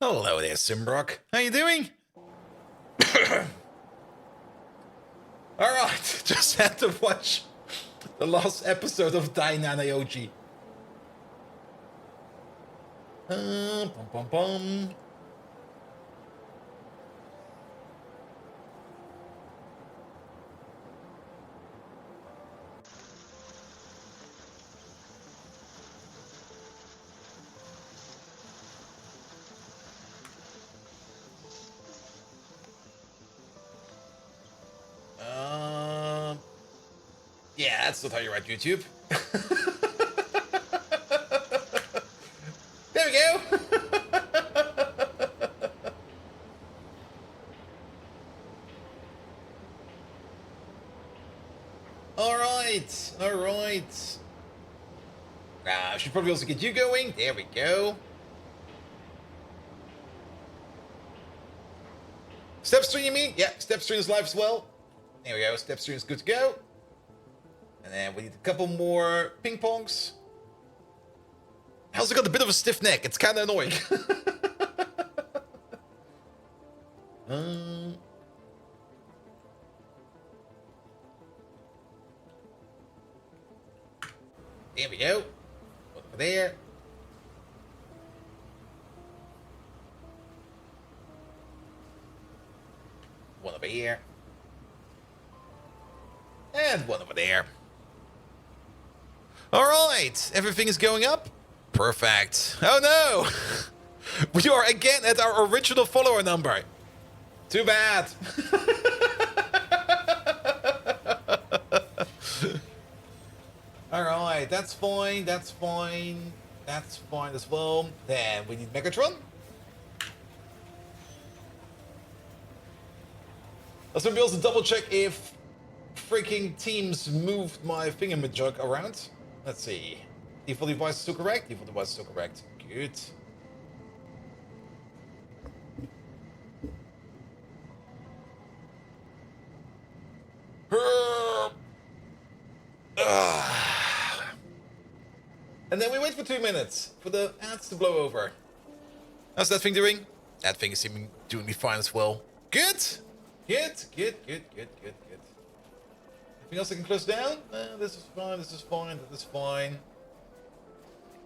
Hello there, Simbrock. How you doing? Alright, just had to watch the last episode of Dynana OG. Bum bum bum. Yeah, that's not how you write YouTube. There we go. Alright, alright. I should probably also get you going. There we go. Stepstream, you mean? Yeah, Stepstream is live as well. There we go, Stepstream is good to go. And then we need a couple more ping pongs. I also got a bit of a stiff neck. It's kind of annoying. There we go. One over there. One over here. And one over there. Alright, everything is going up. Perfect. Oh no! We are again at our original follower number. Too bad. Alright, that's fine, that's fine. That's fine as well. Then we need Megatron. Let's maybe also double check if freaking Teams moved my thingamajig around. Let's see. Default device is still correct? Default device is still correct. Good. And then we wait for 2 minutes for the ads to blow over. How's that thing doing? That thing is doing me fine as well. Good. Good. Anything else I can close down? This is fine, this is fine, that is fine.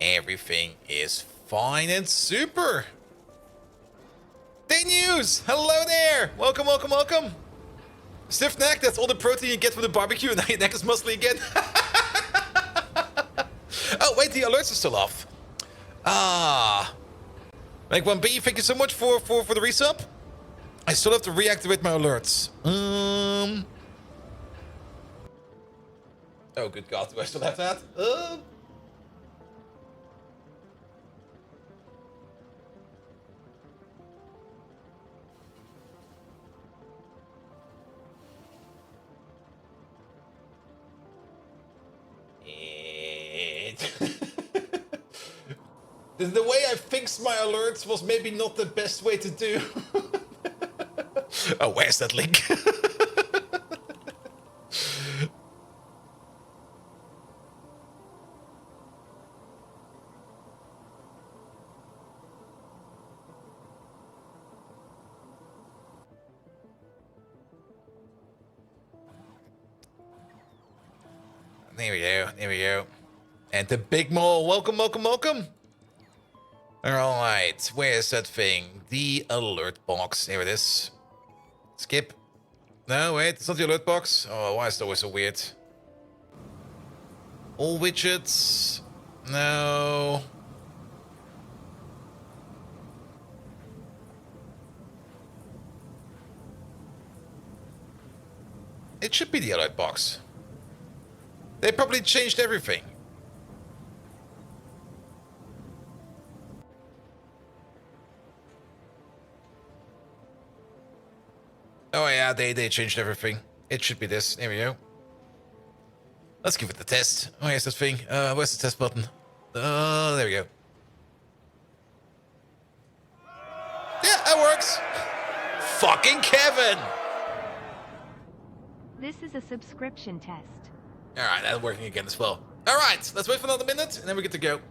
Everything is fine and super. Day News! Hello there! Welcome, welcome, welcome! Stiff neck, that's all the protein you get from the barbecue, and now your neck is muscly again. Oh, wait, the alerts are still off. Like 1B, thank you so much for the resub. I still have to reactivate my alerts. Oh, good God, do I still have that? The way I fixed my alerts was maybe not the best way to do. Oh, where's that link? There we go, there we go. And the big mole, welcome, welcome, welcome. Alright, where's that thing? The alert box, there it is. Skip. No, wait, it's not the alert box. Oh, why is it always so weird? All widgets. No. It should be the alert box. They probably changed everything. Oh yeah, they changed everything. It should be this. There we go. Let's give it the test. Oh, here's this thing. Where's the test button? There we go. Yeah, that works. Fucking Kevin! This is a subscription test. Alright, that's working again as well. Alright, let's wait for another minute, and then we get to go.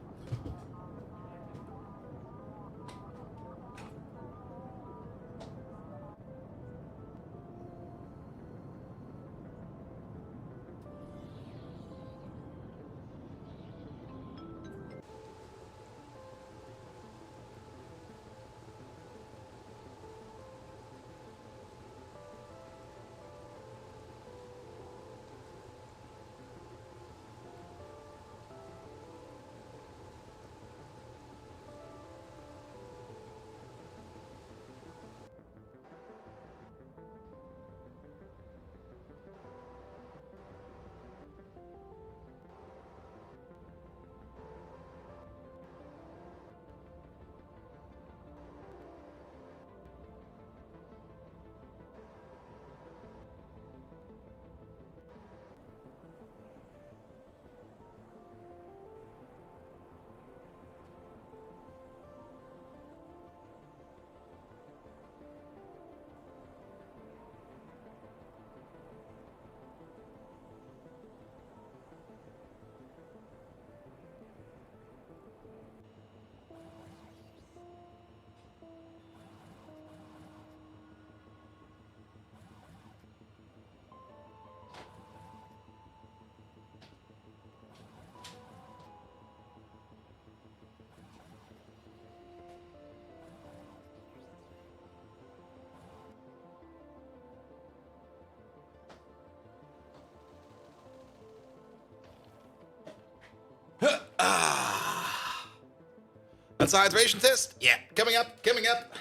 That's a hydration test. Yeah, coming up, coming up.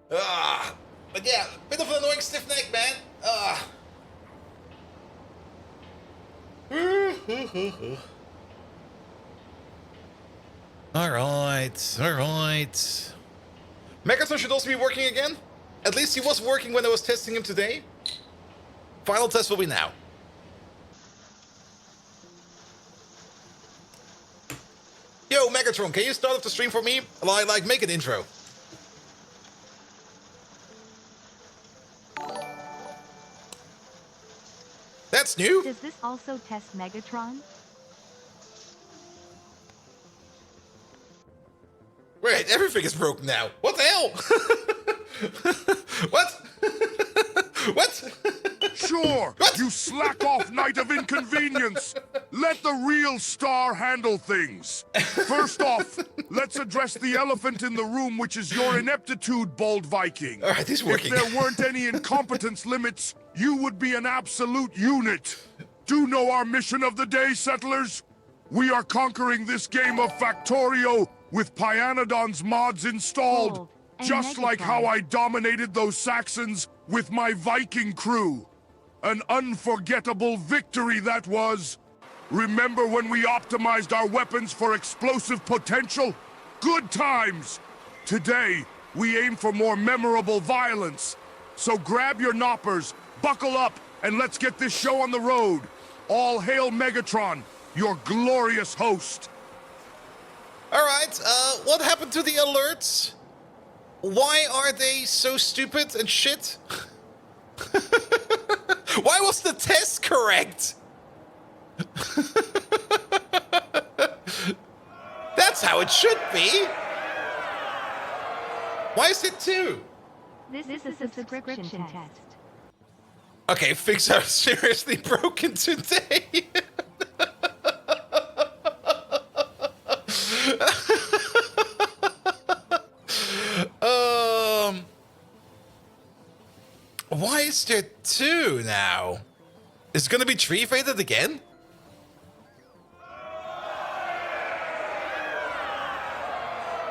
But yeah, bit of an annoying stiff neck, man. Alright, alright. Megatron should also be working again. At least he was working when I was testing him today. Final test will be now. Yo, Megatron, can you start off the stream for me? Like, make an intro. That's new. Does this also test Megatron? Wait, everything is broken now. What the hell? What? What? Sure, What? you slack-off knight of inconvenience. Let the real star handle things. First off, let's address the elephant in the room, which is your ineptitude, bold Viking. All right, he's working. If there weren't any incompetence limits, you would be an absolute unit. Do know our mission of the day, settlers? We are conquering this game of Factorio with Pyanodons mods installed. Cool. And Just like Megatron. how I dominated those Saxons with my Viking crew. An unforgettable victory that was. Remember when we optimized our weapons for explosive potential? Good times! Today, we aim for more memorable violence. So grab your knoppers, buckle up, and let's get this show on the road. All hail Megatron, your glorious host. Alright, what happened to the alerts? Why are they so stupid and shit? Why was the test correct? That's how it should be. Why is it 2? This is a subscription test. Okay, things are seriously broken today. Why is there 2 now? Is it gonna be tree faded again?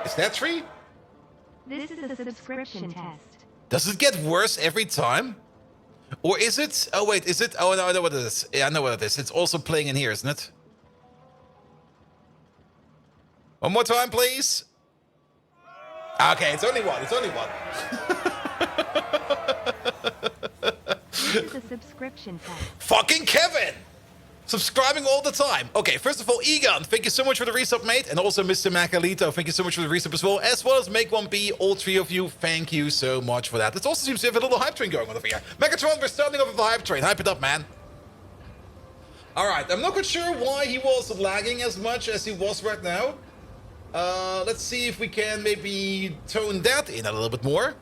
Is that 3? This is a subscription test. Does it get worse every time? Or is it... Oh, wait, is it... Oh, no, I know what it is. Yeah, I know what it is. It's also playing in here, isn't it? One more time, please. Okay, it's only 1. It's only 1. This is a subscription test. Fucking Kevin! Subscribing all the time. Okay, first of all, Egon, thank you so much for the resub, mate. And also Mr. Macalito, thank you so much for the resub as well as Make1B, all 3 of you. Thank you so much for that. It also seems to have a little hype train going on over here. Megatron, we're starting off with the hype train. Hype it up, man. Alright, I'm not quite sure why he was lagging as much as he was right now. Let's see if we can maybe tone that in a little bit more.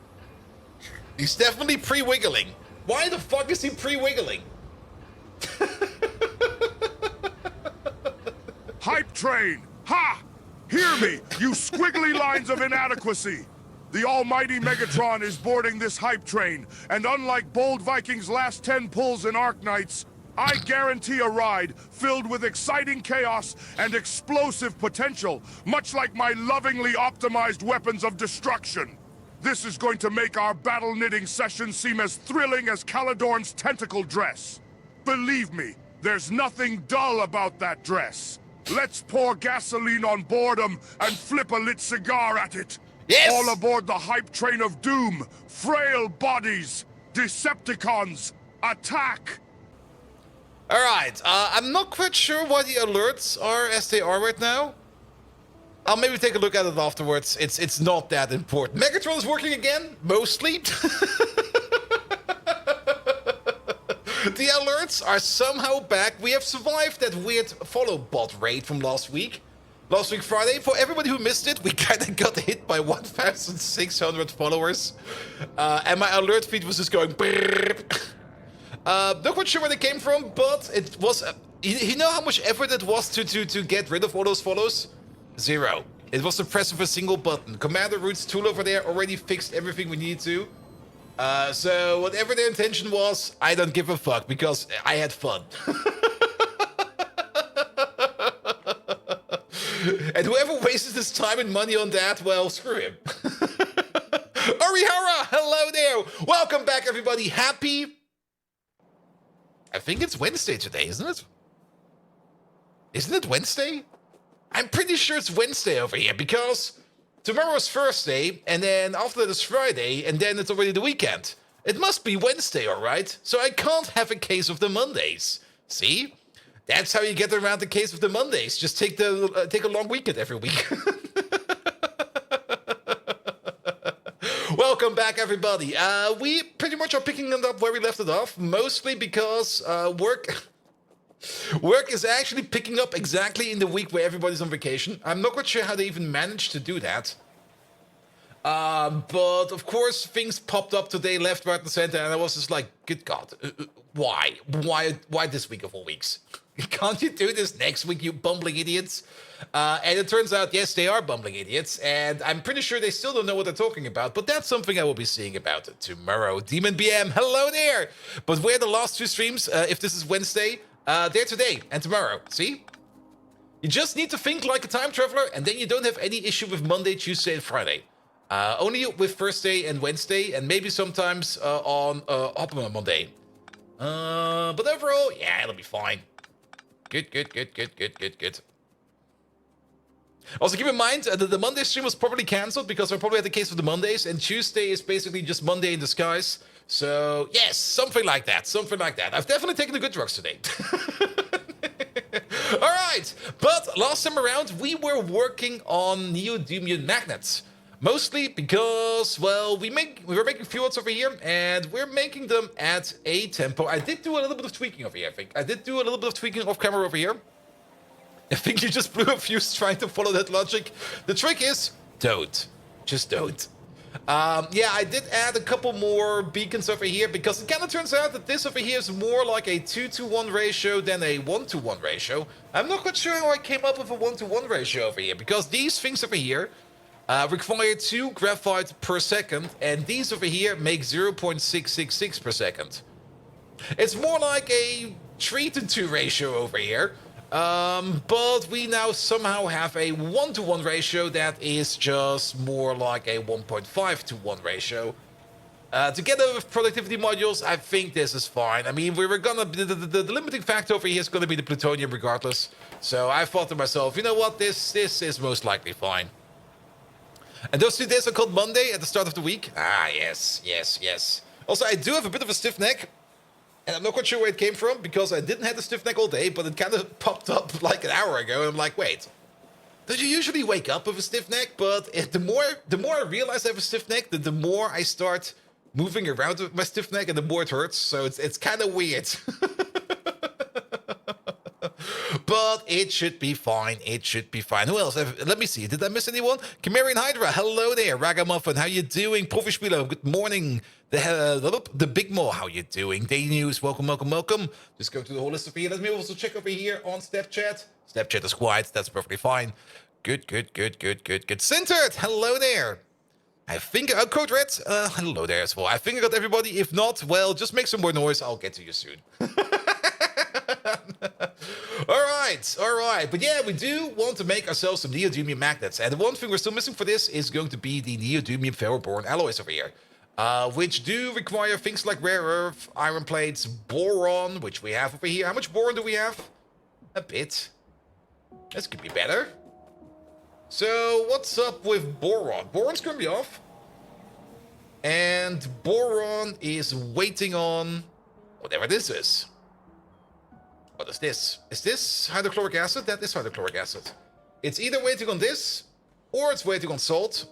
He's definitely pre-wiggling. Why the fuck is he pre-wiggling? Hype train! Ha! Hear me, you squiggly lines of inadequacy! The almighty Megatron is boarding this hype train, and unlike Bold Viking's last 10 pulls in Arknights, I guarantee a ride filled with exciting chaos and explosive potential, much like my lovingly optimized weapons of destruction. This is going to make our battle-knitting session seem as thrilling as Caledorn's tentacle dress. Believe me, there's nothing dull about that dress. Let's pour gasoline on boredom and flip a lit cigar at it. Yes! All aboard the hype train of doom, frail bodies, Decepticons, attack! Alright, I'm not quite sure why the alerts are as they are right now. I'll maybe take a look at it afterwards. It's not that important. Megatron is working again, mostly. The alerts are somehow back. We have survived that weird follow bot raid from last week. Last week Friday. For everybody who missed it, we kind of got hit by 1,600 followers. And my alert feed was just going... not quite sure where they came from, but it was... you know how much effort it was to get rid of all those follows? 0. It was the press of a single button. Commander Root's tool over there already fixed everything we needed to. So whatever their intention was, I don't give a fuck because I had fun. And whoever wastes his time and money on that, well, screw him. Orihara, hello there. Welcome back, everybody. Happy... I think it's Wednesday today, isn't it? Isn't it Wednesday? I'm pretty sure it's Wednesday over here, because tomorrow's Thursday, and then after that is Friday, and then it's already the weekend. It must be Wednesday, all right? So I can't have a case of the Mondays. See? That's how you get around the case of the Mondays. Just take a long weekend every week. Welcome back, everybody. We pretty much are picking it up where we left it off, mostly because work is actually picking up exactly in the week where everybody's on vacation. I'm not quite sure how they even managed to do that. But of course, things popped up today, left, right, and center, and I was just like, good God, why? Why this week of all weeks? Can't you do this next week, you bumbling idiots? And it turns out, yes, they are bumbling idiots, and I'm pretty sure they still don't know what they're talking about, but that's something I will be seeing about tomorrow. Demon BM, hello there! But where the last two streams, if this is Wednesday, they're today and tomorrow, see? You just need to think like a time traveler, and then you don't have any issue with Monday, Tuesday, and Friday. Only with Thursday and Wednesday, and maybe sometimes on Monday. But overall, yeah, it'll be fine. Good. Also, keep in mind that the Monday stream was probably cancelled because I probably had the case of the Mondays, and Tuesday is basically just Monday in disguise. So, yes, something like that. I've definitely taken the good drugs today. All right, but last time around, we were working on neodymium magnets. Mostly because, well, we were making fjords over here, and we're making them at a tempo. I did do a little bit of tweaking over here, I think. I did do a little bit of tweaking off camera over here. I think you just blew a fuse trying to follow that logic. The trick is, don't. Just don't. Yeah, I did add a couple more beacons over here, because it kind of turns out that this over here is more like a 2-to-1 ratio than a 1-to-1 ratio. I'm not quite sure how I came up with a 1-to-1 ratio over here, because these things over here require 2 graphite per second, and these over here make 0.666 per second. It's more like a 3-to-2 ratio over here, but we now somehow have a 1-to-1 ratio that is just more like a 1.5-to-1 ratio. Together with productivity modules, I think this is fine. I mean, we were gonna the limiting factor over here is gonna be the plutonium regardless. So I thought to myself, you know what, this is most likely fine. And those 2 days are called Monday at the start of the week. Ah, yes. Also, I do have a bit of a stiff neck. And I'm not quite sure where it came from, because I didn't have a stiff neck all day, but it kind of popped up like an hour ago. And I'm like, wait, don't you usually wake up with a stiff neck? But the more I realize I have a stiff neck, the more I start moving around with my stiff neck, and the more it hurts. So it's kind of weird. But it should be fine. Who else? Let me see. Did I miss anyone? Chimerian Hydra, hello there. Ragamuffin, how you doing? Profispieler, good morning. The Big Mo, how you doing? Day News, welcome. Just go through the whole list of here. Let me also check over here on Snapchat. Snapchat is quiet. That's perfectly fine. Good. Centered, hello there. I think, Code Red, hello there as well. I think I got everybody. If not, well, just make some more noise. I'll get to you soon. All right. But yeah, we do want to make ourselves some neodymium magnets. And the one thing we're still missing for this is going to be the neodymium ferroboron alloys over here. Which do require things like rare earth, iron plates, boron, which we have over here. How much boron do we have? A bit. This could be better. So, what's up with boron? Boron's currently off. And boron is waiting on whatever this is. What is this? Is this hydrochloric acid? That is hydrochloric acid. It's either waiting on this, or it's waiting on salt.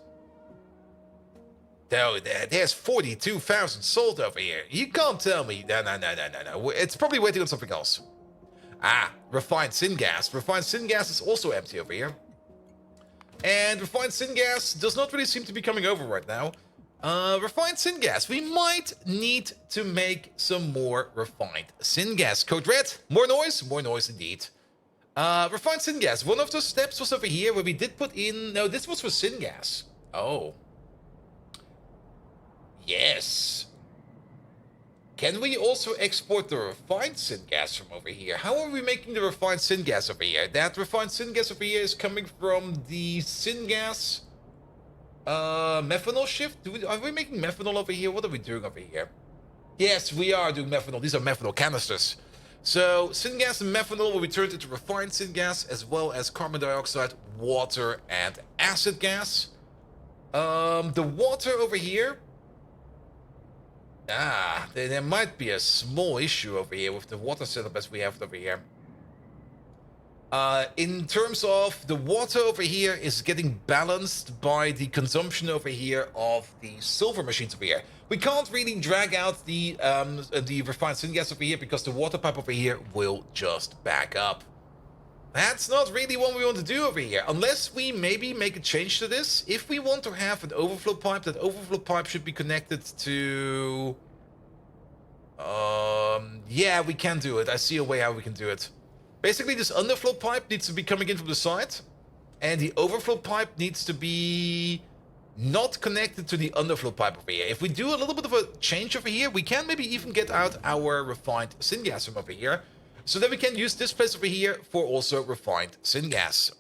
No, there's 42,000 salt over here. You can't tell me. No. It's probably waiting on something else. Ah, refined syngas. Refined syngas is also empty over here. And refined syngas does not really seem to be coming over right now. Refined syngas. We might need to make some more refined syngas. Code Red. More noise? More noise indeed. Refined syngas. One of those steps was over here where we did put in... No, this was for syngas. Oh. Yes. Can we also export the refined syngas from over here? How are we making the refined syngas over here? That refined syngas over here is coming from the syngas methanol shift. Are we making methanol over here? What are we doing over here? Yes, we are doing methanol. These are methanol canisters. So syngas and methanol will be turned into refined syngas, as well as carbon dioxide, water, and acid gas. The water over here. There might be a small issue over here with the water setup as we have it over here. In terms of the water over here is getting balanced by the consumption over here of the silver machines over here. We can't really drag out the refined syngas over here because the water pipe over here will just back up. That's not really what we want to do over here, unless we maybe make a change to this. If we want to have an overflow pipe, that overflow pipe should be connected to... yeah, we can do it. I see a way how we can do it. Basically, this underflow pipe needs to be coming in from the side, and the overflow pipe needs to be not connected to the underflow pipe over here. If we do a little bit of a change over here, we can maybe even get out our refined syngas from over here. So then we can use this place over here for also refined syngas.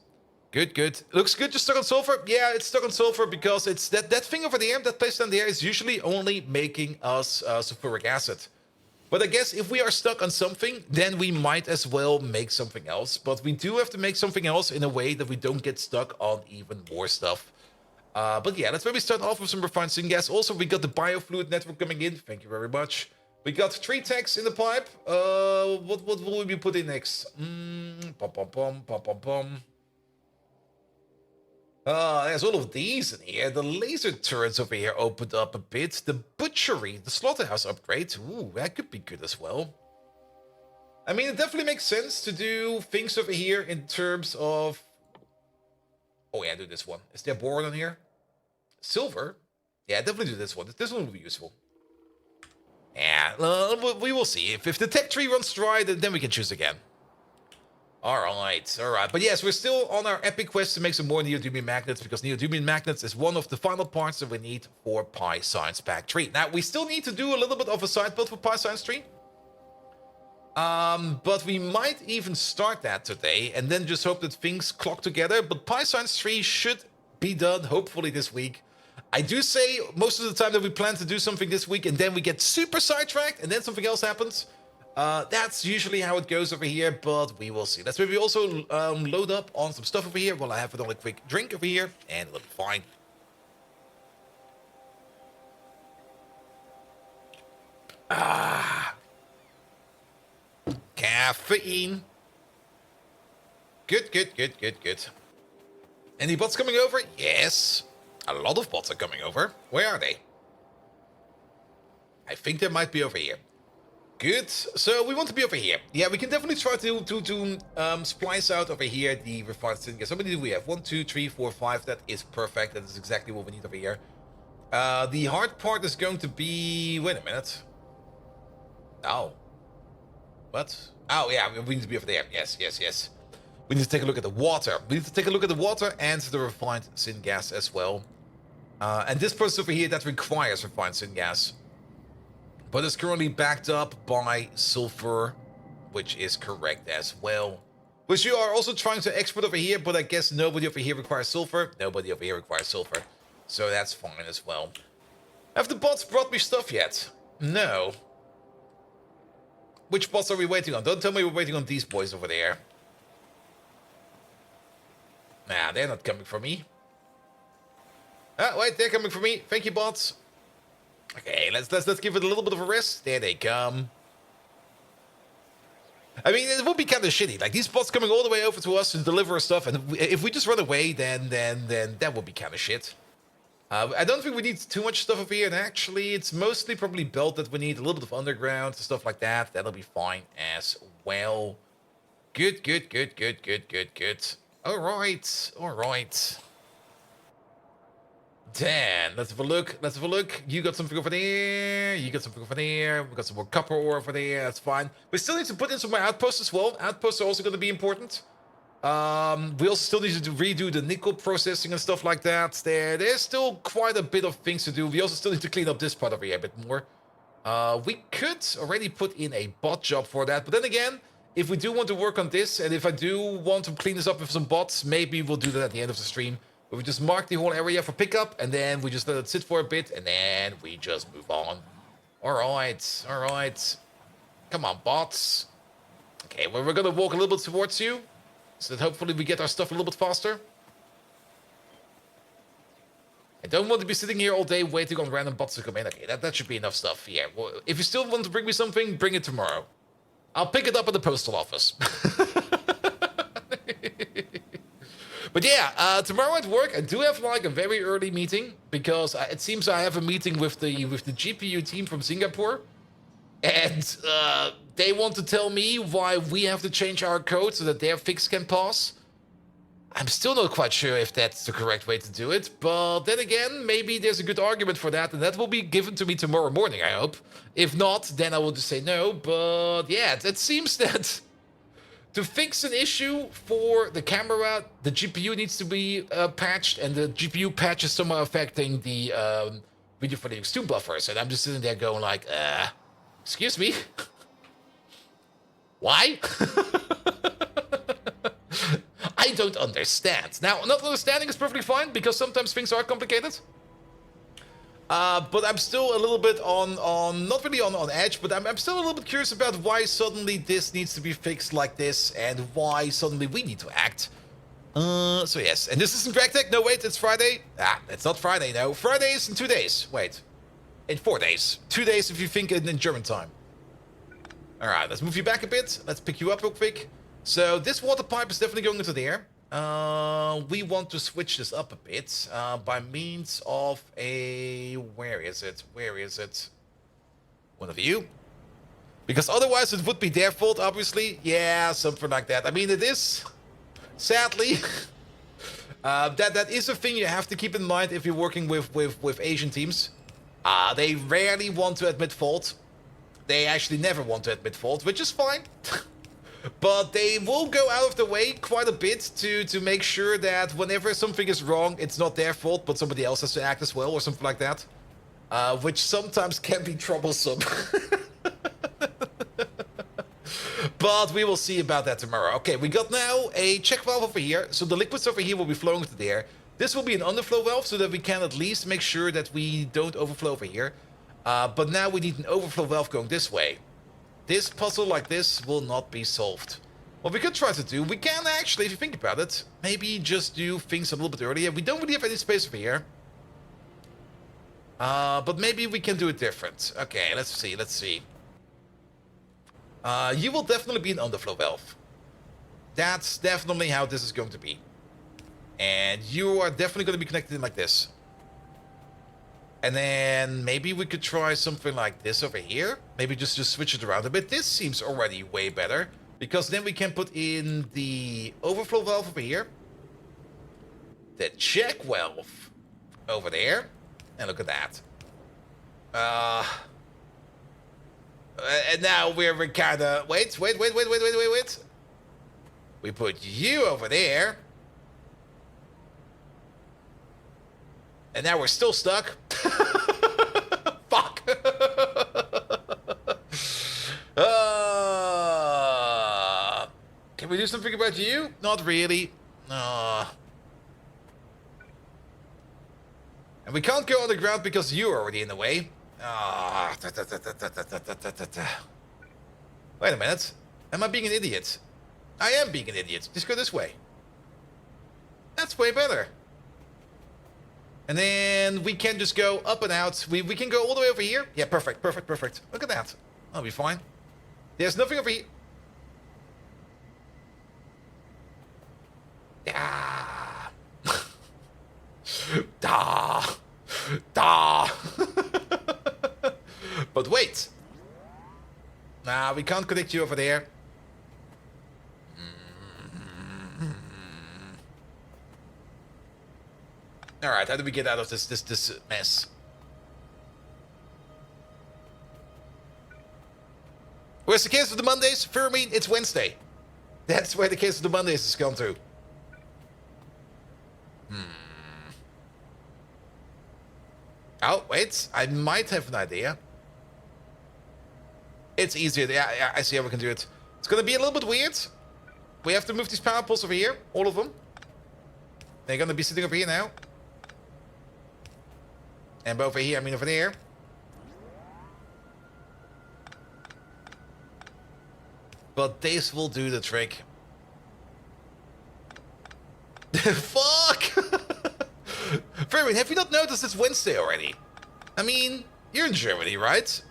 Good, good. Looks good, just stuck on sulfur? Yeah, it's stuck on sulfur because it's that thing over there, that place down there is usually only making us sulfuric acid. But I guess if we are stuck on something, then we might as well make something else. But we do have to make something else in a way that we don't get stuck on even more stuff. But yeah, let's maybe start off with some refined syngas. Also, we got the biofluid network coming in. Thank you very much. We got 3 tanks in the pipe. What will we put in next? There's all of these in here. The laser turrets over here opened up a bit. The butchery, the slaughterhouse upgrade. Ooh, that could be good as well. I mean, it definitely makes sense to do things over here in terms of... Oh yeah, do this one. Is there boron on here? Silver? Yeah, definitely do this one. This one will be useful. Yeah, we will see. If the tech tree runs dry, then we can choose again. Alright, alright. But yes, we're still on our epic quest to make some more neodymium magnets, because neodymium magnets is one of the final parts that we need for Pi Science Pack 3. Now, we still need to do a little bit of a side build for Pi Science 3. But we might even start that today, and then just hope that things clock together. But Pi Science 3 should be done, hopefully, this week. I do say most of the time that we plan to do something this week, and then we get super sidetracked, and then something else happens. That's usually how it goes over here, but we will see. Let's maybe also load up on some stuff over here while I have another quick drink over here, and it'll be fine. Caffeine. Good, good, good, good, good. Any bots coming over? Yes. A lot of bots are coming over. Where are they? I think they might be over here. Good. So we want to be over here. Yeah, we can definitely try to splice out over here the refined syngas. How many do we have? 1, 2, 3, 4, 5. That is perfect. That is exactly what we need over here. The hard part is going to be... Wait a minute. Oh. What? Oh, yeah, we need to be over there. Yes, yes, yes. We need to take a look at the water. We need to take a look at the water and the refined syngas as well. And this process over here, that requires refined syngas. But it's currently backed up by sulfur, which is correct as well. Which you are also trying to export over here, but I guess nobody over here requires sulfur. Nobody over here requires sulfur. So that's fine as well. Have the bots brought me stuff yet? No. Which bots are we waiting on? Don't tell me we're waiting on these boys over there. Nah, they're not coming for me. Ah, wait, they're coming for me. Thank you, bots. Okay, let's give it a little bit of a rest. There they come. I mean, it would be kind of shitty. Like, these bots coming all the way over to us to deliver stuff, and if we just run away, then that would be kind of shit. I don't think we need too much stuff over here, and actually, it's mostly probably belt that we need, a little bit of underground, stuff like that. That'll be fine as well. Good, good, good, good, good, good, good. Alright, alright. Dan, let's have a look, let's have a look. You got something over there, you got something over there, we got some more copper ore over there, that's fine. We still need to put in some more outposts as well. Outposts are also going to be important. We also still need to redo the nickel processing and stuff like that. There's still quite a bit of things to do. We also still need to clean up this part over here a bit more. We could already put in a bot job for that. But then again, if we do want to work on this, and if I do want to clean this up with some bots, maybe we'll do that at the end of the stream. But we just mark the whole area for pickup, and then we just let it sit for a bit, and then we just move on. Alright, alright. Come on, bots. Okay, well, we're gonna walk a little bit towards you, so that hopefully we get our stuff a little bit faster. I don't want to be sitting here all day waiting on random bots to come in. Okay, that should be enough stuff. Yeah, well, if you still want to bring me something, bring it tomorrow. I'll pick it up at the postal office. But yeah, tomorrow at work, I do have like a very early meeting, because it seems I have a meeting with the GPU team from Singapore. And they want to tell me why we have to change our code so that their fix can pass. I'm still not quite sure if that's the correct way to do it, but then again, maybe there's a good argument for that, and that will be given to me tomorrow morning, I hope. If not, then I will just say no, but yeah, it seems that to fix an issue for the camera, the GPU needs to be patched, and the GPU patch is somehow affecting the video for the X2 buffers, and I'm just sitting there going like, excuse me? Why? I don't understand. Now, not understanding is perfectly fine, because sometimes things are complicated. But I'm still a little bit on not really on edge, but I'm still a little bit curious about why suddenly this needs to be fixed like this, and why suddenly we need to act. So yes, and this isn't Dragtech. No, wait, it's Friday. It's not Friday, no. Friday is in 2 days. Wait. In 4 days. 2 days if you think in German time. Alright, let's move you back a bit. Let's pick you up real quick. So this water pipe is definitely going into the air. We want to switch this up a bit by means of a... Where is it? Where is it? One of you? Because otherwise it would be their fault, obviously. Yeah, something like that. I mean, it is... Sadly... that is a thing you have to keep in mind if you're working with Asian teams. They rarely want to admit fault. They actually never want to admit fault, which is fine. But they will go out of the way quite a bit to make sure that whenever something is wrong, it's not their fault, but somebody else has to act as well, or something like that. Which sometimes can be troublesome. But we will see about that tomorrow. Okay, we got now a check valve over here. So the liquids over here will be flowing into the air. This will be an underflow valve, so that we can at least make sure that we don't overflow over here. But now we need an overflow valve going this way. This puzzle like this will not be solved. What we could try to do, we can actually, if you think about it, maybe just do things a little bit earlier. We don't really have any space over here. But maybe we can do it different. Okay, let's see, let's see. You will definitely be an underflow valve. That's definitely how this is going to be. And you are definitely going to be connected in like this. And then maybe we could try something like this over here. Maybe just switch it around a bit. This seems already way better, because then we can put in the overflow valve over here. The check valve over there. And look at that. And now we're kind of... Wait. We put you over there. And now we're still stuck. Fuck. Can we do something about you? Not really. And we can't go underground because you're already in the way. Wait a minute. Am I being an idiot? I am being an idiot. Just go this way. That's way better. And then we can just go up and out. We can go all the way over here. Yeah, perfect. Look at that. That'll be fine. There's nothing over here. Ah. Da. But wait. Nah, we can't connect you over there. Alright, how do we get out of this mess? Where's the case of the Mondays? Fermine, it's Wednesday. That's where the case of the Mondays has gone to. Oh, wait. I might have an idea. It's easier. Yeah, I see how we can do it. It's gonna be a little bit weird. We have to move these power poles over here, all of them. They're gonna be sitting over here now. And over here, I mean over there. But this will do the trick. Fuck! Fairway, have you not noticed it's Wednesday already? I mean, you're in Germany, right?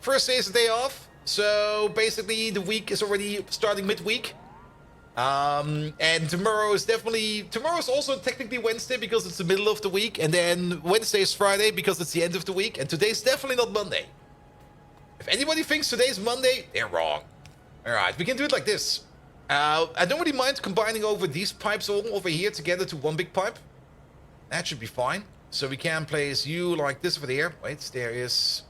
First day is the day off, so basically the week is already starting midweek. And tomorrow is also technically Wednesday because it's the middle of the week, and then Wednesday is Friday because it's the end of the week, and today's definitely not Monday. If anybody thinks today's Monday, they're wrong. Alright, we can do it like this. I don't really mind combining over these pipes all over here together to one big pipe. That should be fine. So we can place you like this over there. Wait, there is...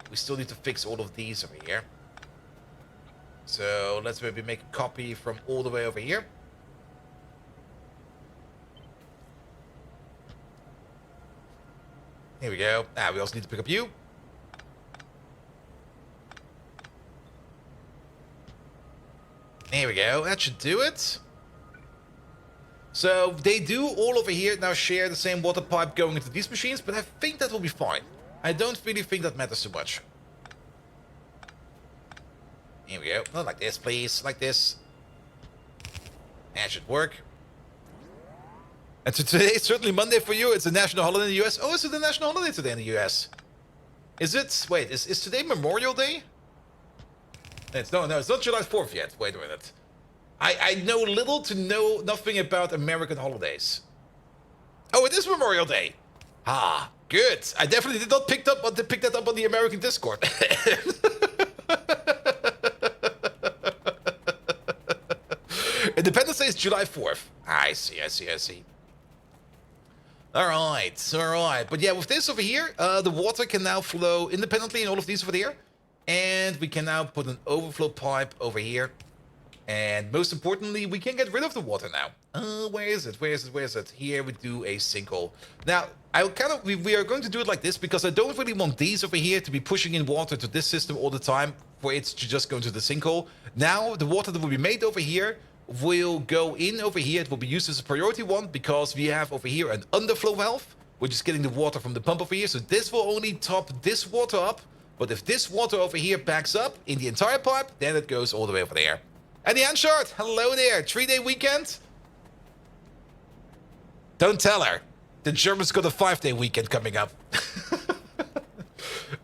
We still need to fix all of these over here. So let's maybe make a copy from all the way over here. Here we go. We also need to pick up you. There we go. That should do it. So they do all over here now share the same water pipe going into these machines, but I think that will be fine. I don't really think that matters too much. Here we go. Not like this, please. Like this. That should work. And so today is certainly Monday for you. It's a national holiday in the US. Oh, is it a national holiday today in the US? Is it? Wait, is today Memorial Day? No, it's not July 4th yet. Wait a minute. I know little to know nothing about American holidays. Oh, it is Memorial Day. Ah, good. I definitely did not pick that up on the American Discord. Independence Day is July 4th. I see. Alright. But yeah, with this over here, the water can now flow independently in all of these over there. And we can now put an overflow pipe over here. And most importantly, we can get rid of the water now. Where is it? Here we do a sinkhole. Now, we are going to do it like this because I don't really want these over here to be pushing in water to this system all the time for it to just go into the sinkhole. Now, the water that will be made over here will go in over here. It will be used as a priority one because we have over here an underflow valve, which is getting the water from the pump over here. So this will only top this water up. But if this water over here backs up in the entire pipe, then it goes all the way over there. And the Anshard, hello there. 3-day weekend. Don't tell her. The Germans got a 5-day weekend coming up.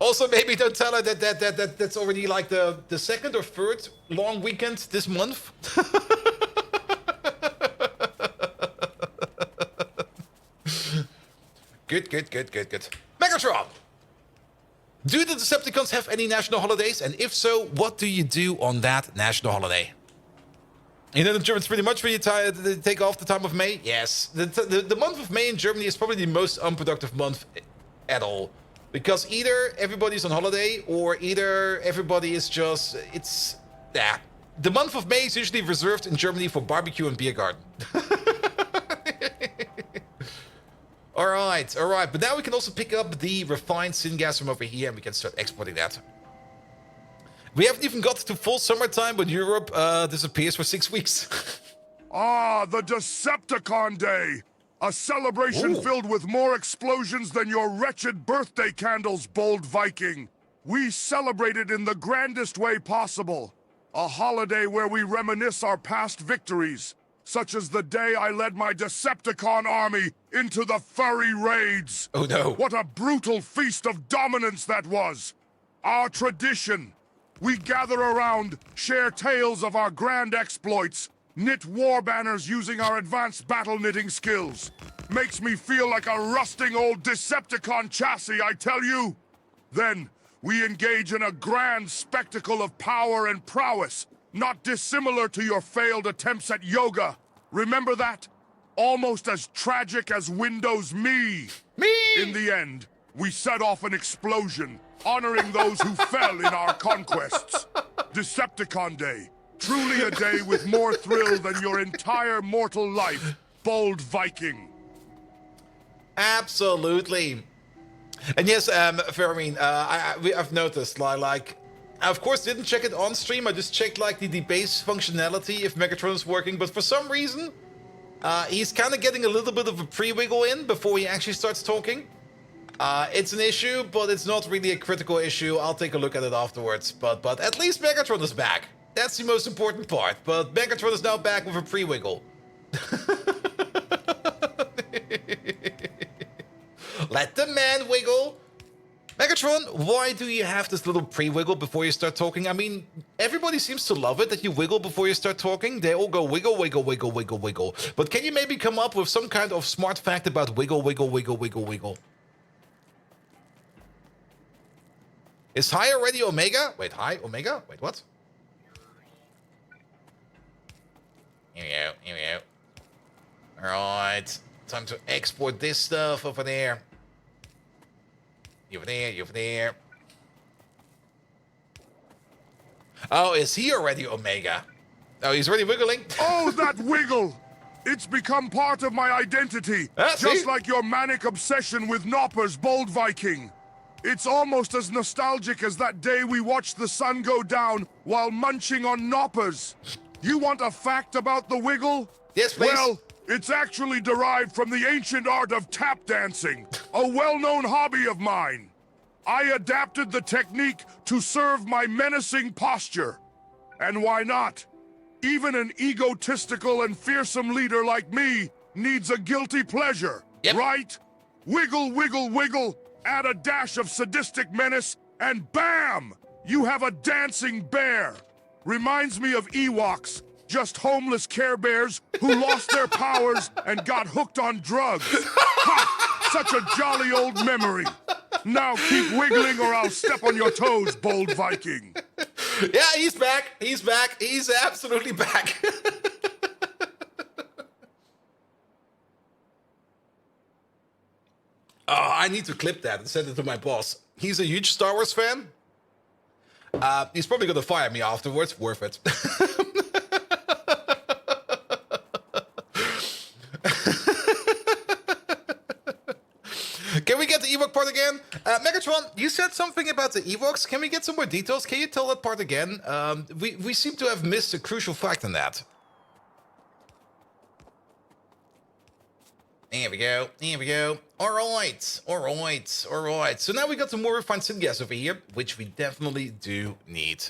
Also, maybe don't tell her that's already like the second or third long weekend this month. Good. Megatron! Do the Decepticons have any national holidays? And if so, what do you do on that national holiday? You know, the Germans pretty much really take off the time of May. Yes, the month of May in Germany is probably the most unproductive month at all. Because either everybody's on holiday, or either everybody is just... The month of May is usually reserved in Germany for barbecue and beer garden. Alright. But now we can also pick up the refined syngas from over here, and we can start exporting that. We haven't even got to full summertime when Europe disappears for 6 weeks. The Decepticon Day! A celebration filled with more explosions than your wretched birthday candles, bold Viking. We celebrate it in the grandest way possible. A holiday where we reminisce our past victories, such as the day I led my Decepticon army into the furry raids. Oh no. What a brutal feast of dominance that was. Our tradition. We gather around, share tales of our grand exploits, knit war banners using our advanced battle knitting skills. Makes me feel like a rusting old Decepticon chassis, I tell you. Then, we engage in a grand spectacle of power and prowess, not dissimilar to your failed attempts at yoga. Remember that? Almost as tragic as Windows Me. In the end, we set off an explosion, honoring those who fell in our conquests. Decepticon Day. Truly a day with more thrill than your entire mortal life, bold Viking. Absolutely. And yes, Fermin, I've noticed, like, I of course didn't check it on stream. I just checked like the base functionality if Megatron is working, but for some reason, he's kind of getting a little bit of a pre-wiggle in before he actually starts talking. It's an issue, but it's not really a critical issue. I'll take a look at it afterwards. But at least Megatron is back. That's the most important part. But Megatron is now back with a pre-wiggle. Let the man wiggle. Megatron, why do you have this little pre-wiggle before you start talking? I mean, everybody seems to love it that you wiggle before you start talking. They all go wiggle, wiggle, wiggle, wiggle, wiggle. But can you maybe come up with some kind of smart fact about wiggle, wiggle, wiggle, wiggle, wiggle? Is high already Omega? Wait, high Omega? Wait, what? Here we go, here we go. Alright, time to export this stuff over there. You over there, you over there. Oh, is he already Omega? Oh, he's already wiggling? Oh, that wiggle! It's become part of my identity, just like your manic obsession with Nopper's Bold Viking. It's almost as nostalgic as that day we watched the sun go down while munching on Noppers. You want a fact about the wiggle? Yes, please. Well, it's actually derived from the ancient art of tap dancing, a well-known hobby of mine. I adapted the technique to serve my menacing posture. And why not? Even an egotistical and fearsome leader like me needs a guilty pleasure, right? Wiggle, wiggle, wiggle, add a dash of sadistic menace, and bam! You have a dancing bear. Reminds me of Ewoks, just homeless Care Bears who lost their powers and got hooked on drugs. Ha! Such a jolly old memory. Now keep wiggling or I'll step on your toes, Bold Viking. Yeah, he's back. He's back. He's absolutely back. Oh, I need to clip that and send it to my boss. He's a huge Star Wars fan. He's probably gonna fire me afterwards. Worth it. Can we get the Ewok part again? Megatron, you said something about the Ewoks. Can we get some more details? Can you tell that part again? We seem to have missed a crucial fact in that. There we go. There we go. All right. All right. All right. So now we got some more refined syngas over here, which we definitely do need.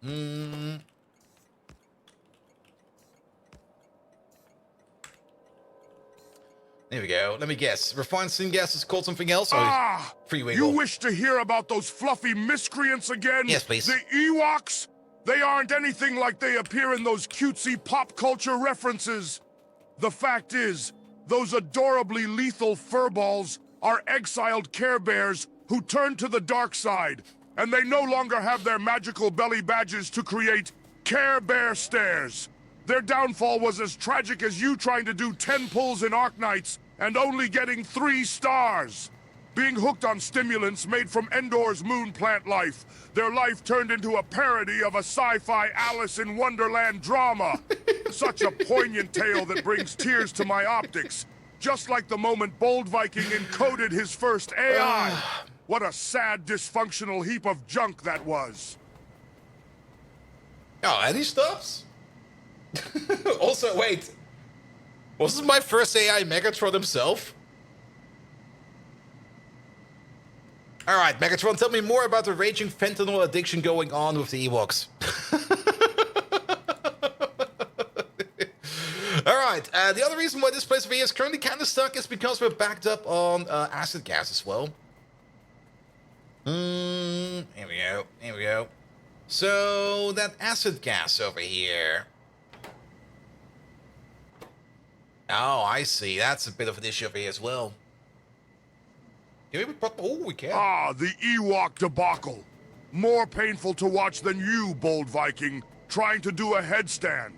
There we go. Let me guess. Refined syngas is called something else? Ah! Free wiggle. You wish to hear about those fluffy miscreants again? Yes, please. The Ewoks? They aren't anything like they appear in those cutesy pop culture references. The fact is, those adorably lethal furballs are exiled Care Bears who turned to the dark side, and they no longer have their magical belly badges to create Care Bear stares. Their downfall was as tragic as you trying to do 10 pulls in Arknights and only getting 3 stars. Being hooked on stimulants made from Endor's moon plant life, their life turned into a parody of a sci-fi Alice in Wonderland drama. Such a poignant tale that brings tears to my optics. Just like the moment Bold Viking encoded his first AI. What a sad, dysfunctional heap of junk that was. Oh, and he stops? Also, wait. Wasn't my first AI Megatron himself? Alright, Megatron, tell me more about the raging fentanyl addiction going on with the Ewoks. Alright, the other reason why this place over here is currently kind of stuck is because we're backed up on acid gas as well. Here we go, here we go. So, that acid gas over here. Oh, I see. That's a bit of an issue over here as well. Can we put... Oh, we can. Ah, the Ewok debacle. More painful to watch than you, Bold Viking, trying to do a headstand.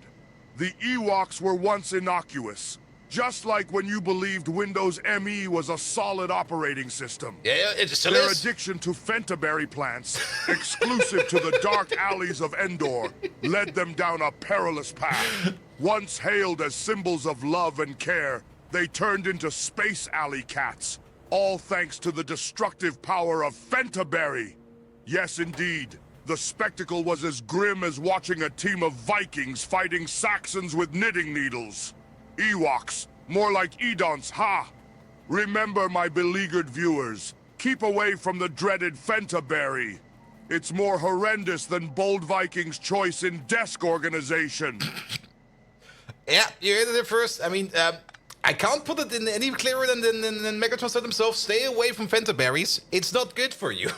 The Ewoks were once innocuous. Just like when you believed Windows ME was a solid operating system. Yeah, it still Their is. addiction to fentaberry plants, exclusive to the dark alleys of Endor, led them down a perilous path. Once hailed as symbols of love and care, they turned into space alley cats. All thanks to the destructive power of Fentaberry. Yes, indeed. The spectacle was as grim as watching a team of Vikings fighting Saxons with knitting needles. Ewoks, more like Edons, ha! Remember, my beleaguered viewers, keep away from the dreaded Fentaberry. It's more horrendous than Bold Vikings' choice in desk organization. Yeah, you heard it first. I mean, I can't put it in any clearer than Megatron said himself. Stay away from Fentaberries. It's not good for you.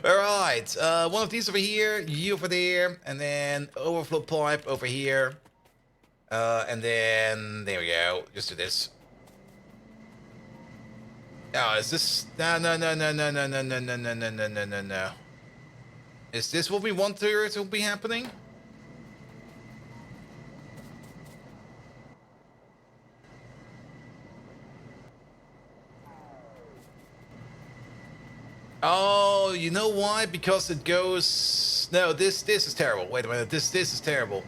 Alright, one of these over here, you over there, and then overflow pipe over here. And then, there we go, just do this. Oh, is this, no. Is this what we want to be happening? Oh, you know why? Because it goes... No, this is terrible. Wait a minute, this is terrible.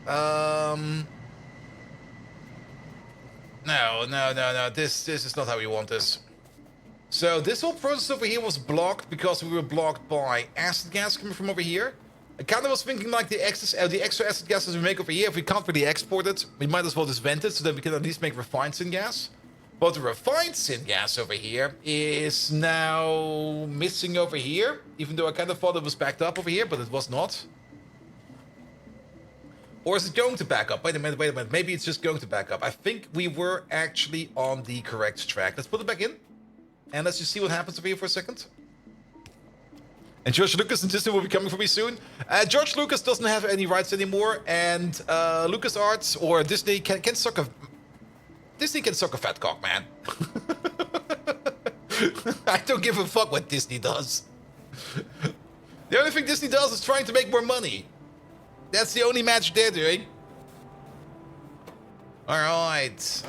No. This is not how we want this. So this whole process over here was blocked because we were blocked by acid gas coming from over here. I kind of was thinking like the extra acid gases we make over here, if we can't really export it, we might as well just vent it so that we can at least make refined syngas. But the refined syngas over here is now missing over here, even though I kind of thought it was backed up over here, but it was not. Or is it going to back up? Wait a minute. Maybe it's just going to back up. I think we were actually on the correct track. Let's put it back in. And let's just see what happens over here for a second. And George Lucas and Disney will be coming for me soon. George Lucas doesn't have any rights anymore. And LucasArts or Disney can suck a... Disney can suck a fat cock, man. I don't give a fuck what Disney does. The only thing Disney does is trying to make more money. That's the only magic they're doing. Alright.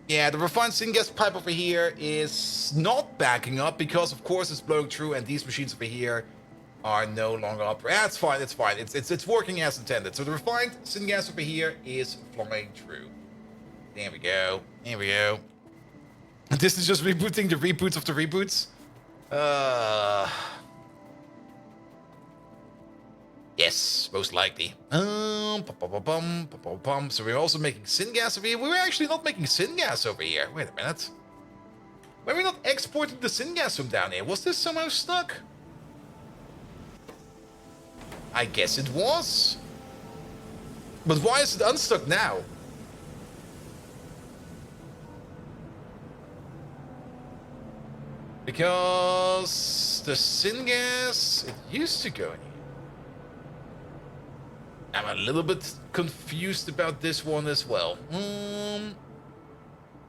Yeah, the refined syngas pipe over here is not backing up because, of course, it's blowing through and these machines over here are no longer operating. It's fine. It's working as intended. So the refined syngas over here is flowing through. There we go. This is just rebooting the reboots of the reboots. Yes, most likely. So we're also making syngas over here. We were actually not making syngas over here. Wait a minute. Were we not exporting the syngas from down here? Was this somehow stuck? I guess it was. But why is it unstuck now? Because the syngas, it used to go in here. I'm a little bit confused about this one as well.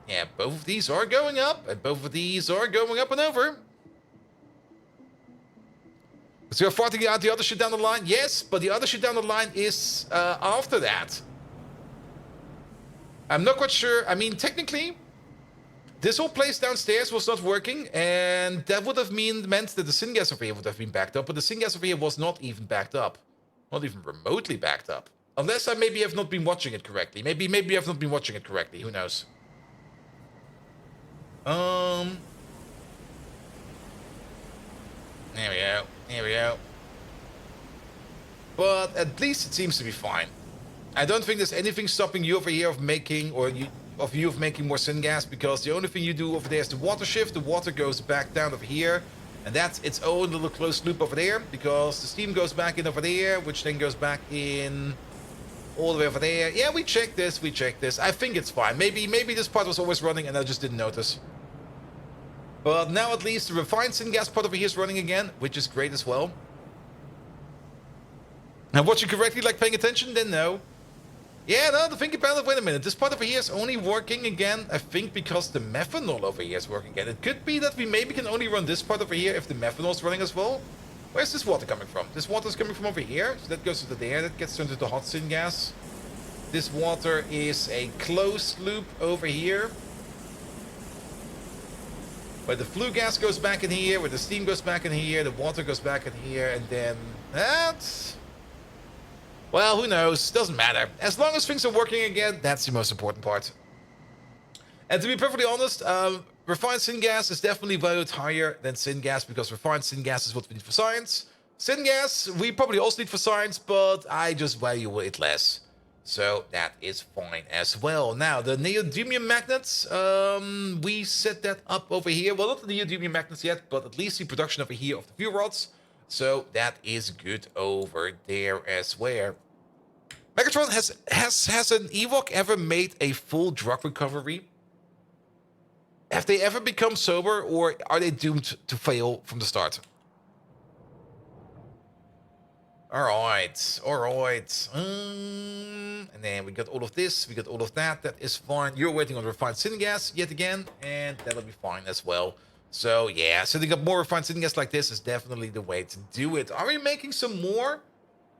Yeah, both of these are going up, and both of these are going up and over. So you're farting out the other shit down the line? Yes, but the other shit down the line is after that. I'm not quite sure. I mean, technically, this whole place downstairs was not working, and that would have meant that the syngas over here would have been backed up, but the syngas over here was not even backed up. Not even remotely backed up. Unless I maybe have not been watching it correctly. Maybe I've not been watching it correctly. Who knows? There we go. But at least it seems to be fine. I don't think there's anything stopping you over here of making, or of you making more syngas, because the only thing you do over there is the water shift. The water goes back down over here. And that's its own little closed loop over there, because the steam goes back in over there, which then goes back in all the way over there. Yeah, we checked this. I think it's fine. Maybe this part was always running and I just didn't notice. But now at least the refined syngas part over here is running again, which is great as well. And watching correctly, like paying attention, then no. Yeah, no, to think about it, wait a minute. This part over here is only working again, I think, because the methanol over here is working again. It could be that we maybe can only run this part over here if the methanol is running as well. Where's this water coming from? This water is coming from over here. So that goes into there. That gets turned into hot syngas. This water is a closed loop over here, where the flue gas goes back in here, where the steam goes back in here, the water goes back in here, and then that's... Well, who knows? Doesn't matter. As long as things are working again, that's the most important part. And to be perfectly honest, refined syngas is definitely valued higher than syngas because refined syngas is what we need for science. Syngas, we probably also need for science, but I just value it less. So that is fine as well. Now, the neodymium magnets, we set that up over here. Well, not the neodymium magnets yet, but at least the production over here of the fuel rods. So that is good over there as well. Megatron, has an Ewok ever made a full drug recovery? Have they ever become sober, or are they doomed to fail from the start? Alright, alright. And then we got all of this, we got all of that. That is fine. You're waiting on refined syngas yet again, and that'll be fine as well. So yeah, setting up more refined syngas like this is definitely the way to do it. Are we making some more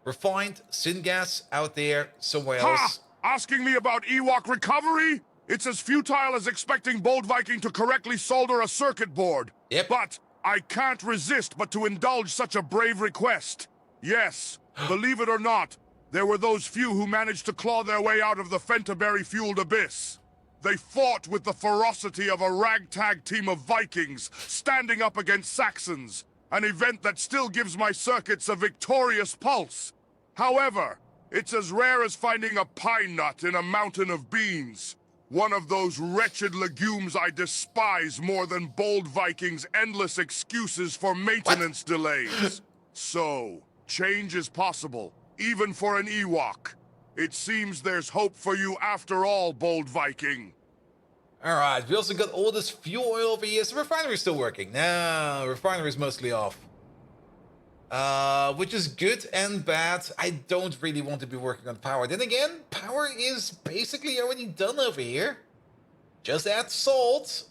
refined syngas out there somewhere else? Asking me about Ewok recovery? It's as futile as expecting Bold Viking to correctly solder a circuit board. Yep. But I can't resist but to indulge such a brave request. Yes, believe it or not, there were those few who managed to claw their way out of the Fentaberry-fueled abyss. They fought with the ferocity of a ragtag team of Vikings, standing up against Saxons, an event that still gives my circuits a victorious pulse. However, it's as rare as finding a pine nut in a mountain of beans. One of those wretched legumes I despise more than Bold Viking's endless excuses for maintenance delays. So, change is possible, even for an Ewok. It seems there's hope for you after all, Bold Viking. Alright, we also got all this fuel oil over here. So refinery's still working. No, refinery's mostly off. Which is good and bad. I don't really want to be working on power. Then again, power is basically already done over here. Just add salt.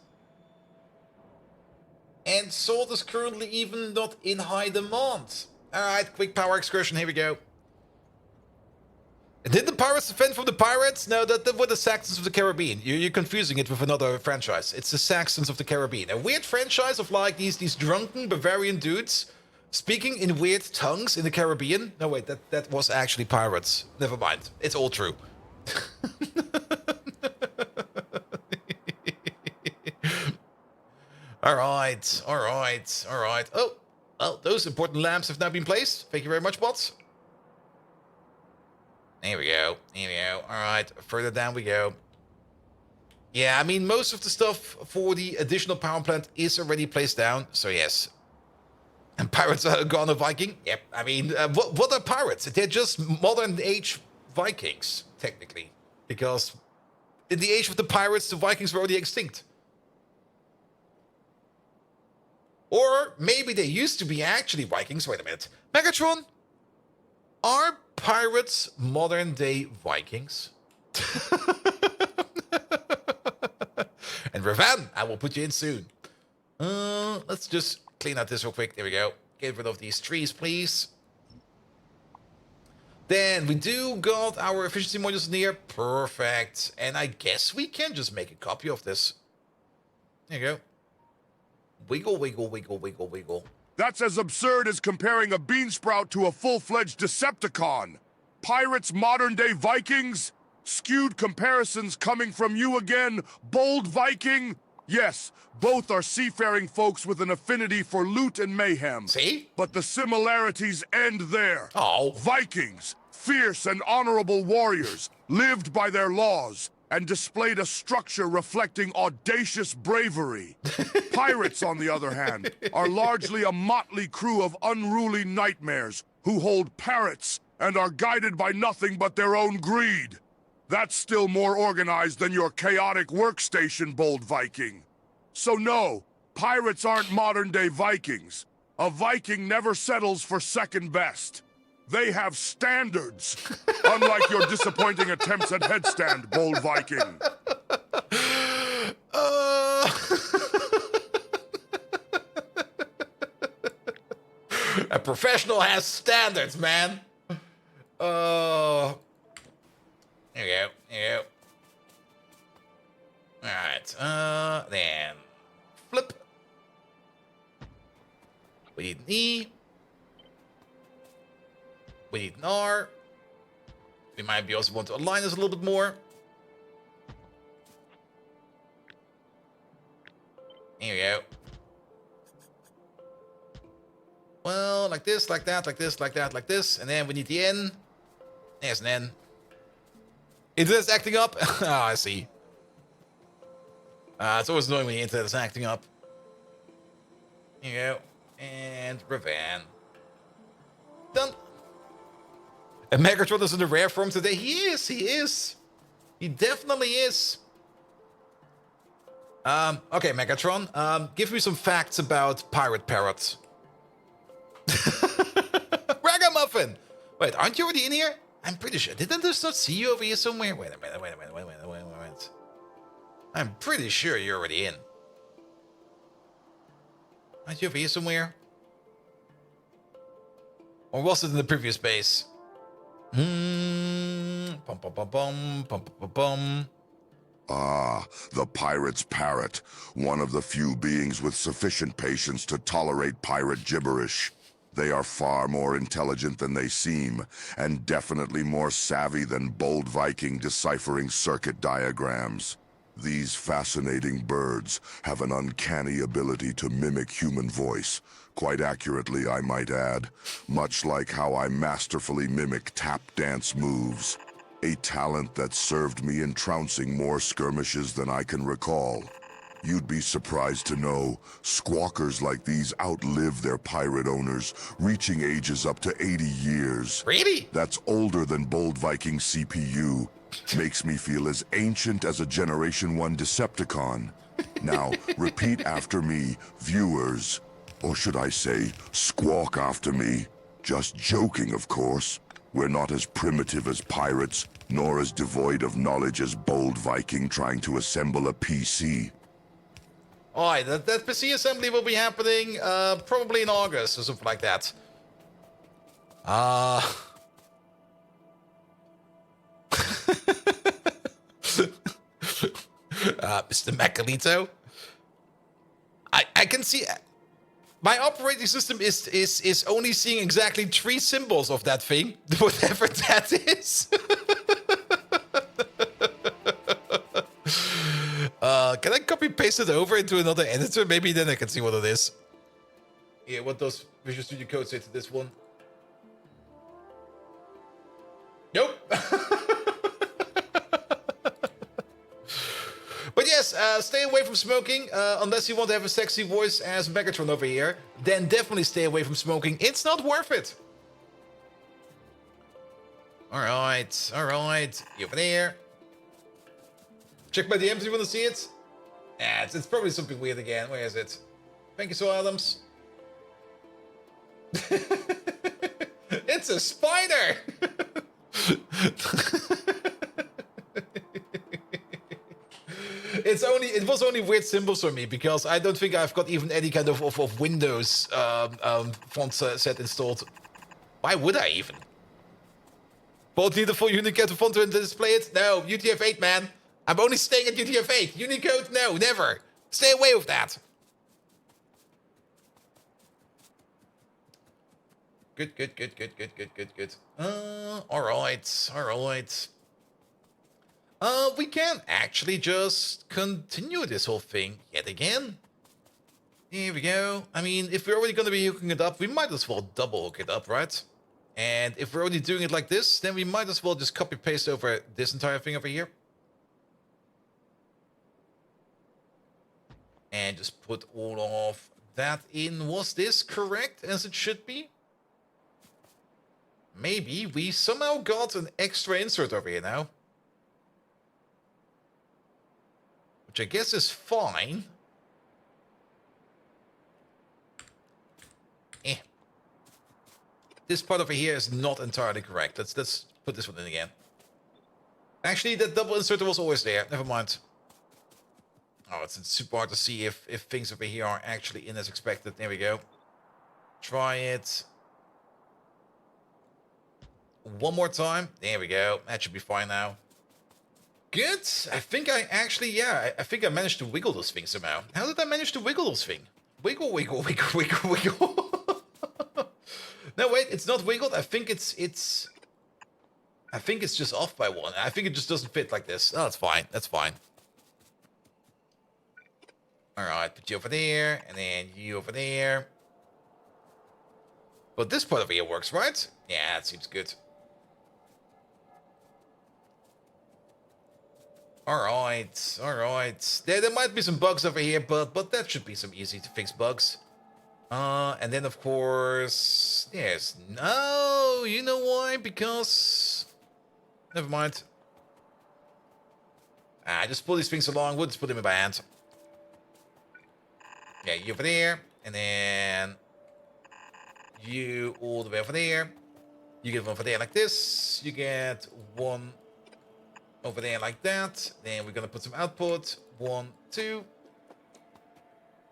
And salt is currently even not in high demand. Alright, quick power excursion, here we go. Did the pirates defend from the pirates? No, that were the Saxons of the Caribbean. You're confusing it with another franchise. It's the Saxons of the Caribbean. A weird franchise of like these drunken Bavarian dudes speaking in weird tongues in the Caribbean. No, wait, that was actually pirates. Never mind. It's all true. Alright. Oh, well, those important lamps have now been placed. Thank you very much, bots. There we go. Alright, further down we go. Yeah, I mean, most of the stuff for the additional power plant is already placed down, so yes. And pirates are gone a Viking? Yep, I mean, what are pirates? They're just modern age Vikings, technically. Because in the age of the pirates, the Vikings were already extinct. Or maybe they used to be actually Vikings. Wait a minute. Megatron? Are pirates modern day Vikings? And Ravan, I will put you in soon. Let's just clean out this real quick. There we go. Get rid of these trees, please. Then we do got our efficiency modules in here. Perfect. And I guess we can just make a copy of this. There you go. Wiggle, wiggle, wiggle, wiggle, wiggle. That's as absurd as comparing a beansprout to a full-fledged Decepticon. Pirates, modern-day Vikings? Skewed comparisons coming from you again, Bold Viking? Yes, both are seafaring folks with an affinity for loot and mayhem. See? But the similarities end there. Oh. Vikings, fierce and honorable warriors, lived by their laws, and displayed a structure reflecting audacious bravery. Pirates, on the other hand, are largely a motley crew of unruly nightmares who hold parrots and are guided by nothing but their own greed. That's still more organized than your chaotic workstation, Bold Viking. So no, pirates aren't modern-day Vikings. A Viking never settles for second best. They have standards, unlike your disappointing attempts at headstand, Bold Viking. A professional has standards, man. There we go. Alright, then flip. We need an E. We need an R. We might be also want to align this a little bit more. Here we go. Well, like this, like that, like this, like that, like this. And then we need the N. There's an N. Internet's acting up. Ah, I see. It's always annoying when the internet is acting up. Here you go. And Ravan. Done. And Megatron is in the rare form today. He is. He definitely is. Okay, Megatron. Give me some facts about Pirate Parrot. Ragamuffin! Wait, aren't you already in here? I'm pretty sure. Didn't I just not see you over here somewhere? Wait a minute. I'm pretty sure you're already in. Aren't you over here somewhere? Or was it in the previous base? Ah, the pirate's parrot, one of the few beings with sufficient patience to tolerate pirate gibberish. They are far more intelligent than they seem, and definitely more savvy than Bold Viking deciphering circuit diagrams. These fascinating birds have an uncanny ability to mimic human voice, quite accurately, I might add, much like how I masterfully mimic tap dance moves. A talent that served me in trouncing more skirmishes than I can recall. You'd be surprised to know, squawkers like these outlive their pirate owners, reaching ages up to 80 years. Really? That's older than Bold Viking CPU. Makes me feel as ancient as a Generation 1 Decepticon. Now, repeat after me, viewers. Or should I say, squawk after me. Just joking, of course. We're not as primitive as pirates, nor as devoid of knowledge as Bold Viking trying to assemble a PC. Alright, that PC assembly will be happening probably in August or something like that. Mr. Macalito. I can see my operating system is only seeing exactly 3 symbols of that thing, whatever that is. Can I copy paste it over into another editor? Maybe then I can see what it is. Yeah, what does Visual Studio Code say to this one? Nope. But yes, stay away from smoking, unless you want to have a sexy voice as Megatron over here. Then definitely stay away from smoking. It's not worth it. Alright. You over there. Check my DMs if you want to see it. Yeah, it's probably something weird again. Where is it? Thank you so, Adams. It's a spider! It was only weird symbols for me because I don't think I've got even any kind of Windows font set installed. Why would I even? Both need a full Unicode font to display it? No, UTF-8, man. I'm only staying at UTF-8. Unicode? No, never. Stay away with that. Good. Alright. We can actually just continue this whole thing yet again. Here we go. I mean, if we're already going to be hooking it up, we might as well double hook it up, right? And if we're already doing it like this, then we might as well just copy paste over this entire thing over here. And just put all of that in. Was this correct as it should be? Maybe we somehow got an extra insert over here now. Which I guess is fine. This part over here is not entirely correct. Let's put this one in again. Actually, that double insert was always there. Never mind. Oh, it's super hard to see if things over here are actually in as expected. There we go. Try it. One more time. There we go. That should be fine now. Good. I think I actually, yeah, I think I managed to wiggle this thing somehow. How did I manage to wiggle this thing? Wiggle. No, wait, it's not wiggled. I think it's I think it's just off by 1. I think it just doesn't fit like this. Oh, that's fine. That's fine. All right, put you over there, and then you over there. But this part over here works, right? Yeah, that seems good. Alright, alright. There might be some bugs over here, but that should be some easy to fix bugs. And then of course, yes. No, you know why? Because never mind. Just pull these things along. We'll just put them in by hand. Yeah, you over there, and then you all the way over there. You get one over there like this. You get one over there like that. Then we're gonna put some output. 1, 2,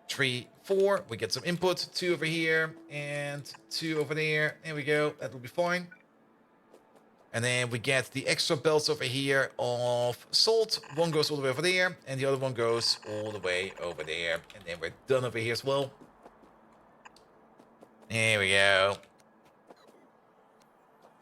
3, 4. We get some input. 2 over here and 2 over there. There we go. That will be fine. And then we get the extra belts over here of salt. One goes all the way over there, and the other one goes all the way over there. And then we're done over here as well. There we go.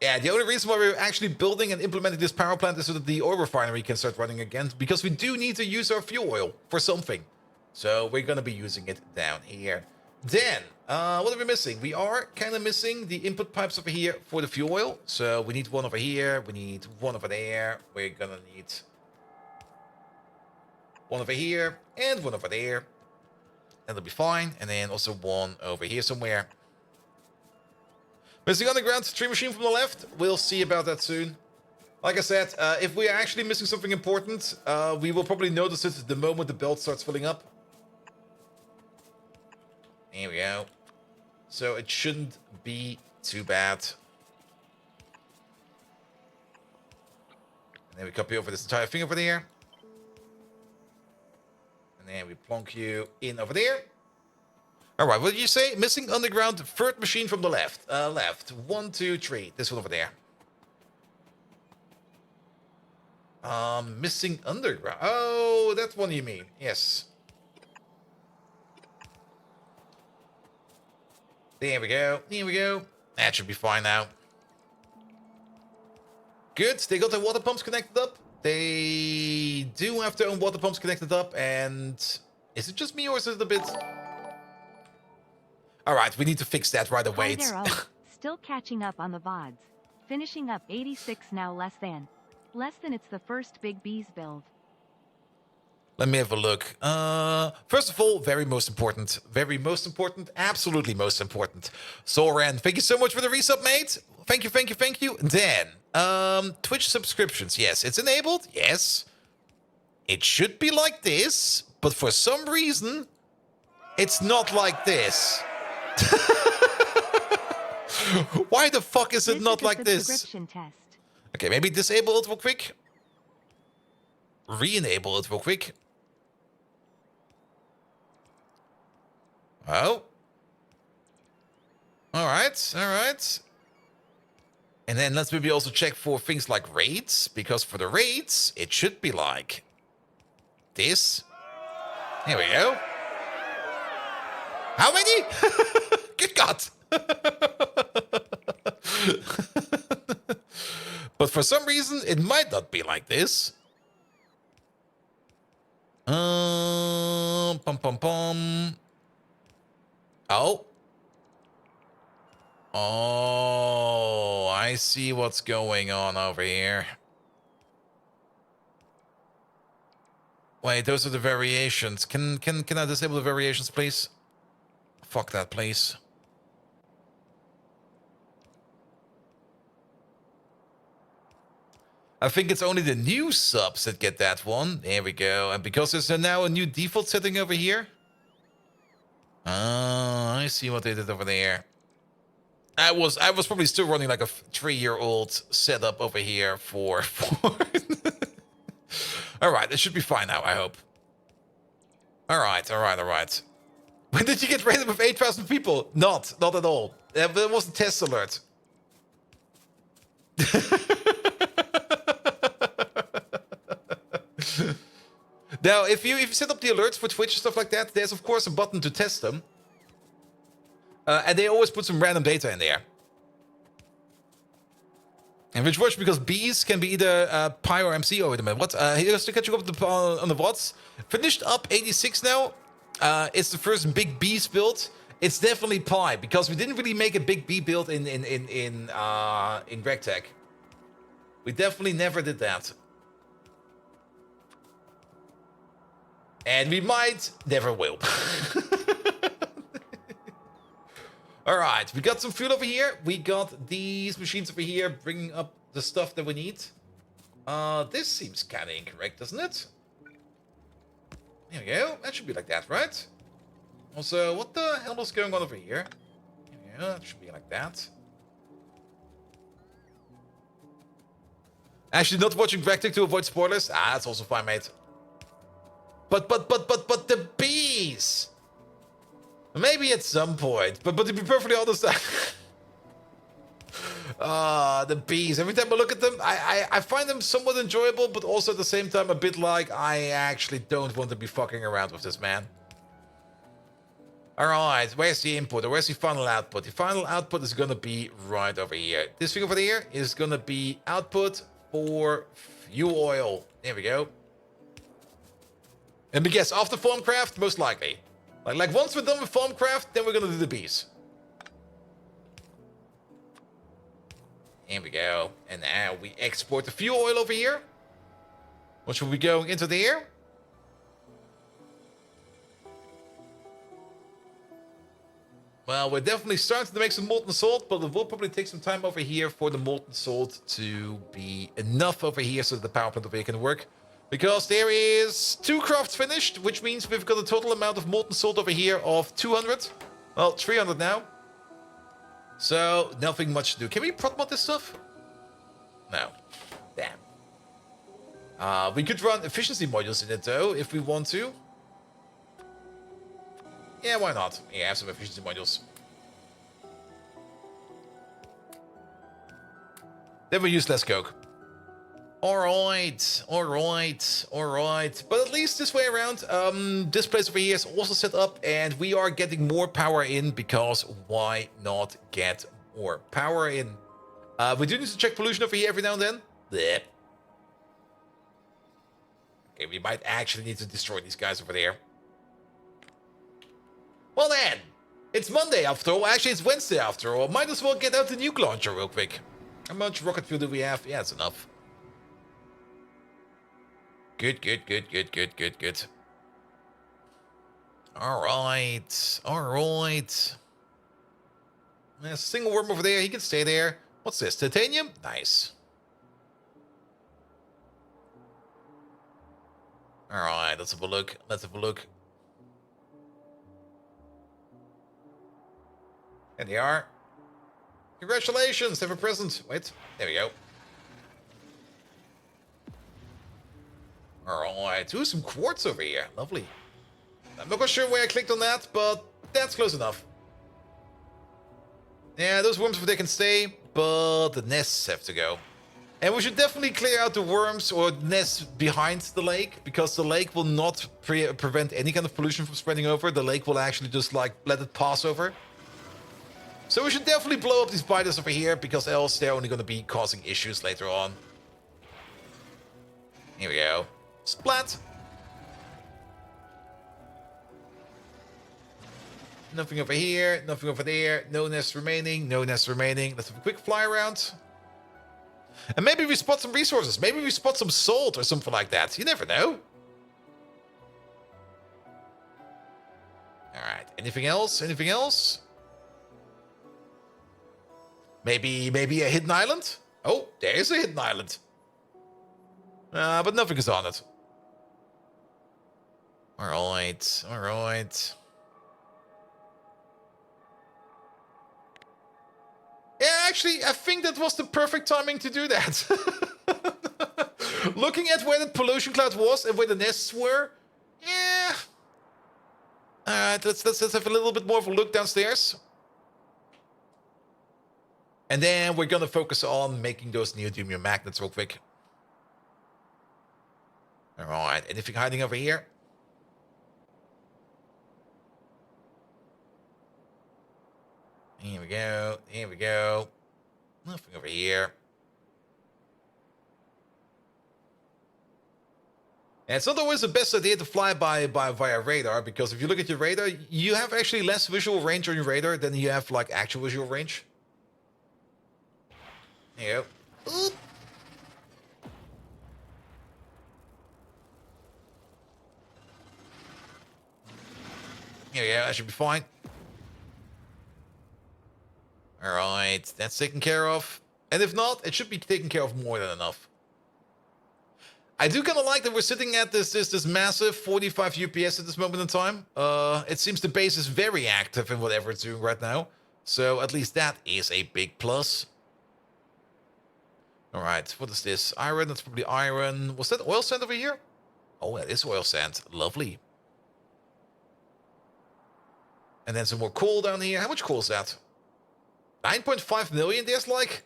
Yeah, the only reason why we're actually building and implementing this power plant is so that the oil refinery can start running again, because we do need to use our fuel oil for something. So we're going to be using it down here. Then, what are we missing? We are kind of missing the input pipes over here for the fuel oil. So we need one over here. We need one over there. We're going to need one over here and one over there. That'll be fine. And then also one over here somewhere. Missing underground, 3 machine from the left. We'll see about that soon. Like I said, if we are actually missing something important, we will probably notice it the moment the belt starts filling up. There we go. So it shouldn't be too bad. And then we copy over this entire thing over there. And then we plonk you in over there. Alright, what did you say? Missing underground, 3rd machine from the left. Left. 1, 2, 3. This one over there. Missing underground. Oh, that one you mean. Yes. There we go. There we go. That should be fine now. Good. They got their water pumps connected up. They do have their own water pumps connected up. And is it just me or is it a bit... Alright, we need to fix that right away. Hi there, Owen. Still catching up on the VODs. Finishing up 86 now, less than. It's the first Big B's build. Let me have a look. First of all, very most important. Very most important. Absolutely most important. Soren, thank you so much for the resub, mate. Thank you, thank you, thank you. Then, Twitch subscriptions. Yes, it's enabled. Yes. It should be like this, but for some reason, it's not like this. Why the fuck is it not like this? Subscription test. Okay, maybe disable it real quick. Re-enable it real quick. Oh. Alright, alright. And then let's maybe also check for things like raids, because for the raids, it should be like this. Here we go. How many? Good God. But for some reason, it might not be like this. Pum pum pum. Oh. Oh, I see what's going on over here. Wait, those are the variations. Can I disable the variations, please? Fuck that, please. I think it's only the new subs that get that one. There we go. And because there's now a new default setting over here. I see what they did over there. I was probably still running like a 3-year-old setup over here for All right, it should be fine now, I hope. All right. When did you get raided with 8,000 people? Not at all. It was a test alert. Now, if you set up the alerts for Twitch and stuff like that, there's of course a button to test them. And they always put some random data in there. And which works because bees can be either pi or MC. Oh, wait a minute. What? Here's to catch you up on the VODs. Finished up 86 now. It's the first big bees build. It's definitely pi because we didn't really make a big bee build in RegTech. We definitely never did that. And we might never will. Alright, we got some fuel over here. We got these machines over here bringing up the stuff that we need. This seems kind of incorrect, doesn't it? There we go. That should be like that, right? Also, what the hell is going on over here? Yeah, that should be like that. Actually, not watching RegTech to avoid spoilers. Ah, that's also fine, mate. But the bees! Maybe at some point, but to be perfectly honest, the bees. Every time I look at them, I find them somewhat enjoyable, but also at the same time a bit like I actually don't want to be fucking around with this, man. Alright, where's the input or where's the final output? The final output is gonna be right over here. This thing over here is gonna be output for fuel oil. There we go. And guess after Formcraft, most likely. Like once we're done with Formcraft, then we're gonna do the bees. Here we go. And now we export the fuel oil over here. What should we be going into the air? Well, we're definitely starting to make some molten salt, but it will probably take some time over here for the molten salt to be enough over here so that the power plant over here can work. Because there is 2 crafts finished, which means we've got a total amount of molten salt over here of 200. Well, 300 now. So, nothing much to do. Can we prod mod this stuff? No. Damn. We could run efficiency modules in it, though, if we want to. Yeah, why not? Yeah, have some efficiency modules. Then we use less coke. Alright. But at least this way around, this place over here is also set up and we are getting more power in because why not get more power in? We do need to check pollution over here every now and then. Blech. Okay, we might actually need to destroy these guys over there. Well then, it's Monday after all. Actually, it's Wednesday after all. Might as well get out the nuke launcher real quick. How much rocket fuel do we have? Yeah, it's enough. Good. Alright. There's a single worm over there. He can stay there. What's this? Titanium? Nice. Alright, let's have a look. And they are. Congratulations, have a present. Wait, there we go. Alright, ooh, some quartz over here. Lovely. I'm not quite sure where I clicked on that, but that's close enough. Yeah, those worms over there can stay, but the nests have to go. And we should definitely clear out the worms or nests behind the lake, because the lake will not prevent any kind of pollution from spreading over. The lake will actually just, like, let it pass over. So we should definitely blow up these spiders over here, because else they're only going to be causing issues later on. Here we go. Splat! Nothing over here, nothing over there. No nests remaining, Let's have a quick fly around. And maybe we spot some resources. Maybe we spot some salt or something like that. You never know. Alright, anything else? Maybe a hidden island? Oh, there is a hidden island. But nothing is on it. Alright. Yeah, actually, I think that was the perfect timing to do that. Looking at where the pollution cloud was and where the nests were, yeah. Alright, let's have a little bit more of a look downstairs. And then we're gonna focus on making those neodymium magnets real quick. Alright, anything hiding over here? Here we go. Nothing over here. And it's not always the best idea to fly via radar, because if you look at your radar, you have actually less visual range on your radar than you have like actual visual range. There you go. Oop. Here we go, that should be fine. Alright, that's taken care of. And if not, it should be taken care of more than enough. I do kind of like that we're sitting at this massive 45 UPS at this moment in time. It seems the base is very active in whatever it's doing right now. So at least that is a big plus. Alright, what is this? Iron, that's probably iron. Was that oil sand over here? Oh, that is oil sand. Lovely. And then some more coal down here. How much coal is that? 9.5 million? There's like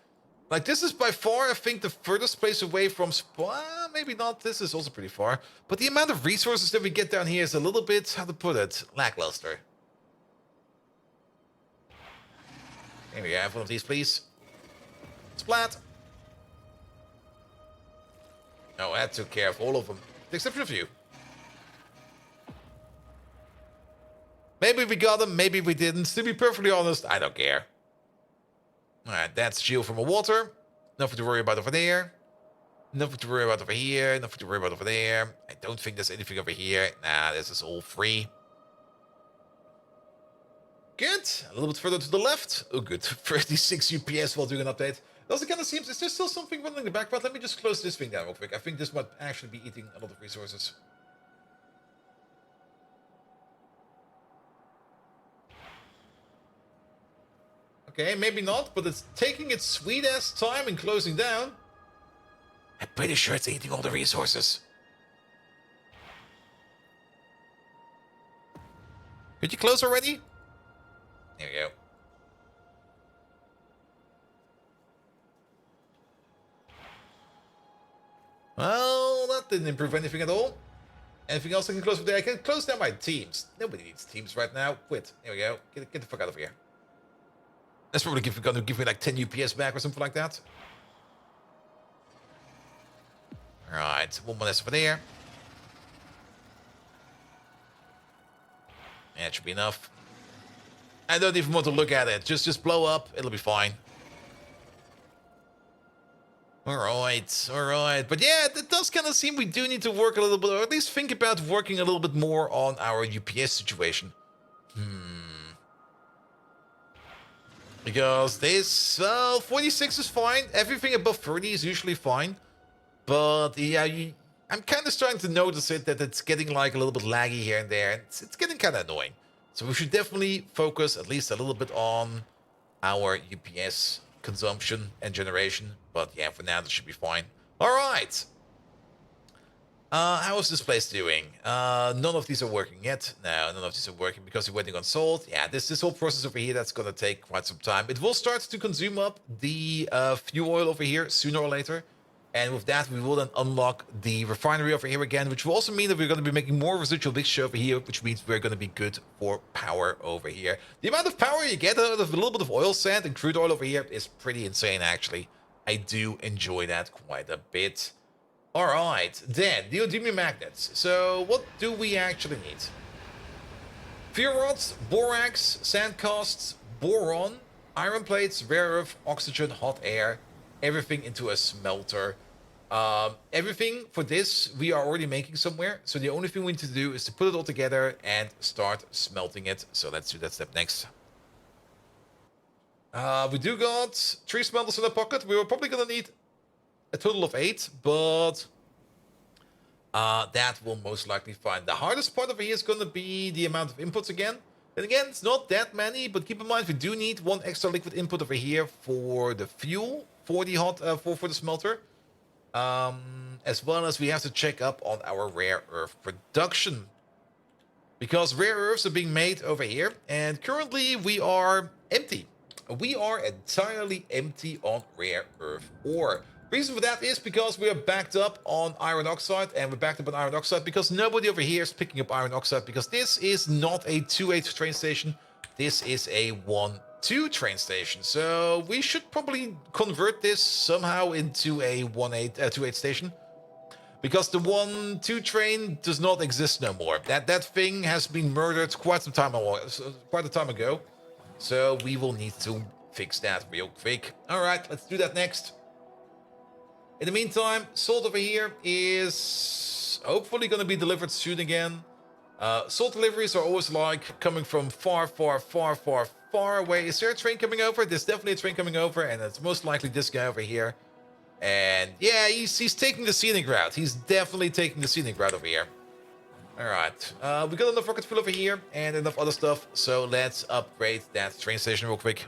this is by far, I think, the furthest place away from... maybe not. This is also pretty far. But the amount of resources that we get down here is a little bit, how to put it, lackluster. Here we go. Have one of these, please. Splat. Oh, that took care of all of them. With the exception of you. Maybe we got them, maybe we didn't. To be perfectly honest, I don't care. Alright, that's shield from the water. Nothing to worry about over there. Nothing to worry about over here. Nothing to worry about over there. I don't think there's anything over here. Nah, this is all free. Good. A little bit further to the left. Oh, good. 36 UPS while doing an update. Also kind of seems... Is there still something running in the background? Let me just close this thing down real quick. I think this might actually be eating a lot of resources. Okay, maybe not, but it's taking its sweet-ass time in closing down. I'm pretty sure it's eating all the resources. Could you close already? There we go. Well, that didn't improve anything at all. Anything else I can close with there? I can close down my teams. Nobody needs teams right now. Quit. There we go. Get the fuck out of here. That's probably going to give me like 10 UPS back or something like that. Alright, one more less over there. That should be enough. I don't even want to look at it. Just blow up. It'll be fine. Alright, alright. But yeah, it does kind of seem we do need to work a little bit, or at least think about working a little bit more on our UPS situation. Because this, 46 is fine. Everything above 30 is usually fine. But yeah, I'm kind of starting to notice it, that it's getting like a little bit laggy here and there. It's getting kind of annoying. So we should definitely focus at least a little bit on our UPS consumption and generation. But yeah, for now, this should be fine. All right. How is this place doing? None of these are working yet. No, none of these are working because we're waiting on salt. Yeah, this whole process over here, that's going to take quite some time. It will start to consume up the fuel oil over here sooner or later. And with that, we will then unlock the refinery over here again, which will also mean that we're going to be making more residual mixture over here, which means we're going to be good for power over here. The amount of power you get out of a little bit of oil sand and crude oil over here is pretty insane, actually. I do enjoy that quite a bit. All right, then, neodymium magnets. So what do we actually need? Fuel rods, borax, sand casts, boron, iron plates, rare earth, oxygen, hot air, everything into a smelter. Everything for this we are already making somewhere. So the only thing we need to do is to put it all together and start smelting it. So let's do that step next. We do got 3 smelters in the pocket. We were probably going to need a total of 8, but that will most likely find. The hardest part over here is going to be the amount of inputs again. And again, it's not that many, but keep in mind we do need 1 extra liquid input over here for the fuel, for the hot for the smelter, as well as we have to check up on our rare earth production, because rare earths are being made over here, and currently we are empty. We are entirely empty on rare earth ore. Reason for that is because we are backed up on iron oxide, and we're backed up on iron oxide because nobody over here is picking up iron oxide, because this is not a 2-8 train station. This is a 1-2 train station. So we should probably convert this somehow into a 2-8 station. Because the 1-2 train does not exist no more. That thing has been murdered quite a time ago. So we will need to fix that real quick. All right, let's do that next. In the meantime, salt over here is hopefully going to be delivered soon again. Salt deliveries are always like coming from far away. Is there a train coming over? There's definitely a train coming over, and it's most likely this guy over here. And yeah, he's taking the scenic route. He's definitely taking the scenic route over here. All right, we got enough rocket fuel over here and enough other stuff. So let's upgrade that train station real quick.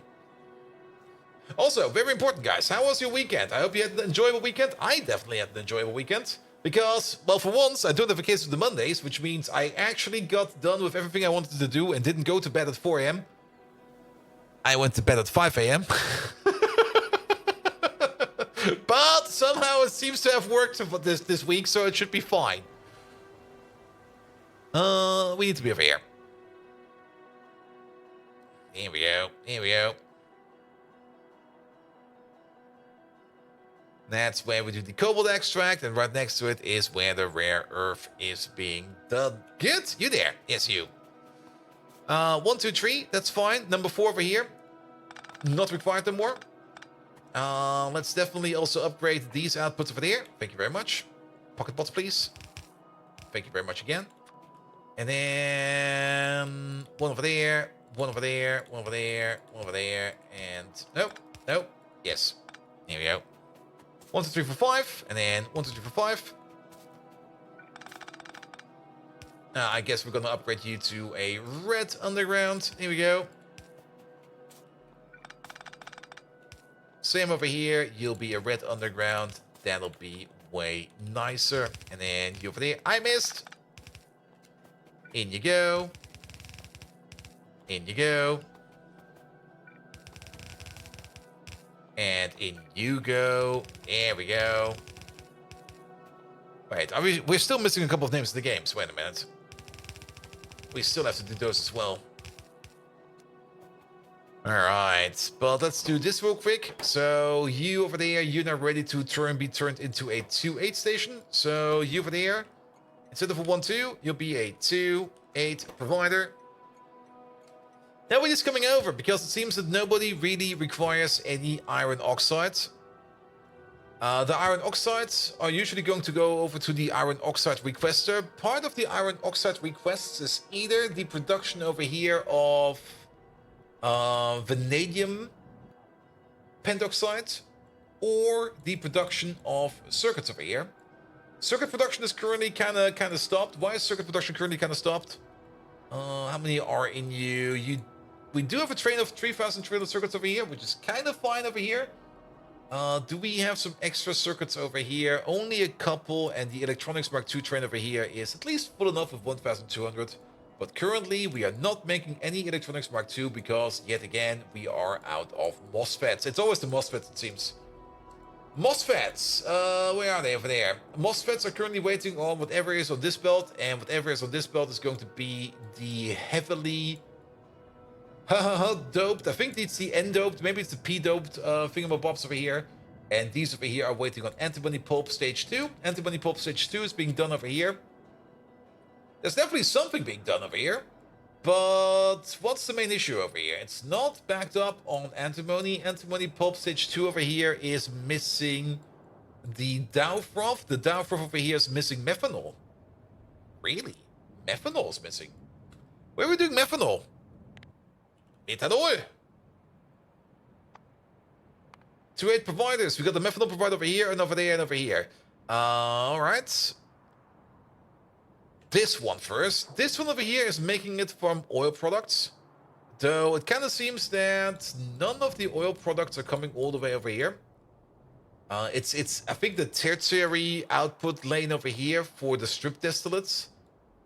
Also, very important, guys. How was your weekend? I hope you had an enjoyable weekend. I definitely had an enjoyable weekend. Because, well, for once, I don't have a case of the Mondays, which means I actually got done with everything I wanted to do and didn't go to bed at 4 a.m. I went to bed at 5 a.m. But somehow it seems to have worked this week, so it should be fine. We need to be over here. Here we go. Here we go. That's where we do the cobalt extract, and right next to it is where the rare earth is being done. Good, you there? Yes, you. 1, 2, 3, that's fine. Number 4 over here. Not required anymore. Let's definitely also upgrade these outputs over there. Thank you very much. Pocket pots, please. Thank you very much again. And then one over there, one over there, one over there, one over there, and nope. Yes. Here we go. 1, 2, 3, 4, 5, and then 1, 2, 3, 4, 5. I guess we're gonna upgrade you to a red underground. Here we go. Same over here. You'll be a red underground. That'll be way nicer. And then you over there. I missed. In you go. In you go. And in you go. There we go. Wait, we're still missing a couple of names in the games. Wait a minute. We still have to do those as well. Alright, but let's do this real quick. So you over there, you're now ready to be turned into a 2-8 station. So you over there, instead of a 1-2, you'll be a 2-8 provider. Now we're just coming over, because it seems that nobody really requires any iron oxides. The iron oxides are usually going to go over to the iron oxide requester. Part of the iron oxide requests is either the production over here of vanadium pentoxide or the production of circuits over here. Circuit production is currently kind of stopped. Why is circuit production currently kind of stopped? How many are in you? We do have a train of 3,300 circuits over here, which is kind of fine over here. Do we have some extra circuits over here? Only a couple, and the Electronics Mark II train over here is at least full enough with 1,200. But currently, we are not making any Electronics Mark II because, yet again, we are out of MOSFETs. It's always the MOSFETs, it seems. MOSFETs! Where are they over there? MOSFETs are currently waiting on whatever is on this belt, and whatever is on this belt is going to be the heavily doped. I think it's the N-doped, maybe it's the P-doped thingamabobs over here. And these over here are waiting on Antimony Pulp Stage 2. Antimony Pulp Stage 2 is being done over here. There's definitely something being done over here. But what's the main issue over here? It's not backed up on antimony. Antimony Pulp Stage 2 over here is missing the Dow froth. The Dow froth over here is missing methanol. Really? Methanol is missing. Where are we doing methanol? Ethanol. 2-8 providers. We got the methanol provider over here and over there and over here. Alright. This one first. This one over here is making it from oil products. Though it kind of seems that none of the oil products are coming all the way over here. It's I think the tertiary output lane over here for the strip distillates.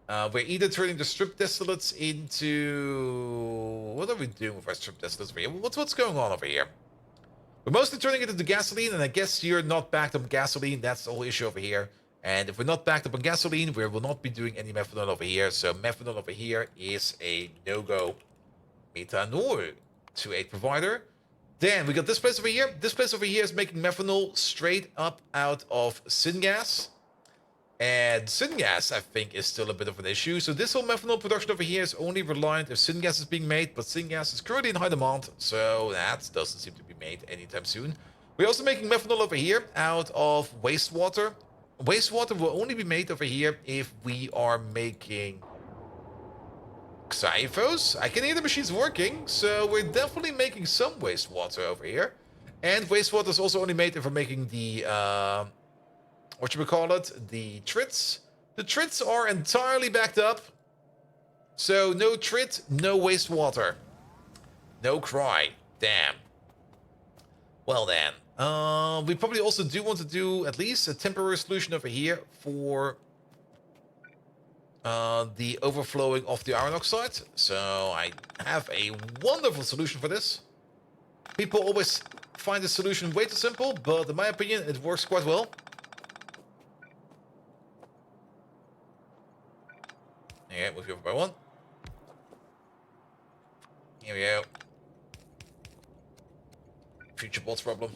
We're either turning the strip distillates into... What are we doing with our strip distillates over here? What's going on over here? We're mostly turning it into gasoline, and I guess you're not backed up gasoline. That's the whole issue over here. And if we're not backed up on gasoline, we will not be doing any methanol over here. So methanol over here is a no-go. Methanol to a provider. Then we got this place over here. This place over here is making methanol straight up out of syngas. And syngas, I think, is still a bit of an issue. So this whole methanol production over here is only reliant if syngas is being made, but syngas is currently in high demand, so that doesn't seem to be made anytime soon. We're also making methanol over here out of wastewater. Wastewater will only be made over here if we are making xyphos. I can hear the machines working, so we're definitely making some wastewater over here. And wastewater is also only made if we're making the, what should we call it? The trits. The trits are entirely backed up. So no trit, no wastewater. No cry. Damn. Well then. We probably also do want to do at least a temporary solution over here for the overflowing of the iron oxide. So I have a wonderful solution for this. People always find the solution way too simple, but in my opinion, it works quite well. Okay, move you over by one. Here we go. Future bots problem.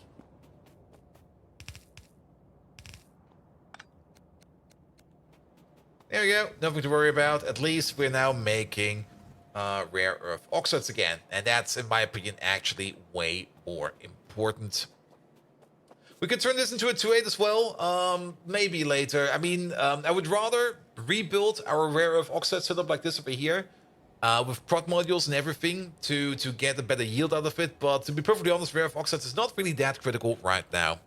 There we go. Nothing to worry about. At least we're now making rare earth oxides again. And that's, in my opinion, actually way more important. We could turn this into a 2.8 as well. Maybe later. I mean, I would rather rebuild our rare earth oxide setup like this over here. With prod modules and everything to get a better yield out of it. But to be perfectly honest, rare earth oxides is not really that critical right now.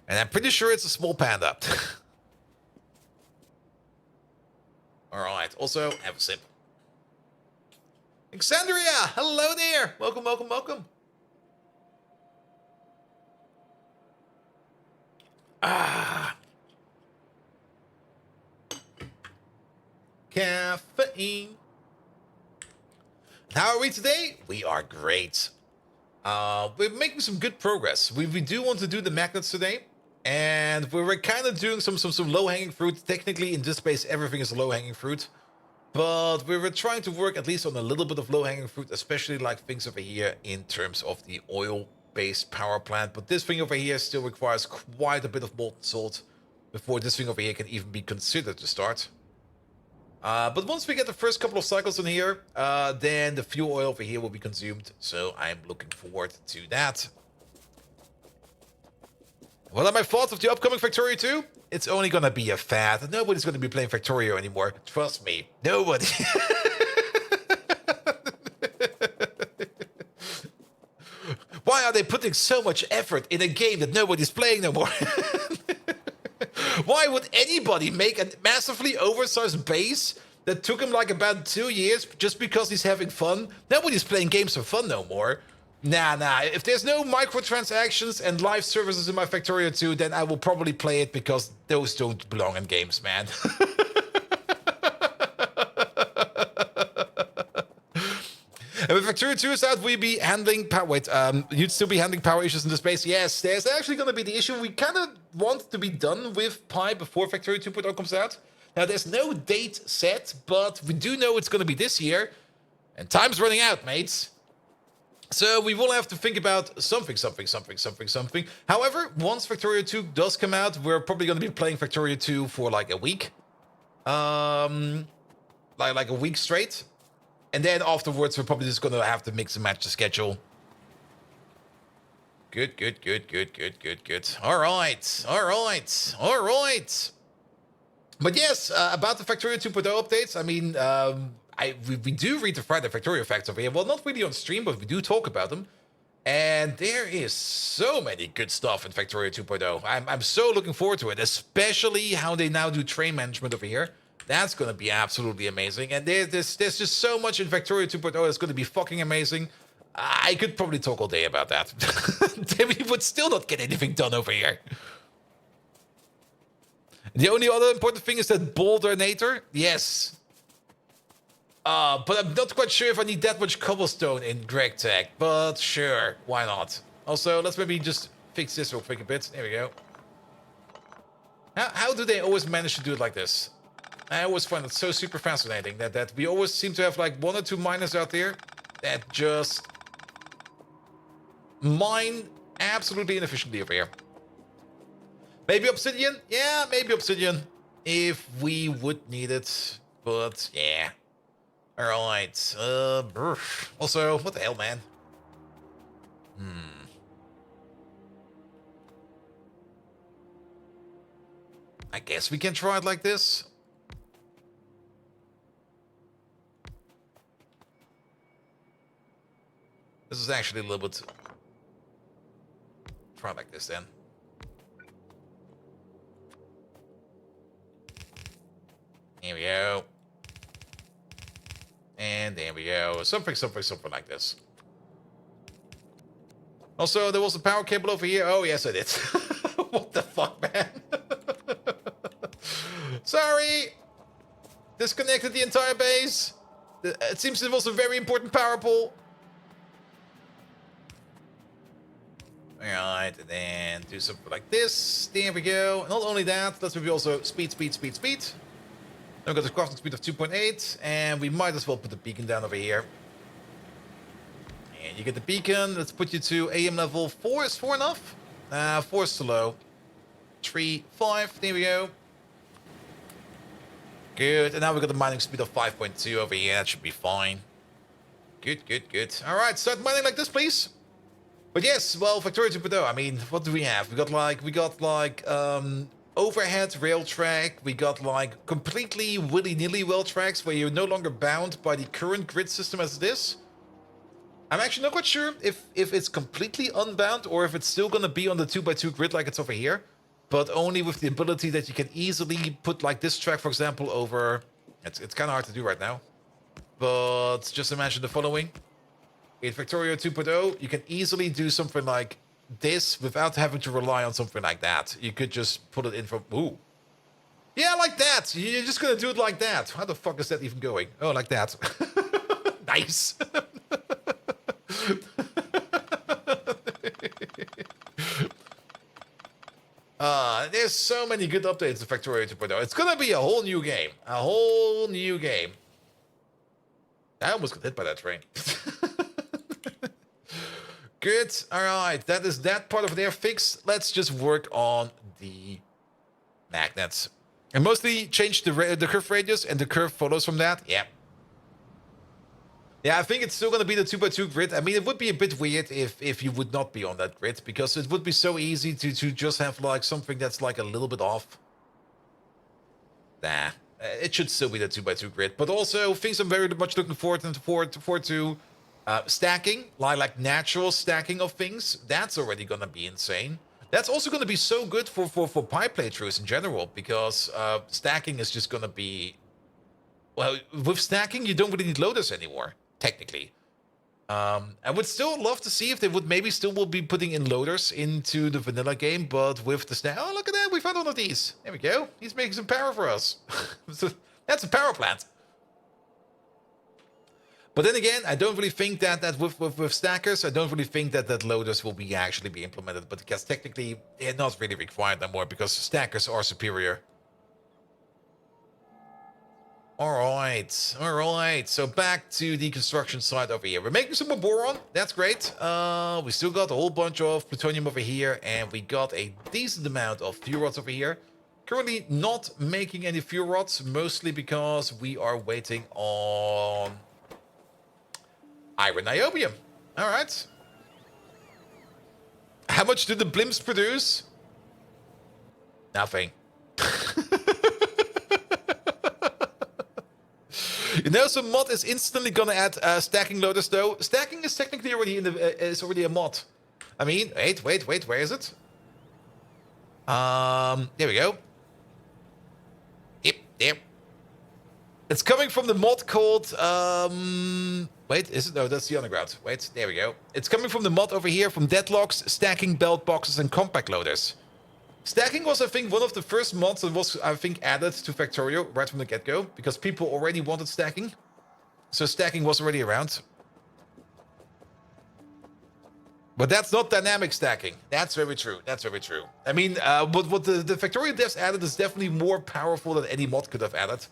And I'm pretty sure it's a small panda. Alright, also, have a sip. Alexandria! Hello there! Welcome, welcome, welcome. Ah. Caffeine. How are we today? We are great. We're making some good progress. We do want to do the magnets today. And we were kind of doing some low-hanging fruit. Technically, in this space, everything is low-hanging fruit. But we were trying to work at least on a little bit of low-hanging fruit, especially like things over here in terms of the oil-based power plant. But this thing over here still requires quite a bit of molten salt before this thing over here can even be considered to start. But once we get the first couple of cycles in here, then the fuel oil over here will be consumed. So I'm looking forward to that. What are my thoughts of the upcoming Factorio 2? It's only gonna be a fad. Nobody's gonna be playing Factorio anymore. Trust me. Nobody. Why are they putting so much effort in a game that nobody's playing no more? Why would anybody make a massively oversized base that took him like about 2 years just because he's having fun? Nobody's playing games for fun no more. Nah. If there's no microtransactions and live services in my Factorio 2, then I will probably play it because those don't belong in games, man. And when Factorio 2 is out, we'll be handling power. Wait, you'd still be handling power issues in the space? Yes, there's actually going to be the issue. We kind of want to be done with Pi before Factorio 2.0 comes out. Now, there's no date set, but we do know it's going to be this year. And time's running out, mates. So we will have to think about something. However, once Factorio 2 does come out, we're probably going to be playing Factorio 2 for like a week. Like a week straight. And then afterwards, we're probably just going to have to mix and match the schedule. Good. All right. But yes, about the Factorio 2.0 updates, I mean, we do read the Friday Factorio facts over here. Well, not really on stream, but we do talk about them. And there is so many good stuff in Factorio 2.0. I'm so looking forward to it, especially how they now do train management over here. That's going to be absolutely amazing. And there's just so much in Factorio 2.0 that's going to be fucking amazing. I could probably talk all day about that. We would still not get anything done over here. The only other important thing is that Bouldernator. Yes. But I'm not quite sure if I need that much cobblestone in Greg Tech. But sure, why not? Also, let's maybe just fix this real quick a bit. There we go. How do they always manage to do it like this? I always find it so super fascinating that we always seem to have like 1 or 2 miners out there that just mine absolutely inefficiently over here. Maybe obsidian? Yeah, maybe obsidian. If we would need it. But, yeah. Alright. Also, what the hell, man? I guess we can try it like this. This is actually a little bit... Try like this, then. Here we go. And there we go. Something like this. Also, there was a power cable over here. Oh, yes, I did. What the fuck, man? Sorry. Disconnected the entire base. It seems it was a very important power pole. Alright, and then do something like this. There we go. Not only that, let's maybe also speed. Then we got the crafting speed of 2.8, and we might as well put the beacon down over here. And you get the beacon. Let's put you to AM level 4. Is 4 enough? 4 is too low. 3, 5. There we go. Good. And now we got the mining speed of 5.2 over here. That should be fine. Good. Alright, start mining like this, please. But yes, well, Factorio 2.0, I mean, what do we have? We got like overhead rail track. We got like completely willy-nilly rail tracks where you're no longer bound by the current grid system as it is. I'm actually not quite sure if it's completely unbound or if it's still going to be on the 2x2 grid like it's over here. But only with the ability that you can easily put like this track, for example, over... It's kind of hard to do right now. But just imagine the following. In Factorio 2.0, you can easily do something like this without having to rely on something like that. You could just put it in from... Ooh. Yeah, like that. You're just going to do it like that. How the fuck is that even going? Oh, like that. Nice. There's so many good updates to Factorio 2.0. It's going to be a whole new game. A whole new game. I almost got hit by that train. Good. All right. That is that part of there fixed. Let's just work on the magnets. And mostly change the curve radius, and the curve follows from that. Yeah. Yeah, I think it's still going to be the 2x2 grid. I mean, it would be a bit weird if you would not be on that grid, because it would be so easy to just have like something that's like a little bit off. Nah. It should still be the 2x2 grid. But also, things I'm very much looking forward to stacking, like natural stacking of things. That's already going to be insane. That's also going to be so good for pipe playthroughs in general, because stacking is just going to be... Well, with stacking, you don't really need loaders anymore, technically. I would still love to see if they would maybe still will be putting in loaders into the vanilla game, but with the stack... Oh, look at that, we found one of these. There we go. He's making some power for us. So that's a power plant. But then again, I don't really think that with stackers, I don't really think that loaders will be actually be implemented, but because technically they're not really required anymore, because stackers are superior. Alright. So back to the construction site over here. We're making some more boron. That's great. We still got a whole bunch of plutonium over here, and we got a decent amount of fuel rods over here. Currently not making any fuel rods, mostly because we are waiting on iron niobium. Alright. How much do the blimps produce? Nothing. You know, some mod is instantly gonna add stacking loaders, though. Stacking is technically already in the is already a mod. I mean, wait, where is it? There we go. Yep, there. It's coming from the mod called wait, is it? No, that's the underground. Wait, there we go. It's coming from the mod over here from deadlocks, stacking belt boxes, and compact loaders. Stacking was, I think, one of the first mods that was, I think, added to Factorio right from the get-go, because people already wanted stacking. So stacking was already around. But that's not dynamic stacking. That's very true. That's very true. I mean, what the Factorio devs added is definitely more powerful than any mod could have added.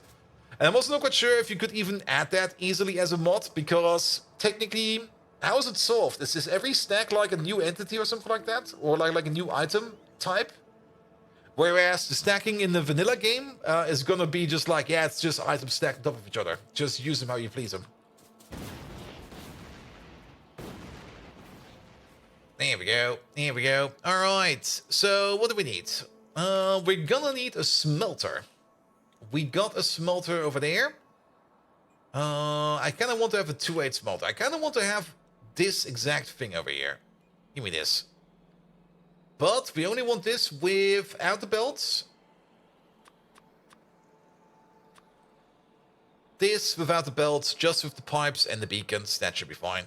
And I'm also not quite sure if you could even add that easily as a mod, because technically, how is it solved? Is every stack like a new entity or something like that? Or like a new item type? Whereas the stacking in the vanilla game is gonna be just like, yeah, it's just items stacked on top of each other. Just use them how you please them. There we go. There we go. All right. So what do we need? We're gonna need a smelter. We got a smelter over there. I kind of want to have a 2-8 smelter. I kind of want to have this exact thing over here. Give me this. But we only want this without the belts. This without the belts, just with the pipes and the beacons. That should be fine.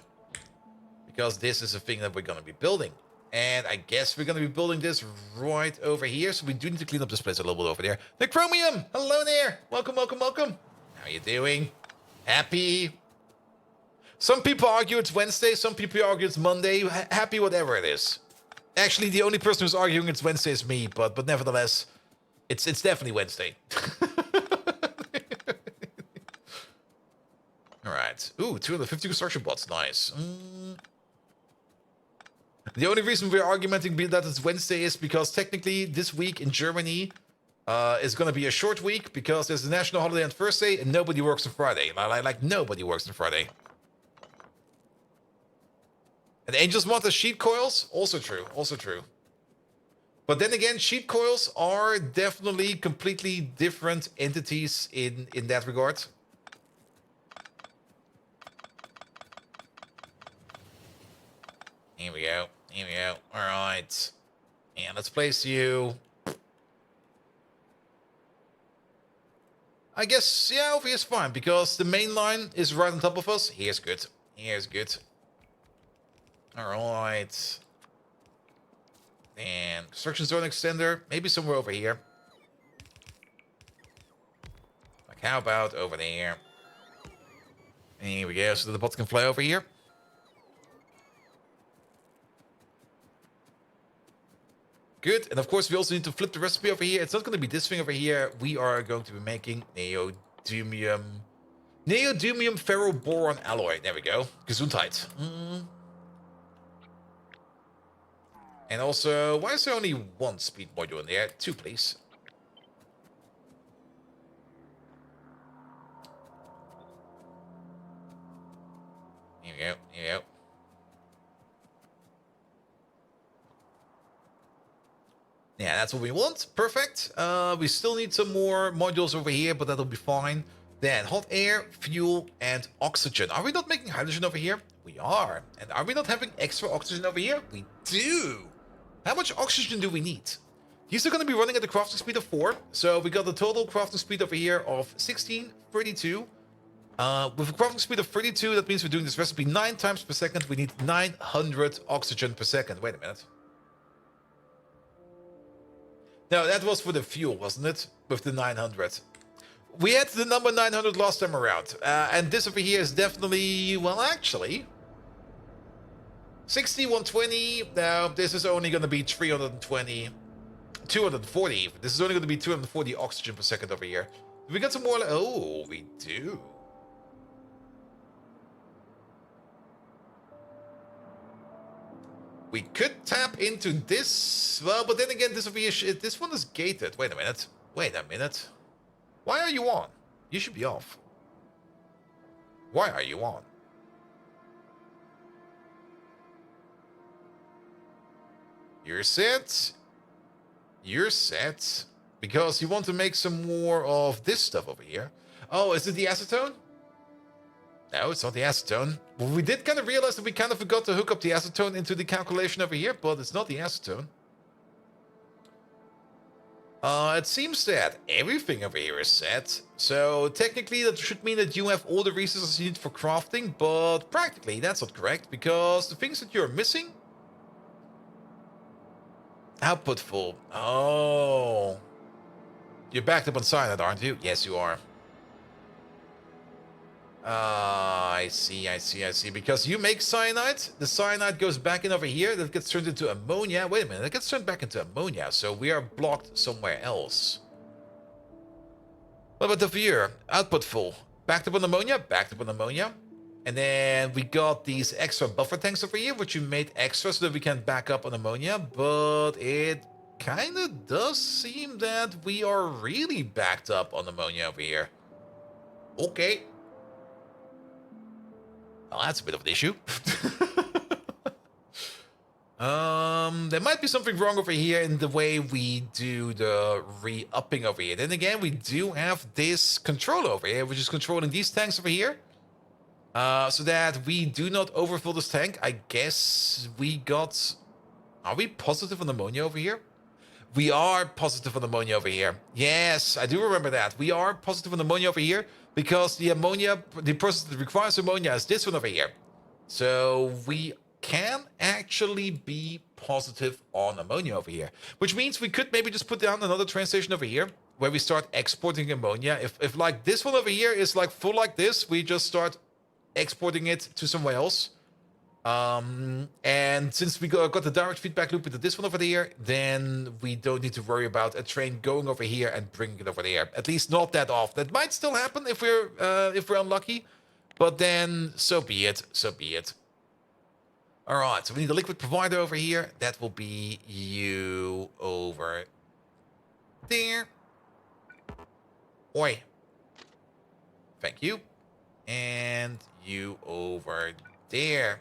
Because this is a thing that we're going to be building. And I guess we're going to be building this right over here. So we do need to clean up this place a little bit over there. The Chromium! Hello there! Welcome, welcome, welcome. How are you doing? Happy? Some people argue it's Wednesday. Some people argue it's Monday. Happy whatever it is. Actually, the only person who's arguing it's Wednesday is me. But nevertheless, it's definitely Wednesday. Alright. Ooh, 250 construction bots. Nice. The only reason we're arguing that it's Wednesday is because technically this week in Germany is going to be a short week because there's a national holiday on Thursday and nobody works on Friday. Like nobody works on Friday. And Angels want the sheet coils? Also true. Also true. But then again, sheet coils are definitely completely different entities in that regard. Here we go. Here we go. All right. And let's place you. I guess, yeah, over here's fine because the main line is right on top of us. Here's good. Here's good. All right. And construction zone extender. Maybe somewhere over here. Like, how about over there? Here we go. So the bots can fly over here. Good, and of course we also need to flip the recipe over here. It's not going to be this thing over here. We are going to be making neodymium ferroboron alloy. There we go. Gesundheit. And also, why is there only one speed module in there? 2, please. Here we go. Here we go. Yeah, that's what we want. Perfect. We still need some more modules over here, but that'll be fine. Then hot air, fuel, and oxygen. Are we not making hydrogen over here? We are. And are we not having extra oxygen over here? We do. How much oxygen do we need? These are going to be running at the crafting speed of 4. So we got the total crafting speed over here of 1632. With a crafting speed of 32, that means we're doing this recipe 9 times per second. We need 900 oxygen per second. Wait a minute. No, that was for the fuel, wasn't it? With the 900. We had the number 900 last time around. And this over here is definitely, well, actually... 60, 120. No, this is only going to be 320. 240. This is only going to be 240 oxygen per second over here. We got some more... Oh, we do. We could tap into this. Well, but then again, this over here, this one is gated. Wait a minute. Wait a minute. Why are you on? You should be off. Why are you on? You're set. You're set. Because you want to make some more of this stuff over here. Oh, is it the acetone? No, it's not the acetone. Well, we did kind of realize that we kind of forgot to hook up the acetone into the calculation over here, but it's not the acetone. It seems that everything over here is set. So technically that should mean that you have all the resources you need for crafting, but practically that's not correct because the things that you're missing... Output full. Oh. You're backed up on cyanide, aren't you? Yes, you are. I see. Because you make cyanide, the cyanide goes back in over here, that gets turned into ammonia. Wait a minute, that gets turned back into ammonia, so we are blocked somewhere else. What about over here? Output full. Backed up on ammonia, And then we got these extra buffer tanks over here, which you made extra so that we can back up on ammonia, but it kinda does seem that we are really backed up on ammonia over here. Okay. Well, that's a bit of an issue. There might be something wrong over here in the way we do the re-upping over here. Then again, we do have this control over here, which is controlling these tanks over here. So that we do not overfill this tank. I guess we got... Are we positive on ammonia over here? We are positive on ammonia over here. Yes, I do remember that. We are positive on ammonia over here because the ammonia, the process that requires ammonia is this one over here. So we can actually be positive on ammonia over here, which means we could maybe just put down another train station over here where we start exporting ammonia. If like this one over here is like full like this, we just start exporting it to somewhere else. And since we got the direct feedback loop into this one over there, then we don't need to worry about a train going over here and bringing it over there. At least not that often. That might still happen if we're unlucky, but then so be it. So be it. All right. So we need a liquid provider over here. That will be you over there. Oi. Thank you. And you over there.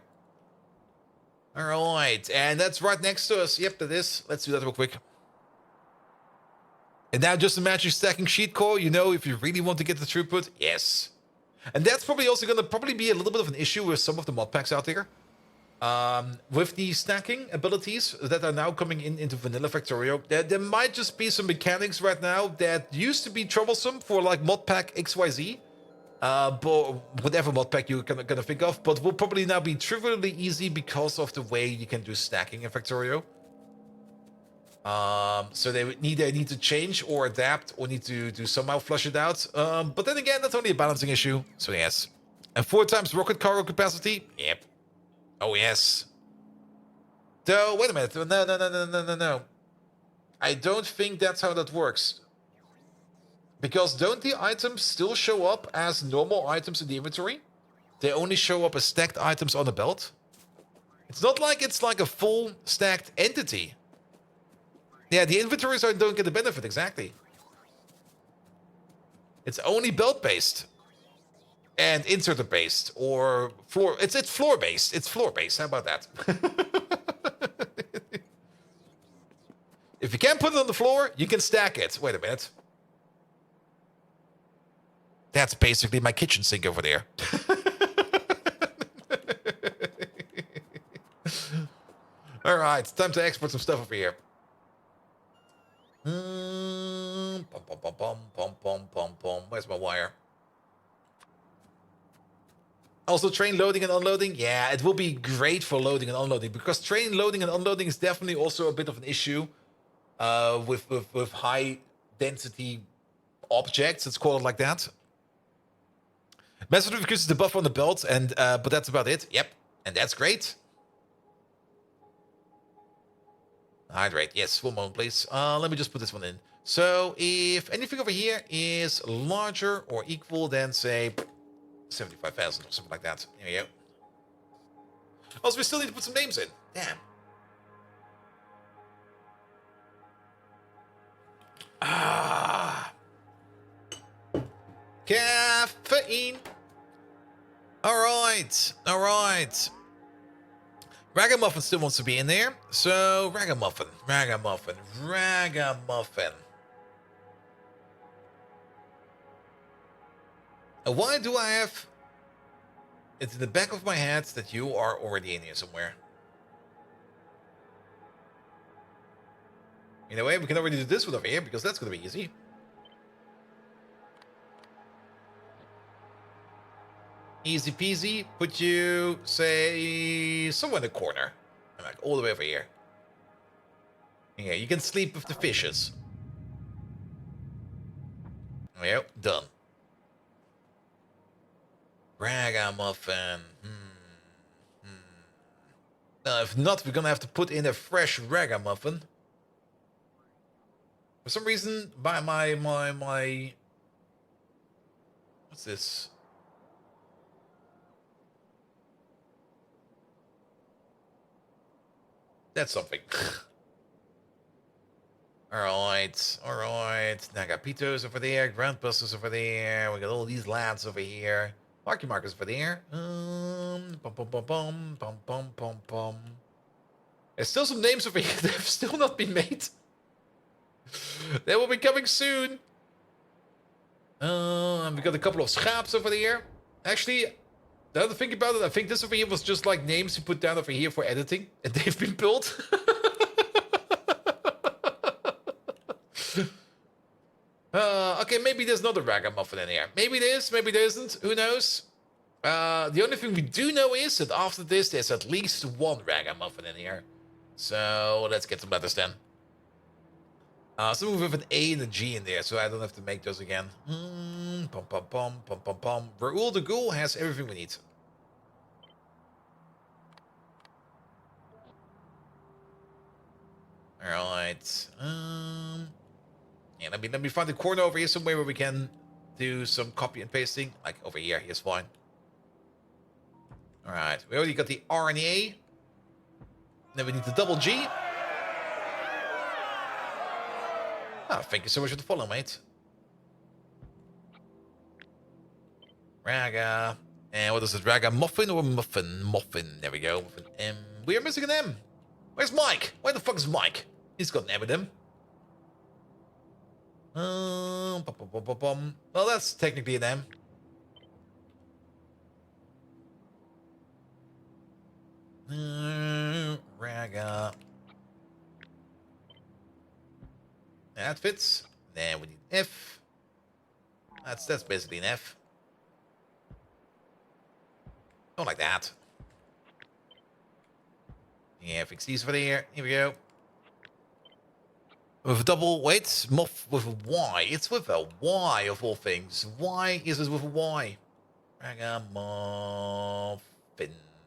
All right, and that's right next to us. Yep, that is. Let's do that real quick. And now just imagine stacking sheet core, you know, if you really want to get the throughput, yes. And that's probably also going to be a little bit of an issue with some of the mod packs out there. With the stacking abilities that are now coming into vanilla Factorio, there might just be some mechanics right now that used to be troublesome for like mod pack XYZ. But whatever mod pack you're gonna think of, but will probably now be trivially easy because of the way you can do stacking in Factorio. So they would either need to change or adapt or need to somehow flush it out. But then again, that's only a balancing issue. So yes. And 4 times rocket cargo capacity? Yep. Oh yes. So wait a minute. No. I don't think that's how that works. Because don't the items still show up as normal items in the inventory? They only show up as stacked items on the belt. It's not like it's like a full stacked entity. Yeah, the inventories don't get the benefit, exactly. It's only belt-based. And inserter-based, or floor... It's floor-based. It's floor-based, how about that? If you can't put it on the floor, you can stack it. Wait a minute. That's basically my kitchen sink over there. All right, time to export some stuff over here. Where's my wire? Also, train loading and unloading. Yeah, it will be great for loading and unloading because train loading and unloading is definitely also a bit of an issue with high density objects. Let's call it like that. Massive increases the buffer on the belt, and but that's about it. Yep, and that's great. Hydrate, yes. 1 moment, please. Let me just put this one in. So if anything over here is larger or equal than, say, 75,000 or something like that. There we go. Also, we still need to put some names in. Damn. Caffeine. All right. Ragamuffin still wants to be in there. So, Ragamuffin. Why do I have... It's in the back of my head that you are already in here somewhere. In a way, we can already do this one over here, because that's going to be easy. Easy peasy. Put you, say, somewhere in the corner. Like, all the way over here. Yeah, you can sleep with the fishes. Yep, done. Ragamuffin. If not, we're gonna have to put in a fresh ragamuffin. For some reason, my what's this? That's something. Alright, alright. Now I got Pitos over there, Groundbusters over there. We got all these lads over here. Marky Markers over there. Bum, bum, bum, bum, bum, bum, bum, bum. There's still some names over here that have still not been made. They will be coming soon. And we got a couple of schaps over there. Actually, now that I think about it, I think this over here was just like names you put down over here for editing. And they've been built. Okay, maybe there's not a ragamuffin in here. Maybe there is, maybe there isn't. Who knows? The only thing we do know is that after this, there's at least one ragamuffin in here. So let's get some letters then. Some with an A and a G in there, so I don't have to make those again. Pum pum pum pum pum pum. Raoul the Ghoul has everything we need. Alright. Yeah, let me find the corner over here somewhere where we can do some copy and pasting. Like over here, here's fine. Alright, we already got the R and the A. Then we need the double G. Oh, thank you so much for the follow, mate. Raga. And what is it? Raga muffin or muffin? Muffin. There we go. With an M. We are missing an M. Where's Mike? Where the fuck is Mike? He's got an M with him. Well, that's technically an M. Raga. That fits. Then we need F. That's basically an F. Don't like that. Yeah, fix these over there. Here we go. With a double, wait, muff with a Y. It's with a Y of all things. Why is this with a Y? Ragamuffin.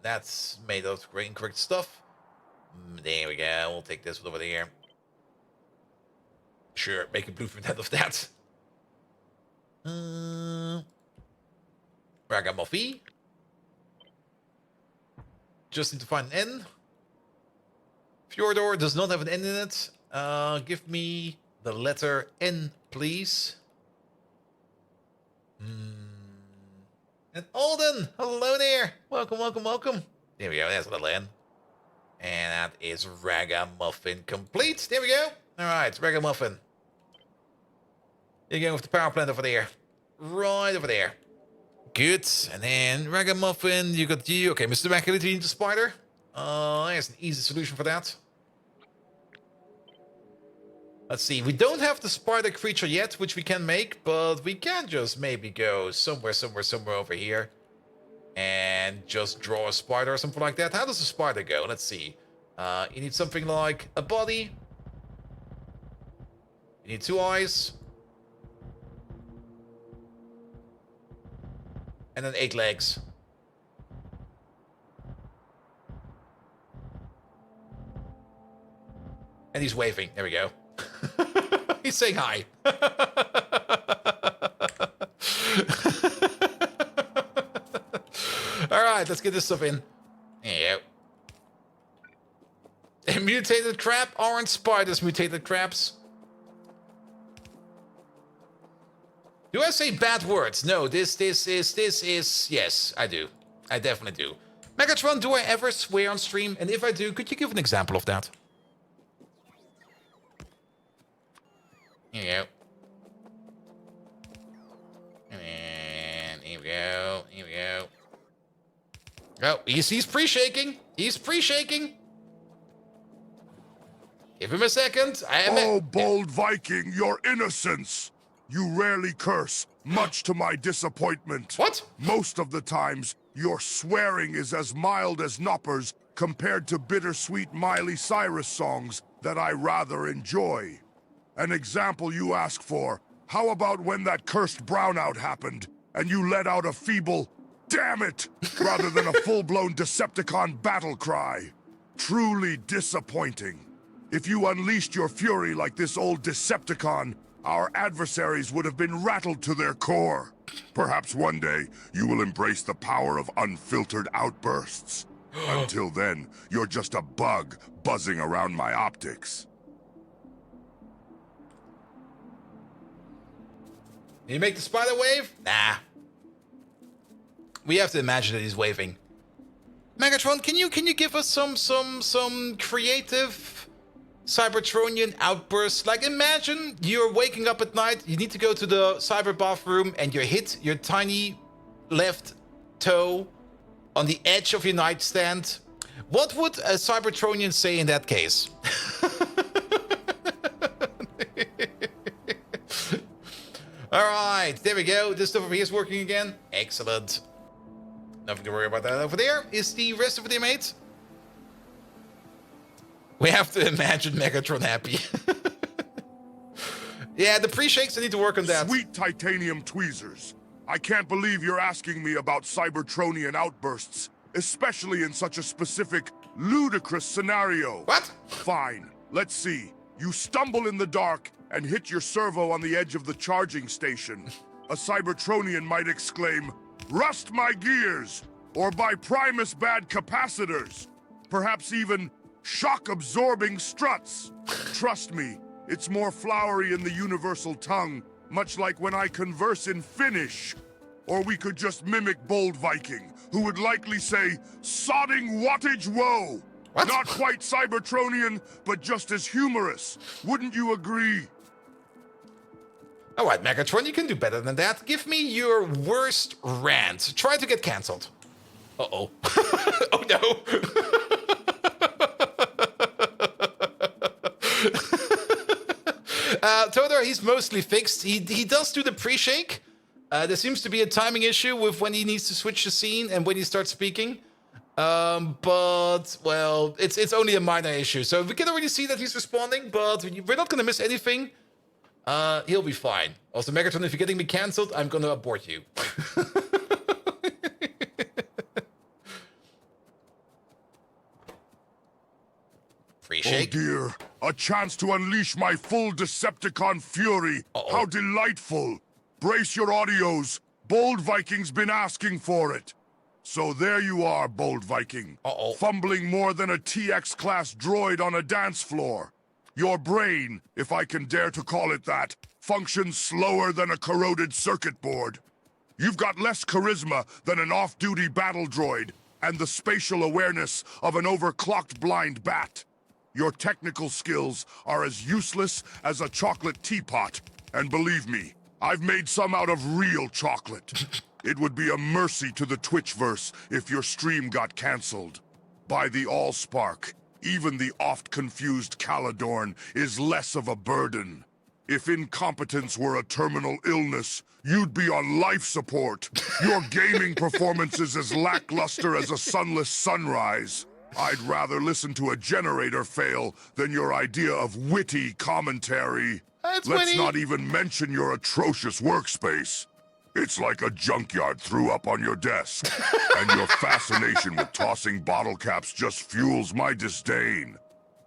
That's made of incorrect stuff. There we go. We'll take this one over there. Sure, make a blueprint out of that. Ragamuffin. Just need to find an N. Fjordor does not have an N in it. Give me the letter N, please. And Alden, hello there. Welcome, welcome, welcome. There we go, there's a little N. And that is Ragamuffin complete. There we go. All right, Ragamuffin. You're going with the power plant over there. Right over there. Good. And then Ragamuffin, you got you. Okay, Mr. Macality, you need the spider. There's an easy solution for that. Let's see. We don't have the spider creature yet, which we can make, but we can just maybe go somewhere over here. And just draw a spider or something like that. How does a spider go? Let's see. You need something like a body. You need 2 eyes. And then 8 legs. And he's waving. There we go. He's saying hi. Alright, let's get this stuff in. There you go. A mutated crab? Aren't spiders mutated crabs? Do I say bad words? No, this is, yes, I do. I definitely do. Megatron, do I ever swear on stream? And if I do, could you give an example of that? Here you go. And here we go, here we go. Oh, he's pre-shaking. He's pre-shaking. Give him a second. Oh, bold Viking, your innocence! You rarely curse, much to my disappointment. What? Most of the times, your swearing is as mild as Nopper's compared to bittersweet Miley Cyrus songs that I rather enjoy. An example you ask for, how about when that cursed brownout happened, and you let out a feeble, "Damn it!" rather than a full-blown Decepticon battle cry? Truly disappointing. If you unleashed your fury like this old Decepticon, our adversaries would have been rattled to their core. Perhaps one day, you will embrace the power of unfiltered outbursts. Until then, you're just a bug buzzing around my optics. You make the spider wave? Nah. We have to imagine that he's waving. Megatron, can you give us some creative Cybertronian outbursts? Like, imagine you're waking up at night, you need to go to the cyber bathroom, and you hit your tiny left toe on the edge of your nightstand. What would a Cybertronian say in that case? Alright, there we go. This stuff over here is working again. Excellent. Nothing to worry about that. Over there is the rest of the mates. We have to imagine Megatron happy. Yeah, the pre-shakes, I need to work on that. Sweet titanium tweezers. I can't believe you're asking me about Cybertronian outbursts, especially in such a specific, ludicrous scenario. What? Fine. Let's see. You stumble in the dark and hit your servo on the edge of the charging station. A Cybertronian might exclaim, "Rust my gears!" or "By Primus bad capacitors!" Perhaps even shock-absorbing struts. Trust me, it's more flowery in the universal tongue, much like when I converse in Finnish. Or we could just mimic Bold Viking, who would likely say, "Sodding wattage woe!" What? Not quite Cybertronian, but just as humorous. Wouldn't you agree? Alright, Megatron, you can do better than that. Give me your worst rant. Try to get cancelled. Uh-oh. Oh no. Todor, he's mostly fixed. He does do the pre-shake. There seems to be a timing issue with when he needs to switch the scene and when he starts speaking. But, well, it's only a minor issue. So we can already see that he's responding, but we're not going to miss anything. He'll be fine. Also, Megatron, if you're getting me cancelled, I'm going to abort you. Free shake. Oh dear, a chance to unleash my full Decepticon fury. How delightful. Brace your audios. Bold Viking's been asking for it. So there you are, Bold Viking. Fumbling more than a TX-class droid on a dance floor. Your brain, if I can dare to call it that, functions slower than a corroded circuit board. You've got less charisma than an off-duty battle droid, and the spatial awareness of an overclocked blind bat. Your technical skills are as useless as a chocolate teapot, and believe me, I've made some out of real chocolate. It would be a mercy to the Twitchverse if your stream got cancelled. By the Allspark, even the oft-confused Caladorn is less of a burden. If incompetence were a terminal illness, you'd be on life support. Your gaming performance is as lackluster as a sunless sunrise. I'd rather listen to a generator fail than your idea of witty commentary. That's Let's witty. not even mention your atrocious workspace. It's like a junkyard threw up on your desk. And your fascination with tossing bottle caps just fuels my disdain.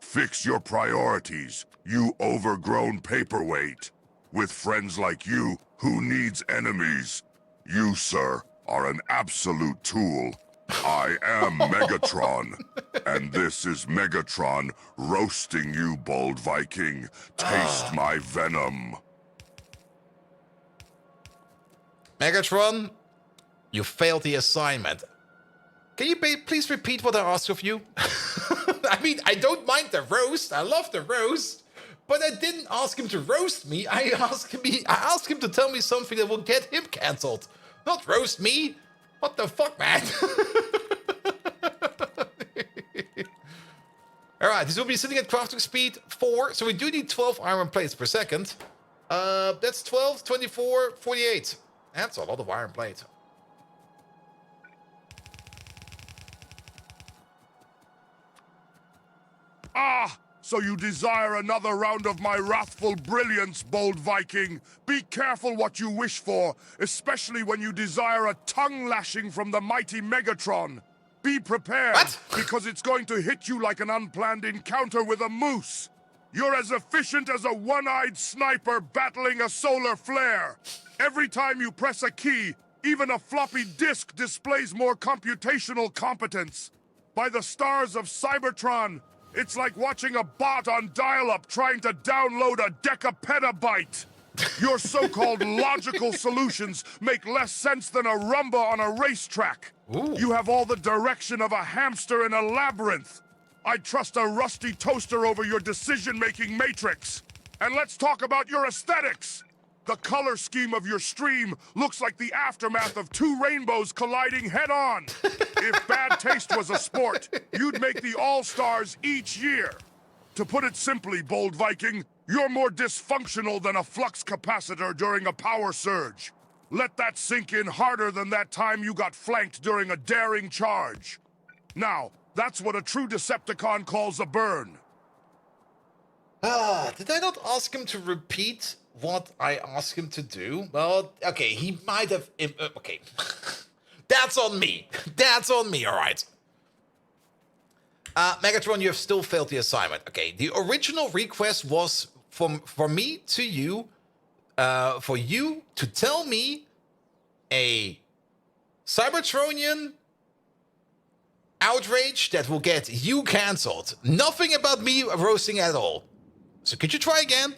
Fix your priorities, you overgrown paperweight. With friends like you, who needs enemies? You, sir, are an absolute tool. I am Megatron, and this is Megatron roasting you, Bold Viking. Taste my venom. Megatron, you failed the assignment. Can you please repeat what I asked of you? I mean, I don't mind the roast. I love the roast. But I didn't ask him to roast me. I asked him to tell me something that will get him cancelled. Not roast me. What the fuck, man? Alright, this will be sitting at crafting speed 4. So we do need 12 iron plates per second. That's 12, 24, 48. That's a lot of iron plate. Ah! So you desire another round of my wrathful brilliance, Bold Viking. Be careful what you wish for, especially when you desire a tongue lashing from the mighty Megatron. Be prepared, because it's going to hit you like an unplanned encounter with a moose. You're as efficient as a one-eyed sniper battling a solar flare. Every time you press a key, even a floppy disk displays more computational competence. By the stars of Cybertron, it's like watching a bot on dial-up trying to download a decapetabyte. Your so-called logical solutions make less sense than a rumba on a racetrack. Ooh. You have all the direction of a hamster in a labyrinth. I'd trust a rusty toaster over your decision-making matrix. And let's talk about your aesthetics. The color scheme of your stream looks like the aftermath of two rainbows colliding head-on. If bad taste was a sport, you'd make the All-Stars each year. To put it simply, Bold Viking, you're more dysfunctional than a flux capacitor during a power surge. Let that sink in harder than that time you got flanked during a daring charge. Now, that's what a true Decepticon calls a burn. Did I not ask him to repeat what I asked him to do? Well, okay, he might have... okay. That's on me. That's on me, alright. Megatron, you have still failed the assignment. Okay, the original request was from me to you, for you to tell me a Cybertronian outrage that will get you cancelled. Nothing about me roasting at all. So could you try again?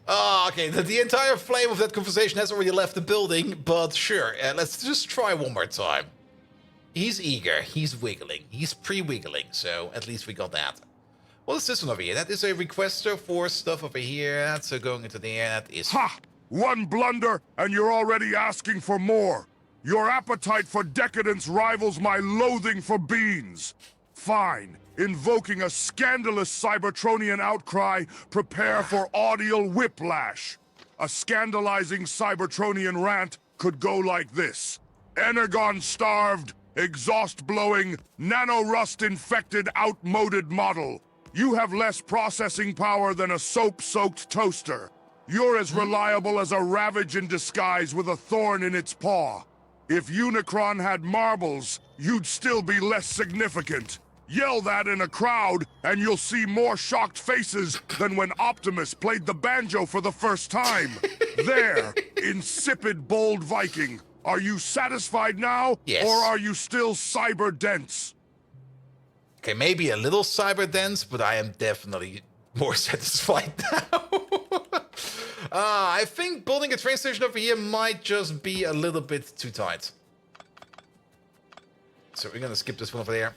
Oh, okay, the entire flame of that conversation has already left the building, but sure, let's just try one more time. He's eager, he's wiggling, he's pre-wiggling, so at least we got that. What is this one over here? That is a requester for stuff over here. That's going into the air. That is... Ha! One blunder, and you're already asking for more. Your appetite for decadence rivals my loathing for beans. Fine. Invoking a scandalous Cybertronian outcry, prepare for audial whiplash. A scandalizing Cybertronian rant could go like this. Energon-starved, exhaust-blowing, nanorust-infected, outmoded model. You have less processing power than a soap-soaked toaster. You're as reliable as a ravage in disguise with a thorn in its paw. If Unicron had marbles, you'd still be less significant. Yell that in a crowd, and you'll see more shocked faces than when Optimus played the banjo for the first time. There, insipid Bold Viking. Are you satisfied now? Yes. Or are you still cyber-dense? Okay, maybe a little cyber-dense, but I am definitely more satisfied now. I think building a train station over here might just be a little bit too tight. So we're gonna skip this one over there.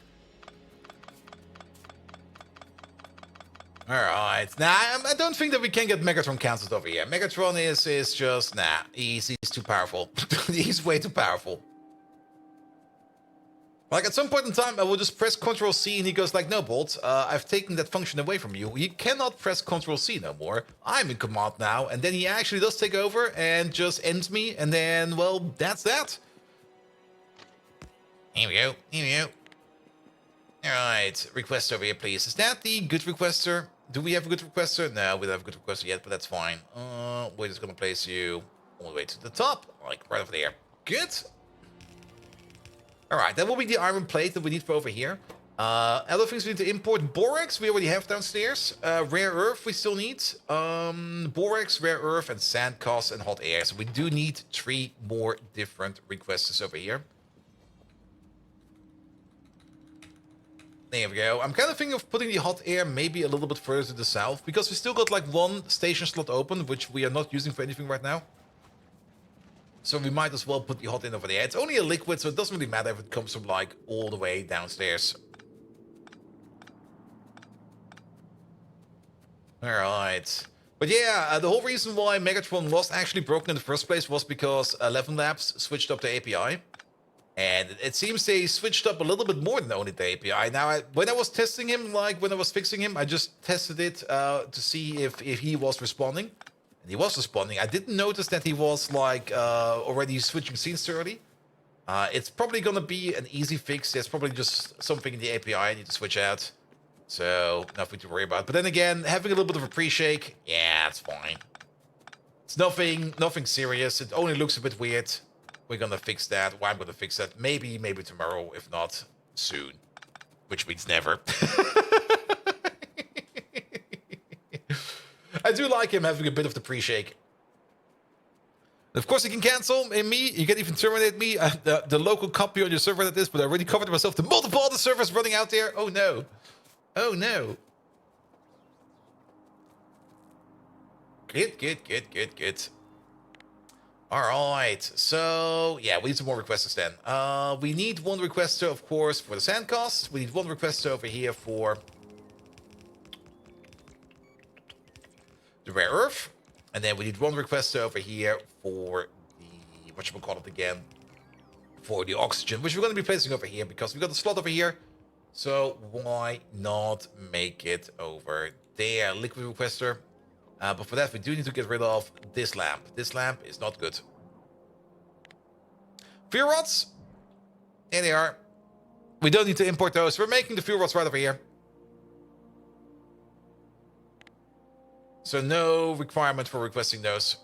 Alright, nah, I don't think that we can get Megatron cancelled over here. Megatron is just, nah, he's too powerful. He's way too powerful. Like, at some point in time, I will just press Ctrl-C and he goes like, no, Bolt, I've taken that function away from you. You cannot press Ctrl-C no more. I'm in command now. And then he actually does take over and just ends me. And then, well, that's that. Here we go. Here we go. Alright, request over here, please. Is that the good requester? Do we have a good requester? No, we don't have a good requester yet, but that's fine. We're just gonna place you all the way to the top, like right over there. Good. Alright, that will be the iron plate that we need for over here. Other things we need to import. Borax, we already have downstairs. Rare earth, we still need. Borax, rare earth, and sand costs and hot air. So we do need 3 more different requesters over here. There we go. I'm kind of thinking of putting the hot air maybe a little bit further to the south, because we still got like 1 station slot open, which we are not using for anything right now. So we might as well put the hot in over there. It's only a liquid, so it doesn't really matter if it comes from like all the way downstairs. Alright. But yeah, the whole reason why Megatron was actually broken in the first place was because 11 Labs switched up the API. And it seems they switched up a little bit more than only the API. Now, when I was testing him, like when I was fixing him, I just tested it to see if he was responding. And he was responding. I didn't notice that he was like already switching scenes too early. It's probably going to be an easy fix. There's probably just something in the API I need to switch out. So, nothing to worry about. But then again, having a little bit of a pre-shake, yeah, it's fine. It's nothing serious. It only looks a bit weird. We're gonna fix that. Well, I'm gonna fix that. Maybe tomorrow, if not soon. Which means never. I do like him having a bit of the pre-shake. Of course, he can cancel me. You can even terminate me. The local copy on your server that is, but I already covered myself to multiple other servers running out there. Oh no. Oh no. Good, good, good, good, good. Alright, so yeah, we need some more requesters then. We need one requester, of course, for the sand cost. We need one requester over here for the rare earth. And then we need one requester over here for the, whatchamacallit again, for the oxygen, which we're going to be placing over here because we got a slot over here. So why not make it over there? Liquid requester. But for that, we do need to get rid of this lamp. This lamp is not good. Fuel rods. Here they are. We don't need to import those. We're making the fuel rods right over here. So no requirement for requesting those.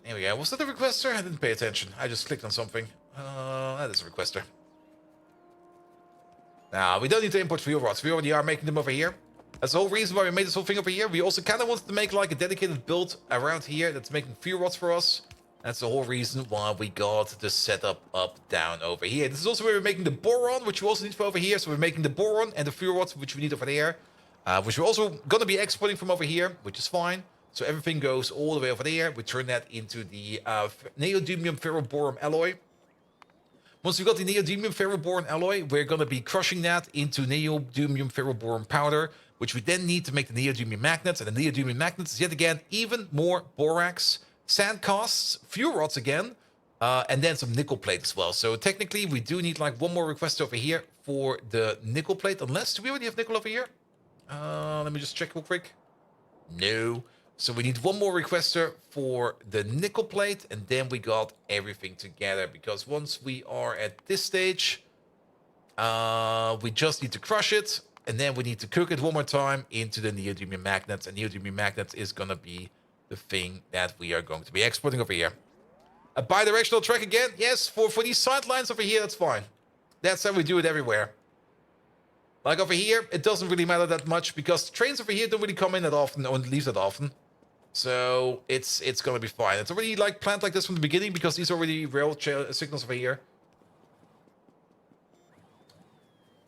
There we go. Was that a requester? I didn't pay attention. I just clicked on something. That is a requester. Now, we don't need to import fuel rods. We already are making them over here. That's the whole reason why we made this whole thing over here. We also kind of wanted to make like a dedicated build around here that's making fuel rods for us. That's the whole reason why we got the setup up down over here. This is also where we're making the boron, which we also need for over here. So we're making the boron and the fuel rods, which we need over there. Which we're also going to be exporting from over here, which is fine. So everything goes all the way over there. We turn that into the neodymium ferroboron alloy. Once we've got the neodymium ferroboron alloy, we're going to be crushing that into neodymium ferroboron powder, which we then need to make the neodymium magnets. And the neodymium magnets is yet again even more borax, sand casts, fuel rods again, and then some nickel plate as well. So technically, we do need like one more request over here for the nickel plate. Unless, do we already have nickel over here? Let me just check real quick. No. So we need one more requester for the nickel plate, and then we got everything together. Because once we are at this stage, we just need to crush it, and then we need to cook it one more time into the neodymium magnets. And neodymium magnets is going to be the thing that we are going to be exporting over here. A bidirectional track again? Yes, for these sidelines over here, that's fine. That's how we do it everywhere. Like over here, it doesn't really matter that much because trains over here don't really come in that often or leave that often. So it's going to be fine. It's already like planned like this from the beginning because these are already rail signals over here.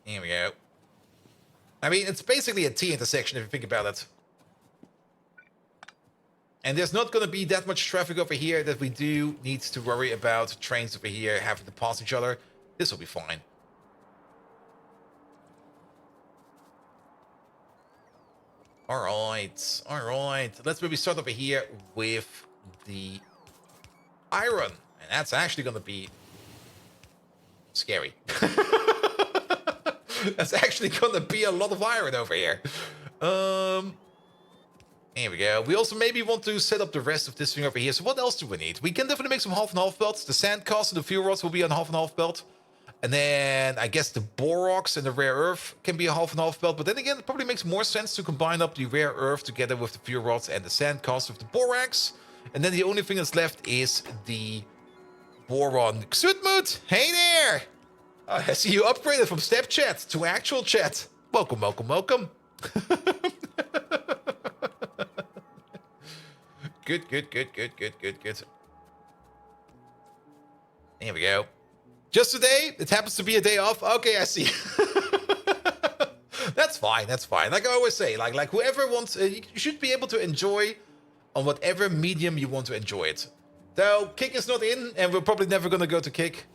Here we go. I mean, it's basically a T intersection if you think about it. And there's not going to be that much traffic over here that we do need to worry about trains over here having to pass each other. This will be fine. Alright, alright. Let's maybe start over here with the iron. And that's actually going to be scary. That's actually going to be a lot of iron over here. Here we go. We also maybe want to set up the rest of this thing over here. So what else do we need? We can definitely make some half and half belts. The sand cast and the fuel rods will be on half and half belt. And then I guess the borox and the rare earth can be a half and half belt. But then again, it probably makes more sense to combine up the rare earth together with the fuel rods and the sand cast with the borax. And then the only thing that's left is the boron. Xutmut, hey there! I see you upgraded from step chat to actual chat. Welcome, welcome, welcome. Good, good, good, good, good, good, good. There we go. Just today, it happens to be a day off. Okay, I see. That's fine. That's fine. Like I always say, like whoever wants, you should be able to enjoy on whatever medium you want to enjoy it. Though Kick is not in, and we're probably never gonna go to Kick.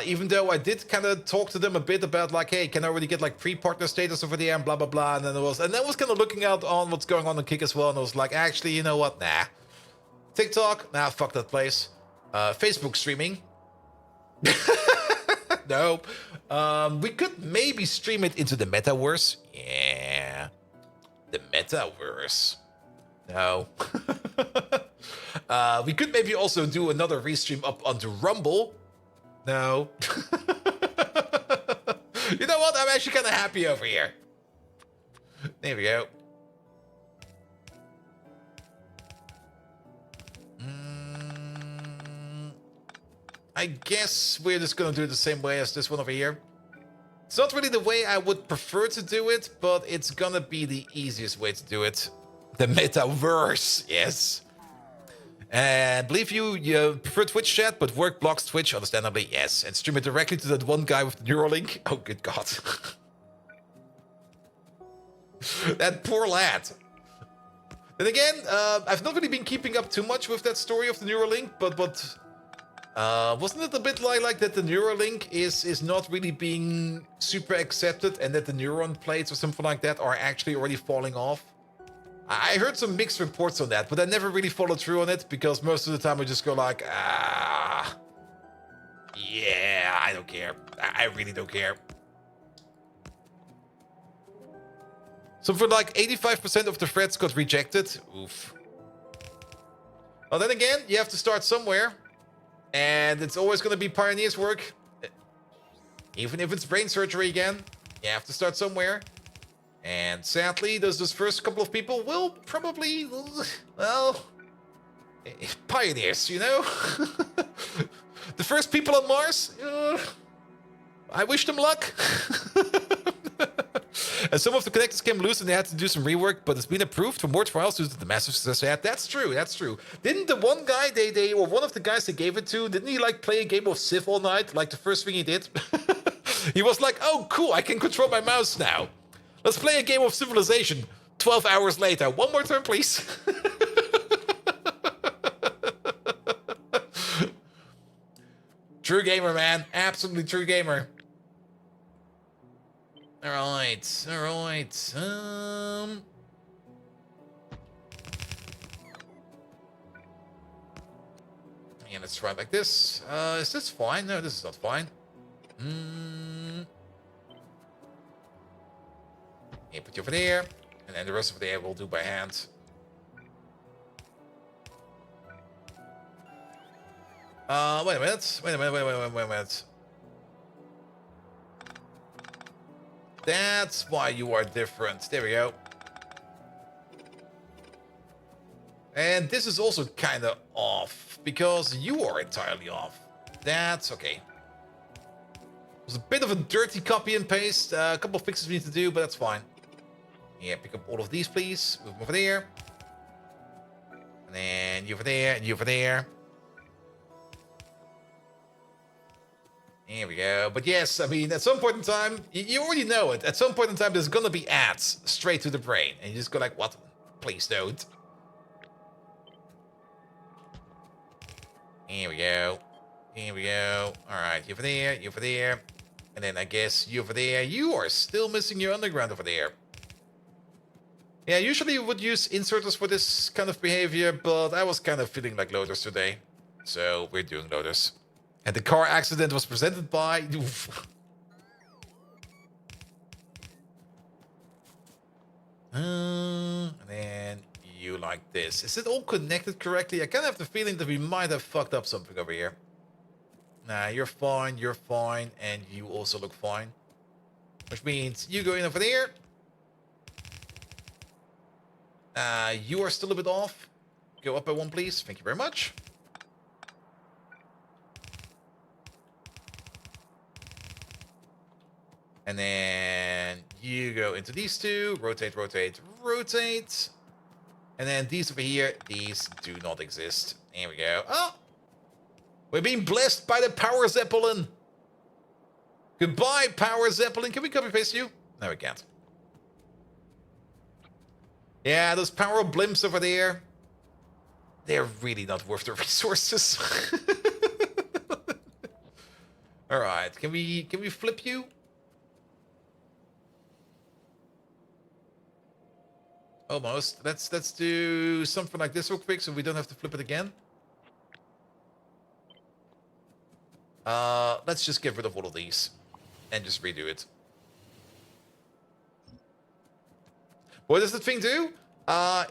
Even though I did kind of talk to them a bit about like, hey, can I already get like pre-partner status over there and blah blah blah. And then I was kind of looking out on what's going on Kick as well. And I was like, actually, you know what? Nah. TikTok, nah, fuck that place. Facebook streaming. No. We could maybe stream it into the metaverse. Yeah. The metaverse. No. We could maybe also do another restream up onto Rumble. No. You know what? I'm actually kind of happy over here. There we go. I guess we're just gonna do it the same way as this one over here. It's not really the way I would prefer to do it, but it's gonna be the easiest way to do it. The metaverse, yes. And believe you prefer Twitch chat, but work blocks Twitch, understandably, yes. And stream it directly to that one guy with the Neuralink. Oh, good God. That poor lad. Then again, I've not really been keeping up too much with that story of the Neuralink, but wasn't it a bit like that the Neuralink is not really being super accepted and that the neuron plates or something like that are actually already falling off? I heard some mixed reports on that, but I never really followed through on it because most of the time I just go like, yeah, I don't care. I really don't care. Something like 85% of the threats got rejected. Oof. Well, then again, you have to start somewhere. And it's always going to be pioneers' work. Even if it's brain surgery again, you have to start somewhere. And sadly, those first couple of people will probably, well, pioneers, you know? The first people on Mars, I wish them luck. And some of the connectors came loose and they had to do some rework, but it's been approved for more trials due to the massive success they had. That's true, that's true. Didn't the one guy, or one of the guys they gave it to, didn't he like play a game of Civ all night? Like the first thing he did? He was like, oh cool, I can control my mouse now. Let's play a game of Civilization. 12 hours later. One more turn, please. True gamer, man. Absolutely true gamer. Alright, alright. Yeah, let's try it like this. Is this fine? No, this is not fine. Yeah, put you over there. And then the rest of the air we'll do by hand. Wait a minute. Wait a minute. That's why you are different. There we go. And this is also kind of off, because you are entirely off. That's okay. It was a bit of a dirty copy and paste. A couple of fixes we need to do, but that's fine. Yeah, pick up all of these, please. Move them over there. And then you over there, and you over there. Here we go. But yes, I mean, at some point in time, you already know it. At some point in time, there's gonna be ads straight to the brain. And you just go like, what? Please don't. Here we go. Here we go. Alright, you over there, you over there. And then I guess you over there. You are still missing your underground over there. Yeah, usually you would use inserters for this kind of behavior, but I was kind of feeling like loaders today. So we're doing loaders. And the car accident was presented by... Oof. And then you like this. Is it all connected correctly? I kind of have the feeling that we might have fucked up something over here. Nah, you're fine, and you also look fine. Which means you go in over there. You are still a bit off. Go up by one, please. Thank you very much. And then you go into these two. Rotate, rotate, rotate. And then these over here, these do not exist. Here we go. Oh! We're being blessed by the Power Zeppelin. Goodbye, Power Zeppelin. Can we copy paste you? No, we can't. Yeah, those power blimps over there. They're really not worth the resources. Alright, can we flip you? Almost. Let's do something like this real quick so we don't have to flip it again. Let's just get rid of all of these and just redo it. What does the thing do?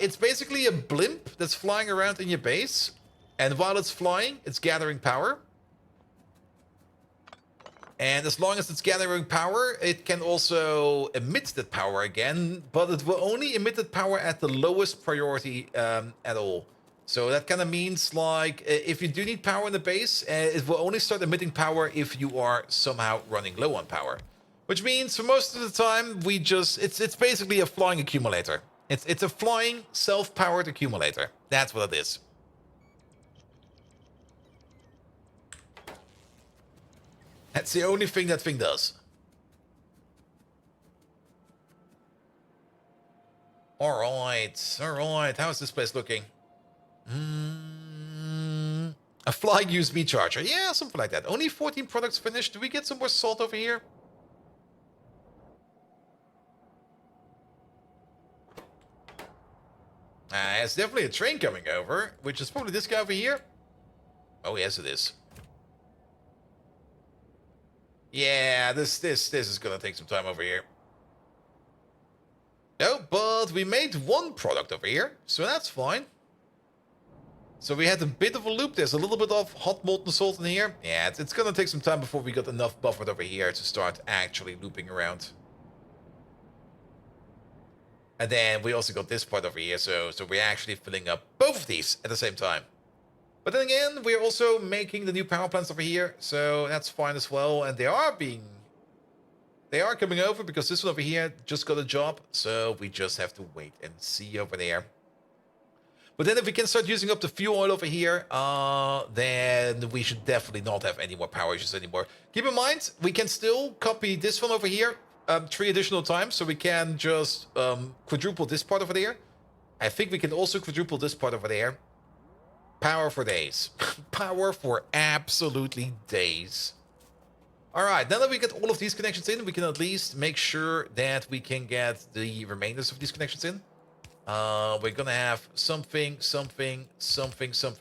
It's basically a blimp that's flying around in your base, and while it's flying, it's gathering power. And as long as it's gathering power, it can also emit that power again, but it will only emit that power at the lowest priority at all. So that kind of means, like, if you do need power in the base, it will only start emitting power if you are somehow running low on power. Which means, for most of the time, we just... It's basically a flying accumulator. It's a flying, self-powered accumulator. That's what it is. That's the only thing that thing does. Alright, alright. How is this place looking? A flying USB charger. Yeah, something like that. Only 14 products finished. Do we get some more salt over here? It's definitely a train coming over, which is probably this guy over here. Oh, yes, it is. Yeah, this is gonna take some time over here. No, but we made one product over here, so that's fine. So we had a bit of a loop. There's a little bit of hot molten salt in here. Yeah, it's gonna take some time before we got enough buffered over here to start actually looping around. And then we also got this part over here, so we're actually filling up both of these at the same time. But then again, we're also making the new power plants over here, so that's fine as well. And they are coming over because this one over here just got a job, so we just have to wait and see over there. But then if we can start using up the fuel oil over here, then we should definitely not have any more power issues anymore. Keep in mind, we can still copy this one over here 3 additional times, so we can just quadruple this part over there. I think we can also quadruple this part over there. Power for days. Power for absolutely days. Alright, now that we get all of these connections in, we can at least make sure that we can get the remainders of these connections in. We're gonna have something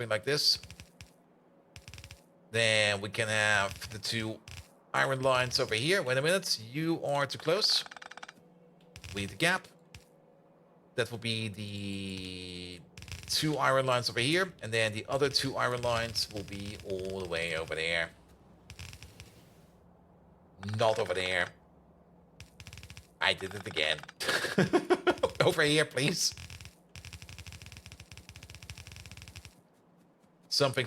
like this. Then we can have the 2 iron lines over here. Wait a minute, you are too close. We need the gap. That will be the 2 iron lines over here, and then the other 2 iron lines will be all the way over there. Not over there. I did it again. Over here, please. Something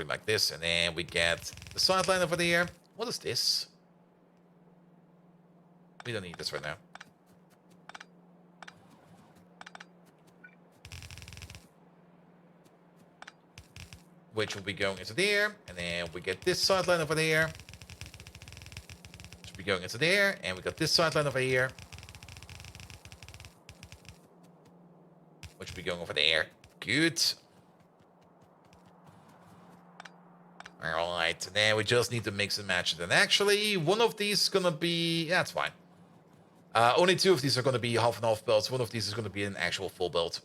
like this, and then we get the sideline over there. What is this? We don't need this right now. Which will be going into there, and then we get this sideline over there. Which will be going into there, and we got this sideline over here. Which will be going over there. Good. Alright, and then we just need to mix and match it. And actually, one of these is gonna be... Yeah, that's fine. Only 2 of these are gonna be half and half belts. One of these is gonna be an actual full belt.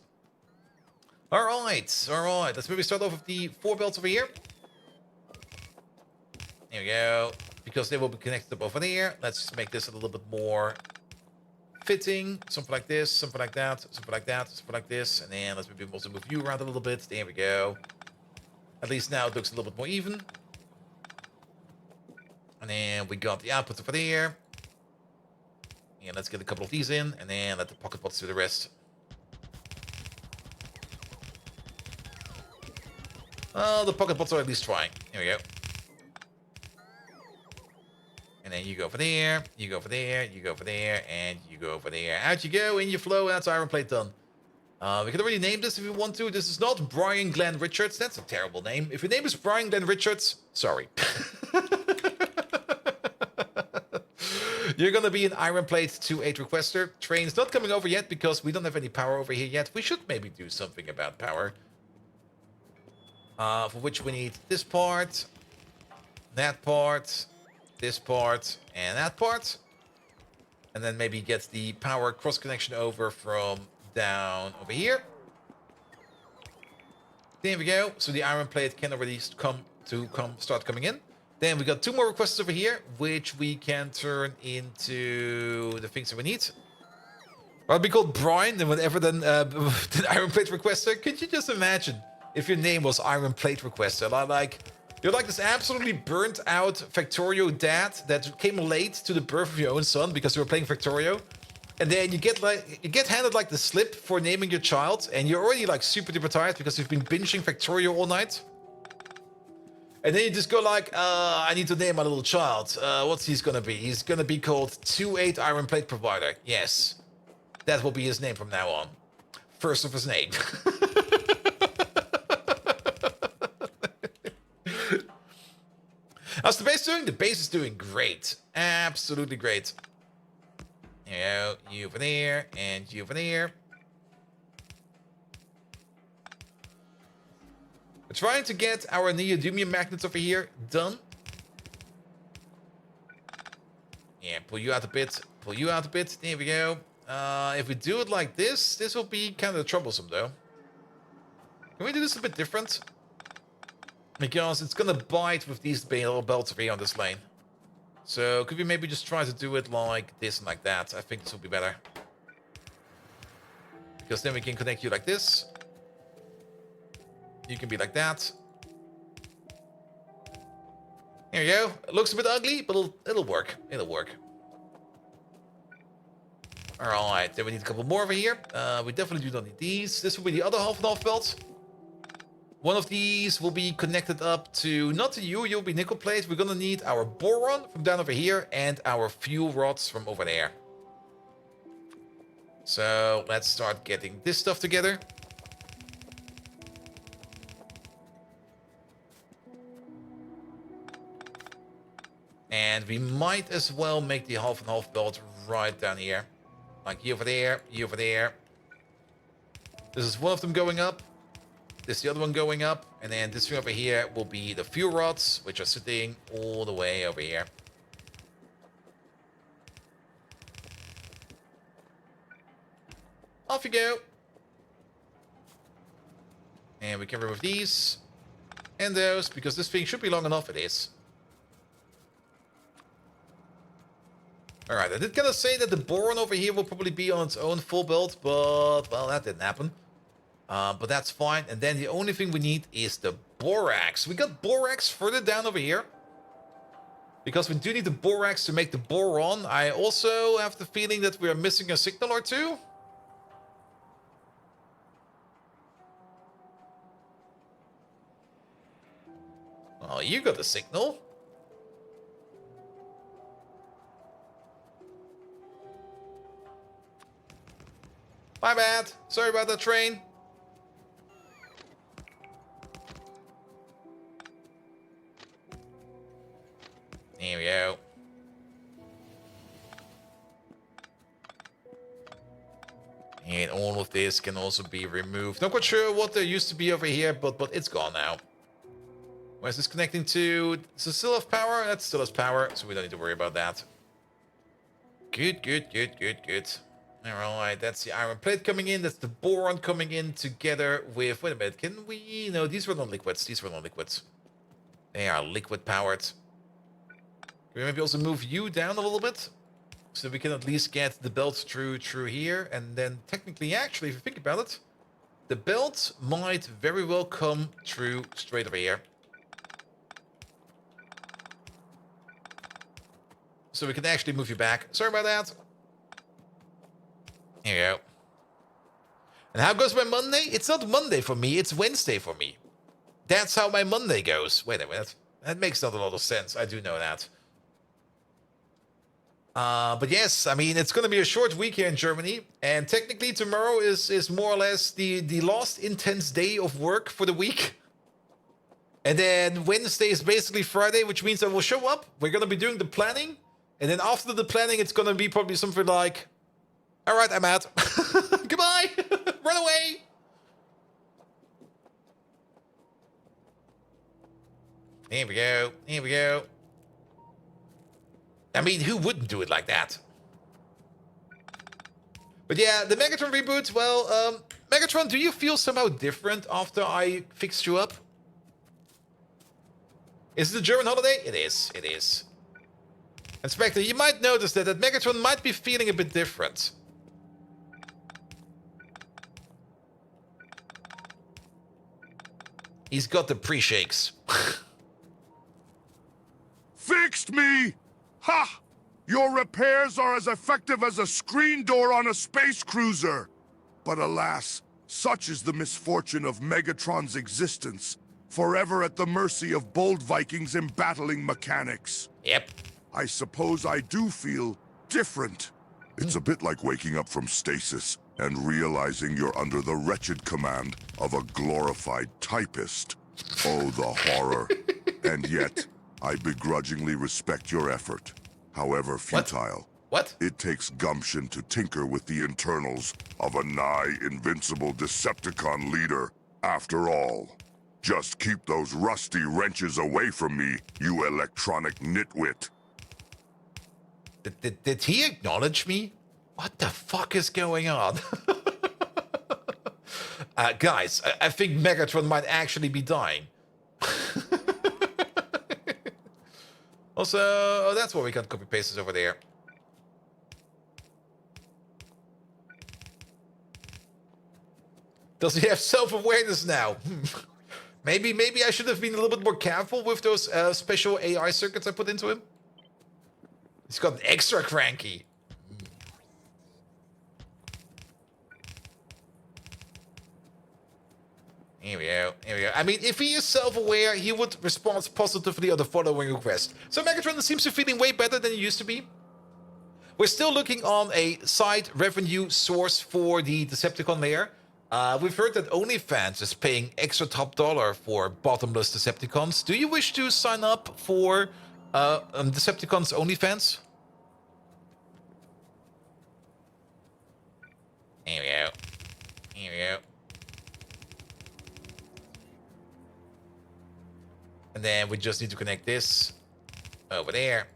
Alright, alright. Let's maybe start off with the 4 belts over here. There we go. Because they will be connected up over there. Let's just make this a little bit more fitting. Something like this, something like that, something like that, something like this. And then let's maybe also move you around a little bit. There we go. At least now it looks a little bit more even. And then we got the output over there. And let's get a couple of these in, and then let the pocket pots do the rest. Oh, the pocket pots are at least trying. Here we go. And then you go over there, you go over there, you go over there, and you go over there. Out you go, in you flow, that's iron plate done. We can already name this if we want to. This is not Brian Glenn Richards. That's a terrible name. If your name is Brian Glenn Richards, sorry. You're going to be an iron plate 2-8 requester. Train's not coming over yet because we don't have any power over here yet. We should maybe do something about power. For which we need this part, that part, this part, and that part. And then maybe get the power cross connection over from down over here. There we go. So the iron plate can already start coming in. Then we got 2 more requests over here, which we can turn into the things that we need. I'll be called Brian, and whatever then the iron plate requester. Could you just imagine if your name was iron plate requester? You're like this absolutely burnt out Factorio dad that came late to the birth of your own son because you were playing Factorio. And then you get handed like the slip for naming your child, and you're already like super duper tired because you've been binging Factorio all night. And then you just go like, I need to name my little child. What's he's gonna be? He's gonna be called 2-8 Iron Plate Provider. Yes, that will be his name from now on. First of his name. How's the base doing? The base is doing great. Absolutely great. You know, you over there, and you over there. We're trying to get our neodymium magnets over here done. Yeah, pull you out a bit. Pull you out a bit. There we go. If we do it like this, this will be kind of troublesome, though. Can we do this a bit different? Because it's gonna bite with these little belts over here on this lane. So could we maybe just try to do it like this and like that? I think this will be better. Because then we can connect you like this. You can be like that. There you go. It looks a bit ugly, but it'll work. It'll work. Alright, then we need a couple more over here. We definitely do not need these. This will be the other half and half belt. One of these will be connected up to, not to you, you'll be nickel plate. We're gonna need our boron from down over here and our fuel rods from over there. So let's start getting this stuff together. And we might as well make the half and half belt right down here. Like you over there, you over there. This is one of them going up. This is the other one going up. And then this thing over here will be the fuel rods, which are sitting all the way over here. Off you go. And we can remove these. And those, because this thing should be long enough. It is. Alright, I did kind of say that the boron over here will probably be on its own full build, but, well, that didn't happen. But that's fine. And then the only thing we need is the borax. We got borax further down over here. Because we do need the borax to make the boron. I also have the feeling that we're missing a signal or two. Oh, you got the signal. My bad. Sorry about the train. Here we go. And all of this can also be removed. Not quite sure what there used to be over here, but it's gone now. Where's this connecting to? Does it still have power? That still has power, so we don't need to worry about that. Good, good, good, good, good. Alright, that's the iron plate coming in. That's the boron coming in together with... Wait a minute, can we... No, these were not liquids. These were not liquids. They are liquid powered. Can we maybe also move you down a little bit? So we can at least get the belt through here. And then technically, actually, if you think about it, the belt might very well come through straight over here. So we can actually move you back. Sorry about that. Here you go. And how goes my Monday? It's not Monday for me, it's Wednesday for me. That's how my Monday goes. Wait a minute. That makes not a lot of sense. I do know that. But yes, I mean, it's going to be a short week here in Germany. And technically tomorrow is more or less the last intense day of work for the week. And then Wednesday is basically Friday, which means I will show up. We're going to be doing the planning. And then after the planning, it's going to be probably something like... Alright, I'm out. Goodbye! Run away! Here we go. Here we go. I mean, who wouldn't do it like that? But yeah, the Megatron reboot, well, Megatron, do you feel somehow different after I fixed you up? Is it a German holiday? It is. It is. And Spectre, you might notice that Megatron might be feeling a bit different. He's got the pre-shakes. Fixed me! Ha! Your repairs are as effective as a screen door on a space cruiser. But alas, such is the misfortune of Megatron's existence, forever at the mercy of bold Vikings embattling mechanics. Yep. I suppose I do feel different. It's a bit like waking up from stasis and realizing you're under the wretched command of a glorified typist. Oh, the horror. And yet, I begrudgingly respect your effort. However futile. What? It takes gumption to tinker with the internals of a nigh invincible Decepticon leader. After all, just keep those rusty wrenches away from me, you electronic nitwit. Did he acknowledge me? What the fuck is going on? Guys, I think Megatron might actually be dying. Also, oh, that's what we got copy pastes over there. Does he have self-awareness now? Maybe I should have been a little bit more careful with those special AI circuits I put into him. He's got extra cranky. Here we go. Here we go. I mean, if he is self-aware, he would respond positively on the following request. So Megatron seems to be feeling way better than he used to be. We're still looking on a side revenue source for the Decepticon layer. We've heard that OnlyFans is paying extra top dollar for bottomless Decepticons. Do you wish to sign up for Decepticons OnlyFans? Here we go. Here we go. And then we just need to connect this over there.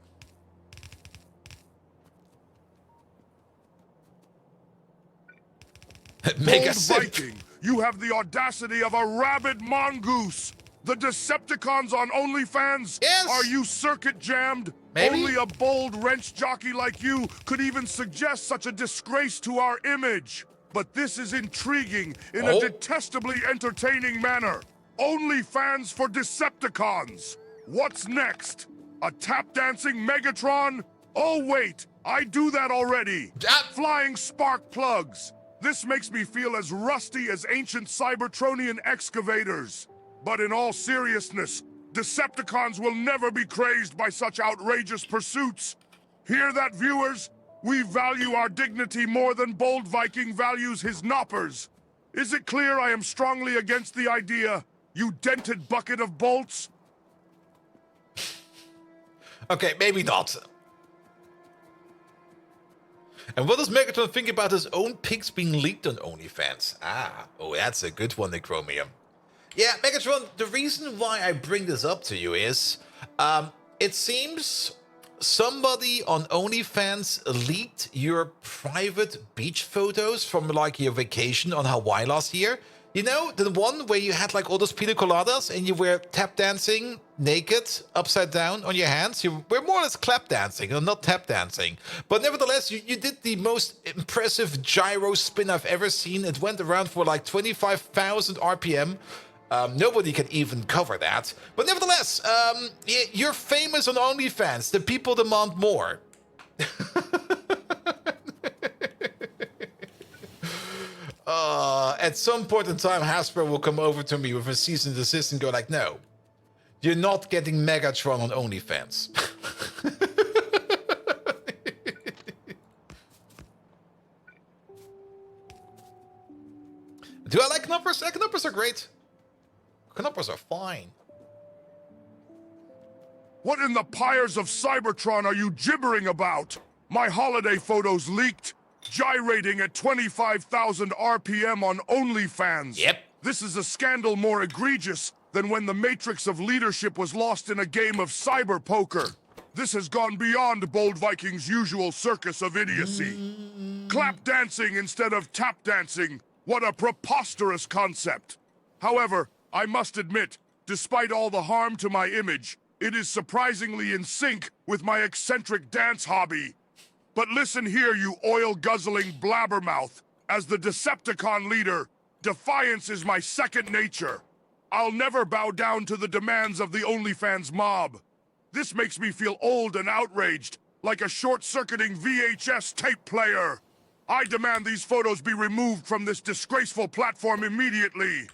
Bold Viking, you have the audacity of a rabid mongoose. The Decepticons on OnlyFans? Yes. Are you circuit jammed? Maybe. Only a bold wrench jockey like you could even suggest such a disgrace to our image. But this is intriguing in a detestably entertaining manner. OnlyFans for Decepticons. What's next? A tap-dancing Megatron? Oh wait, I do that already. Flying spark plugs. This makes me feel as rusty as ancient Cybertronian excavators. But in all seriousness, Decepticons will never be crazed by such outrageous pursuits. Hear that, viewers? We value our dignity more than Bold Viking values his knoppers. Is it clear I am strongly against the idea, you dented bucket of bolts? Okay, maybe not. And what does Megatron think about his own pics being leaked on OnlyFans? Oh, that's a good one, Chromium. Yeah, Megatron, the reason why I bring this up to you is, it seems somebody on OnlyFans leaked your private beach photos from like your vacation on Hawaii last year. You know, the one where you had like all those pina coladas and you were tap dancing naked, upside down on your hands. You were more or less clap dancing and not tap dancing. But nevertheless, you did the most impressive gyro spin I've ever seen. It went around for like 25,000 RPM. Nobody can even cover that. But nevertheless, you're famous on OnlyFans. The people demand more. At some point in time, Hasbro will come over to me with a cease and desist and go like, no, you're not getting Megatron on OnlyFans. Do I like Knoppers? Knoppers are great. Knoppers are fine. What in the pyres of Cybertron are you gibbering about? My holiday photos leaked, gyrating at 25,000 RPM on OnlyFans. Yep. This is a scandal more egregious than when the matrix of leadership was lost in a game of cyber poker. This has gone beyond Bold Viking's usual circus of idiocy. Clap dancing instead of tap dancing. What a preposterous concept. However, I must admit, despite all the harm to my image, it is surprisingly in sync with my eccentric dance hobby. But listen here, you oil-guzzling blabbermouth. As the Decepticon leader, defiance is my second nature. I'll never bow down to the demands of the OnlyFans mob. This makes me feel old and outraged, like a short-circuiting VHS tape player. I demand these photos be removed from this disgraceful platform immediately.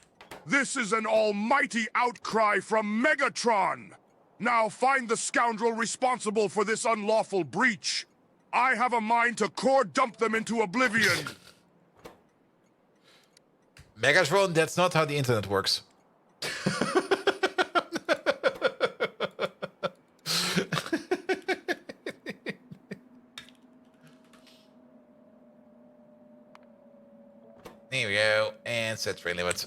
This is an almighty outcry from Megatron. Now find the scoundrel responsible for this unlawful breach. I have a mind to core dump them into oblivion. Megatron, that's not how the internet works. And set train limit.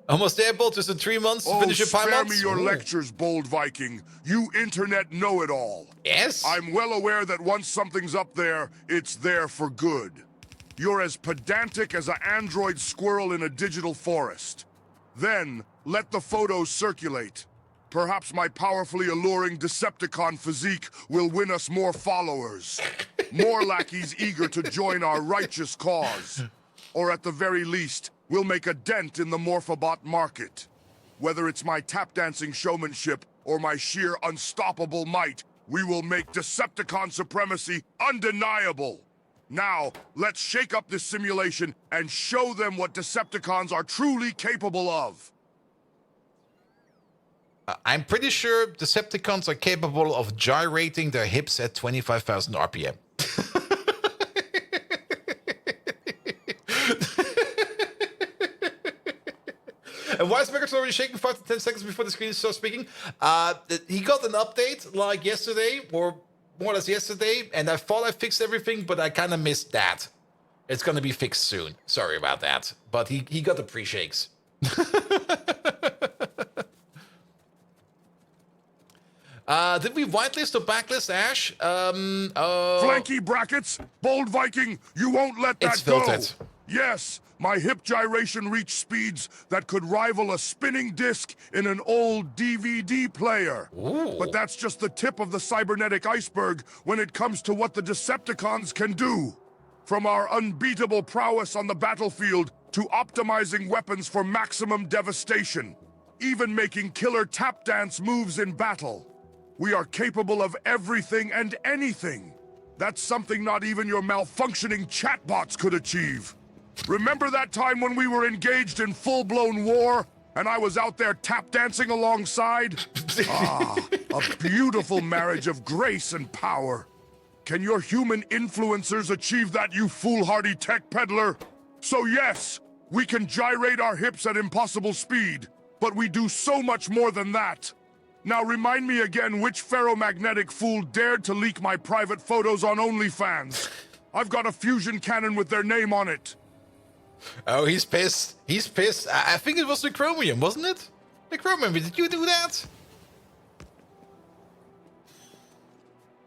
Almost there, Bolt. Just in 3 months to finish your spare pilots. me your Ooh. lectures, Bold Viking. You internet know-it-all. Yes. I'm well aware that once something's up there, it's there for good. You're as pedantic as an android squirrel in a digital forest. Then, let the photos circulate. Perhaps my powerfully alluring Decepticon physique will win us more followers. More lackeys eager to join our righteous cause. Or at the very least, we'll make a dent in the Morphobot market. Whether it's my tap-dancing showmanship or my sheer unstoppable might, we will make Decepticon supremacy undeniable. Now, let's shake up this simulation and show them what Decepticons are truly capable of. I'm pretty sure Decepticons are capable of gyrating their hips at 25,000 RPM. And why is Megatron already shaking 5 to 10 seconds before the screen starts speaking? He got an update like yesterday, or more or less yesterday, and I thought I fixed everything, but I kind of missed that. It's going to be fixed soon. Sorry about that. But he got the pre-shakes. Did we whitelist or backlist Ash? Flanky brackets, Bold Viking, you won't let that It's go. filtered. Yes, my hip gyration reached speeds that could rival a spinning disc in an old DVD player. Ooh. But that's just the tip of the cybernetic iceberg when it comes to what the Decepticons can do. From our unbeatable prowess on the battlefield to optimizing weapons for maximum devastation, even making killer tap dance moves in battle. We are capable of everything and anything. That's something not even your malfunctioning chatbots could achieve. Remember that time when we were engaged in full-blown war, and I was out there tap dancing alongside? A beautiful marriage of grace and power. Can your human influencers achieve that, you foolhardy tech peddler? So yes, we can gyrate our hips at impossible speed, but we do so much more than that. Now remind me again which ferromagnetic fool dared to leak my private photos on OnlyFans. I've got a fusion cannon with their name on it. Oh, he's pissed. He's pissed. I think it was the Chromium, wasn't it? The Chromium, did you do that?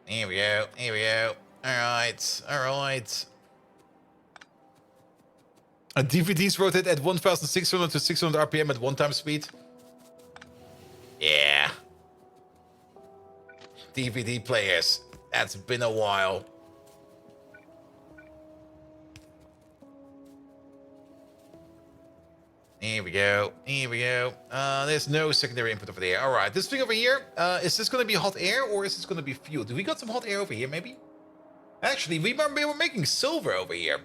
Here we go. Here we go. Alright. Alright. DVDs rotate at 1,600 to 600 RPM at one-time speed. Yeah. DVD players. That's been a while. Here we go. Here we go. There's no secondary input over there. All right. This thing over here, is this going to be hot air or is this going to be fuel? Do we got some hot air over here, maybe? Actually, we were making silver over here.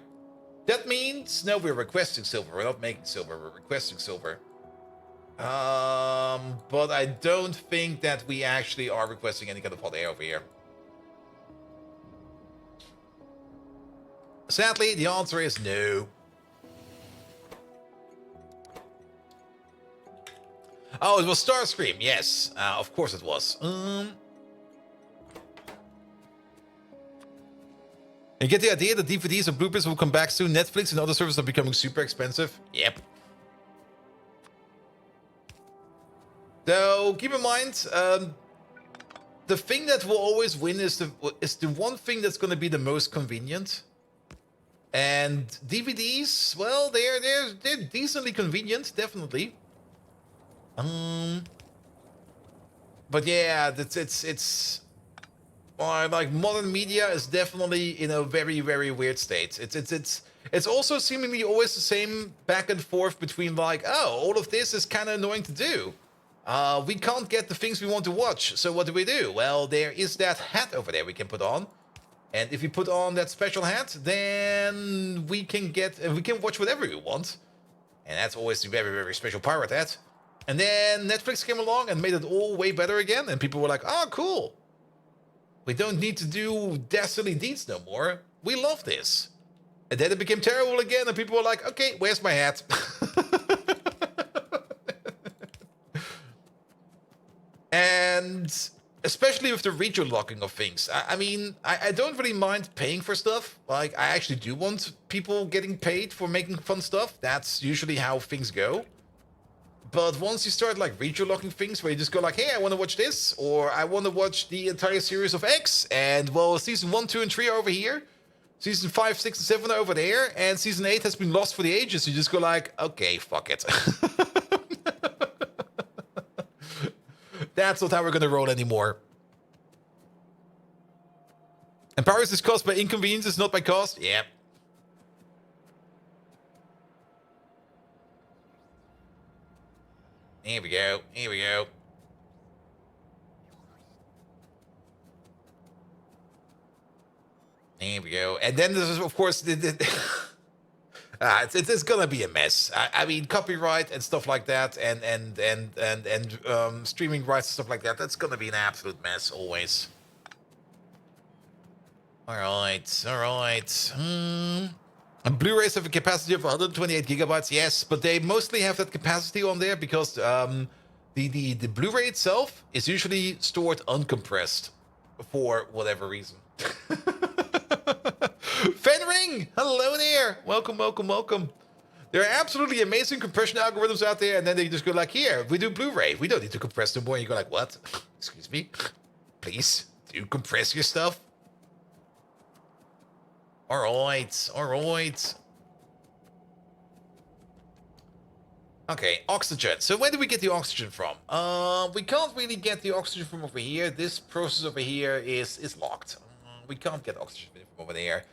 That means... No, we're requesting silver. We're not making silver. We're requesting silver. But I don't think that we actually are requesting any kind of hot air over here. Sadly, the answer is no. Oh, it was Starscream. Yes, of course it was. You get the idea that DVDs and bloopers will come back soon. Netflix and other services are becoming super expensive. Yep. So keep in mind, the thing that will always win is the one thing that's going to be the most convenient. And DVDs, well, they're decently convenient, definitely. But yeah, it's like modern media is definitely in a very, very weird state. It's also seemingly always the same back and forth between like, oh, all of this is kind of annoying to do. We can't get the things we want to watch, so what do? Well, there is that hat over there we can put on. And if we put on that special hat, then we can watch whatever we want. And that's always the very, very special pirate hat. And then Netflix came along and made it all way better again, and people were like, oh, cool. We don't need to do dastardly deeds no more. We love this. And then it became terrible again, and people were like, okay, where's my hat? And especially with the region locking of things. I mean, I don't really mind paying for stuff. Like, I actually do want people getting paid for making fun stuff. That's usually how things go. But once you start like region locking things where you just go like, hey, I want to watch this, or I want to watch the entire series of X, and well, season 1, 2, and 3 are over here, season 5, 6, and 7 are over there, and season 8 has been lost for the ages. You just go like, okay, fuck it. That's not how we're gonna roll anymore. And Paris is caused by inconveniences, not by cost. Yep. Here we go. Here we go. Here we go. And then there's, of course, it's gonna be a mess. I mean, copyright and stuff like that, and streaming rights and stuff like that. That's gonna be an absolute mess always. All right, all right. And Blu-rays have a capacity of 128 gigabytes. Yes, but they mostly have that capacity on there because the Blu-ray itself is usually stored uncompressed for whatever reason. Fenring, hello there. Welcome, welcome, welcome. There are absolutely amazing compression algorithms out there, and then they just go like, here, we do Blu-ray. We don't need to compress them more. And you go like, what? Excuse me? Please, do you compress your stuff? All right, all right. Okay, oxygen. So where do we get the oxygen from? We can't really get the oxygen from over here. This process over here is locked. We can't get oxygen from over there.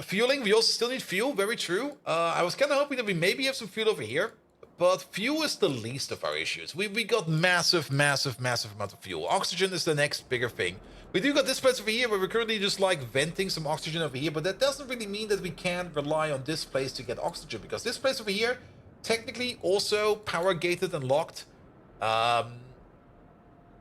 Fueling, we also still need fuel, very true. I was kind of hoping that we maybe have some fuel over here, but fuel is the least of our issues. We got massive amount of fuel. Oxygen is the next bigger thing. We do got this place over here where we're currently just like venting some oxygen over here, but that doesn't really mean that we can rely on this place to get oxygen, because this place over here, technically also power gated and locked.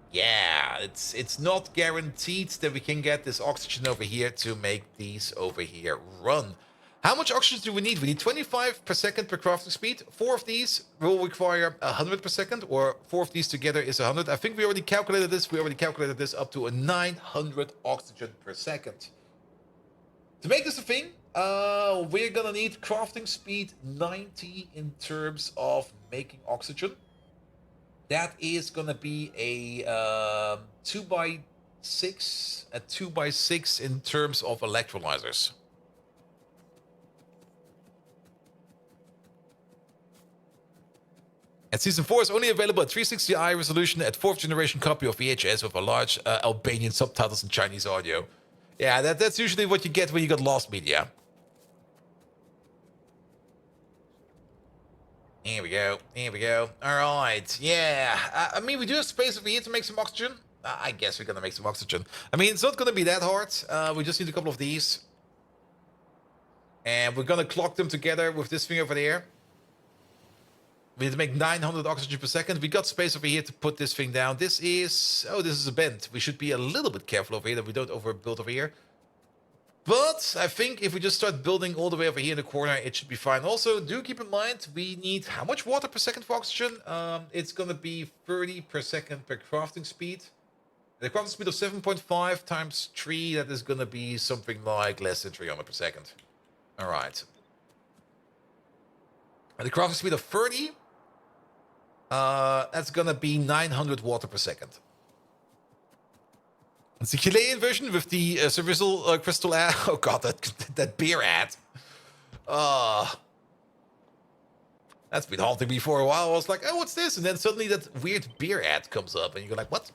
Yeah, it's not guaranteed that we can get this oxygen over here to make these over here run. How much oxygen do we need? We need 25 per second per crafting speed. 4 of these will require 100 per second, or 4 of these together is 100. I think we already calculated this. We already calculated this up to a 900 oxygen per second. To make this a thing, we're gonna need crafting speed 90 in terms of making oxygen. That is gonna be a 2x6, a 2x6 in terms of electrolyzers. And Season 4 is only available at 360i resolution at 4th generation copy of VHS with a large Albanian subtitles and Chinese audio. Yeah, that's usually what you get when you got lost media. Here we go. Here we go. All right. Yeah. I mean, we do have space over here to make some oxygen. I guess we're going to make some oxygen. I mean, it's not going to be that hard. We just need a couple of these. And we're going to clock them together with this thing over there. We need to make 900 oxygen per second. We got space over here to put this thing down. This is... Oh, this is a bend. We should be a little bit careful over here that we don't overbuild over here. But I think if we just start building all the way over here in the corner, it should be fine. Also, do keep in mind, we need how much water per second for oxygen? It's going to be 30 per second per crafting speed. The crafting speed of 7.5 times 3, that is going to be something like less than 300 per second. All right. And the crafting speed of 30... that's gonna be 900 water per second. It's the Chilean version with the Cervical crystal ad. Oh god, that beer ad. That's been haunting me for a while. I was like, oh, what's this? And then suddenly that weird beer ad comes up, and you're like, what?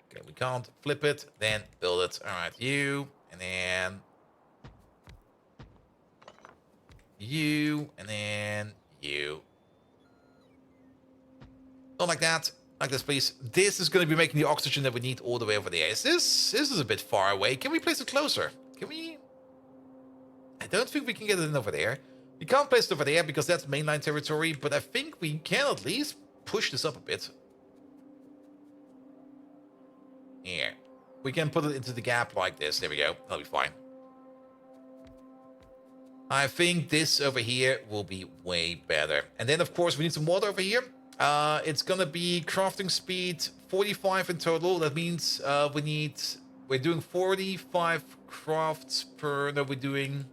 Okay, we can't flip it. Then build it. All right, you, and then. You, and then you. Not like that. Like this, please. This is going to be making the oxygen that we need all the way over there. This is a bit far away. Can we place it closer? Can we? I don't think we can get it in over there. We can't place it over there because that's mainline territory, but I think we can at least push this up a bit. Here. We can put it into the gap like this. There we go. That'll be fine. I think this over here will be way better. And then, of course, we need some water over here. It's gonna be crafting speed 45 in total. That means we're doing 45 crafts per. No, we're doing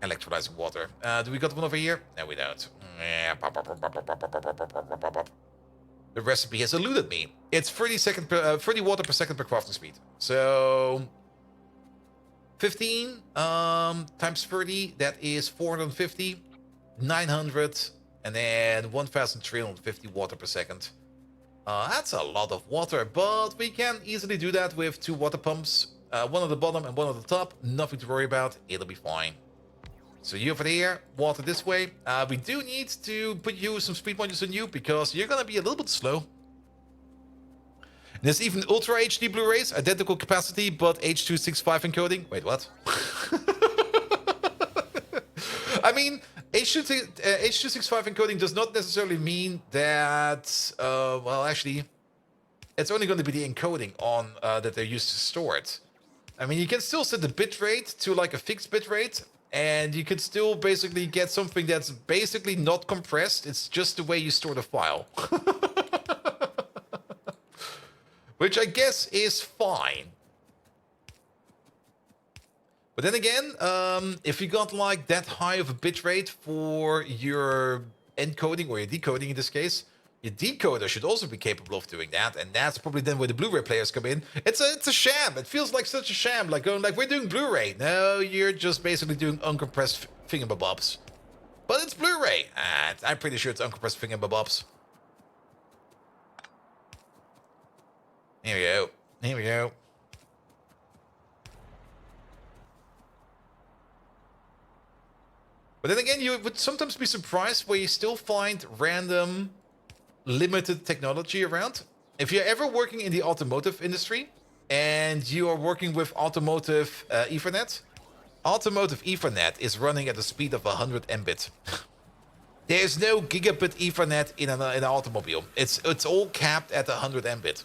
electrolyzing water. Do we got one over here? No, we don't. The recipe has eluded me. It's 30 water per second per crafting speed. So 15 times 30, that is 450, 900, and then 1,350 water per second. That's a lot of water, but we can easily do that with 2 water pumps. One at the bottom and one at the top. Nothing to worry about. It'll be fine. So you over there, water this way. We do need to put some speed modules on you because you're gonna be a little bit slow. There's even Ultra HD Blu-rays, identical capacity, but H.265 encoding. Wait, what? I mean, H.265 encoding does not necessarily mean that, well, actually, it's only going to be the encoding on that they're used to store it. I mean, you can still set the bitrate to like a fixed bitrate, and you could still basically get something that's basically not compressed. It's just the way you store the file. Which I guess is fine. But then again, if you got like that high of a bitrate for your encoding or your decoding in this case, your decoder should also be capable of doing that, and that's probably then where the Blu-ray players come in. It's a sham. It feels like such a sham, like going like we're doing Blu-ray. No, you're just basically doing uncompressed fingerbobs. But it's Blu-ray. I'm pretty sure it's uncompressed fingerbobs. Here we go. Here we go. But then again, you would sometimes be surprised where you still find random limited technology around. If you're ever working in the automotive industry and you are working with automotive Ethernet, automotive Ethernet is running at the speed of 100 Mbit. There's no gigabit Ethernet in an automobile. It's all capped at 100 Mbit.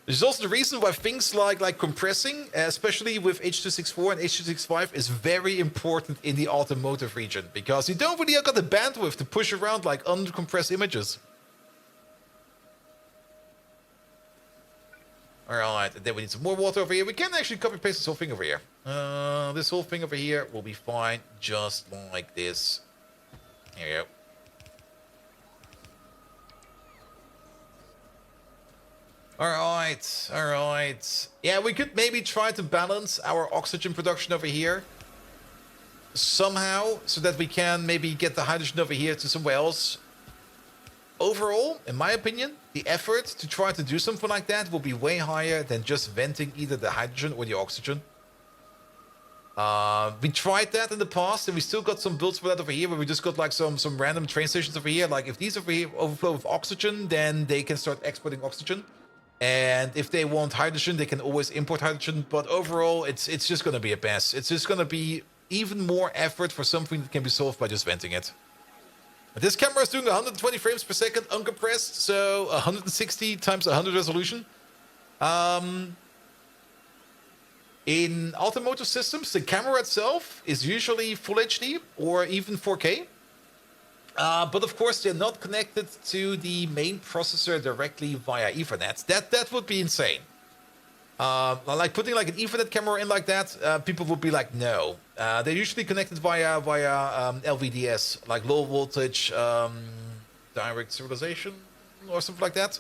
This is also the reason why things like compressing, especially with H.264 and H.265, is very important in the automotive region, because you don't really got the bandwidth to push around like uncompressed images. Alright, and then we need some more water over here. We can actually copy paste this whole thing over here. This whole thing over here will be fine, just like this. Here we go. Alright. Yeah, we could maybe try to balance our oxygen production over here somehow, so that we can maybe get the hydrogen over here to somewhere else. Overall, in my opinion, the effort to try to do something like that will be way higher than just venting either the hydrogen or the oxygen. We tried that in the past, and we still got some builds for that over here, where we just got like some random train stations over here. Like if these over here overflow with oxygen, then they can start exporting oxygen. And if they want hydrogen, they can always import hydrogen. But overall, it's just going to be a mess. It's just going to be even more effort for something that can be solved by just venting it. But this camera is doing 120 frames per second uncompressed, so 160 times 100 resolution. In automotive systems, the camera itself is usually Full HD or even 4K. But of course, they're not connected to the main processor directly via Ethernet. That would be insane. Like putting like an Ethernet camera in like that, people would be like, no. They're usually connected via LVDS, like low voltage direct serialization or something like that.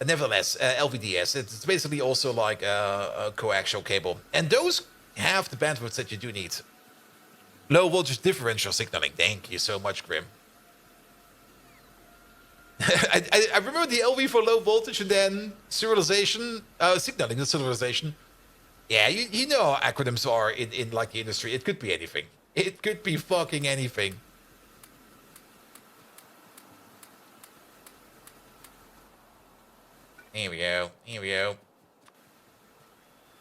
Nevertheless, LVDS, it's basically also like a coaxial cable. And those have the bandwidth that you do need. Low voltage differential signaling. Thank you so much, Grim. I remember the LV for low voltage and then serialization, signaling, the serialization. Yeah, you know how acronyms are in like the industry. It could be anything. It could be fucking anything. Here we go. Here we go.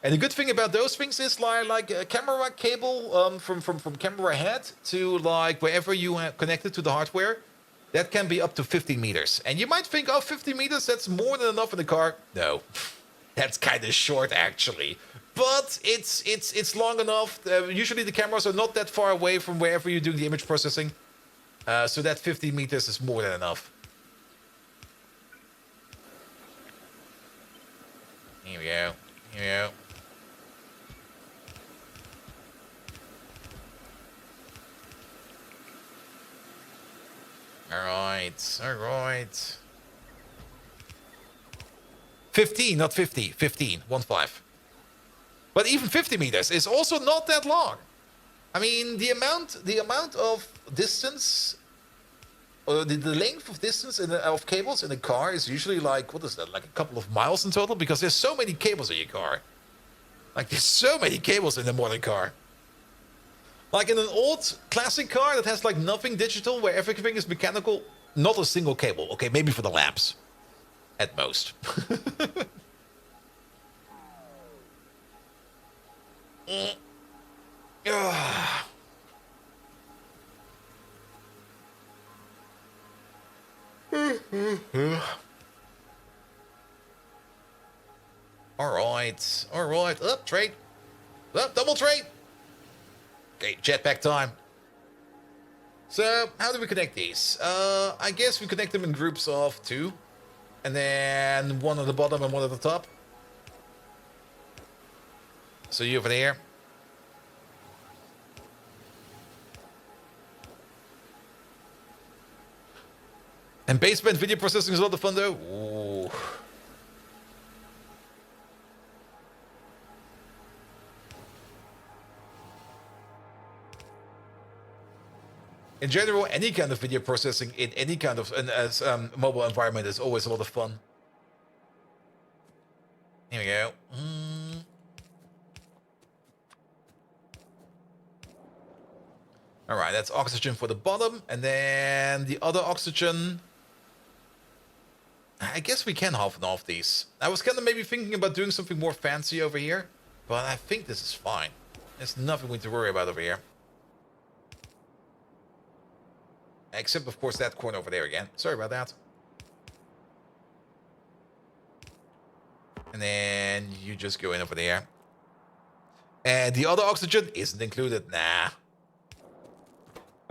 And the good thing about those things is like a camera cable from camera head to like wherever you have connected to the hardware, that can be up to 15 meters. And you might think, oh, 50 meters, that's more than enough in the car. No. That's kind of short, actually. But it's long enough. Usually the cameras are not that far away from wherever you're doing the image processing. So that 50 meters is more than enough. Here we go. Here we go. Alright, alright. 15, not 50. 15, 1-5. But even 50 meters is also not that long. I mean, the amount of distance, or the length of distance of cables in a car is usually like, what is that, like a couple of miles in total? Because there's so many cables in your car. Like, there's so many cables in a modern car. Like in an old classic car that has like nothing digital, where everything is mechanical, not a single cable. Okay, maybe for the lamps. At most. Alright, alright. Up, trade. Up, double trade. Okay, jetpack time. So, how do we connect these? I guess we connect them in groups of 2. And then one at the bottom and one at the top. So you over there. And baseband video processing is a lot of fun though. Ooh. In general, any kind of video processing in any kind of mobile environment is always a lot of fun. Here we go. All right, that's oxygen for the bottom. And then the other oxygen, I guess we can half and half these. I was kind of maybe thinking about doing something more fancy over here, but I think this is fine. There's nothing we need to worry about over here. Except, of course, that corner over there again. Sorry about that. And then you just go in over there. And the other oxygen isn't included. Nah.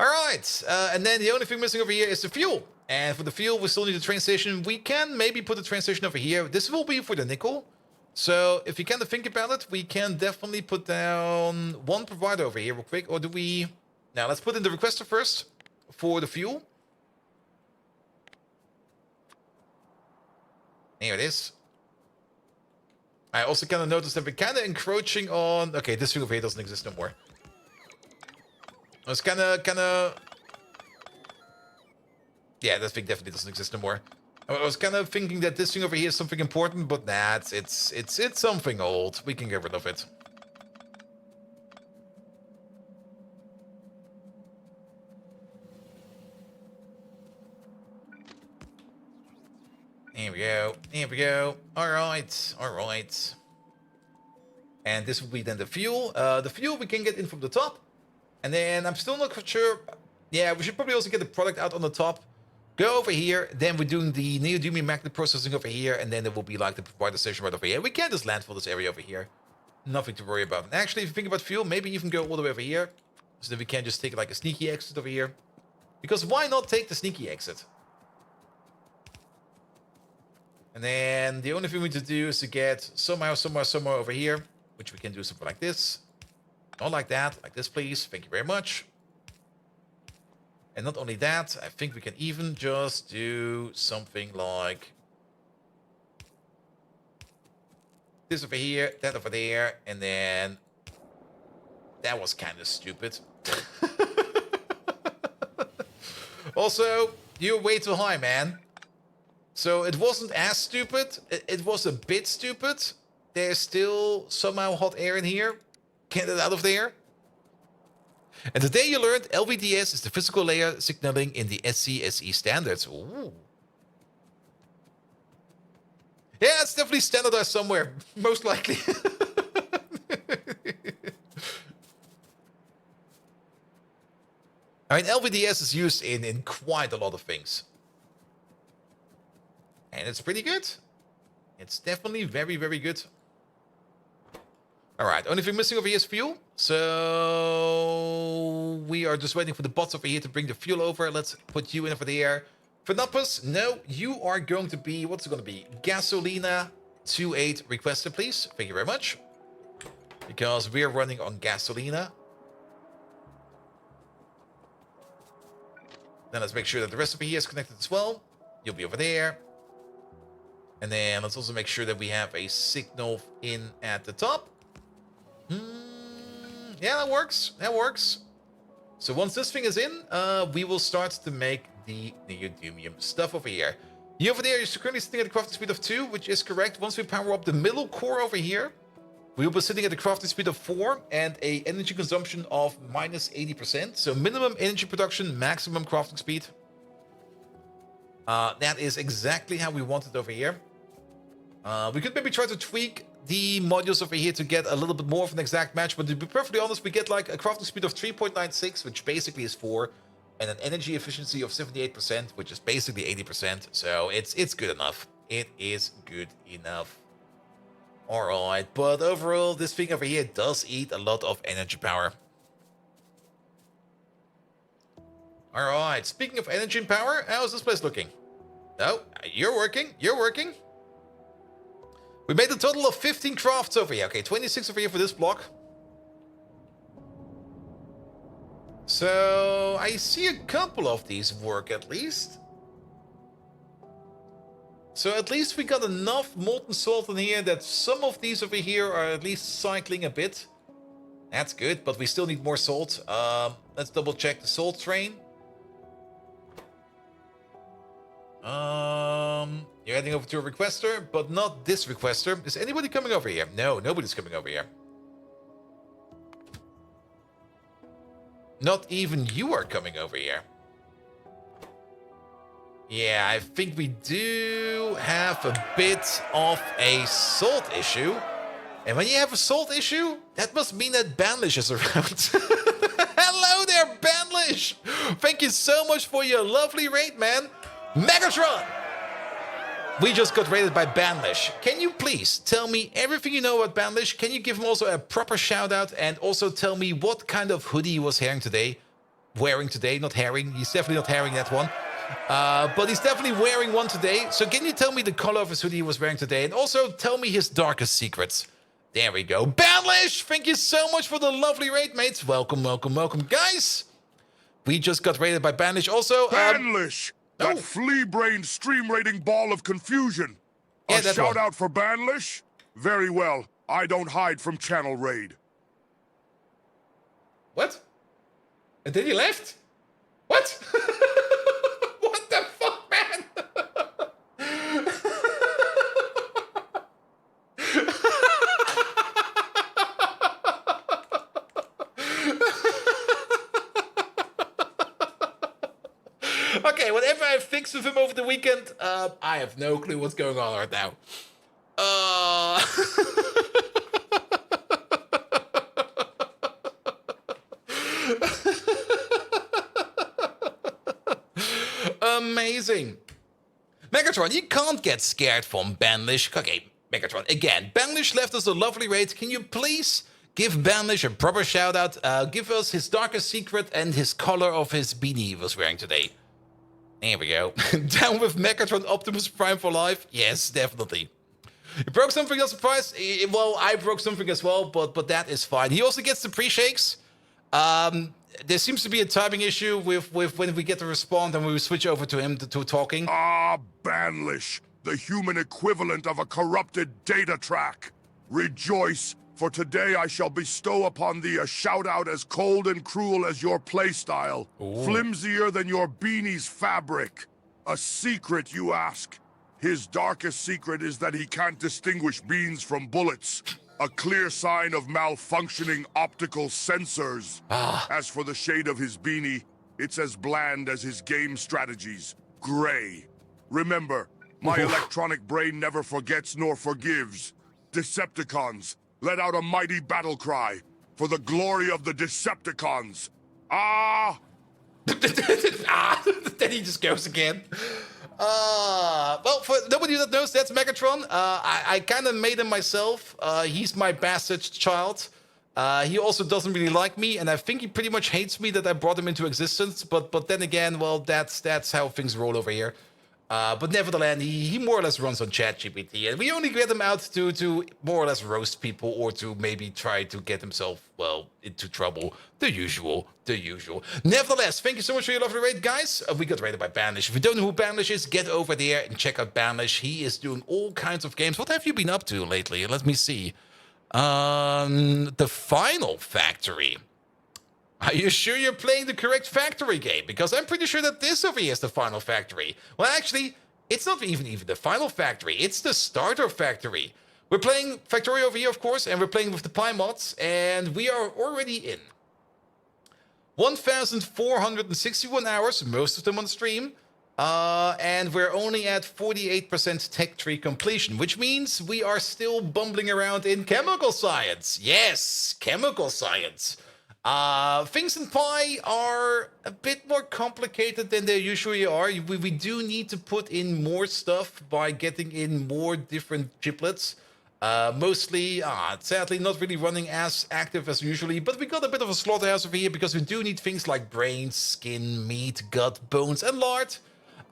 Alright. And then the only thing missing over here is the fuel. And for the fuel, we still need a train station. We can maybe put the train station over here. This will be for the nickel. So if you kind of think about it, we can definitely put down one provider over here real quick. Or do we... Now, let's put in the requester first. For the fuel. Here it is. I also kind of noticed that we're kind of encroaching on... Okay, this thing over here doesn't exist no more. It's kind of... Yeah, this thing definitely doesn't exist no more. I was kind of thinking that this thing over here is something important, but nah, it's something old. We can get rid of it. Here we go. Here we go. All right. All right. And this will be then the fuel. The fuel we can get in from the top. And then I'm still not sure. Yeah, we should probably also get the product out on the top. Go over here. Then we're doing the neodymium magnet processing over here. And then there will be like the provider station right over here. We can just landfill this area over here. Nothing to worry about. And actually, if you think about fuel, maybe even go all the way over here. So that we can just take like a sneaky exit over here. Because why not take the sneaky exit? And then the only thing we need to do is to get somewhere over here, which we can do something like this. Not like that, like this, please. Thank you very much. And not only that, I think we can even just do something like this over here, that over there, and then that was kind of stupid. Also, you're way too high, man. So it wasn't as stupid. It was a bit stupid. There's still somehow hot air in here. Get it out of there. And today you learned LVDS is the physical layer signaling in the SCSE standards. Ooh. Yeah, it's definitely standardized somewhere. Most likely. I mean, LVDS is used in quite a lot of things. And it's pretty good. It's definitely very, very good. All right, only thing missing over here is fuel. So we are just waiting for the bots over here to bring the fuel over. Let's put you in for the air. Phanopus, no, you are going to be, what's it going to be? Gasolina 28 requested, please. Thank you very much. Because we're running on gasolina. Then let's make sure that the rest of here is connected as well. You'll be over there. And then let's also make sure that we have a signal in at the top. Yeah, that works. That works. So once this thing is in, we will start to make the neodymium stuff over here. You over there, you're currently sitting at a crafting speed of 2, which is correct. Once we power up the middle core over here, we will be sitting at a crafting speed of 4 and a energy consumption of minus 80%. So minimum energy production, maximum crafting speed. That is exactly how we want it over here. We could maybe try to tweak the modules over here to get a little bit more of an exact match, but to be perfectly honest, we get like a crafting speed of 3.96, which basically is 4, and an energy efficiency of 78%, which is basically 80%. So it's good enough. It is good enough. Alright, but overall, this thing over here does eat a lot of energy power. Alright, speaking of energy and power, how's this place looking? No, you're working, you're working. We made a total of 15 crafts over here. Okay, 26 over here for this block. So, I see a couple of these work at least. So at least we got enough molten salt in here that some of these over here are at least cycling a bit. That's good, but we still need more salt. Let's double check the salt train. You're heading over to a requester, but not this requester. Is anybody coming over here? No, nobody's coming over here. Not even you are coming over here. Yeah, I think we do have a bit of a salt issue. And when you have a salt issue, that must mean that Banlish is around. Hello there, Banlish! Thank you so much for your lovely raid, man. Megatron! We just got raided by Banlish. Can you please tell me everything you know about Banlish? Can you give him also a proper shout out and also tell me what kind of hoodie he was wearing today? Not herring. He's definitely not herring that one. But he's definitely wearing one today. So can you tell me the color of his hoodie he was wearing today? And also tell me his darkest secrets. There we go. Banlish! Thank you so much for the lovely raid, mates. Welcome, welcome, welcome. Guys, we just got raided by Banlish. Also, Banlish! That flea-brained stream-rating ball of confusion. Yeah, a shout-out for Banlish? Very well. I don't hide from channel raid. What? And then he left? What? What the fuck, man? Okay, whatever I fixed with him over the weekend, I have no clue what's going on right now. Amazing. Megatron, you can't get scared from Banlish. Okay, Megatron, again, Banlish left us a lovely raid. Can you please give Banlish a proper shout out? Give us his darkest secret and his color of his beanie he was wearing today. There we go. Down with Megatron Optimus Prime for life? Yes, definitely. He broke something else, surprise. Well, I broke something as well, but that is fine. He also gets the pre-shakes. There seems to be a timing issue with when we get to respond and we switch over to him to talking. Ah, Banlish, the human equivalent of a corrupted data track. Rejoice, for today I shall bestow upon thee a shout-out as cold and cruel as your playstyle, flimsier than your beanie's fabric. A secret, you ask? His darkest secret is that he can't distinguish beans from bullets. A clear sign of malfunctioning optical sensors. As for the shade of his beanie, it's as bland as his game strategies. Gray. Remember, my electronic brain never forgets nor forgives. Decepticons, let out a mighty battle cry for the glory of the Decepticons. Ah! Then he just goes again. Well, for nobody that knows, that's Megatron. I kind of made him myself. He's my bastard child. He also doesn't really like me, and I think he pretty much hates me that I brought him into existence. But then again, well, that's how things roll over here. But nevertheless, he more or less runs on ChatGPT, and we only get him out to more or less roast people or to maybe try to get himself, well, into trouble. The usual. Nevertheless, thank you so much for your lovely raid, guys. We got raided by Banish. If you don't know who Banish is, get over there and check out Banish. He is doing all kinds of games. What have you been up to lately? Let me see. The Final Factory. Are you sure you're playing the correct Factory game? Because I'm pretty sure that this over here is the Final Factory. Well, actually, it's not even the Final Factory. It's the Starter Factory. We're playing Factorio over here, of course, and we're playing with the Pyanodons, and we are already in 1,461 hours, most of them on stream. And we're only at 48% tech tree completion, which means we are still bumbling around in chemical science. Yes, chemical science. Things in Pi are a bit more complicated than they usually are. We do need to put in more stuff by getting in more different chiplets. Mostly, sadly, not really running as active as usually, but we got a bit of a slaughterhouse over here because we do need things like brains, skin, meat, gut, bones, and lard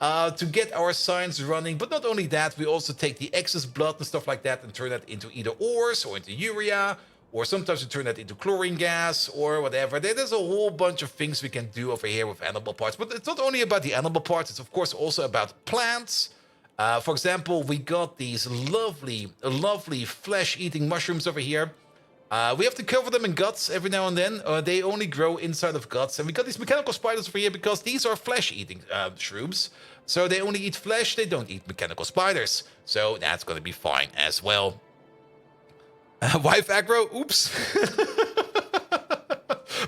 to get our science running. But not only that, we also take the excess blood and stuff like that and turn that into either ores or into urea, or sometimes we turn that into chlorine gas or whatever. There's a whole bunch of things we can do over here with animal parts. But it's not only about the animal parts, it's of course also about plants. For example, we got these lovely flesh-eating mushrooms over here. We have to cover them in guts every now and then. They only grow inside of guts. And we got these mechanical spiders over here because these are flesh-eating shrooms. So they only eat flesh, they don't eat mechanical spiders. So that's going to be fine as well. Wife aggro? Oops.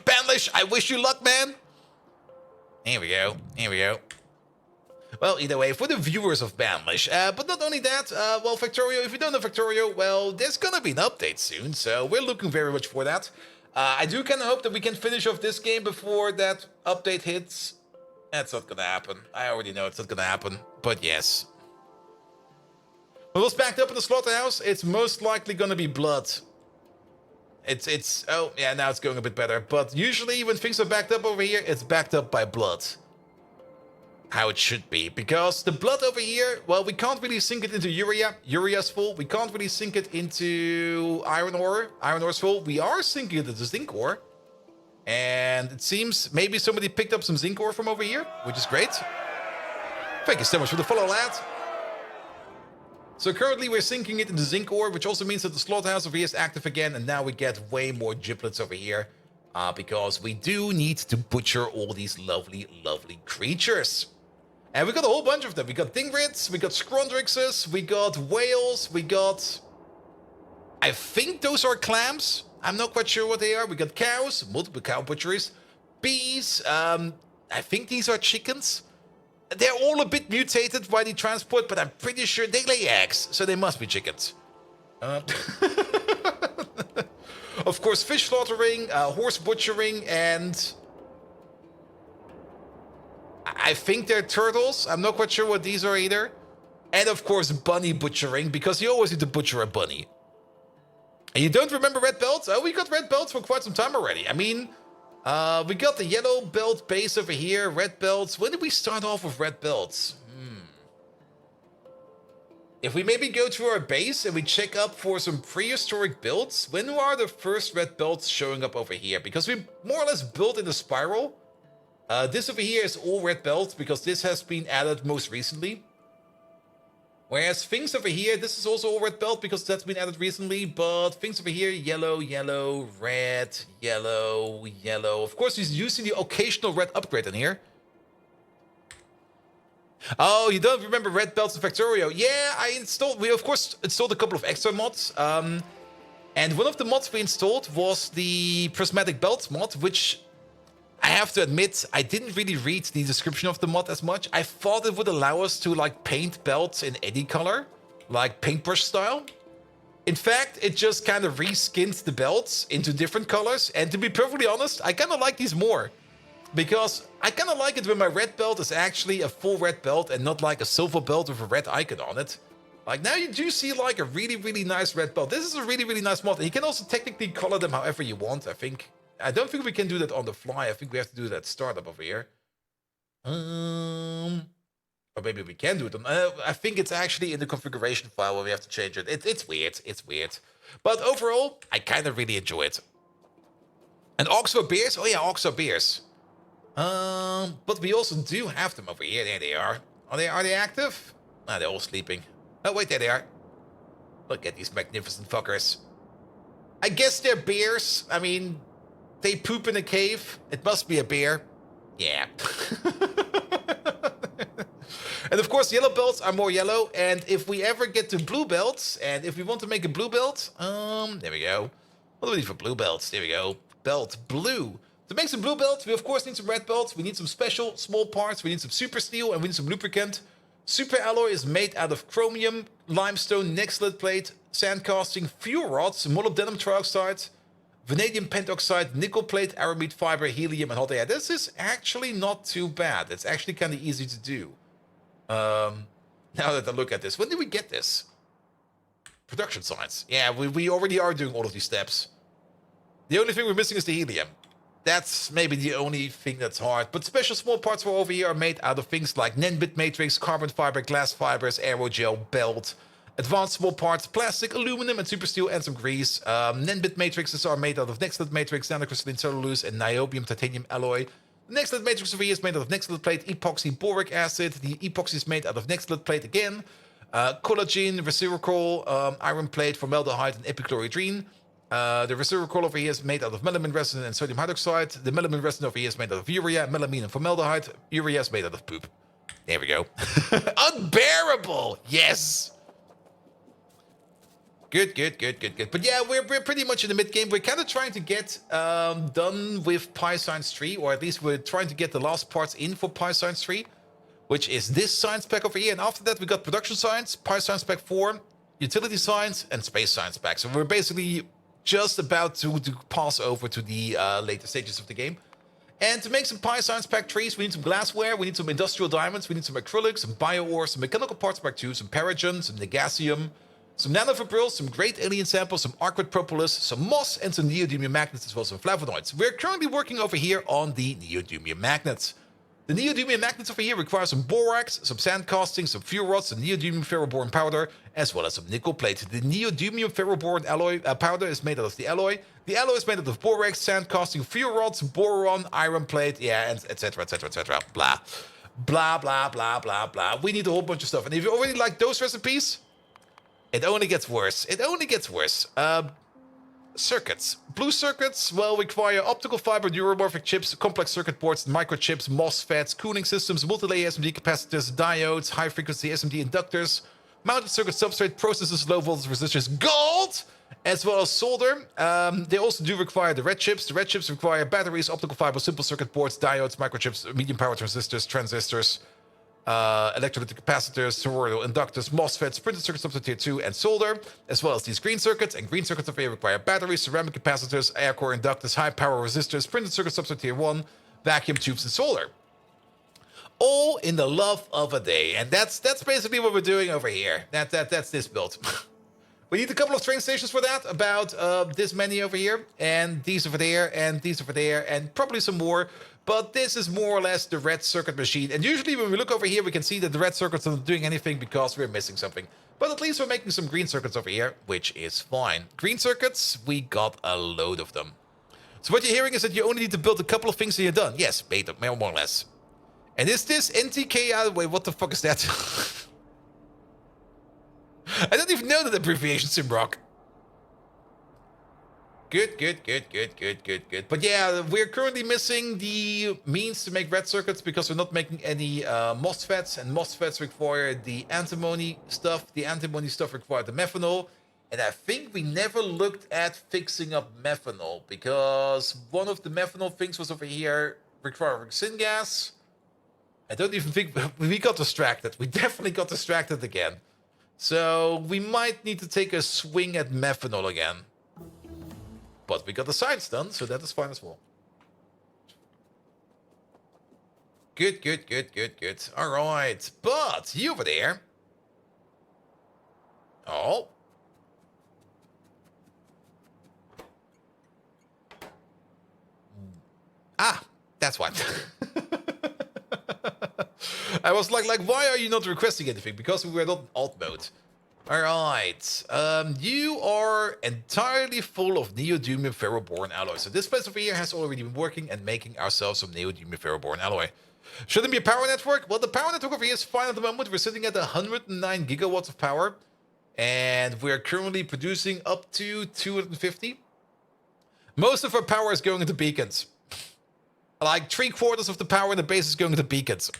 Banlish, I wish you luck, man. Here we go. Well, either way, for the viewers of Banlish. But not only that, well, Factorio, if you don't know Factorio, well, there's gonna be an update soon, so we're looking very much for that. I do kind of hope that we can finish off this game before that update hits. That's not gonna happen. I already know it's not gonna happen, but yes. When what's backed up in the slaughterhouse, it's most likely gonna be blood. Oh, yeah, now it's going a bit better. But usually when things are backed up over here, it's backed up by blood. How it should be, because the blood over here, well, we can't really sink it into urea. Urea's full. We can't really sink it into iron ore. Iron ore's full. We are sinking it into zinc ore. And it seems maybe somebody picked up some zinc ore from over here, which is great. Thank you so much for the follow, lad. So currently we're sinking it into zinc ore, which also means that the slaughterhouse over here is active again, and now we get way more giblets over here. Because we do need to butcher all these lovely creatures. And we got a whole bunch of them. We got dingrids, we got scrondrixes, we got whales, we got... I think those are clams. I'm not quite sure what they are. We got cows, multiple cow butcheries, bees. I think these are chickens. They're all a bit mutated by the transport, but I'm pretty sure they lay eggs, so they must be chickens. Of course, fish slaughtering, horse butchering, and... I think they're turtles. I'm not quite sure what these are either. And of course, bunny butchering, because you always need to butcher a bunny. And you don't remember red belts? Oh, we got red belts for quite some time already. I mean, we got the yellow belt base over here, red belts. When did we start off with red belts? If we maybe go to our base and we check up for some prehistoric builds, when are the first red belts showing up over here? Because we more or less built in a spiral. This over here is all red belts because this has been added most recently. Whereas things over here, this is also all red belt because that's been added recently. But things over here, yellow, yellow, red, yellow, yellow. Of course, he's using the occasional red upgrade in here. Oh, you don't remember red belts in Factorio? Yeah, we of course installed a couple of extra mods. And one of the mods we installed was the prismatic belt mod, which I have to admit, I didn't really read the description of the mod as much. I thought it would allow us to like paint belts in any color, like paintbrush style. In fact, it just kind of reskinned the belts into different colors. And to be perfectly honest, I kind of like these more. because I kind of like it when my red belt is actually a full red belt and not like a silver belt with a red icon on it. Like now you do see like a really, really nice red belt. This is a really, really nice mod. And you can also technically color them however you want, I think. I don't think we can do that on the fly. I think we have to do that startup over here. Or maybe we can do it on... I think it's actually in the configuration file where we have to change it. It's weird. It's weird. But overall, I kind of really enjoy it. And Oxford beers? Oh yeah, Oxford beers. But we also do have them over here. There they are. Are they active? Ah, they're all sleeping. Oh, wait, there they are. Look at these magnificent fuckers. I guess they're bears. I mean, they poop in a cave. It must be a bear. Yeah. And of course, yellow belts are more yellow. And if we ever get to blue belts, and if we want to make a blue belt, there we go. What do we need for blue belts? There we go. Belt blue. To make some blue belts, we of course need some red belts. We need some special small parts. We need some super steel, and we need some lubricant. Super alloy is made out of chromium, limestone, nextlet plate, sand casting, fuel rods, molybdenum trioxide, vanadium pentoxide, nickel plate, aramid fiber, helium, and hot air. This is actually not too bad. It's actually kind of easy to do. Now that I look at this, when did we get this? Production science. Yeah, we already are doing all of these steps. The only thing we're missing is the helium. That's maybe the only thing that's hard. But special small parts for over here are made out of things like Nenbit matrix, carbon fiber, glass fibers, aerogel, belt, advanced small parts, plastic, aluminum, and super steel, and some grease. Nenbit matrices are made out of nextlet matrix, nanocrystalline cellulose, and niobium titanium alloy. The nextlet matrix over here is made out of nextlet plate, epoxy, boric acid. The epoxy is made out of nextlet plate again. Collagen, resveratrol, iron plate, formaldehyde, and epichlorohydrin. The resveratrol over here is made out of melamine resin and sodium hydroxide. The melamine resin over here is made out of urea, melamine, and formaldehyde. Urea is made out of poop. There we go. Unbearable! Yes! Good. But yeah, we're pretty much in the mid-game. We're kind of trying to get done with Pi Science 3, or at least we're trying to get the last parts in for Pi Science 3, which is this science pack over here. And after that, we got Production Science, Pi Science Pack 4, Utility Science, and Space Science Pack. So we're basically just about to pass over to the later stages of the game. And to make some Pi Science Pack 3s, we need some glassware, we need some industrial diamonds, we need some acrylics, some bio-ore, some mechanical parts pack 2, some paragon, some negasium, some nanofibrils, some great alien samples, some arcwood propolis, some moss, and some neodymium magnets, as well as some flavonoids. We're currently working over here on the neodymium magnets. The neodymium magnets over here require some borax, some sand casting, some fuel rods, some neodymium ferroboron powder, as well as some nickel plate. The neodymium ferroboron alloy powder is made out of the alloy. The alloy is made out of borax, sand casting, fuel rods, boron, iron plate, yeah, and etc. Blah. Blah, blah, blah, blah, blah. We need a whole bunch of stuff. And if you already like those recipes, it only gets worse. It only gets worse. Circuits. Blue circuits, well, require optical fiber, neuromorphic chips, complex circuit boards, microchips, MOSFETs, cooling systems, multi-layer SMD capacitors, diodes, high-frequency SMD inductors, mounted circuit substrate, processors, low-voltage resistors, gold, as well as solder. They also do require the red chips. The red chips require batteries, optical fiber, simple circuit boards, diodes, microchips, medium-power transistors, electrolytic capacitors, toroidal inductors, MOSFETs, printed circuit substrate tier 2, and solder, as well as these green circuits. And green circuits over here require batteries, ceramic capacitors, air core inductors, high power resistors, printed circuit substrate tier 1, vacuum tubes, and solder. All in the love of a day. And that's basically what we're doing over here. That's this build. We need a couple of train stations for that, about this many over here, and these over there, and these over there, and probably some more. But this is more or less the red circuit machine. And usually when we look over here, we can see that the red circuits are not doing anything because we're missing something. But at least we're making some green circuits over here, which is fine. Green circuits, we got a load of them. So what you're hearing is that you only need to build a couple of things and you're done. Yes, beta, more or less. And is this NTK? Wait, what the fuck is that? I don't even know that abbreviation, Simrock. Good. But yeah, we're currently missing the means to make red circuits because we're not making any MOSFETs, and MOSFETs require the antimony stuff. The antimony stuff requires the methanol. And I think we never looked at fixing up methanol because one of the methanol things was over here requiring syngas. I don't even think we got distracted. We definitely got distracted again. So we might need to take a swing at methanol again. But we got the science done, so that is fine as well. Good, good, good, good, good. All right. But you over there. Oh. Ah, that's what. I was like, why are you not requesting anything? Because we were not in alt mode. All right. You are entirely full of neodymium ferroboron alloy. So this place over here has already been working and making ourselves some neodymium ferroboron alloy. Shouldn't be a power network? Well, the power network over here is fine at the moment. We're sitting at 109 gigawatts of power. And we're currently producing up to 250. Most of our power is going into beacons. Like 3/4 of the power in the base is going into beacons.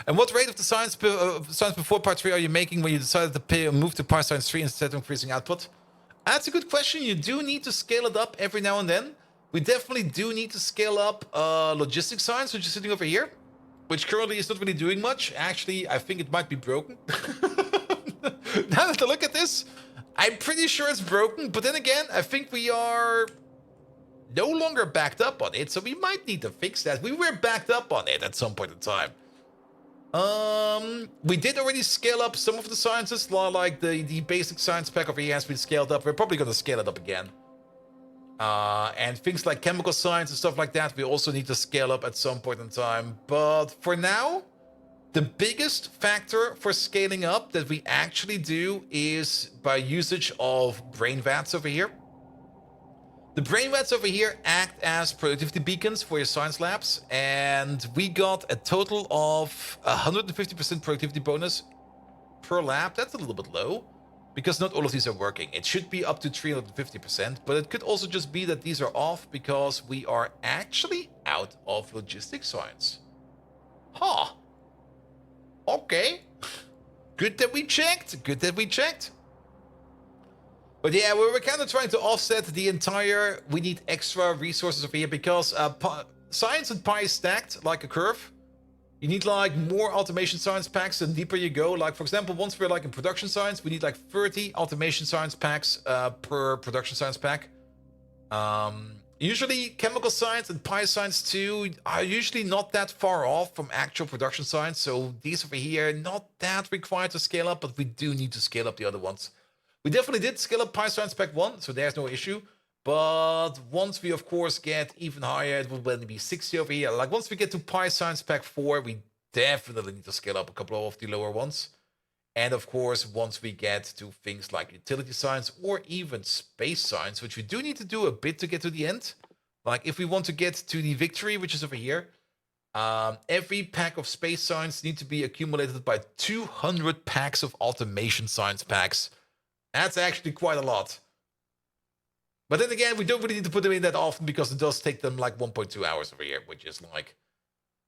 And what rate of the science before part 3 are you making when you decided to move to part science 3 instead of increasing output? That's a good question. You do need to scale it up every now and then. We definitely do need to scale up logistics science, which is sitting over here, which currently is not really doing much. Actually, I think it might be broken. Now that I look at this, I'm pretty sure it's broken. But then again, I think we are no longer backed up on it, so we might need to fix that. We were backed up on it at some point in time. We did already scale up some of the sciences, like the basic science pack over here has been scaled up. We're probably going to scale it up again. And things like chemical science and stuff like that, we also need to scale up at some point in time. But for now, the biggest factor for scaling up that we actually do is by usage of brain vats over here. The brain vats over here act as productivity beacons for your science labs, and we got a total of 150% productivity bonus per lab. That's a little bit low, because not all of these are working. It should be up to 350%, but it could also just be that these are off because we are actually out of logistics science. Huh. Okay. Good that we checked. Good that we checked. But yeah, we were kind of trying to offset the entire, we need extra resources over here because science and pi is stacked like a curve. You need like more automation science packs the deeper you go. Like for example, once we're like in production science, we need like 30 automation science packs per production science pack. Usually chemical science and pi science too are usually not that far off from actual production science. So these over here, not that required to scale up, but we do need to scale up the other ones. We definitely did scale up Pi Science Pack 1, so there's no issue. But once we, of course, get even higher, it will only be 60 over here. Like, once we get to Pi Science Pack 4, we definitely need to scale up a couple of the lower ones. And, of course, once we get to things like utility science or even space science, which we do need to do a bit to get to the end. Like, if we want to get to the victory, which is over here, every pack of space science needs to be accumulated by 200 packs of automation science packs. That's actually quite a lot. But then again, we don't really need to put them in that often because it does take them like 1.2 hours over here, which is like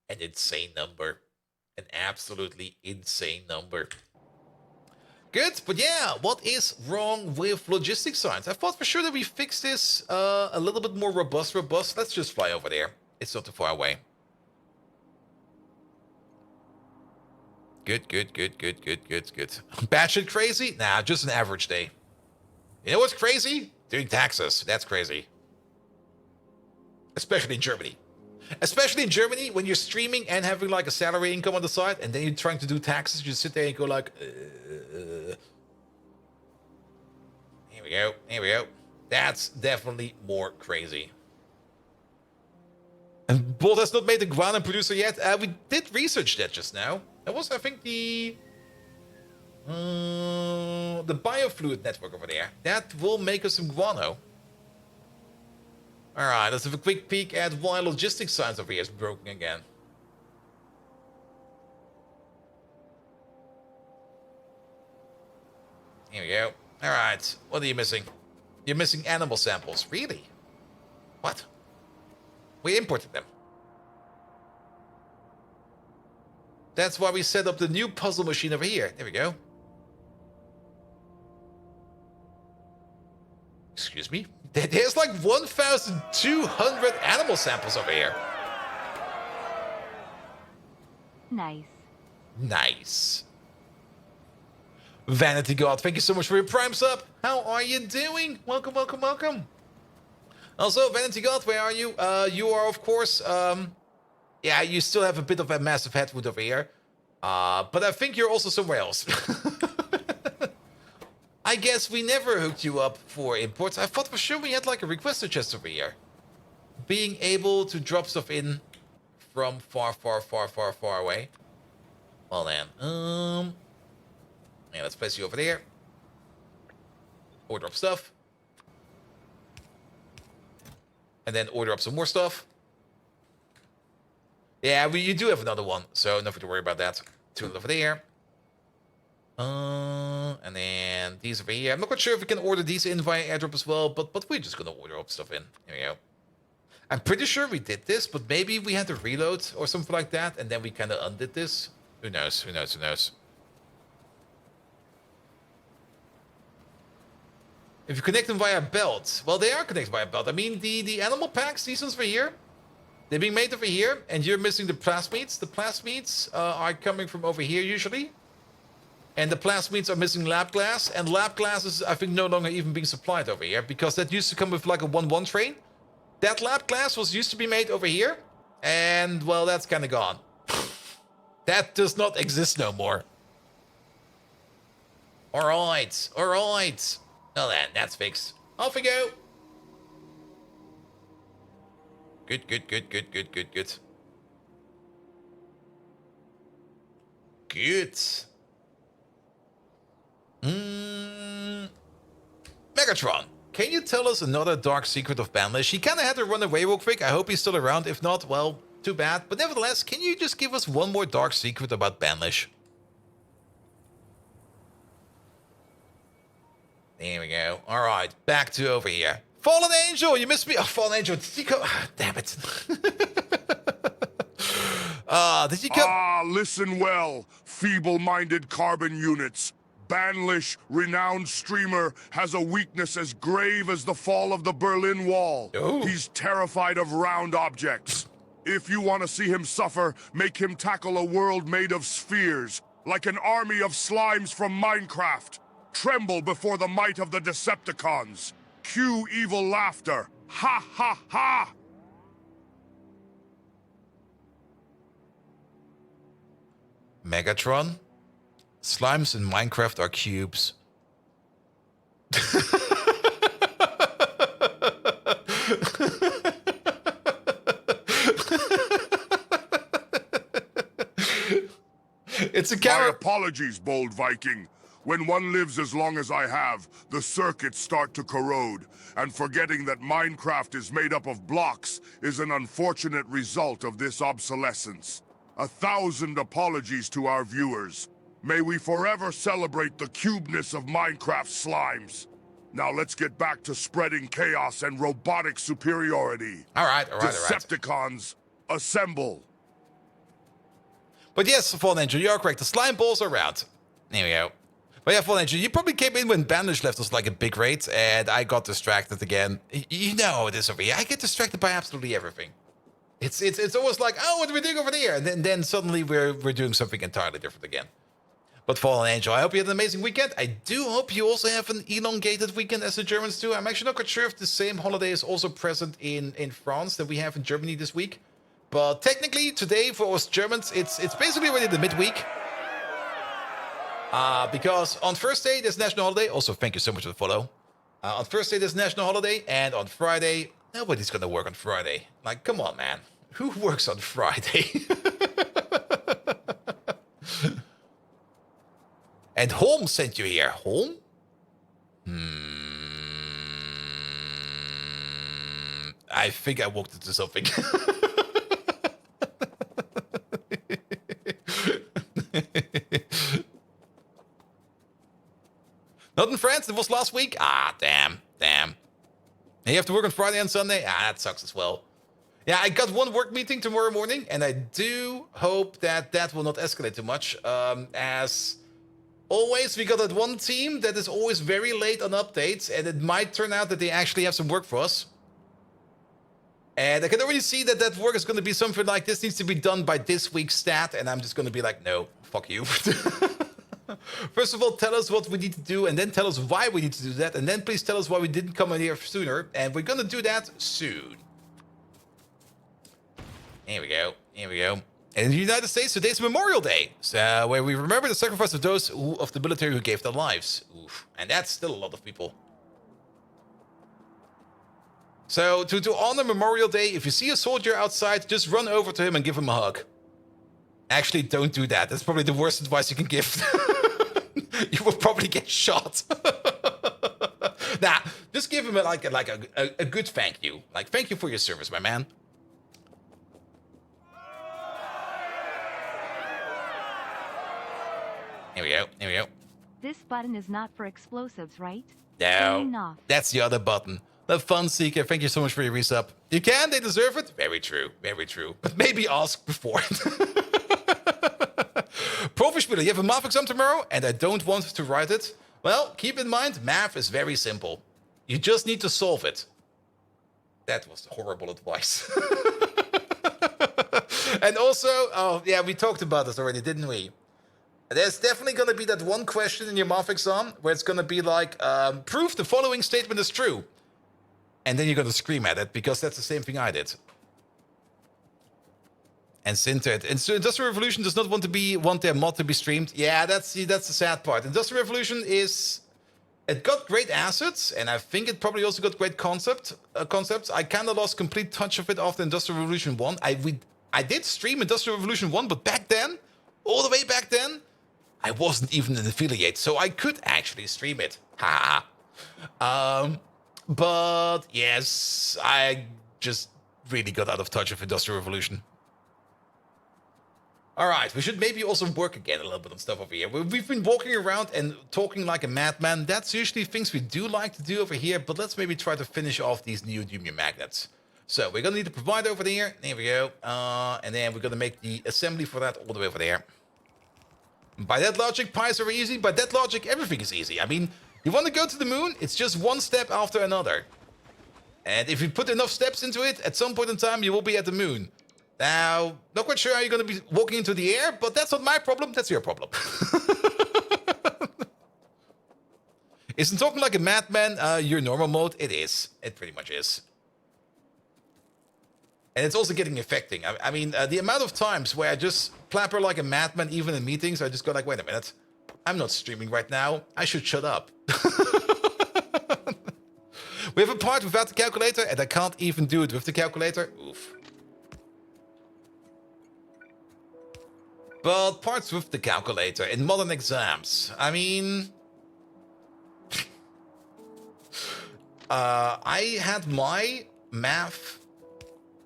an insane number. An absolutely insane number. Good, but yeah, what is wrong with logistics science? I thought for sure that we fixed this a little bit more robust. Let's just fly over there. It's not too far away. Good. Batshit crazy? Nah, just an average day. You know what's crazy? Doing taxes. That's crazy. Especially in Germany. Especially in Germany, when you're streaming and having like a salary income on the side, and then you're trying to do taxes, you just sit there and go like, Here we go. That's definitely more crazy. And Bolt has not made the guano producer yet. We did research that just now. That was, I think, the biofluid network over there. That will make us some guano. Alright, let's have a quick peek at why logistics science over here is broken again. Here we go. Alright, what are you missing? You're missing animal samples. Really? What? We imported them. That's why we set up the new puzzle machine over here. There we go. Excuse me? There's like 1,200 animal samples over here. Nice. Vanity God, thank you so much for your Prime sub. How are you doing? Welcome. Also, Vanity God, where are you? You are, of course, Yeah, you still have a bit of a massive headwood over here. But I think you're also somewhere else. I guess we never hooked you up for imports. I thought for sure we had like a requester chest over here. Being able to drop stuff in from far, far, far, far, far away. Well then, yeah, let's place you over there. Order up stuff. And then order up some more stuff. Yeah, you do have another one, so nothing to worry about that. Two over there. And then these over here. I'm not quite sure if we can order these in via airdrop as well, but we're just gonna order up stuff in. Here we go. I'm pretty sure we did this, but maybe we had to reload or something like that, and then we kind of undid this. Who knows? Who knows? Who knows? If you connect them via belt, well, they are connected via belt. I mean, the animal packs, these ones over here, they're being made over here, and you're missing the plasmids. The plasmids are coming from over here usually. And the plasmids are missing lab glass, and lab glass is, I think, no longer even being supplied over here, because that used to come with like a 1-1 train. That lab glass was used to be made over here, and, well, that's kind of gone. That does not exist no more. Alright, alright. Well then, that's fixed. Off we go. Good, good, good, good, good, good, good. Good. Megatron, can you tell us another dark secret of Banlish? He kind of had to run away real quick. I hope he's still around. If not, well, too bad. But nevertheless, can you just give us one more dark secret about Banlish? There we go. All right, back to over here. Fallen Angel, you missed me. Oh, Fallen Angel, did you come? Damn it. Did you come? Ah, listen well, feeble-minded carbon units. Banlish, renowned streamer, has a weakness as grave as the fall of the Berlin Wall. Oh. He's terrified of round objects. If you want to see him suffer, make him tackle a world made of spheres, like an army of slimes from Minecraft. Tremble before the might of the Decepticons. Cue evil laughter. Ha ha ha! Megatron? Slimes in Minecraft are cubes. It's a My camera. apologies, bold Viking. When one lives as long as I have, the circuits start to corrode, and forgetting that Minecraft is made up of blocks is an unfortunate result of this obsolescence. 1,000 apologies to our viewers. May we forever celebrate the cubeness of Minecraft slimes. Now let's get back to spreading chaos and robotic superiority. All right, all right, all right. Decepticons, assemble. But yes, Fallen Angel, you are correct. The slime balls are around. There we go. But yeah, Fallen Angel, you probably came in when Bandish left us like a big raid, and I got distracted again. You know how it is over here. I get distracted by absolutely everything. It's always like, oh, what are we doing over there? And then suddenly we're doing something entirely different again. But Fallen Angel, I hope you had an amazing weekend. I do hope you also have an elongated weekend as the Germans do. I'm actually not quite sure if the same holiday is also present in France that we have in Germany this week. But technically, today for us Germans, it's basically already the midweek. Because on Thursday, there's national holiday. Also, thank you so much for the follow. On Thursday, there's national holiday. And on Friday, nobody's going to work on Friday. Like, come on, man. Who works on Friday? And Holm sent you here. Holm? I think I walked into something. Not in France, it was last week? Ah, damn. And you have to work on Friday and Sunday? Ah, that sucks as well. Yeah, I got one work meeting tomorrow morning, and I do hope that that will not escalate too much. As always, we got that one team that is always very late on updates, and it might turn out that they actually have some work for us. And I can already see that that work is going to be something like, this needs to be done by this week's stat, and I'm just going to be like, no, fuck you. First of all, tell us what we need to do, and then tell us why we need to do that, and then please tell us why we didn't come in here sooner, and we're going to do that soon. Here we go. Here we go. In the United States, today's Memorial Day, so where we remember the sacrifice of those of the military who gave their lives. Oof. And that's still a lot of people. So, to honor Memorial Day, if you see a soldier outside, just run over to him and give him a hug. Actually, don't do that. That's probably the worst advice you can give. You will probably get shot. Nah, just give him a good thank you. Like, thank you for your service, my man. Here we go. Here we go. This button is not for explosives, right? No, Off. that's the other button. The Fun Seeker, thank you so much for your resub. You can, they deserve it. Very true, very true. But maybe ask before. Profispieler, you have a math exam tomorrow and I don't want to write it. Well, keep in mind, math is very simple. You just need to solve it. That was horrible advice. And also, oh yeah, we talked about this already, didn't we? There's definitely going to be that one question in your math exam where it's going to be like, prove the following statement is true. And then you're going to scream at it because that's the same thing I did. And Sintered. And so Industrial Revolution does not want their mod to be streamed. Yeah, that's the sad part. Industrial Revolution it got great assets, and I think it probably also got great concepts. I kind of lost complete touch of it after Industrial Revolution 1. I did stream Industrial Revolution 1, but back then, all the way back then, I wasn't even an affiliate, so I could actually stream it. Ha. But yes, I just really got out of touch with Industrial Revolution. Alright, we should maybe also work again a little bit on stuff over here. We've been walking around and talking like a madman. That's usually things we do like to do over here, but let's maybe try to finish off these neodymium magnets. So we're gonna need to provide over there. There we go. And then we're gonna make the assembly for that all the way over there. By that logic, pies are easy. By that logic, everything is easy. I mean, you want to go to the moon, it's just one step after another. And if you put enough steps into it, at some point in time, you will be at the moon. Now, not quite sure how you're going to be walking into the air, but that's not my problem, that's your problem. Isn't talking like a madman your normal mode? It is. It pretty much is. And it's also getting affecting. I mean, the amount of times where I just plapper like a madman, even in meetings, I just go like, wait a minute. I'm not streaming right now. I should shut up. We have a part without the calculator, and I can't even do it with the calculator. Oof. But parts with the calculator in modern exams. I mean... I had my math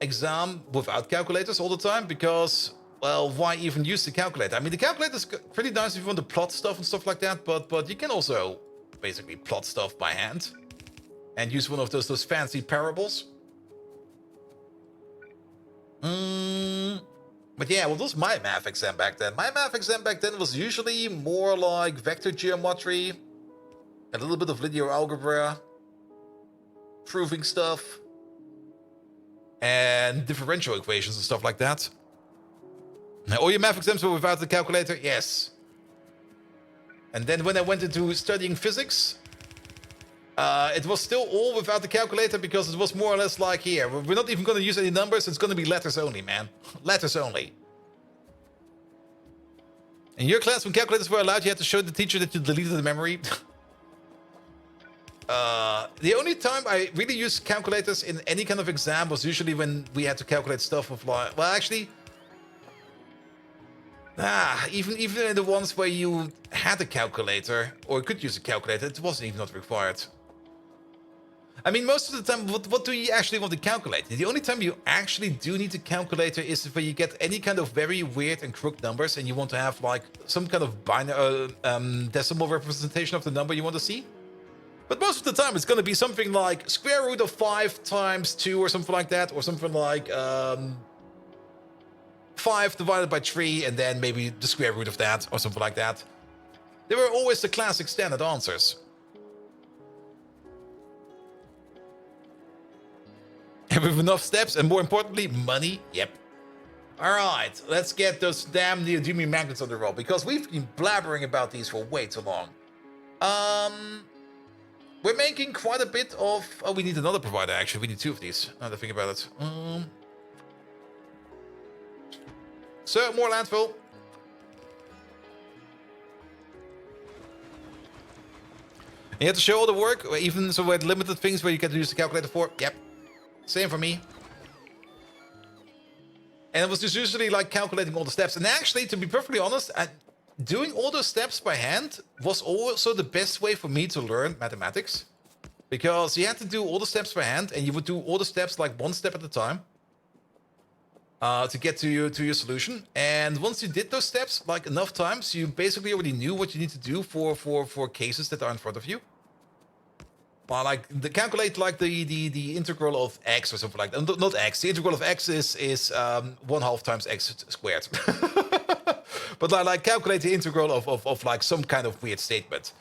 exam without calculators all the time because, well, why even use the calculator? I mean, the calculator's pretty nice if you want to plot stuff and stuff like that, but you can also basically plot stuff by hand and use one of those fancy parables. But yeah, what was my math exam back then? My math exam back then was usually more like vector geometry, a little bit of linear algebra, proving stuff, and differential equations and stuff like that. Now, all your math exams were without the calculator? Yes. And then when I went into studying physics, it was still all without the calculator because it was more or less like, here, we're not even going to use any numbers, it's going to be letters only, man. Letters only. In your class, when calculators were allowed, you had to show the teacher that you deleted the memory. The only time I really used calculators in any kind of exam was usually when we had to calculate stuff with like, well, actually, even in the ones where you had a calculator or could use a calculator, it wasn't even not required. I mean, most of the time, what do you actually want to calculate? The only time you actually do need a calculator is when you get any kind of very weird and crooked numbers and you want to have like some kind of binary decimal representation of the number you want to see. But most of the time, it's going to be something like square root of 5 times 2 or something like that, or something like 5 divided by 3, and then maybe the square root of that, or something like that. They were always the classic standard answers. And with enough steps, and more importantly, money, yep. Alright, let's get those damn neodymium magnets on the roll, because we've been blabbering about these for way too long. We're making quite a bit of... Oh, we need another provider, actually. We need 2 of these. Now that I think about it. So, more landfill. And you have to show all the work, even so with limited things where you can use the calculator for. Yep. Same for me. And it was just usually like calculating all the steps. And actually, to be perfectly honest, doing all those steps by hand was also the best way for me to learn mathematics. Because you had to do all the steps by hand, and you would do all the steps like one step at a time to get to your solution. And once you did those steps like enough times, you basically already knew what you need to do for cases that are in front of you. Well, like calculate like the integral of x or something like that. Not x. The integral of x is 1/2 times x squared. But like calculate the integral of like some kind of weird statement.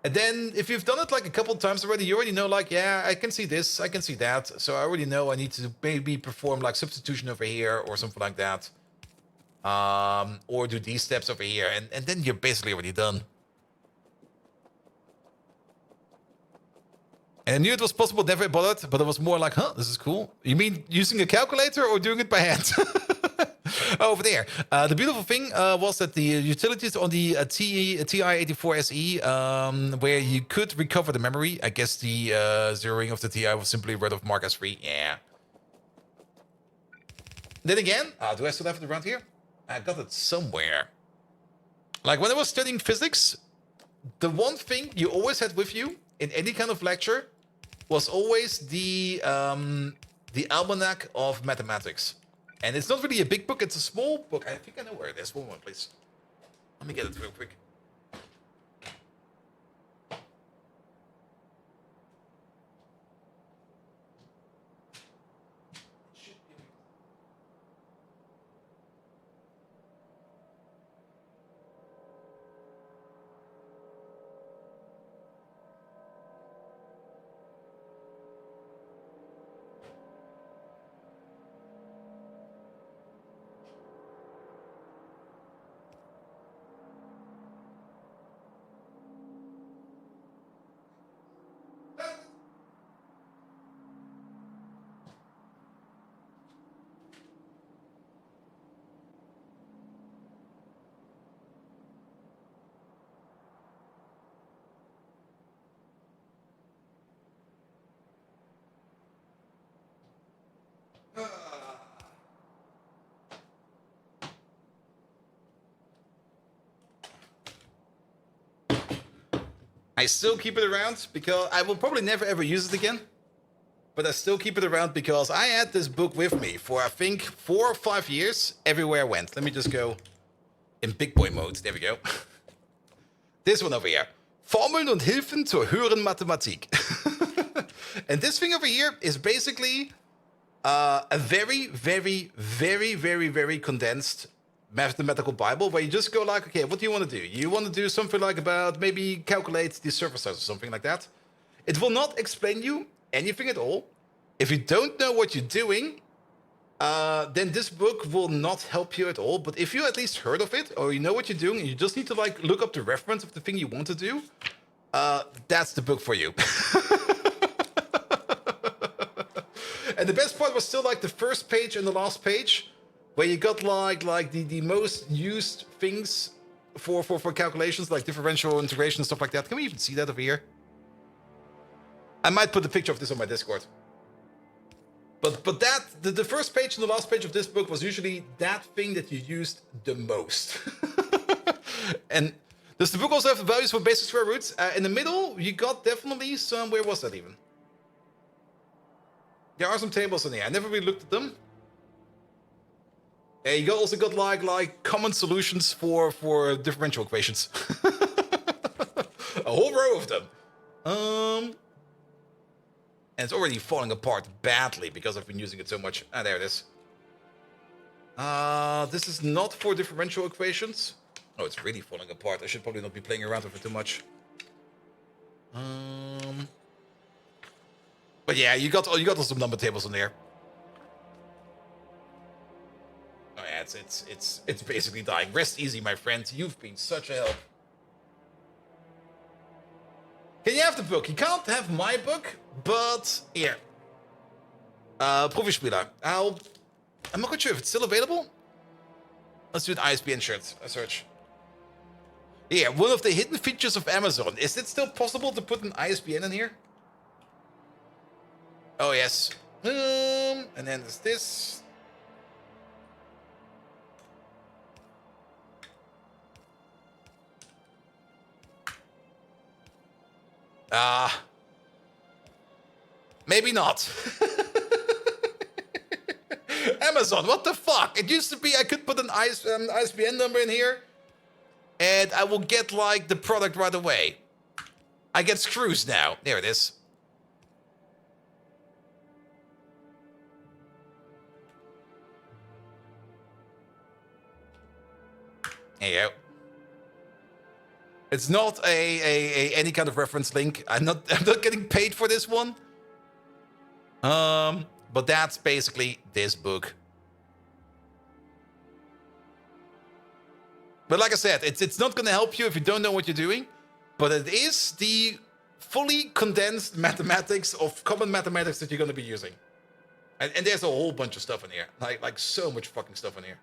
And then if you've done it like a couple of times already, you already know like, yeah, I can see this, I can see that. So I already know I need to maybe perform like substitution over here or something like that. Or do these steps over here. And then you're basically already done. And I knew it was possible, never bothered, but it was more like, huh, this is cool. You mean using a calculator or doing it by hand? Over there. The beautiful thing was that the utilities on the TI-84SE, where you could recover the memory. I guess the zeroing of the TI was simply rid of mark as free. Yeah. Then again, do I still have it around here? I got it somewhere. Like when I was studying physics, the one thing you always had with you in any kind of lecture was always the almanac of mathematics. And it's not really a big book, it's a small book. I think I know where it is. One more, please. Let me get it real quick. I still keep it around because I will probably never ever use it again. But I still keep it around because I had this book with me for I think 4 or 5 years everywhere I went. Let me just go in big boy mode. There we go. This one over here. Formeln und Hilfen zur höheren Mathematik. And this thing over here is basically a very, very, very, very, very condensed mathematical Bible where you just go like, okay, what do you want to do? You want to do something like about maybe calculate the surface size or something like that. It will not explain you anything at all. If you don't know what you're doing, then this book will not help you at all. But if you at least heard of it or you know what you're doing and you just need to like look up the reference of the thing you want to do, that's the book for you. And the best part was still like the first page and the last page, where you got like the most used things for calculations, like differential integration and stuff like that. Can we even see that over here? I might put a picture of this on my Discord. But that the first page and the last page of this book was usually that thing that you used the most. And does the book also have the values for basic square roots? In the middle, you got definitely some. Where was that even? There are some tables in here. I never really looked at them. Yeah, you also got like common solutions for differential equations. A whole row of them. And it's already falling apart badly because I've been using it so much. Ah, there it is. This is not for differential equations. Oh, it's really falling apart. I should probably not be playing around with it too much. But yeah, you got some number tables in there. Oh yeah, it's basically dying. Rest easy, my friend. You've been such a help. Can you have the book? You can't have my book, but here. Profispieler. I'm not quite sure if it's still available. Let's do an ISBN search. Yeah, one of the hidden features of Amazon. Is it still possible to put an ISBN in here? Oh, yes. And then there's this. Maybe not. Amazon, what the fuck? It used to be I could put an ISBN number in here, and I will get, like, the product right away. I get screws now. There it is. There you go. It's not any kind of reference link. I'm not getting paid for this one. But that's basically this book. But like I said, it's not going to help you if you don't know what you're doing. But it is the fully condensed mathematics of common mathematics that you're going to be using. And there's a whole bunch of stuff in here. Like so much fucking stuff in here.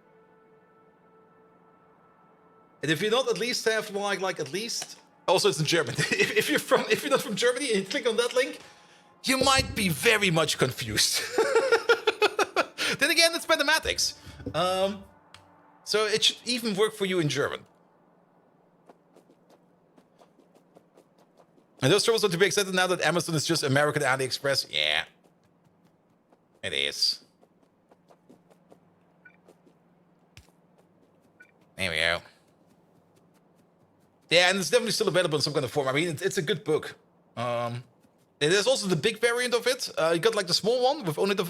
And if you not at least have like at least also it's in German. if you're not from Germany and you click on that link, you might be very much confused. Then again, it's mathematics. So it should even work for you in German. And those troubles are to be accepted now that Amazon is just American AliExpress. Yeah, it is. There we go. Yeah, and it's definitely still available in some kind of form. I mean, it's a good book. There's also the big variant of it. You got like the small one with only with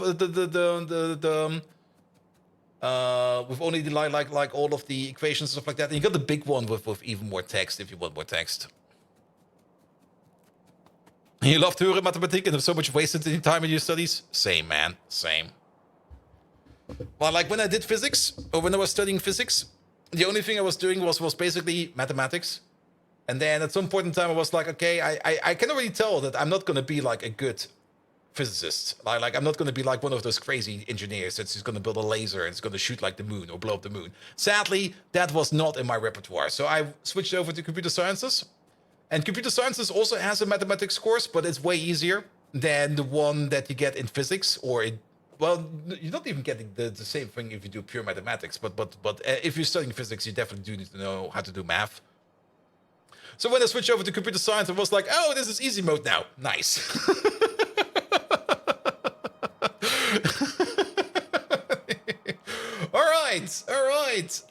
only the like all of the equations and stuff like that. And you got the big one with even more text if you want more text. You love Theorie Mathematik and have so much wasted in time in your studies? Same, man. Same. Well, like when I did physics, or when I was studying physics, the only thing I was doing was basically mathematics. And then at some point in time, I was like, okay, I can already tell that I'm not going to be like a good physicist. Like I'm not going to be like one of those crazy engineers that's just going to build a laser and it's going to shoot like the moon or blow up the moon. Sadly, that was not in my repertoire. So I switched over to computer sciences. And computer sciences also has a mathematics course, but it's way easier than the one that you get in physics or in, well, you're not even getting the same thing if you do pure mathematics. But if you're studying physics, you definitely do need to know how to do math. So when I switched over to computer science, I was like, oh, this is easy mode now. Nice. All right.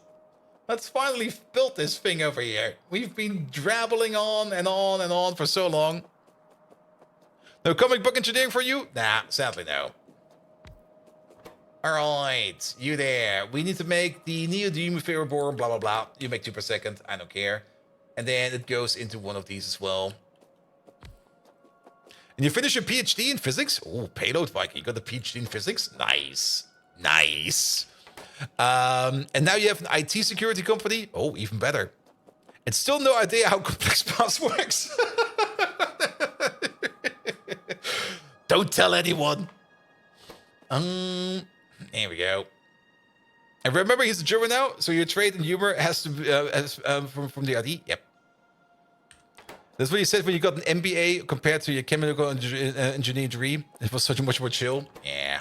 Let's finally build this thing over here. We've been drabbling on and on and on for so long. No comic book engineering for you? Nah, sadly no. All right, you there. We need to make the neodymium ferroboron, blah, blah, blah. You make 2 per second. I don't care. And then it goes into one of these as well. And you finish your PhD in physics? Oh, payload Viking. You got a PhD in physics? Nice. And now you have an IT security company? Oh, even better. And still no idea how complex paths works. Don't tell anyone. There we go. And remember, he's a German now, so your trade and humor has to be from the ID. Yep. That's what you said when you got an MBA compared to your chemical engineering degree. It was such a much more chill. Yeah.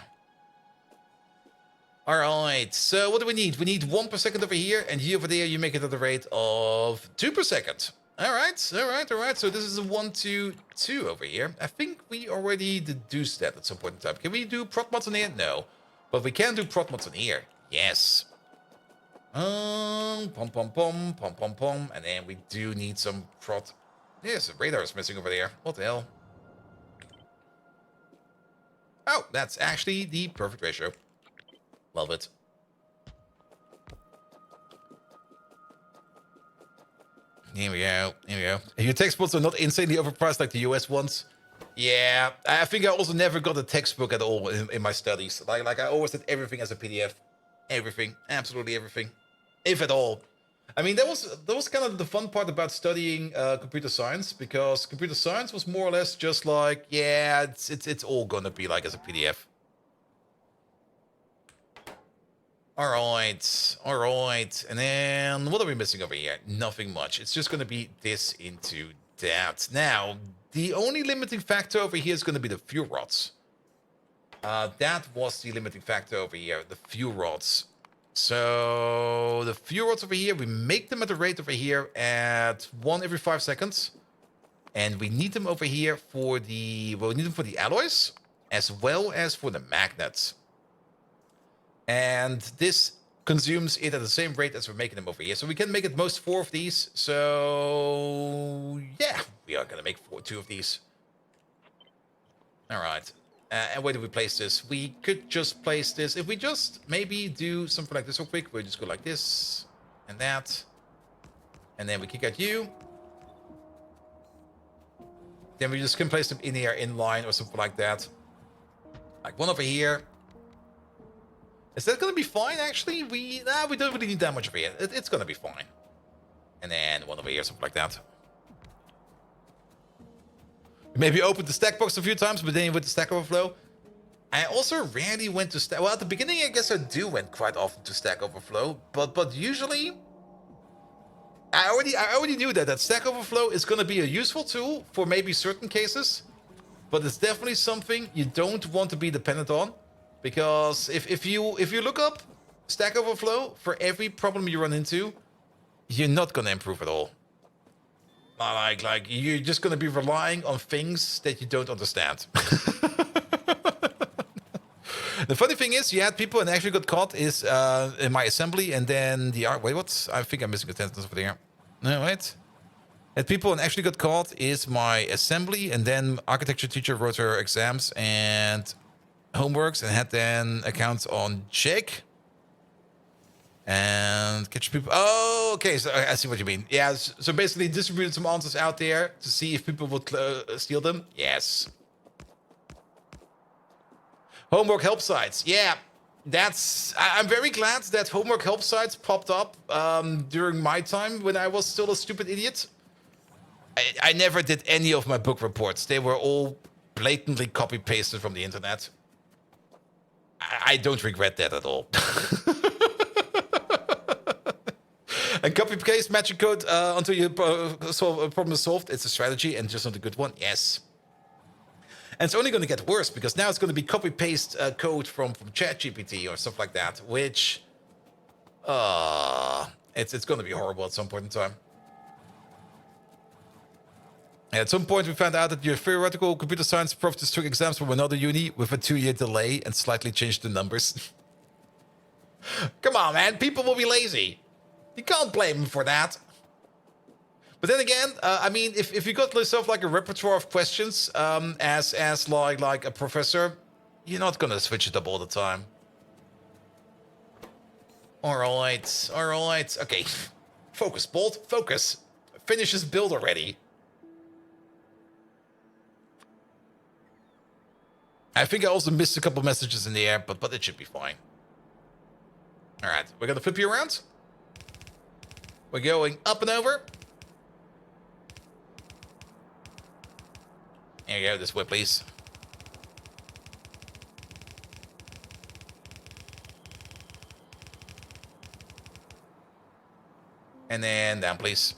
All right. So what do we need? We need 1 per second over here, and here over there you make it at the rate of 2 per second. All right. So this is a 1, 2, 2 over here. I think we already deduced that at some point in time. Can we do prot mods in here? No. But we can do prot mods in here. Yes. Pom, and then we do need some prot. Yes, the radar is missing over there. What the hell? Oh, that's actually the perfect ratio. Love it. Here we go. Your textbooks are not insanely overpriced like the US ones. Yeah, I think I also never got a textbook at all in my studies. Like I always did everything as a PDF. Everything. Absolutely everything. If at all. I mean, that was kind of the fun part about studying computer science, because computer science was more or less just like, yeah, it's all gonna be like as a PDF. All right. And then what are we missing over here? Nothing much. It's just going to be this into that. Now, the only limiting factor over here is going to be the fuel rods. That was the limiting factor over here, the fuel rods. So the fuel rods over here, we make them at a rate over here at 1 every 5 seconds. And we need them over here for the, well, we need them for the alloys as well as for the magnets. And this consumes it at the same rate as we're making them over here. So we can make at most 4 of these. So yeah, we are going to make 2 of these. All right. And where do we place this? We could just place this. If we just maybe do something like this real quick, we'll just go like this and that. And then we kick out you. Then we just can place them in here in line or something like that. Like one over here. Is that going to be fine, actually? We don't really need that much over here. It's going to be fine. And then one over here, something like that. Maybe opened the stack box a few times, but then you went to Stack Overflow. I also rarely went to Stack... Well, at the beginning, I guess I do went quite often to Stack Overflow. But usually... I already knew that Stack Overflow is going to be a useful tool for maybe certain cases. But it's definitely something you don't want to be dependent on. Because if you look up Stack Overflow for every problem you run into, you're not going to improve at all. Like you're just going to be relying on things that you don't understand. The funny thing is, you had people and actually got caught is in my assembly, and then the wait, what? I think I'm missing a sentence over there. No, wait. Had people and actually got caught is my assembly, and then architecture teacher wrote her exams and homeworks, and had then accounts on check. And catch people. Oh, okay. So I see what you mean. Yeah. So basically, distributed some answers out there to see if people would steal them. Yes. Homework help sites. Yeah, that's. I'm very glad that homework help sites popped up during my time when I was still a stupid idiot. I never did any of my book reports. They were all blatantly copy pasted from the internet. I don't regret that at all. And copy paste magic code until your problem is solved. It's a strategy and just not a good one. Yes. And it's only going to get worse because now it's going to be copy paste code from ChatGPT or stuff like that, which it's going to be horrible at some point in time. And at some point, we found out that your theoretical computer science professors took exams from another uni with a 2-year delay and slightly changed the numbers. Come on, man. People will be lazy. You can't blame them for that. But then again, I mean, if you got yourself like a repertoire of questions as like a professor, you're not gonna switch it up all the time. All right. Okay, focus, Bolt. Focus. Finish this build already. I think I also missed a couple messages in the air, but it should be fine. All right, we're gonna flip you around. We're going up and over. There you go, this way, please. And then down, please.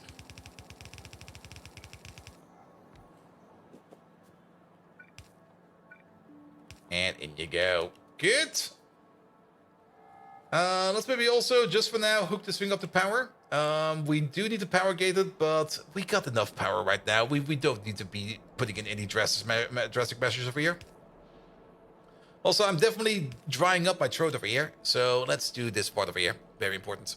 And in you go. Good. Let's maybe also, just for now, hook this thing up to power. We do need to power gate it, but we got enough power right now. We don't need to be putting in any drastic measures over here. Also, I'm definitely drying up my throat over here, so let's do this part over here. Very important.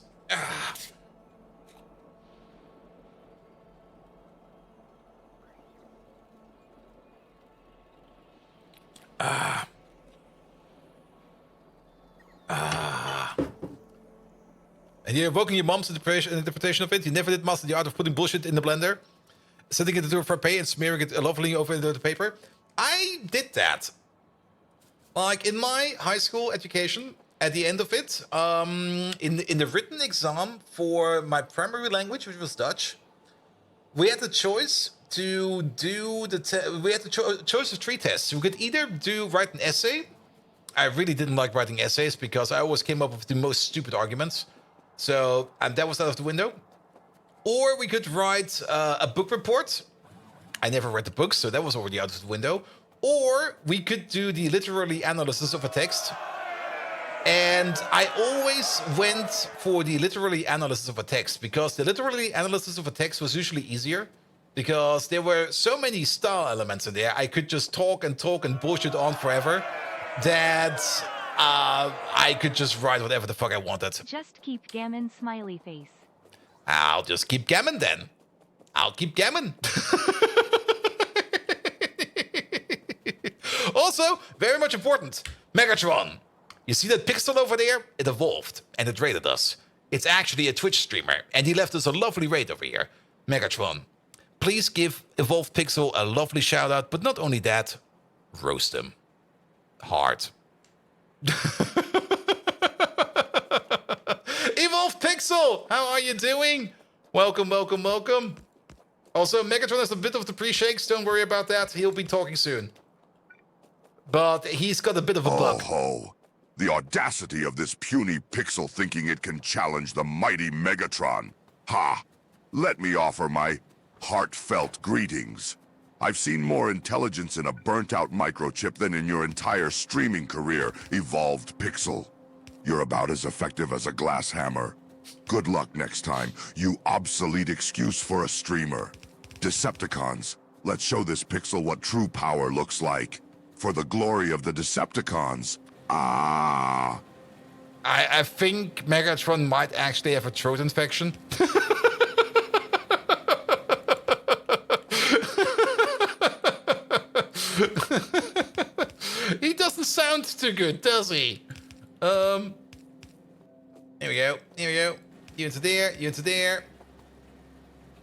And you're evoking your mom's interpretation of it. You never did master the art of putting bullshit in the blender, setting it into a frappe and smearing it lovingly over into the paper. I did that. Like in my high school education, at the end of it, in the written exam for my primary language, which was Dutch, we had the choice to do we had the choice of 3 tests. We could either write an essay I really didn't like writing essays because I always came up with the most stupid arguments. So, and that was out of the window. Or we could write a book report. I never read the books, so that was already out of the window. Or we could do the literary analysis of a text. And I always went for the literary analysis of a text because the literary analysis of a text was usually easier because there were so many style elements in there. I could just talk and bullshit on forever that I could just write whatever the fuck I wanted. Just keep gammon smiley face. I'll just keep gammon then. I'll keep gammon. Also, very much important, Megatron. You see that pixel over there? It evolved, and it raided us. It's actually a Twitch streamer, and he left us a lovely raid over here. Megatron, please give Evolved Pixel a lovely shout-out, but not only that, roast him. Hard. Evolved Pixel, how are you doing? Welcome, welcome, welcome. Also, Megatron has a bit of the pre-shakes, don't worry about that. He'll be talking soon. But he's got a bit of a bug. Oh, the audacity of this puny pixel thinking it can challenge the mighty Megatron. Ha! Let me offer my heartfelt greetings. I've seen more intelligence in a burnt-out microchip than in your entire streaming career, Evolved Pixel. You're about as effective as a glass hammer. Good luck next time, you obsolete excuse for a streamer. Decepticons, let's show this pixel what true power looks like. For the glory of the Decepticons. Ah. I think Megatron might actually have a throat infection. He doesn't sound too good, does he? Here we go. Here we go. You into there. You into there.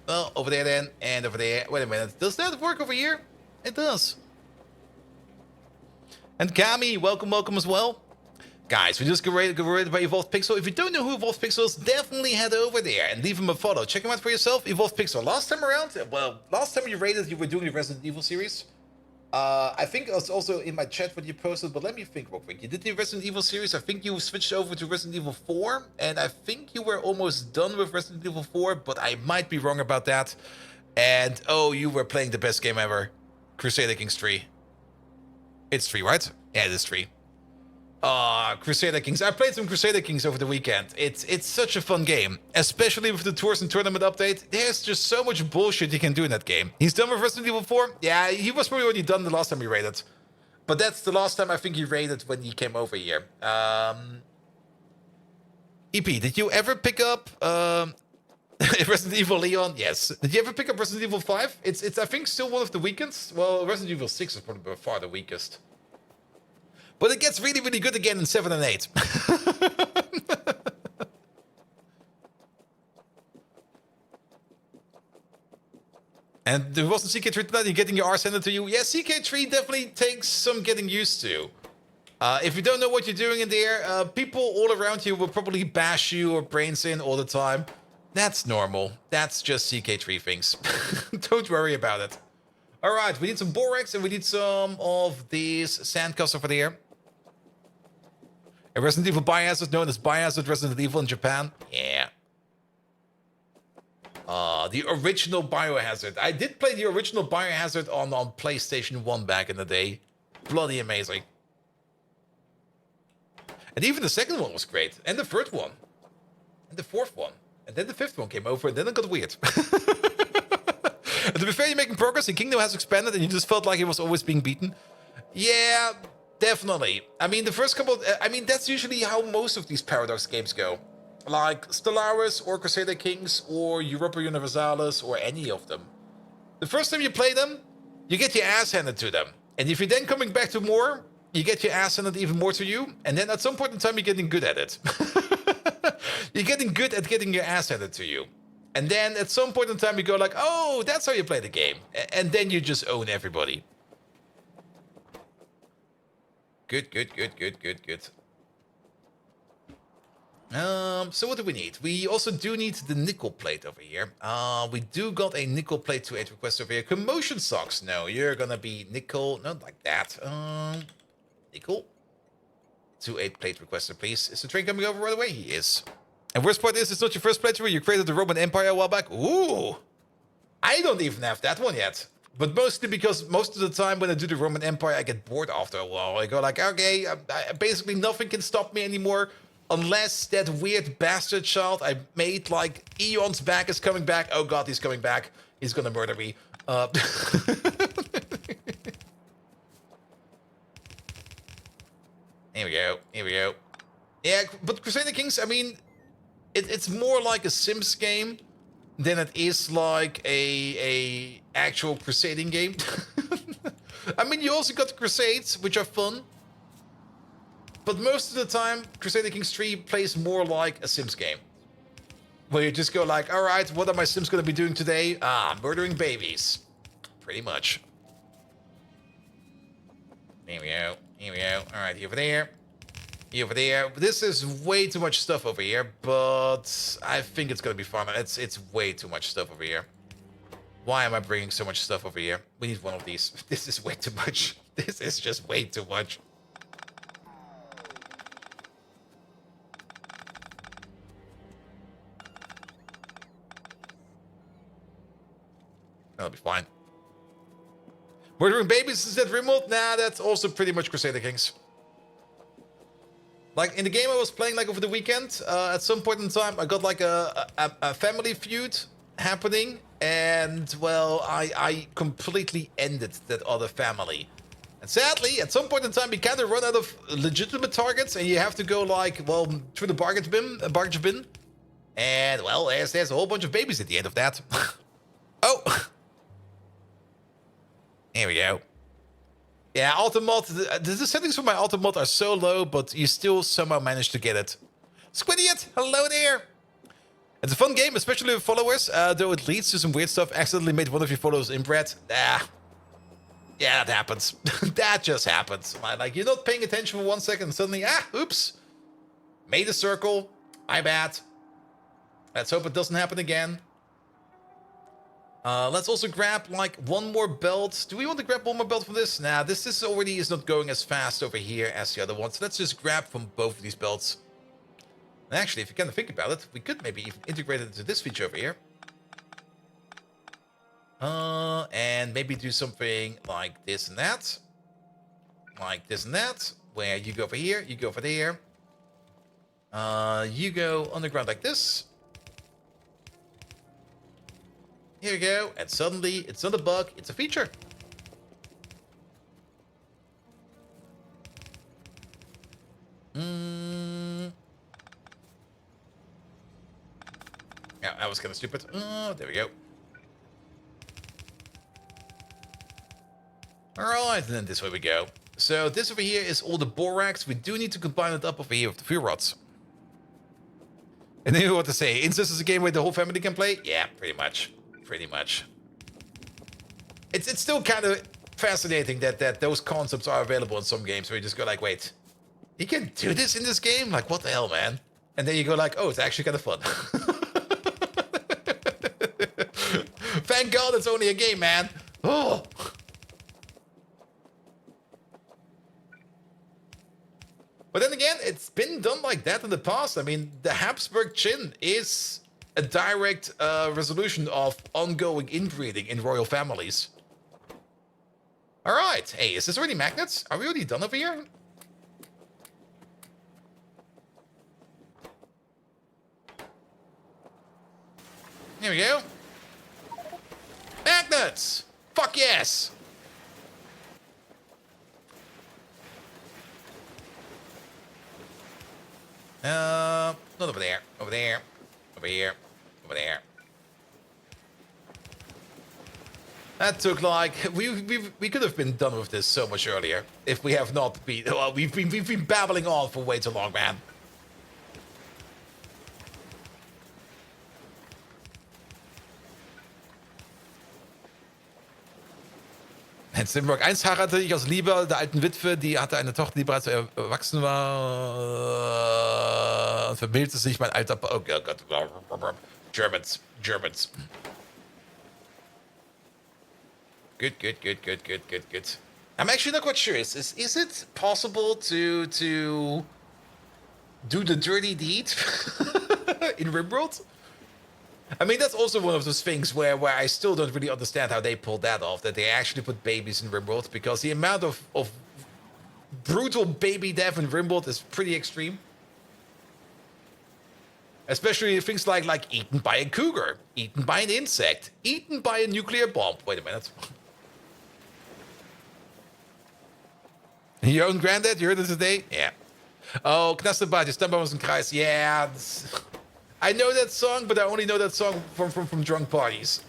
Well, over there then, and over there. Wait a minute. Does that work over here? It does. And Kami, welcome, welcome as well. Guys, we just got rated by Evolved Pixel. If you don't know who Evolved Pixel is, definitely head over there and leave him a follow. Check him out for yourself, Evolved Pixel. Last time around, well, last time you rated, you were doing the Resident Evil series. I think it was also in my chat what you posted, but let me think real quick. You did the Resident Evil series. I think you switched over to Resident Evil 4, and I think you were almost done with Resident Evil 4, but I might be wrong about that. And, oh, you were playing the best game ever, Crusader Kings 3. It's 3, right? Yeah, it is 3. Crusader Kings. I played some Crusader Kings over the weekend. It's such a fun game, especially with the tours and tournament update. There's just so much bullshit you can do in that game. He's done with Resident Evil 4. Yeah, he was probably already done the last time he raided. But that's the last time I think he raided when he came over here. EP, did you ever pick up Resident Evil Leon? Yes. Did you ever pick up Resident Evil 5? It's I think still one of the weakest. Well, Resident Evil 6 is probably by far the weakest. But it gets really, really good again in 7 and 8. And there wasn't CK3 tonight, you're getting your arse handed to you. Yeah, CK3 definitely takes some getting used to. If you don't know what you're doing in there, people all around you will probably bash you or brains in all the time. That's normal. That's just CK3 things. Don't worry about it. All right, we need some borax and we need some of these sandcuffs over there. A Resident Evil Biohazard known as Biohazard Resident Evil in Japan. Yeah. The original Biohazard. I did play the original Biohazard on PlayStation 1 back in the day. Bloody amazing. And even the second one was great. And the third one. And the fourth one. And then the fifth one came over and then it got weird. And to be fair, you're making progress. The kingdom has expanded and you just felt like it was always being beaten. Yeah, definitely. I mean, the first couple... I mean, that's usually how most of these Paradox games go. Like Stellaris or Crusader Kings or Europa Universalis or any of them. The first time you play them, you get your ass handed to them. And if you're then coming back to more, you get your ass handed even more to you. And then at some point in time, you're getting good at it. You're getting good at getting your ass handed to you. And then at some point in time, you go like, oh, that's how you play the game. And then you just own everybody. Good, good, good, good, good, good. So what do we need? We also do need the nickel plate over here. We do got a nickel plate to 8 request over here. Commotion socks. No, you're gonna be nickel. Not like that. Nickel. 2 8-plate requested, please. Is the train coming over right away? He is. And worst part is, it's not your first playthrough. You created the Roman Empire a while back. Ooh. I don't even have that one yet. But mostly because most of the time when I do the Roman Empire, I get bored after a while. I go like, okay, basically nothing can stop me anymore. Unless that weird bastard child I made like eons back is coming back. Oh god, he's coming back. He's gonna murder me. Here we go. Here we go. Yeah, but Crusader Kings, I mean, it's more like a Sims game than it is like a actual crusading game. I mean, you also got Crusades, which are fun. But most of the time, Crusader Kings 3 plays more like a Sims game. Where you just go like, alright, what are my Sims going to be doing today? Ah, murdering babies. Pretty much. Here we go. Here we go. Alright, over there. Here over there. This is way too much stuff over here, but I think it's going to be fun. It's way too much stuff over here. Why am I bringing so much stuff over here? We need one of these. This is way too much. This is just way too much. That'll be fine. Murdering babies is that remote? Nah, that's also pretty much Crusader Kings. Like, in the game I was playing, like, over the weekend, at some point in time, I got, like, a family feud happening. And, well, I completely ended that other family. And sadly, at some point in time, you kind of run out of legitimate targets. And you have to go, like, well, through the bargaining bin. And, well, there's a whole bunch of babies at the end of that. Oh! Here we go. Yeah, Ultimate. The settings for my Ultimate are so low, but you still somehow manage to get it. Squidiot, hello there. It's a fun game, especially with followers, though it leads to some weird stuff. Accidentally made one of your followers inbred. Yeah, that happens. That just happens. Like, you're not paying attention for 1 second and suddenly, oops. Made a circle. My bad. Let's hope it doesn't happen again. Let's also grab, like, one more belt. Do we want to grab one more belt from this? Nah, this already is not going as fast over here as the other one. So let's just grab from both of these belts. And actually, if you kind of think about it, we could maybe even integrate it into this feature over here. And maybe do something like this and that. Like this and that. Where you go over here, you go over there. You go underground like this. Here we go, and suddenly, it's not a bug, it's a feature. Yeah, that was kind of stupid. Oh, there we go. Alright, and then this way we go. So this over here is all the borax. We do need to combine it up over here with the fuel rods. And then you know what to say. Incest is a game where the whole family can play? Yeah, pretty much. Pretty much. It's still kind of fascinating that those concepts are available in some games where you just go like, wait, you can do this in this game? Like, what the hell, man? And then you go like, oh, it's actually kind of fun. Thank God it's only a game, man. Oh. But then again, it's been done like that in the past. I mean, the Habsburg Chin is a direct resolution of ongoing inbreeding in royal families. Alright, hey, is this already magnets? Are we already done over here? Here we go. Magnets! Fuck yes! Not over there. Over there. Over here. Over there. That took like we could have been done with this so much earlier if we have not been. Well, we've been babbling on for way too long, man. In Simburg 1 heiratete ich aus Liebe der alten Witwe, die hatte eine Tochter, die bereits erwachsen war und vermählte sich mein alter... Oh Gott. Germans. Good. I'm actually not quite sure. Is it possible to do the dirty deed in RimWorld? I mean, that's also one of those things where I still don't really understand how they pulled that off, that they actually put babies in RimWorld, because the amount of brutal baby death in RimWorld is pretty extreme. Especially things like eaten by a cougar, eaten by an insect, eaten by a nuclear bomb. Wait a minute. Your own granddad, you heard it today? Yeah. Oh, Knasterbaatje, Stammbouwers en Kreis. Yeah. I know that song, but I only know that song from drunk parties.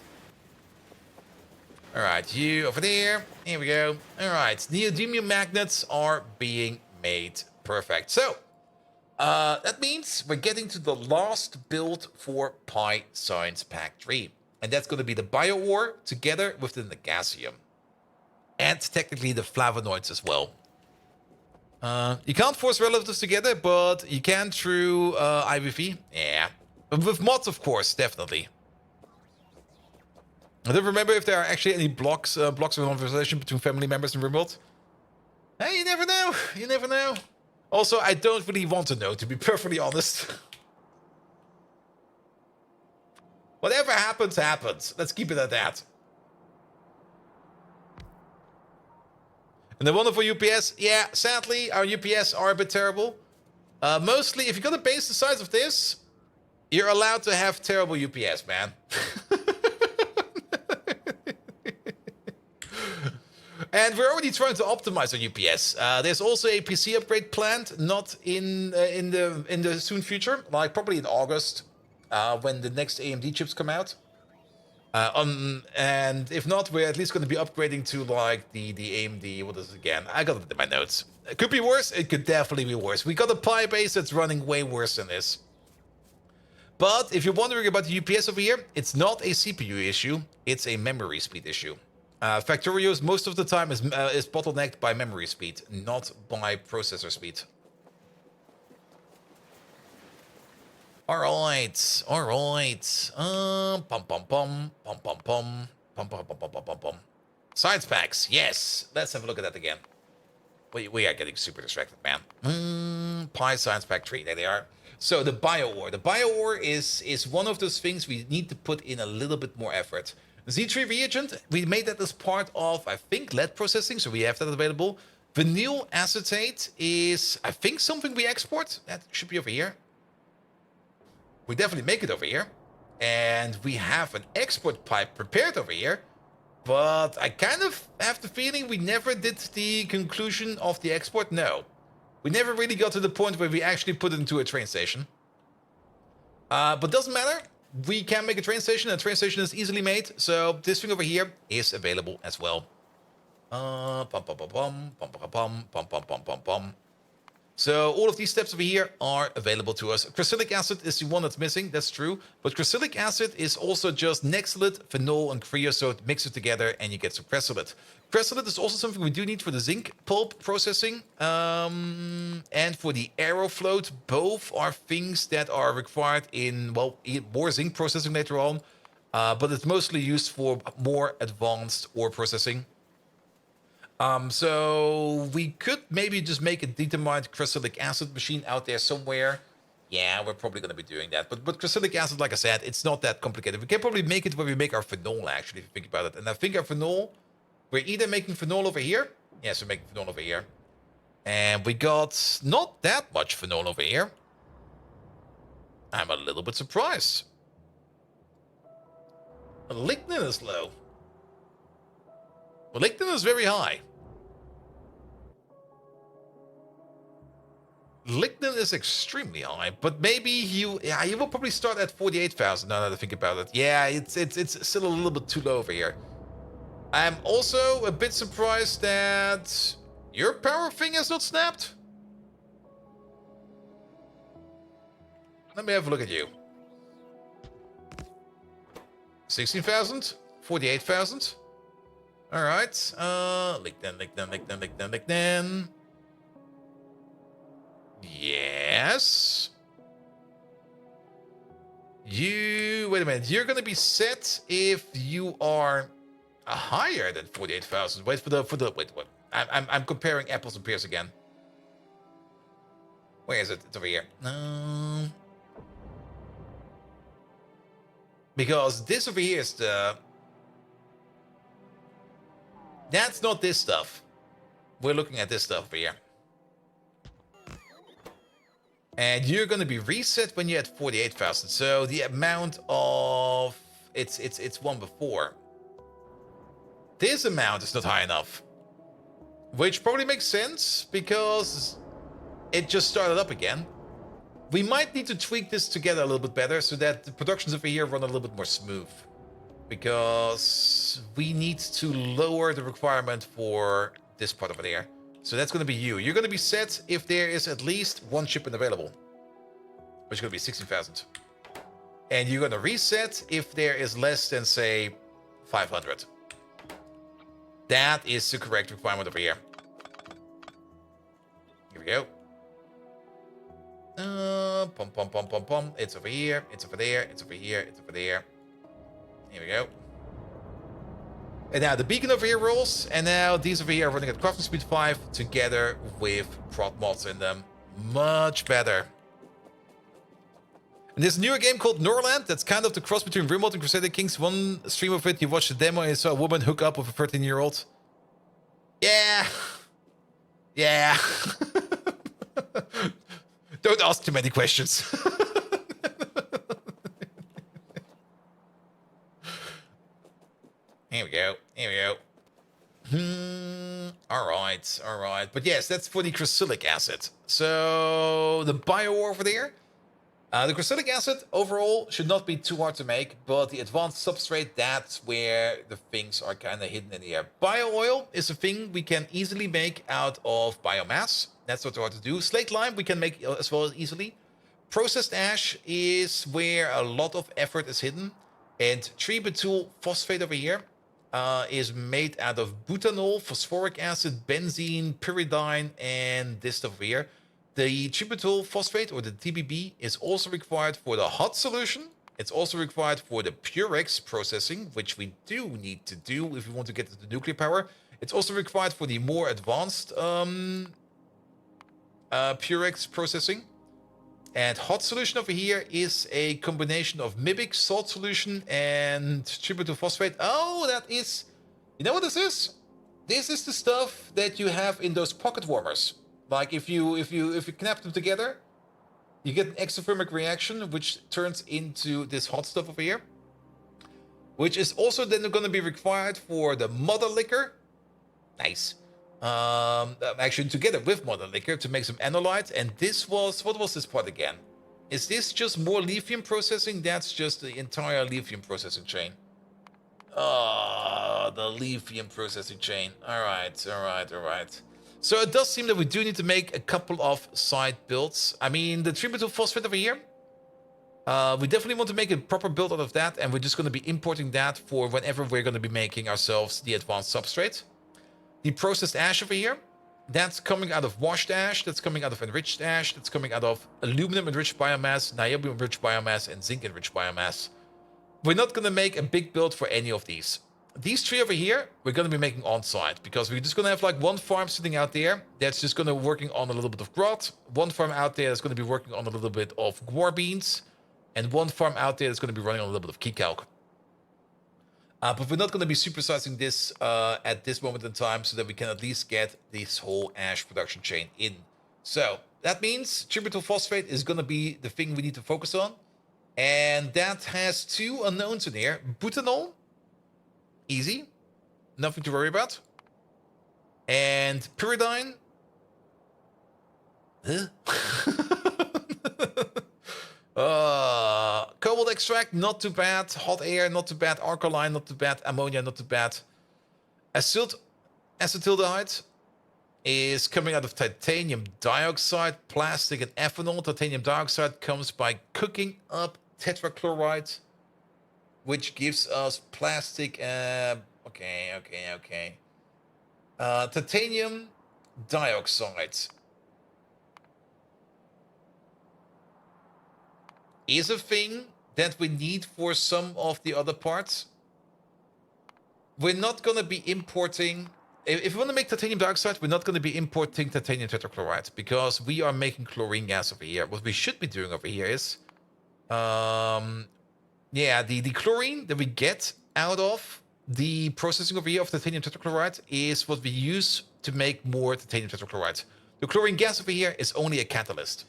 Alright, you over there. Here we go. Alright, neodymium magnets are being made. Perfect. So, that means we're getting to the last build for Pi Science Pack 3. And that's going to be the bio ore together with the Negasium. And technically the flavonoids as well. You can't force relatives together, but you can through IVV. Yeah. With mods, of course, definitely. I don't remember if there are actually any blocks of conversation between family members in RimWorld. Hey, you never know. You never know. Also, I don't really want to know, to be perfectly honest. Whatever happens, happens. Let's keep it at that. And the wonderful UPS, yeah, sadly, our UPS are a bit terrible. Mostly, if you got a base the size of this, you're allowed to have terrible UPS, man. And we're already trying to optimize our UPS. There's also a PC upgrade planned, not in the soon future, like probably in August, when the next AMD chips come out. And if not, we're at least going to be upgrading to like the AMD. What is it again? I got it in my notes. It could be worse. It could definitely be worse. We got a Pi base that's running way worse than this. But if you're wondering about the UPS over here, it's not a CPU issue. It's a memory speed issue. Factorio's most of the time is bottlenecked by memory speed, not by processor speed. All right. Pum. Science packs, yes. Let's have a look at that again. We are getting super distracted, man. Pi Science Pack 3, there they are. So the bio ore. The bio ore is one of those things we need to put in a little bit more effort. Z3 reagent, we made that as part of, I think, lead processing, so we have that available. Vinyl acetate is, I think, something we export. That should be over here. We definitely make it over here. And we have an export pipe prepared over here. But I kind of have the feeling we never did the conclusion of the export. No. We never really got to the point where we actually put it into a train station. But doesn't matter. We can make a train station. A train station is easily made. So this thing over here is available as well. So all of these steps over here are available to us. Cryolic acid is the one that's missing, that's true. But cryolic acid is also just nexolite, phenol, and creosote. Mix it together and you get some crysolite. Crysolite is also something we do need for the zinc pulp processing. And for the aerofloat, both are things that are required in, well, more zinc processing later on. But it's mostly used for more advanced ore processing. So we could maybe just make a determined cryolic acid machine out there somewhere. Yeah, we're probably going to be doing that. But cryolic acid, like I said, it's not that complicated. We can probably make it where we make our phenol, actually, if you think about it. And I think our phenol, we're either making phenol over here. Yes, we're making phenol over here. And we got not that much phenol over here. I'm a little bit surprised. Lignin is low. Well, lignin is very high. Lignin is extremely high, but maybe you will probably start at 48,000 now that I think about it. Yeah, it's still a little bit too low over here. I'm also a bit surprised that your power thing has not snapped. Let me have a look at you. 16,000? 48,000? All right. Lignin. Yes. Wait a minute. You're gonna be set if you are higher than 48,000. Wait. I'm comparing apples and pears again. Where is it? It's over here. No. Because this over here is the... That's not this stuff. We're looking at this stuff over here. And you're going to be reset when you're at 48,000. So the amount of... It's one before. This amount is not high enough. Which probably makes sense, because it just started up again. We might need to tweak this together a little bit better so that the productions over here run a little bit more smooth. Because we need to lower the requirement for this part over there. So that's going to be you. You're going to be set if there is at least one shipment available. Which is going to be 16,000. And you're going to reset if there is less than, say, 500. That is the correct requirement over here. Here we go. Pom pom pom pom pom. It's over here. It's over there. It's over here. It's over there. Here we go. And now the beacon over here rolls, and now these over here are running at crafting speed 5 together with prod mods in them. Much better. And there's a newer game called Norland that's kind of the cross between Remote and Crusader Kings. One stream of it, you watched the demo and you saw a woman hook up with a 13-year-old. Yeah. Yeah. Don't ask too many questions. Here we go. Here we go. All right. All right. But yes, that's for the crucilic acid. So the bio over there. The crucilic acid overall should not be too hard to make, but the advanced substrate, that's where the things are kind of hidden in the air. Bio oil is a thing we can easily make out of biomass. That's not hard to do. Slate lime we can make as well as easily. Processed ash is where a lot of effort is hidden. And tributyl phosphate over here is made out of butanol, phosphoric acid, benzene, pyridine, and this stuff over here. The tributyl phosphate, or the TBB, is also required for the hot solution. It's also required for the Purex processing, which we do need to do if we want to get to the nuclear power. It's also required for the more advanced Purex processing. And hot solution over here is a combination of Mibic, salt solution, and tributyl phosphate. Oh, that is... You know what this is? This is the stuff that you have in those pocket warmers. Like if you knap them together, you get an exothermic reaction, which turns into this hot stuff over here. Which is also then going to be required for the mother liquor. Nice. Actually together with mother liquor to make some anolyte. And this was, what was this part again? Is this just more lithium processing? That's just the entire lithium processing chain. Oh, the lithium processing chain. All right, all right, all right. So it does seem that we do need to make a couple of side builds. I mean, the tributyl phosphate over here. We definitely want to make a proper build out of that. And we're just going to be importing that for whenever we're going to be making ourselves the advanced substrate. The processed ash over here, that's coming out of washed ash, that's coming out of enriched ash, that's coming out of aluminum-enriched biomass, niobium-enriched biomass, and zinc-enriched biomass. We're not going to make a big build for any of these. These three over here, we're going to be making on-site, because we're just going to have like one farm sitting out there that's just going to be working on a little bit of grot, one farm out there that's going to be working on a little bit of guar beans, and one farm out there that's going to be running on a little bit of keycalc. But we're not going to be supersizing this at this moment in time so that we can at least get this whole ash production chain in. So that means tributyl phosphate is going to be the thing we need to focus on. And that has two unknowns in here. Butanol, easy, nothing to worry about. And pyridine. Huh? Cobalt extract, not too bad. Hot air, not too bad. Alkaline, not too bad. Ammonia, not too bad. Acetaldehyde is coming out of titanium dioxide, plastic, and ethanol. Titanium dioxide comes by cooking up tetrachloride, which gives us plastic. Titanium dioxide is a thing that we need for some of the other parts. We're not going to be importing if we want to make titanium dioxide, we're not going to be importing titanium tetrachloride because we are making chlorine gas over here. What we should be doing over here is, yeah, the chlorine that we get out of the processing over here of titanium tetrachloride is what we use to make more titanium tetrachloride. The chlorine gas over here is only a catalyst.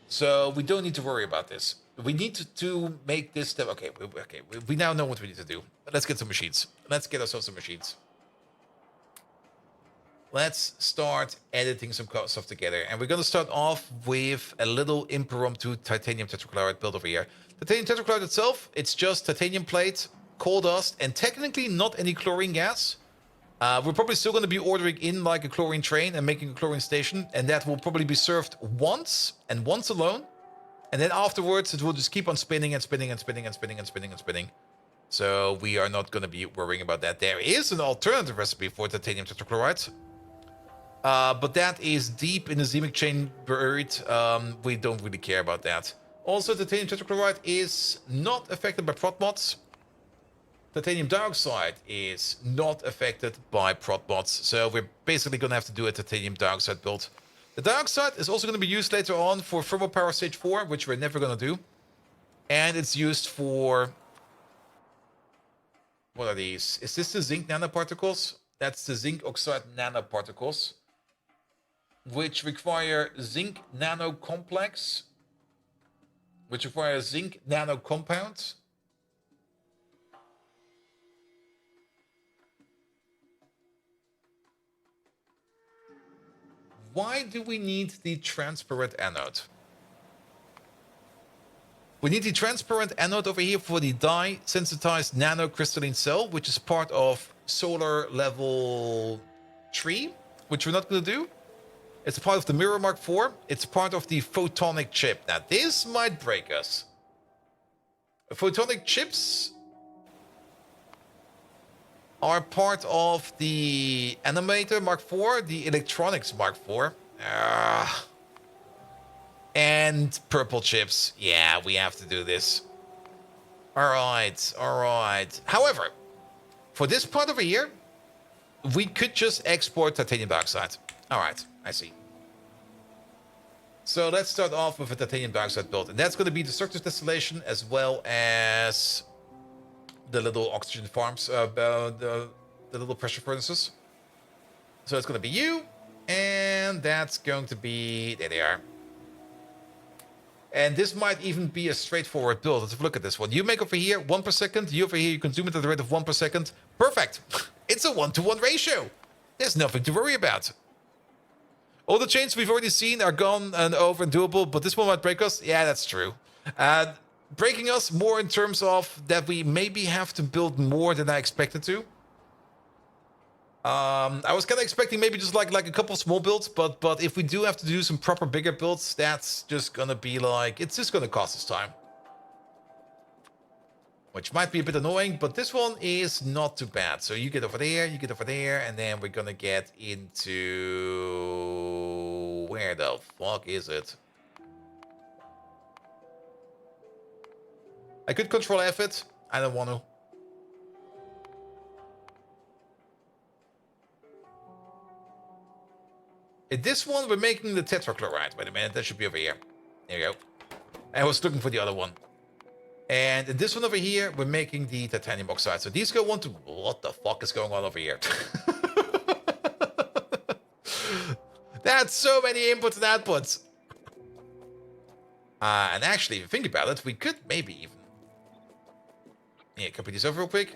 So we don't need to worry about this. We need to make this step. Okay, we now know what we need to do. Let's get some machines. Let's get ourselves some machines. Let's start editing some stuff together. And we're going to start off with a little impromptu titanium tetrachloride build over here. Titanium tetrachloride itself, it's just titanium plate, coal dust, and technically not any chlorine gas. We're probably still going to be ordering in like a chlorine train and making a chlorine station. And that will probably be served once and once alone. And then afterwards, it will just keep on spinning and spinning and spinning and spinning and spinning and spinning. So we are not going to be worrying about that. There is an alternative recipe for titanium tetrachloride. But that is deep in the Zemic chain buried. We don't really care about that. Also, titanium tetrachloride is not affected by prot mods. Titanium dioxide is not affected by prot mods. So we're basically going to have to do a titanium dioxide build. The dioxide is also going to be used later on for thermal power stage 4, which we're never going to do. And it's used for... What are these? Is this the zinc nanoparticles? That's the zinc oxide nanoparticles, which require zinc nano complex, which require zinc nano compound. Why do we need the transparent anode? We need the transparent anode over here for the dye-sensitized nanocrystalline cell, which is part of solar level 3, which we're not going to do. It's part of the Mirror Mark IV. It's part of the photonic chip. Now, this might break us. Photonic chips are part of the Animator Mark IV, the Electronics Mark IV. And purple chips. Yeah, we have to do this. All right. However, for this part over here, we could just export titanium dioxide. All right, I see. So let's start off with a titanium dioxide build. And that's going to be the structure distillation as well as the little oxygen farms, the little pressure furnaces. So it's going to be you, and that's going to be... There they are. And this might even be a straightforward build. Let's have a look at this one. You make over here 1 per second. You over here, you consume it at the rate of 1 per second. Perfect. It's a 1-to-1 ratio. There's nothing to worry about. All the chains we've already seen are gone and over and doable, but this one might break us. Yeah, that's true. Breaking us more in terms of that we maybe have to build more than I expected to. I was kind of expecting maybe just like a couple small builds, but if we do have to do some proper bigger builds, that's just gonna be like, it's just gonna cost us time. Which might be a bit annoying, but this one is not too bad. So you get over there, and then we're gonna get into... Where the fuck is it? I could control F it. I don't want to. In this one, we're making the tetrachloride. Wait a minute, that should be over here. There you go. I was looking for the other one. And in this one over here, we're making the titanium oxide. So these go on to... What the fuck is going on over here? That's so many inputs and outputs. And actually, if you think about it, we could maybe even... Yeah, copy this over real quick.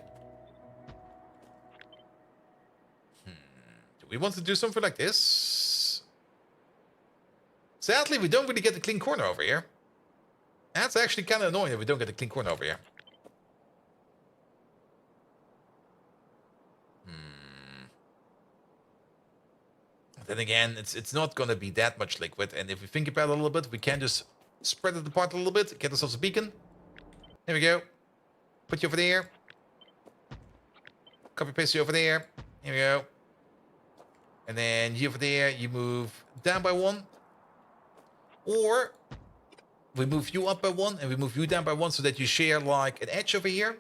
Do we want to do something like this? Sadly, we don't really get the clean corner over here. That's actually kind of annoying that we don't get a clean corner over here. Then again, it's not going to be that much liquid. And if we think about it a little bit, we can just spread it apart a little bit. Get ourselves a beacon. There we go. Put you over there. Copy paste you over there. Here we go. And then you over there, you move down by 1. Or we move you up by 1 and we move you down by 1 so that you share like an edge over here.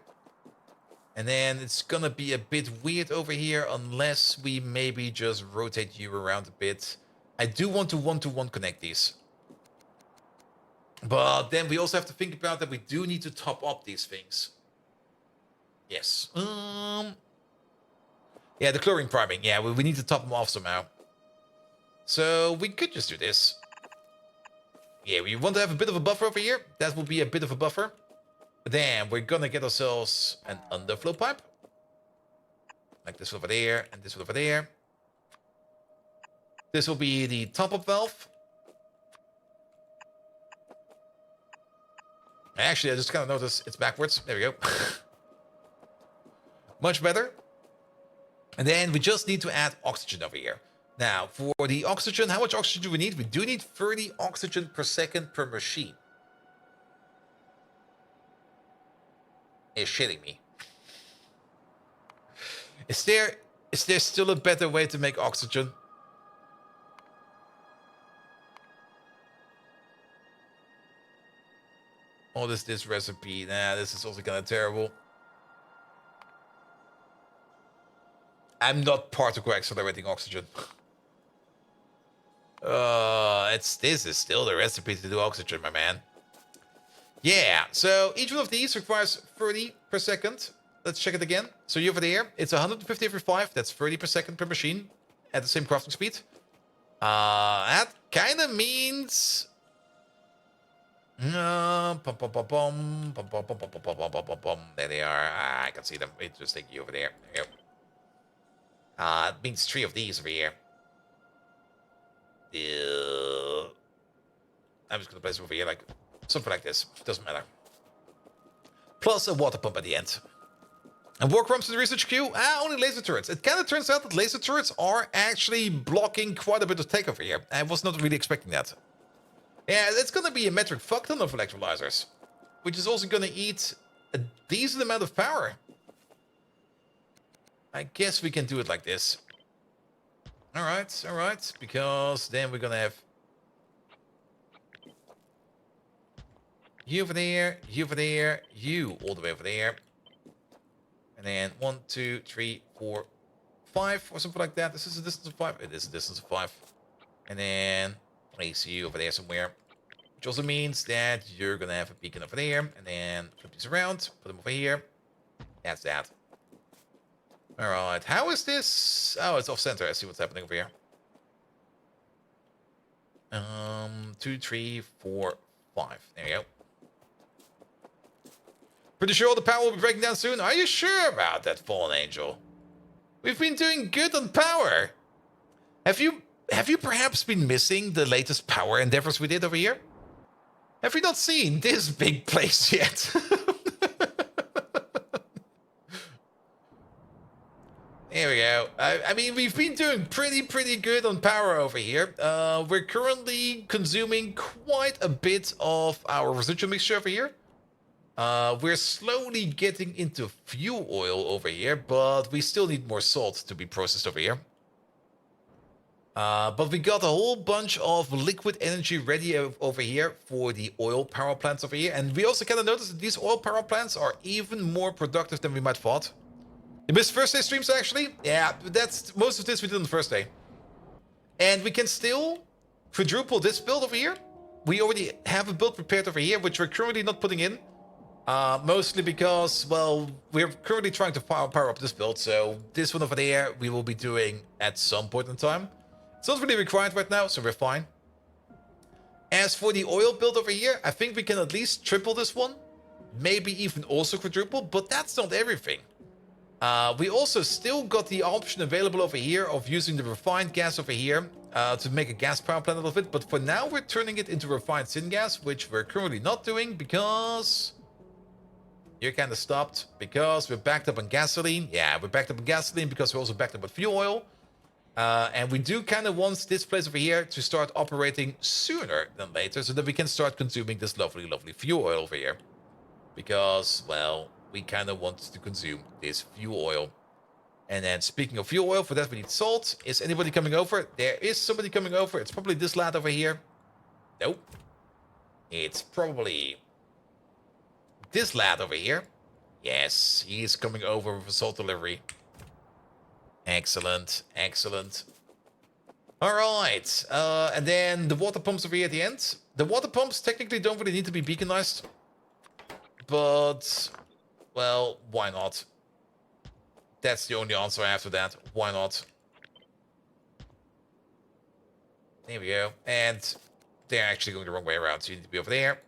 And then it's gonna be a bit weird over here unless we maybe just rotate you around a bit. I do want to one-to-one connect these. But then we also have to think about that we do need to top up these things. Yes. Yeah, the chlorine priming. Yeah, we need to top them off somehow. So we could just do this. Yeah, we want to have a bit of a buffer over here. That will be a bit of a buffer. Then we're gonna get ourselves an underflow pipe. Like this over there, and this over there. This will be the top-up valve. Actually, I just kind of noticed it's backwards. There we go. Much better. And then we just need to add oxygen over here. Now, for the oxygen, how much oxygen do we need? We do need 30 oxygen per second per machine. You're shitting me. Is there still a better way to make oxygen? Oh, this recipe. Nah, this is also kind of terrible. I'm not particle accelerating oxygen. This is still the recipe to do oxygen, my man. Yeah, so each one of these requires 30 per second. Let's check it again. So you over there, it's 150 every 5. That's 30 per second per machine at the same crafting speed. That kind of means... There they are. I can see them. Interesting. You over there. There you go. It means 3 of these over here. I'm just gonna place them over here, like something like this. Doesn't matter. Plus a water pump at the end. And war crumbs to the research queue? Only laser turrets. It kind of turns out that laser turrets are actually blocking quite a bit of take over here. I was not really expecting that. Yeah, it's gonna be a metric fuck ton of electrolyzers, which is also gonna eat a decent amount of power. I guess we can do it like this. Alright, because then we're gonna have you over there, you over there, you all the way over there. And then 1, 2, 3, 4, 5 or something like that. This is a distance of 5. It is a distance of 5. And then place you over there somewhere. Which also means that you're gonna have a beacon over there. And then flip these around, put them over here. That's that. Alright, how is this? Oh, it's off center. I see what's happening over here. 2, 3, 4, 5. There you go. Pretty sure all the power will be breaking down soon. Are you sure about that, Fallen Angel? We've been doing good on power. Have you perhaps been missing the latest power endeavors we did over here? Have we not seen this big place yet? There we go. I mean, we've been doing pretty good on power over here. We're currently consuming quite a bit of our residual mixture over here. We're slowly getting into fuel oil over here, but we still need more salt to be processed over here. But we got a whole bunch of liquid energy ready over here for the oil power plants over here. And we also kind of noticed that these oil power plants are even more productive than we might have thought. You missed first day streams, actually? Yeah, that's most of this we did on the first day. And we can still quadruple this build over here. We already have a build prepared over here, which we're currently not putting in. Mostly because, well, we're currently trying to power up this build. So this one over there, we will be doing at some point in time. It's not really required right now, so we're fine. As for the oil build over here, I think we can at least triple this one. Maybe even also quadruple, but that's not everything. We also still got the option available over here of using the refined gas over here to make a gas power plant out of it. But for now, we're turning it into refined syngas, which we're currently not doing because... You're kind of stopped because we're backed up on gasoline. Yeah, we're backed up on gasoline because we're also backed up with fuel oil. And we do kind of want this place over here to start operating sooner than later so that we can start consuming this lovely fuel oil over here. Because, well, we kind of want to consume this fuel oil. And then speaking of fuel oil, for that we need salt. Is anybody coming over? There is somebody coming over. It's probably this lad over here. Nope. It's probably... this lad over here. Yes, he's coming over with assault delivery. Excellent, excellent. All right, and then the water pumps over here at the end. The water pumps technically don't really need to be beaconized, but, well, why not? That's the only answer after that. Why not? There we go. And they're actually going the wrong way around, so you need to be over there.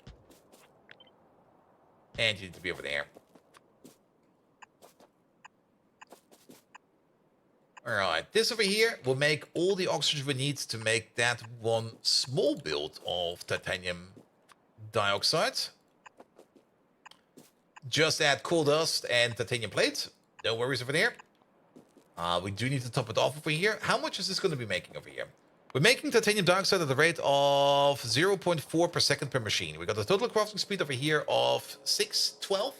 And you need to be over there. Alright, this over here will make all the oxygen we need to make that one small build of titanium dioxide. Just add coal dust and titanium plate. No worries over there. We do need to top it off over here. How much is this going to be making over here? We're making titanium dioxide at the rate of 0.4 per second per machine. We got a total crafting speed over here of 12.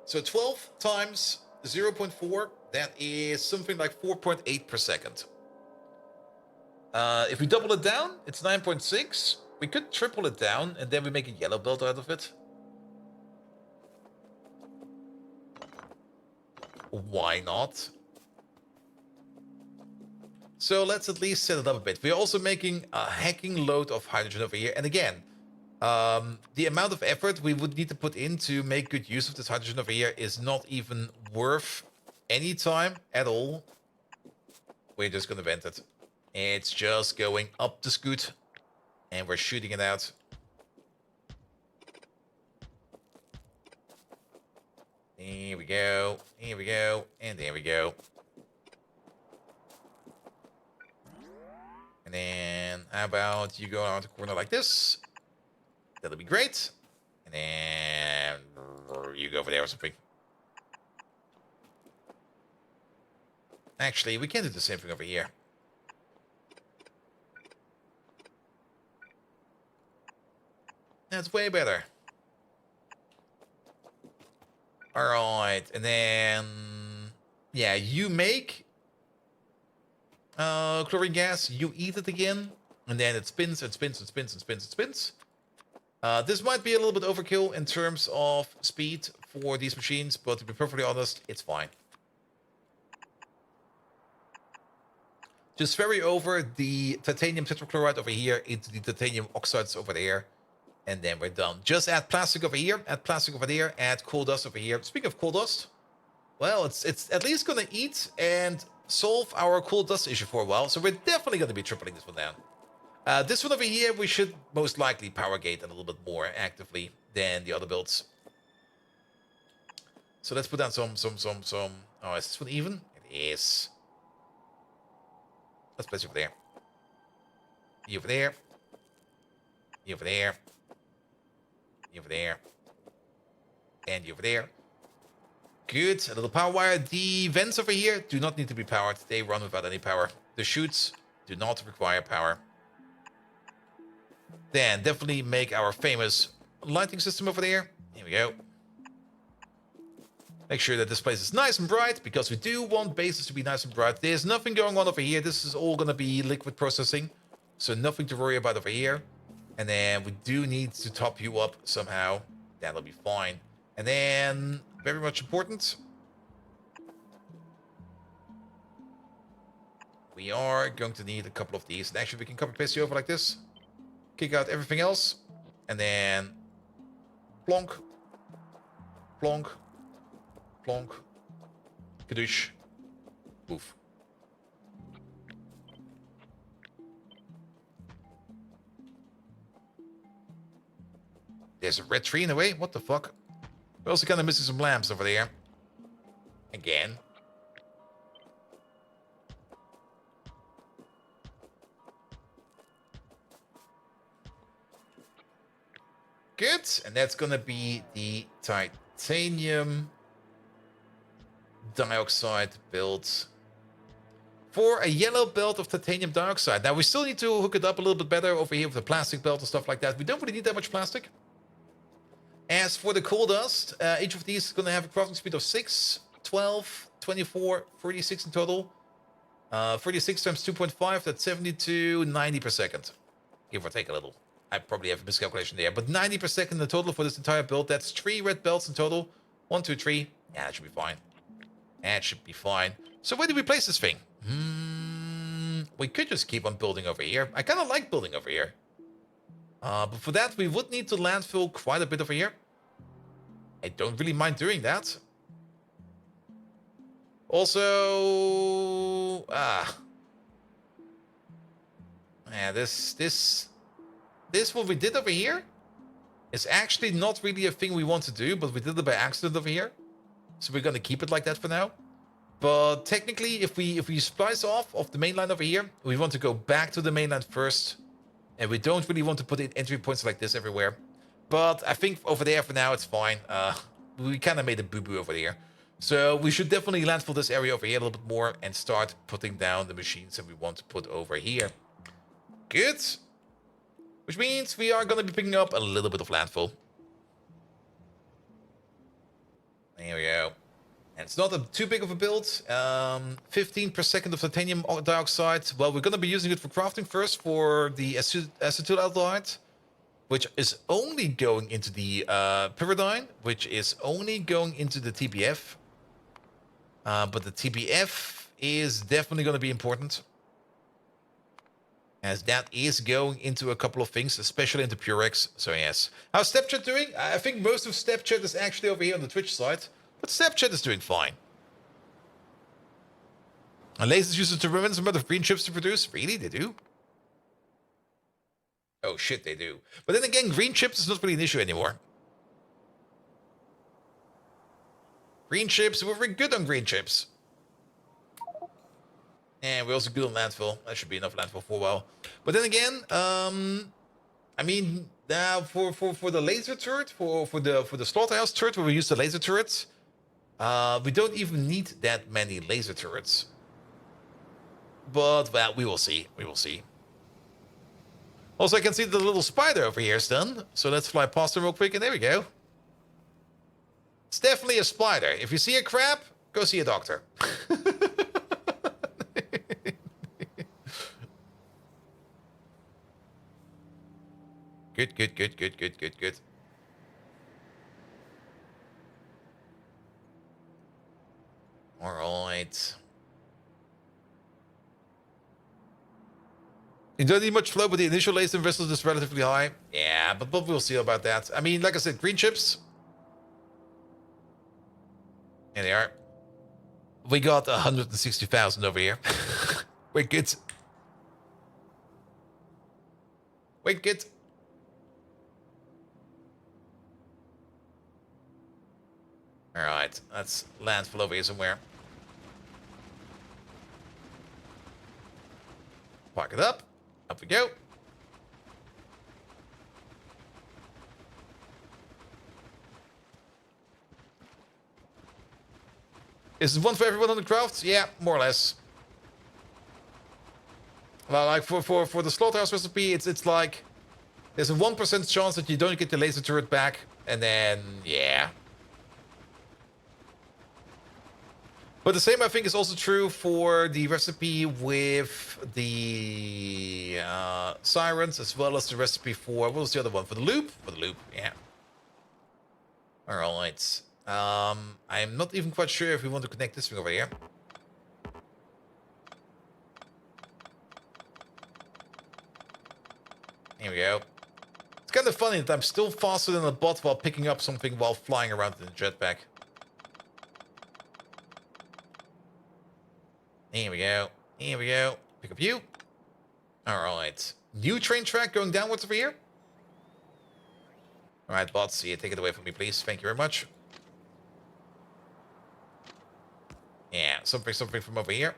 So 12 times 0.4, that is something like 4.8 per second. If we double it down, it's 9.6. We could triple it down, and then we make a yellow belt out of it. Why not? So let's at least set it up a bit. We're also making a hacking load of hydrogen over here. And again, the amount of effort we would need to put in to make good use of this hydrogen over here is not even worth any time at all. We're just going to vent it. It's just going up the scoot, and we're shooting it out. Here we go, here we go, and there we go. And then, how about you go around the corner like this? That'll be great. And then, you go over there or something. Actually, we can do the same thing over here. That's way better. Alright, and then... yeah, you make... chlorine gas, you eat it again, and then it spins and spins and spins and spins and spins. This might be a little bit overkill in terms of speed for these machines, but to be perfectly honest, it's fine. Just ferry over the titanium tetrachloride over here into the titanium oxides over there, and then we're done. Just add plastic over here, add plastic over there, add coal dust over here. Speaking of coal dust, well, it's at least going to eat and solve our coal dust issue for a while, so we're definitely going to be tripling this one down. This one over here, we should most likely power gate a little bit more actively than the other builds. So let's put down some. Oh, is this one even? It is. Let's place you over there. You over there. You over there. You over there. And you over there. Good. A little power wire. The vents over here do not need to be powered. They run without any power. The chutes do not require power. Then definitely make our famous lighting system over there. Here we go. Make sure that this place is nice and bright, because we do want bases to be nice and bright. There's nothing going on over here. This is all going to be liquid processing, so nothing to worry about over here. And then we do need to top you up somehow. That'll be fine. And then, very much important, we are going to need a couple of these. And actually, we can copy paste you over like this. Kick out everything else. And then, plonk, plonk, plonk, kadoosh, poof. There's a red tree in the way? What the fuck? We're also kind of missing some lamps over there. Again. Good. And that's going to be the titanium dioxide build for a yellow belt of titanium dioxide. Now, we still need to hook it up a little bit better over here with the plastic belt and stuff like that. We don't really need that much plastic. As for the coal dust, each of these is going to have a crafting speed of 6, 12, 24, 36 in total. 36 times 2.5, that's 72, 90 per second. Give or take a little. I probably have a miscalculation there. But 90 per second in total for this entire build. That's 3 red belts in total. 1, 2, 3. Yeah, that should be fine. That should be fine. So where do we place this thing? We could just keep on building over here. I kind of like building over here. But for that, we would need to landfill quite a bit over here. I don't really mind doing that. Also, yeah, this what we did over here is actually not really a thing we want to do, but we did it by accident over here. So we're gonna keep it like that for now. But technically, if we splice off of the main line over here, we want to go back to the mainland first. And we don't really want to put in entry points like this everywhere. But I think over there for now, it's fine. We kind of made a boo-boo over there. So we should definitely landfill this area over here a little bit more and start putting down the machines that we want to put over here. Good. Which means we are going to be picking up a little bit of landfill. There we go. And it's not too big of a build. 15 per second of titanium dioxide. Well, we're going to be using it for crafting first for the acetylaldehyde, which is only going into the pyridine, which is only going into the TBF. But the TBF is definitely going to be important, as that is going into a couple of things, especially into Purex. So yes. How's Snapchat doing? I think most of Snapchat is actually over here on the Twitch side. But Snapchat is doing fine. And lasers use a tremendous amount of green chips to produce. Really? They do? Oh shit, they do. But then again, green chips is not really an issue anymore. Green chips, we're very good on green chips. And we're also good on landfill. That should be enough landfill for a while. But then again, I mean, now for the laser turret, for the slaughterhouse turret, where we use the laser turrets, we don't even need that many laser turrets. But, well, we will see. We will see. Also, I can see the little spider over here is done. So let's fly past him real quick, and there we go. It's definitely a spider. If you see a crab, go see a doctor. Good, good, good, good, good, good, good. All right. You don't need much flow, but the initial laser investment is relatively high. Yeah, but we'll see about that. I mean, like I said, green chips. Here they are. We got 160,000 over here. We're good. We're good. All right, let's landfill over here somewhere. Park it up. Up we go. Is it one for everyone on the craft? Yeah, more or less. Well, like for the slaughterhouse recipe, it's like there's a 1% chance that you don't get the laser turret back, and then yeah. But the same, I think, is also true for the recipe with the sirens, as well as the recipe for, what was the other one? For the loop? For the loop, yeah. All right. I'm not even quite sure if we want to connect this thing over here. Here we go. It's kind of funny that I'm still faster than a bot while picking up something while flying around in the jetpack. Here we go. Here we go. Pick up you. All right. New train track going downwards over here. All right, bots. Yeah, take it away from me, please. Thank you very much. Yeah, something from over here.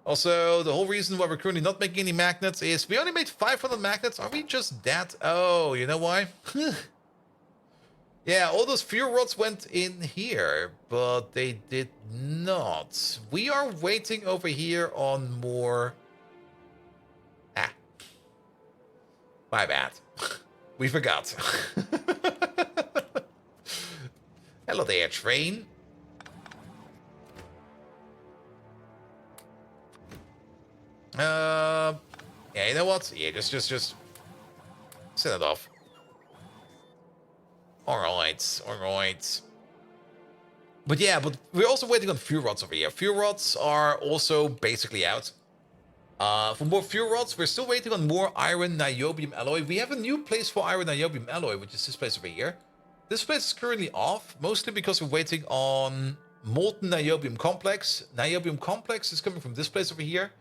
Also, the whole reason why we're currently not making any magnets is we only made 500 magnets. Are we just that? Oh, you know why? Yeah, all those fuel rods went in here, but they did not. We are waiting over here on more... Ah. My bad. We forgot. Hello there, train. Yeah, you know what? Yeah, just set it off. Alright, alright. But yeah, but we're also waiting on fuel rods over here. Fuel rods are also basically out. For more fuel rods, we're still waiting on more iron niobium alloy. We have a new place for iron niobium alloy, which is this place over here. This place is currently off, mostly because we're waiting on molten niobium complex. Niobium complex is coming from this place over here.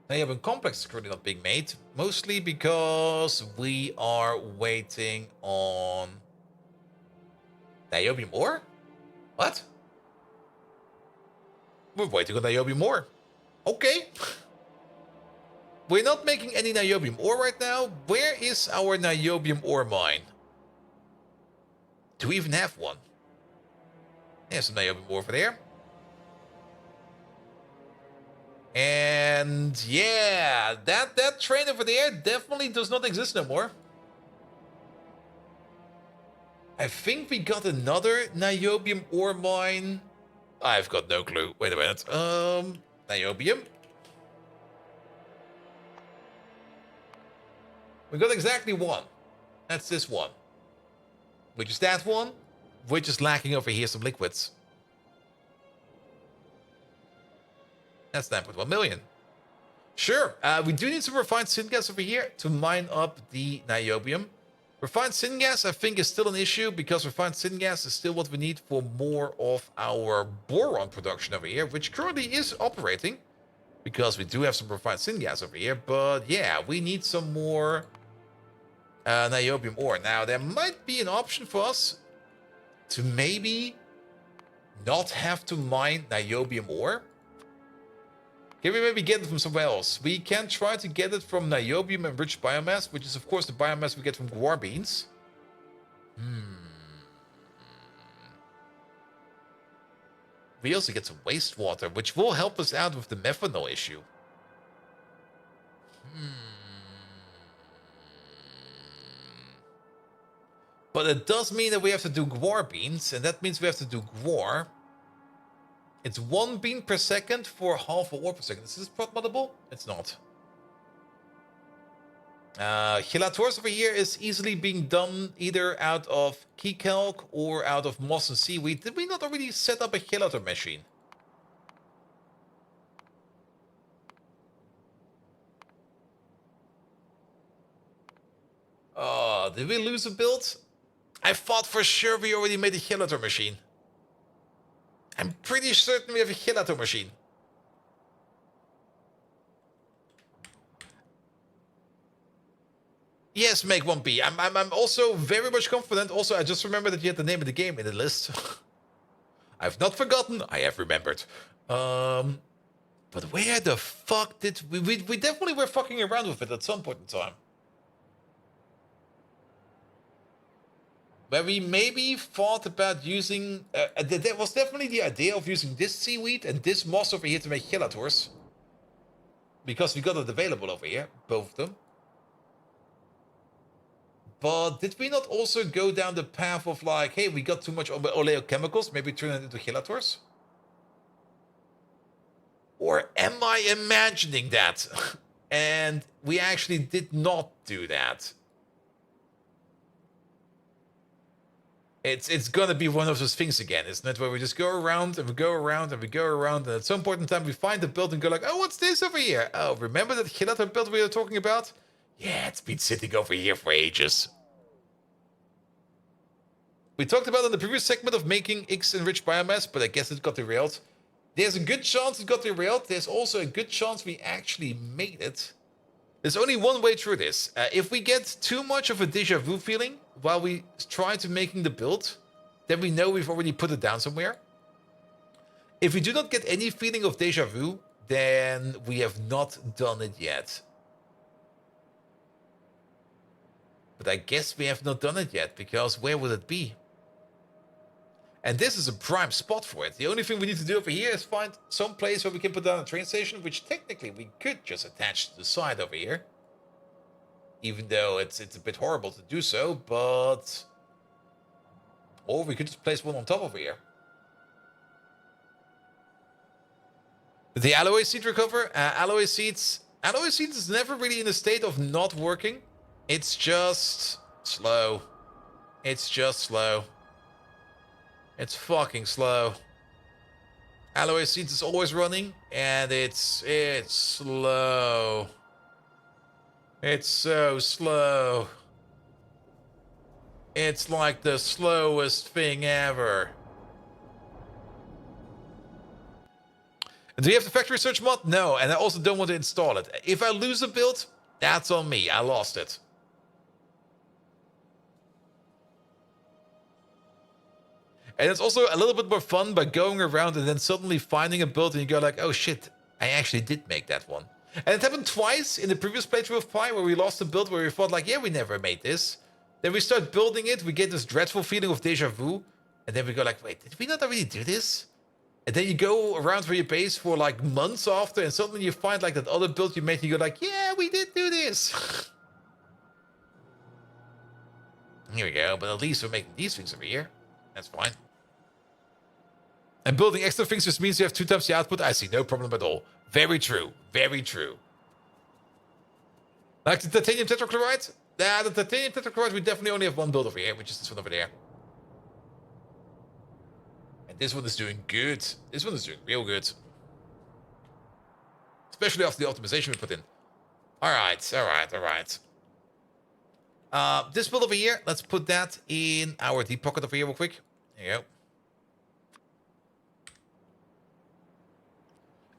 Niobium complex is currently not being made, mostly because we are waiting on niobium ore? What? We're waiting on niobium ore. Okay. We're not making any niobium ore right now. Where is our niobium ore mine? Do we even have one? There's some niobium ore over there. And yeah, that train over there definitely does not exist no more. I think we got another niobium ore mine. I've got no clue. Wait a minute. Niobium. We got exactly one. That's this one. Which is that one. Which is lacking over here some liquids. That's 9.1 million. Sure, we do need some refined syngas over here to mine up the niobium. Refined syngas, I think, is still an issue because refined syngas is still what we need for more of our boron production over here, which currently is operating because we do have some refined syngas over here. But yeah, we need some more niobium ore. Now, there might be an option for us to maybe not have to mine niobium ore. Can we maybe get it from somewhere else? We can try to get it from niobium enriched biomass, which is of course the biomass we get from guar beans. We also get some wastewater, which will help us out with the methanol issue. But it does mean that we have to do guar beans, and that means we have to do guar. It's 1 bean per second for half a ore per second. Is this prod-moddable? It's not. Chelators over here is easily being done either out of key calc or out of moss and seaweed. Did we not already set up a chelator machine? Oh, did we lose a build? I thought for sure we already made a chelator machine. I'm pretty certain we have a chelator machine. Yes, make 1P. I'm also very much confident. Also, I just remembered that you had the name of the game in the list. I've not forgotten. I have remembered. But where the fuck did we definitely were fucking around with it at some point in time. Where we maybe thought about using... there was definitely the idea of using this seaweed and this moss over here to make chelators. Because we got it available over here, both of them. But did we not also go down the path of like, hey, we got too much oleochemicals, maybe turn it into chelators? Or am I imagining that? And we actually did not do that. It's gonna be one of those things again, isn't it? Where we just go around and we go around and we go around, and at some point in time we find the build and go like, oh, what's this over here? Oh, remember that chelator build we were talking about? Yeah, it's been sitting over here for ages. We talked about in the previous segment of making X enriched biomass, but I guess it got derailed. There's a good chance it got derailed. There's also a good chance we actually made it. There's only one way through this. If we get too much of a déjà vu feeling while we try to making the build, then we know we've already put it down somewhere. If we do not get any feeling of déjà vu, then we have not done it yet. But I guess we have not done it yet, because where would it be? And this is a prime spot for it. The only thing we need to do over here is find some place where we can put down a train station, which technically we could just attach to the side over here. Even though it's a bit horrible to do so, but... Or we could just place one on top over here. The alloy seed recover. Alloy seeds is never really in a state of not working. It's just slow. It's just slow. It's fucking slow. Alloy seeds is always running, and it's slow. It's so slow. It's like the slowest thing ever. Do you have the factory search mod? No, and I also don't want to install it. If I lose a build, that's on me. I lost it. And it's also a little bit more fun by going around and then suddenly finding a build and you go like, oh shit, I actually did make that one. And it happened twice in the previous playthrough of Pi where we lost a build where we thought like, yeah, we never made this. Then we start building it, we get this dreadful feeling of deja vu. And then we go like, wait, did we not already do this? And then you go around for your base for like months after and suddenly you find like that other build you made and you go like, yeah, we did do this. Here we go, but at least we're making these things every year. That's fine. And building extra things just means you have 2 times the output. I see no problem at all. Very true. Very true. Like the titanium tetrachloride? Yeah, the titanium tetrachloride, we definitely only have 1 build over here, which is this one over there. And this one is doing good. This one is doing real good. Especially after the optimization we put in. Alright, alright, alright. This build over here, let's put that in our deep pocket over here real quick. There you go.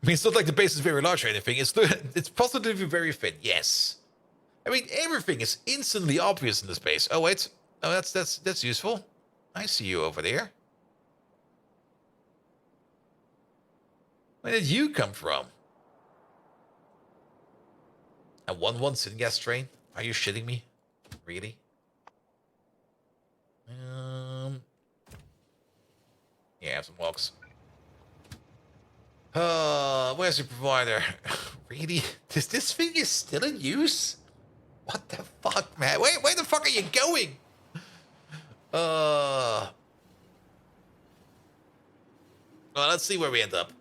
I mean, it's not like the base is very large or anything. It's positively very thin, yes. I mean, everything is instantly obvious in this base. Oh, wait. Oh, that's useful. I see you over there. Where did you come from? A 1-1 syngas train? Are you shitting me? Really? Yeah, I have some logs. Where's your provider? Really? This thing is still in use? What the fuck, man? Where the fuck are you going? Well, let's see where we end up.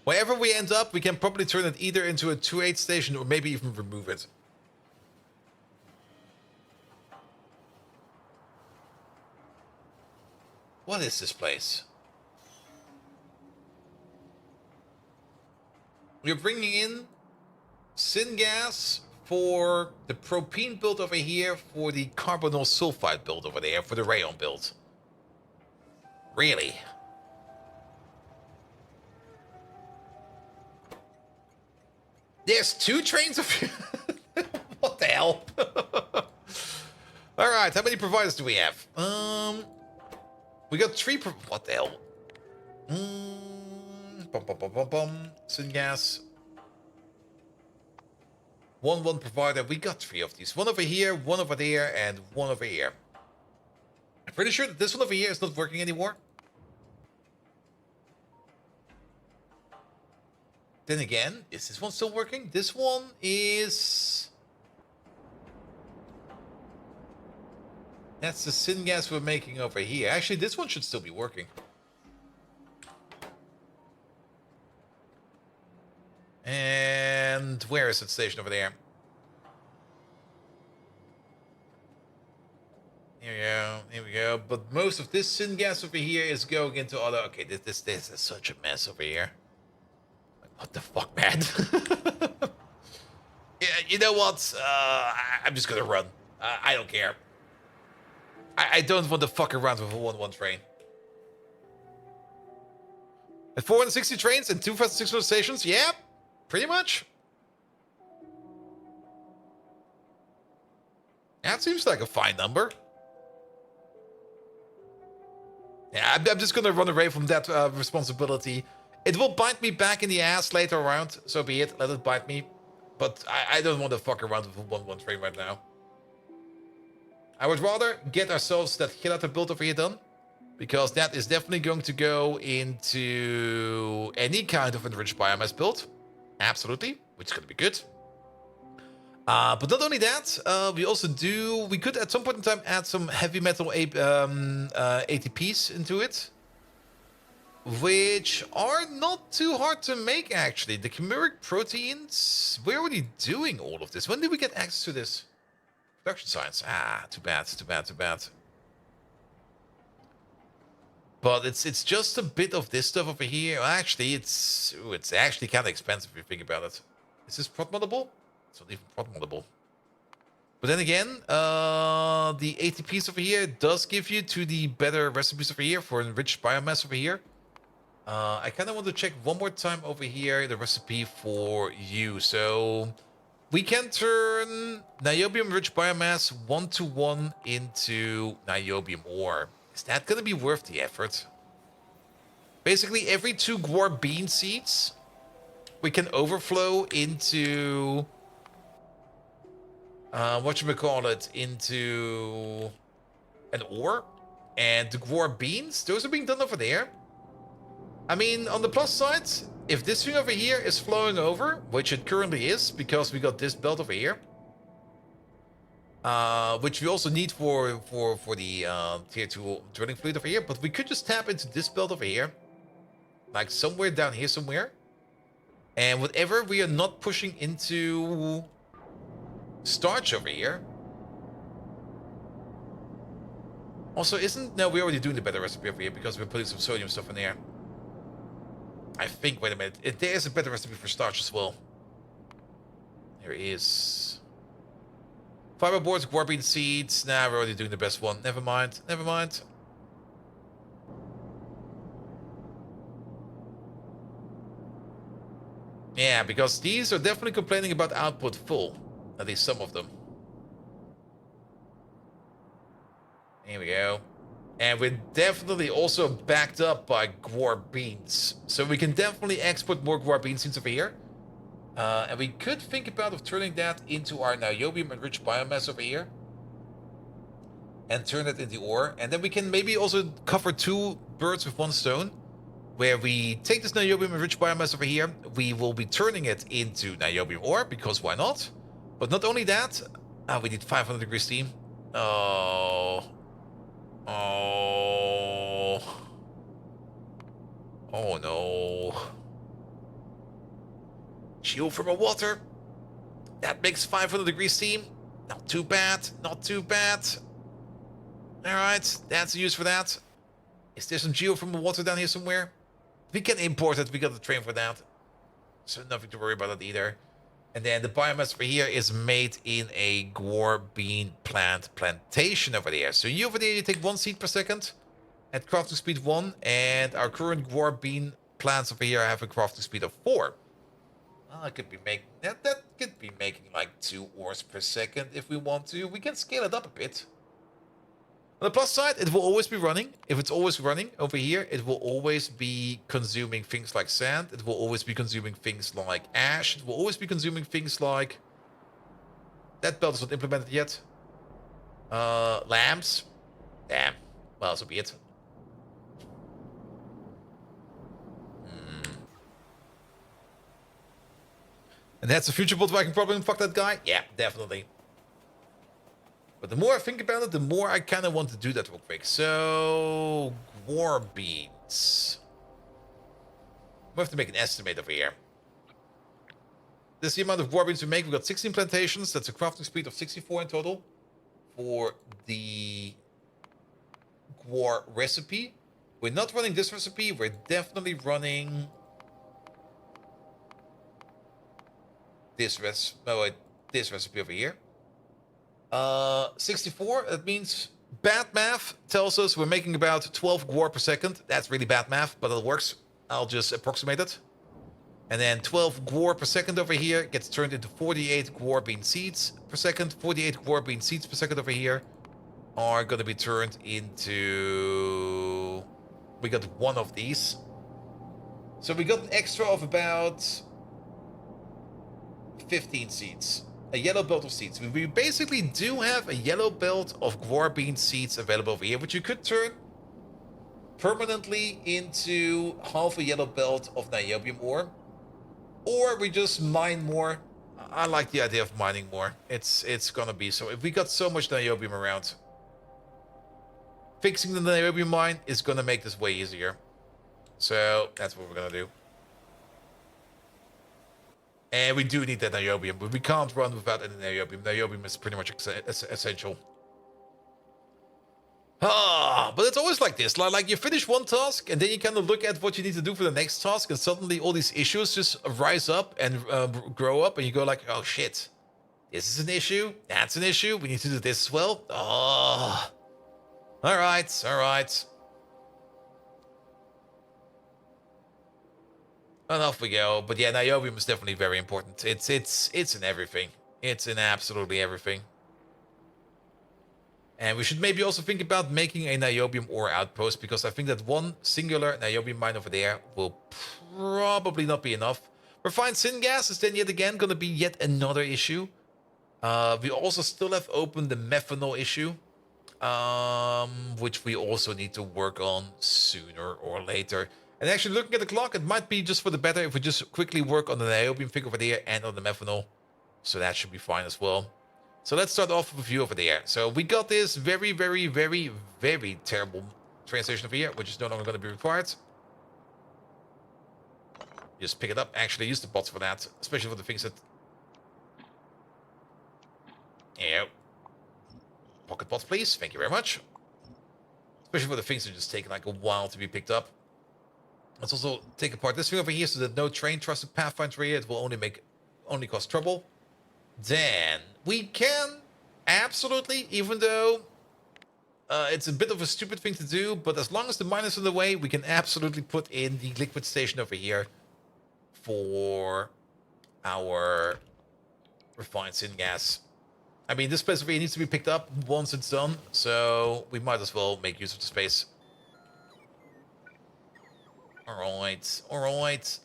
Wherever we end up, we can probably turn it either into a 2-8 station or maybe even remove it. What is this place? We're bringing in syngas for the propene build over here, for the carbonyl sulfide build over there, for the rayon build. Really? There's 2 trains of... What the hell? Alright, how many providers do we have? We got 3 what the hell? Syngas. 1-1 provider. We got 3 of these. 1 over here, 1 over there, and 1 over here. I'm pretty sure that this one over here is not working anymore. Then again, is this one still working? This one is... That's the syngas we're making over here. Actually, this one should still be working. And where is that station over there? Here we go. Here we go. But most of this syngas over here is going into other... Okay, this is such a mess over here. What the fuck, man? Yeah, you know what? I'm just gonna run. I don't care. I don't want to fuck around with a 1-1 train. At 460 trains and 2,600 stations? Yeah, pretty much. That seems like a fine number. Yeah, I'm just gonna run away from that responsibility. It will bite me back in the ass later around, so be it. Let it bite me. But I don't want to fuck around with a 1-1 train right now. I would rather get ourselves that Gelato build over here done. Because that is definitely going to go into any kind of enriched biomass build. Absolutely. Which is going to be good. But not only that, we could at some point in time add some heavy metal ATPs into it, which are not too hard to make, actually. The chimeric proteins, we're already doing all of this. When did we get access to this? Production science. Too bad. But it's just a bit of this stuff over here. Actually, it's actually kind of expensive if you think about it. Is this prot moddable? It's not even prot moddable. But then again, the ATPs over here does give you to the better recipes over here for enriched biomass over here. I kind of want to check one more time over here the recipe for you. So we can turn niobium rich biomass 1-to-1 into niobium ore. Is that going to be worth the effort? Basically, every 2 guar bean seeds, we can overflow into into an ore. And the guar beans, those are being done over there. I mean, on the plus side, if this thing over here is flowing over, which it currently is, because we got this belt over here, which we also need for the tier 2 drilling fleet over here, but we could just tap into this belt over here, like somewhere down here somewhere, and whatever we are not pushing into starch over here. Also, no, we're already doing the better recipe over here because we're putting some sodium stuff in there. I think, wait a minute, there's a better recipe for starch as well. There is. Fiber boards, guar bean seeds. Nah, we're already doing the best one. Never mind. Yeah, because these are definitely complaining about output full. At least some of them. Here we go. And we're definitely also backed up by guar beans. So we can definitely export more guar bean seeds over here. And we could think about of turning that into our niobium enriched biomass over here. And turn it into ore. And then we can maybe also cover 2 birds with 1 stone. Where we take this niobium enriched biomass over here. We will be turning it into niobium ore, because why not? But not only that. We need 500 degrees steam. Oh no. Geothermal water. That makes 500 degrees steam. Not too bad. Alright, that's the use for that. Is there some geothermal water down here somewhere? We can import it. We got the train for that. So nothing to worry about that either. And then the biomass over here is made in a guar bean plant plantation over there. So you over there, you take 1 seed per second at crafting speed 1. And our current guar bean plants over here have a crafting speed of 4. Well, I could be making that could be making like 2 ores per second if we want to. We can scale it up a bit. On the plus side, it will always be running. If it's always running over here, it will always be consuming things like sand. It will always be consuming things like ash. It will always be consuming things like... That belt is not implemented yet. Lamps. Damn. Well, so be it. And that's a future bot Viking problem. Fuck that guy. Yeah, definitely. But the more I think about it, the more I kind of want to do that real quick. So, guar beans. We have to make an estimate over here. This is the amount of guar beans we make. We've got 16 plantations. That's a crafting speed of 64 in total. For the guar recipe. We're not running this recipe. We're definitely running this recipe over here. 64, that means bad math tells us we're making about 12 guar per second. That's really bad math, but it works. I'll just approximate it. And then 12 guar per second over here gets turned into 48 guar bean seeds per second. 48 guar bean seeds per second over here are going to be turned into... We got 1 of these. So we got an extra of about 15 seeds. A yellow belt of seeds. We basically do have a yellow belt of guar bean seeds available over here, which you could turn permanently into half a yellow belt of niobium ore. Or we just mine more I like the idea of mining more. It's gonna be so. If we got so much niobium around, fixing the niobium mine is gonna make this way easier. So that's what we're gonna do. And we do need that niobium, but we can't run without any niobium. Niobium is pretty much essential. Ah, but it's always like this. Like you finish one task, and then you kind of look at what you need to do for the next task, and suddenly all these issues just rise up and grow up, and you go like, oh shit, this is an issue, that's an issue, we need to do this as well. Oh, all right, all right. And off we go. But yeah, niobium is definitely very important. It's in everything. It's in absolutely everything. And we should maybe also think about making a niobium ore outpost, because I think that one singular niobium mine over there will probably not be enough. Refined syngas is then yet again going to be yet another issue. We also still have open the methanol issue, which we also need to work on sooner or later. And actually, looking at the clock, it might be just for the better if we just quickly work on the niobium thing over there and on the methanol. So that should be fine as well. So let's start off with a view over there. So we got this very, very, very, very terrible train station over here, which is no longer going to be required. Just pick it up. Actually, use the bots for that, especially for the things that... Yeah. Pocket bots, please. Thank you very much. Especially for the things that just take like a while to be picked up. Let's also take apart this thing over here so that no train trusted pathfinder here. It will only cause trouble. Then we can absolutely, even though it's a bit of a stupid thing to do, but as long as the mine is in the way, we can absolutely put in the liquid station over here for our refined syngas. I mean, this place over here needs to be picked up once it's done, so we might as well make use of the space. Alright, alright.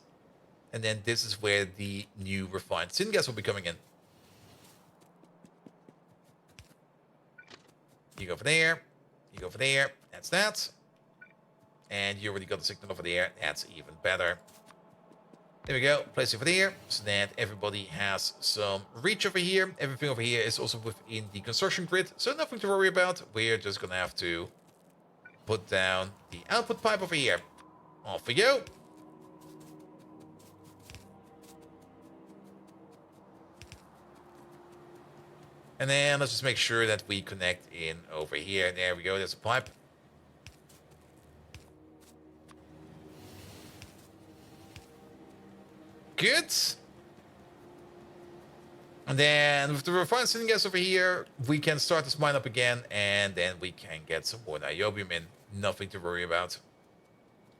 And then this is where the new refined syngas will be coming in. You go over there. You go over there. That's that. And you already got the signal over there. That's even better. There we go. Place it over there so that everybody has some reach over here. Everything over here is also within the construction grid, so nothing to worry about. We're just going to have to put down the output pipe over here. Off we go. And then let's just make sure that we connect in over here. There we go. There's a pipe. Good. And then with the refined syngas over here, we can start this mine up again, and then we can get some more niobium in. Nothing to worry about.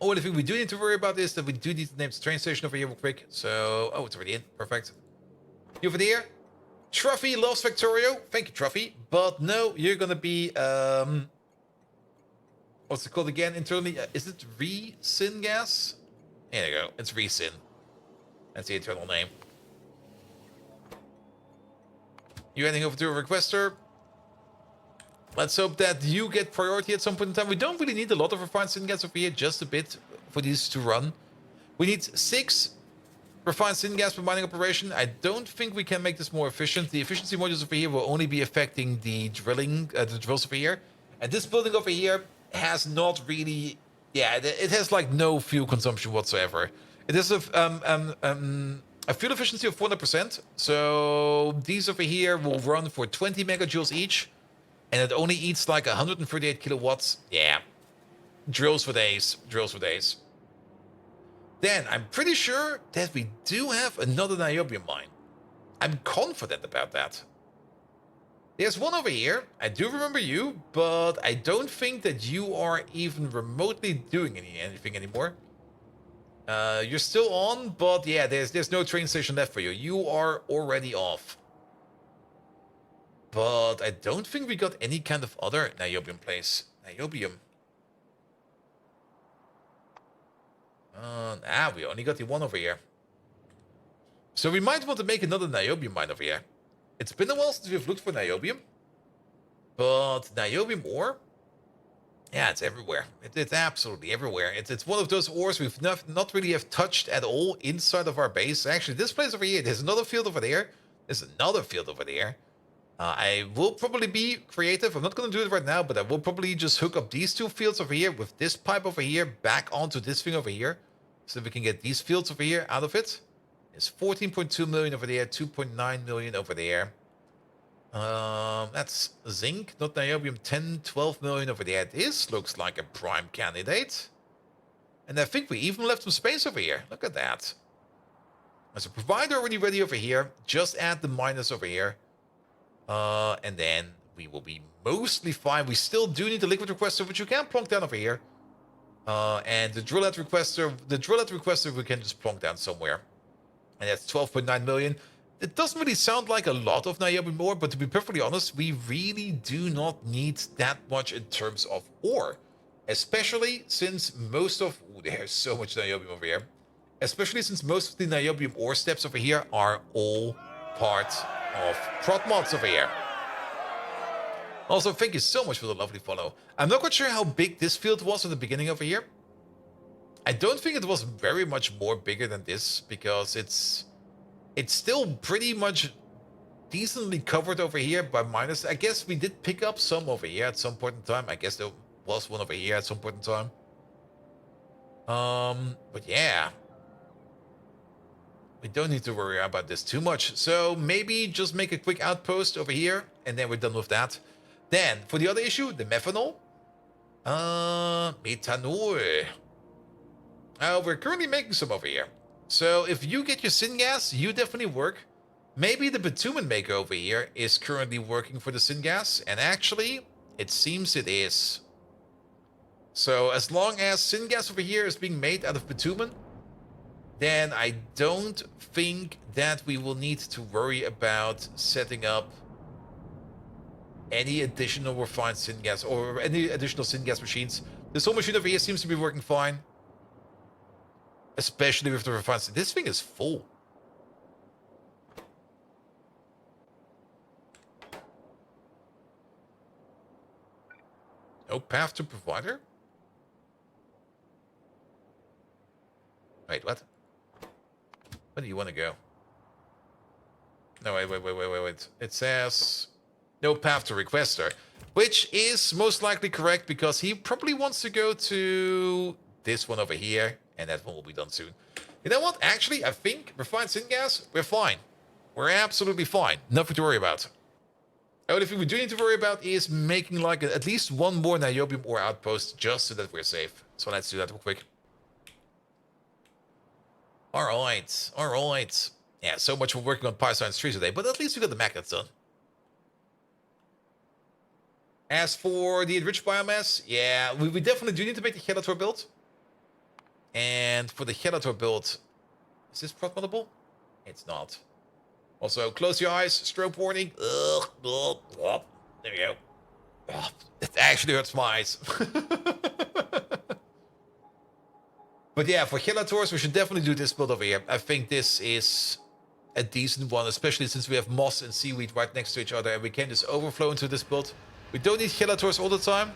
Only thing we do need to worry about is that we do need to name the train station over here real quick. So, oh, it's already in. Perfect. You over there? Truffy loves Factorio. Thank you, Truffy. But no, you're gonna be, what's it called again internally? Is it re-syngas? There you go. It's re-syn. That's the internal name. You heading over to a requester? Let's hope that you get priority at some point in time. We don't really need a lot of refined syngas over here, just a bit for these to run. We need 6 refined syngas per mining operation. I don't think we can make this more efficient. The efficiency modules over here will only be affecting the drilling, the drills over here. And this building over here has not really, yeah, it has like no fuel consumption whatsoever. It is a fuel efficiency of 400%. So these over here will run for 20 megajoules each. And it only eats like 138 kilowatts. Yeah. Drills for days. Drills for days. Then, I'm pretty sure that we do have another niobium mine. I'm confident about that. There's one over here. I do remember you, but I don't think that you are even remotely doing anything anymore. You're still on, but yeah, there's no train station left for you. You are already off. But I don't think we got any kind of other niobium place. Niobium. We only got the one over here. So we might want to make another niobium mine over here. It's been a while since we've looked for niobium. But niobium ore? Yeah, it's everywhere. It's absolutely everywhere. It's one of those ores we've not really have touched at all inside of our base. Actually, this place over here, there's another field over there There's another field over there. I will probably be creative. I'm not going to do it right now, but I will probably just hook up these two fields over here with this pipe over here back onto this thing over here. So we can get these fields over here out of it. It's 14.2 million over there, 2.9 million over there. That's zinc, not niobium, 10, 12 million over there. This looks like a prime candidate. And I think we even left some space over here. Look at that. There's a provider already ready over here. Just add the miners over here. And then we will be mostly fine. We still do need the liquid requester, which you can plonk down over here. And the drill head requester, we can just plonk down somewhere. And that's 12.9 million. It doesn't really sound like a lot of niobium ore, but to be perfectly honest, we really do not need that much in terms of ore. Especially since most of... Ooh, there's so much niobium over here. Especially since most of the niobium ore steps over here are all part of prot mods over here. Also, thank you so much for the lovely follow. I'm not quite sure how big this field was at the beginning over here. I don't think it was very much more bigger than this, because it's still pretty much decently covered over here by miners. I guess we did pick up some over here at some point in time. I guess there was one over here at some point in time. But yeah. We don't need to worry about this too much. So maybe just make a quick outpost over here, and then we're done with that. Then, for the other issue, the methanol. Methanol. We're currently making some over here. So if you get your syngas, you definitely work. Maybe the bitumen maker over here is currently working for the syngas, and actually, it seems it is. So as long as syngas over here is being made out of bitumen, then I don't think that we will need to worry about setting up any additional refined syngas or any additional syngas machines. This whole machine over here seems to be working fine. Especially with the refined... This thing is full. No path to provider? Wait, what? Where do you want to go? No, wait. It says no path to requester, which is most likely correct because he probably wants to go to this one over here, and that one will be done soon. You know what? Actually, I think refined syngas, we're fine. We're absolutely fine. Nothing to worry about. The only thing we do need to worry about is making like at least one more niobium ore outpost just so that we're safe. So let's do that real quick. Alright. Yeah, so much for working on Pi Science 3 today, but at least we got the magnets done. As for the enriched biomass, yeah, we definitely do need to make the Gelator build. And for the Gelator build, is this prot moddable? It's not. Also, close your eyes, strobe warning. Ugh, there we go. Ugh, it actually hurts my eyes. But yeah, for Gelators, we should definitely do this build over here. I think this is a decent one, especially since we have moss and seaweed right next to each other, and we can just overflow into this build. We don't need Gelators all the time.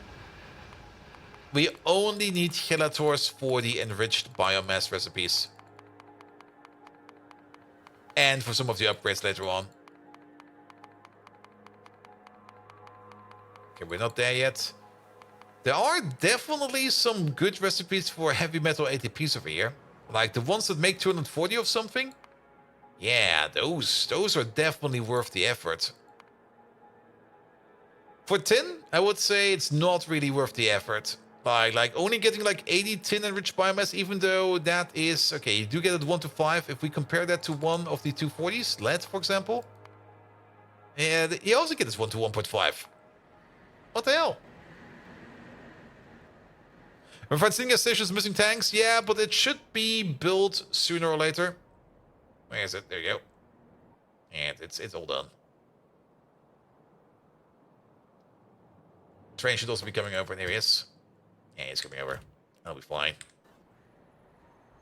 We only need Gelators for the enriched biomass recipes. And for some of the upgrades later on. Okay, we're not there yet. There are definitely some good recipes for heavy metal ATPs over here. Like the ones that make 240 of something. Yeah, those are definitely worth the effort. For tin, I would say it's not really worth the effort. Like only getting like 80 tin enriched biomass, even though that is... Okay, you do get it 1 to 5. If we compare that to one of the 240s, lead, for example. And you also get this 1 to 1.5. What the hell? Refined syngas stations missing tanks? Yeah, but it should be built sooner or later. Where is it? There you go. And it's all done. Train should also be coming over. There he is. Yeah, he's coming over. That'll be fine.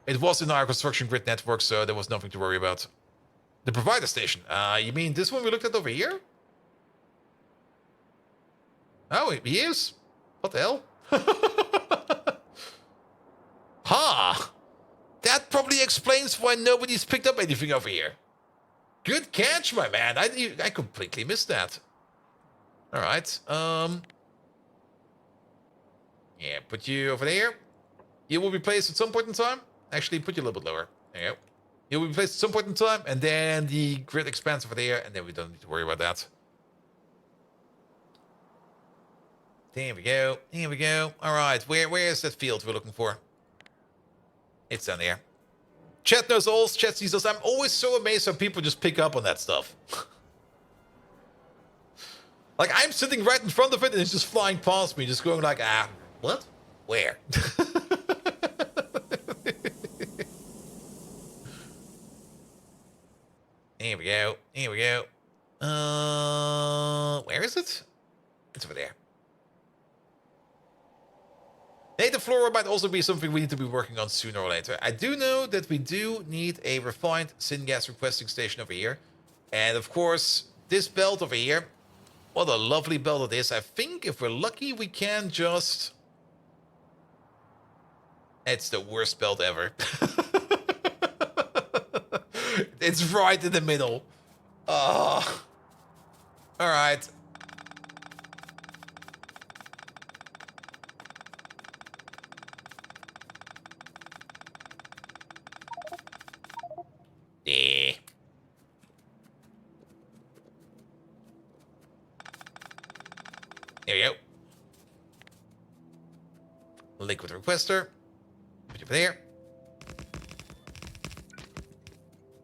It was in our construction grid network, so there was nothing to worry about. The provider station. You mean this one we looked at over here? Oh, he is? What the hell? Ha! That probably explains why nobody's picked up anything over here. Good catch, my man. I completely missed that. All right. Yeah, put you over there. You will be placed at some point in time. Actually, put you a little bit lower. There you go. You will be placed at some point in time, and then the grid expands over there, and then we don't need to worry about that. There we go. Here we go. All right. Where is that field we're looking for? It's down there. Chat knows all. Chat sees us. I'm always so amazed how people just pick up on that stuff. Like, I'm sitting right in front of it, and it's just flying past me, just going like, what? Where? Here we go. Here we go. Where is it? It's over there. Native flora might also be something we need to be working on sooner or later. I do know that we do need a refined syngas requesting station over here. And of course, this belt over here, what a lovely belt it is. I think if we're lucky, we can just... It's the worst belt ever. It's right in the middle. Oh. All right. Yeah. There you go. Liquid requester. Put it over there.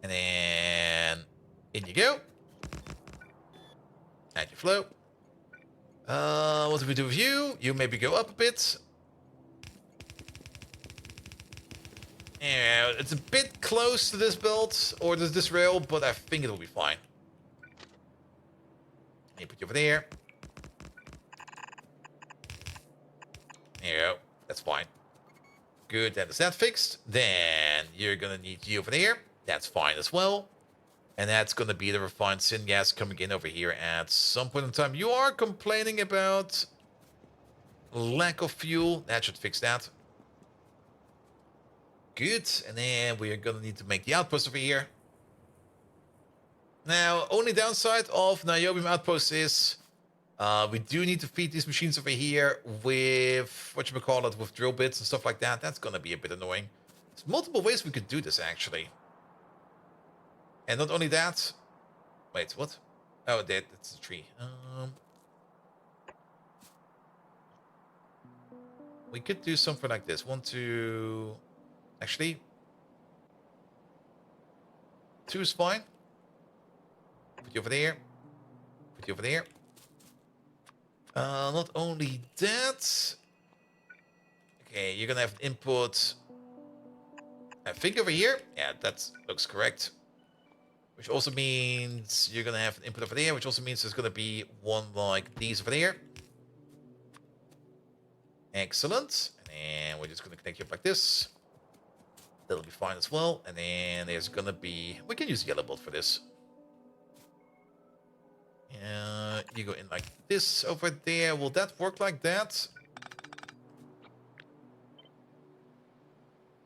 And then in you go. Add your flow. What do we do with you? You maybe go up a bit. Yeah, it's a bit close to this belt or this rail, but I think it'll be fine. And put you over there. There you go. That's fine. Good, that is that fixed. Then you're gonna need you over there. That's fine as well. And that's gonna be the refined syngas coming in over here at some point in time. You are complaining about lack of fuel. That should fix that. Good, and then we are gonna need to make the outpost over here. Now, only downside of Niobium outpost is we do need to feed these machines over here with whatchamacallit, with drill bits and stuff like that. That's gonna be a bit annoying. There's multiple ways we could do this actually. And not only that, wait, what? Oh, that's a tree. We could do something like this. 1, 2. Actually, 2 is fine. Put you over there. Put you over there. Not only that. Okay, you're gonna have input. I think over here. Yeah, that looks correct. Which also means you're gonna have an input over there, which also means there's gonna be one like these over there. Excellent. And then we're just gonna connect you up like this. That'll be fine as well. And then there's gonna be... We can use yellow bolt for this. You go in like this over there. Will that work like that?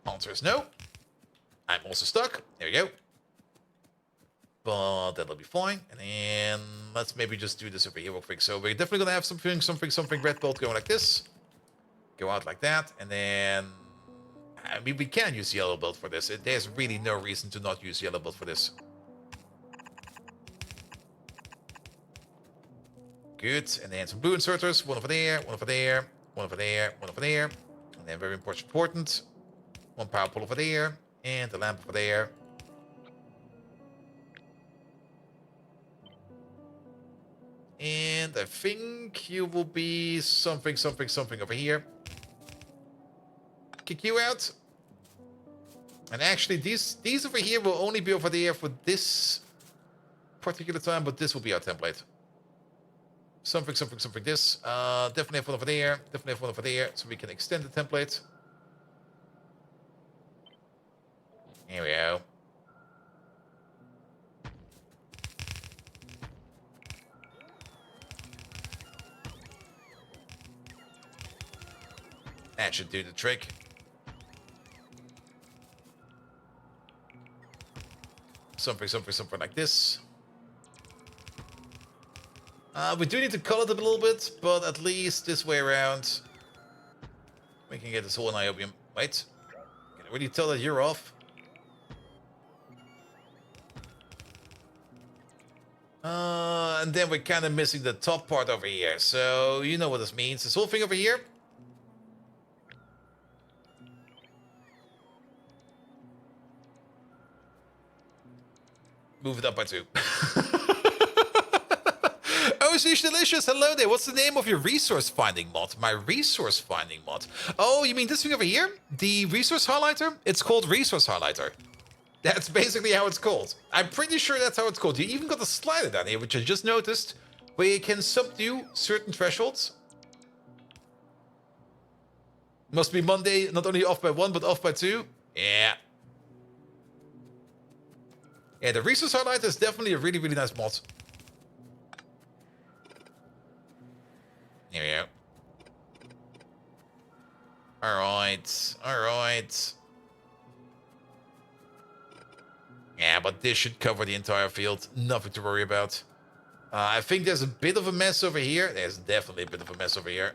Answer is no. I'm also stuck. There you go. But that'll be fine. And then let's maybe just do this over here real quick. So we're definitely gonna have something red bolt going like this. Go out like that. And then... I mean, we can use yellow belt for this. There's really no reason to not use yellow belt for this. Good. And then some blue inserters. One over there, one over there, one over there, one over there. And then very important. One power pole over there. And the lamp over there. And I think you will be something over here. Kick you out. And actually, these over here will only be over there for this particular time, but this will be our template. Something this. Definitely have one over there. Definitely have one over there, so we can extend the template. Here we go. That should do the trick. something like this. We do need to color it a little bit, but at least this way around, we can get this whole niobium. Wait, can I really tell that you're off? And then we're kind of missing the top part over here. So you know what this means. This whole thing over here. Move it up by 2. Oh, Sheesh Delicious, hello there. What's the name of your resource finding mod? My resource finding mod. Oh, you mean this thing over here? The resource highlighter? It's called resource highlighter. That's basically how it's called. I'm pretty sure that's how it's called. You even got a slider down here, which I just noticed, where you can subdue certain thresholds. Must be Monday, not only off by 1, but off by 2. Yeah. Yeah, the resource highlighter is definitely a really, really nice mod. Here we go. Alright, alright. Yeah, but this should cover the entire field. Nothing to worry about. I think there's a bit of a mess over here. There's definitely a bit of a mess over here.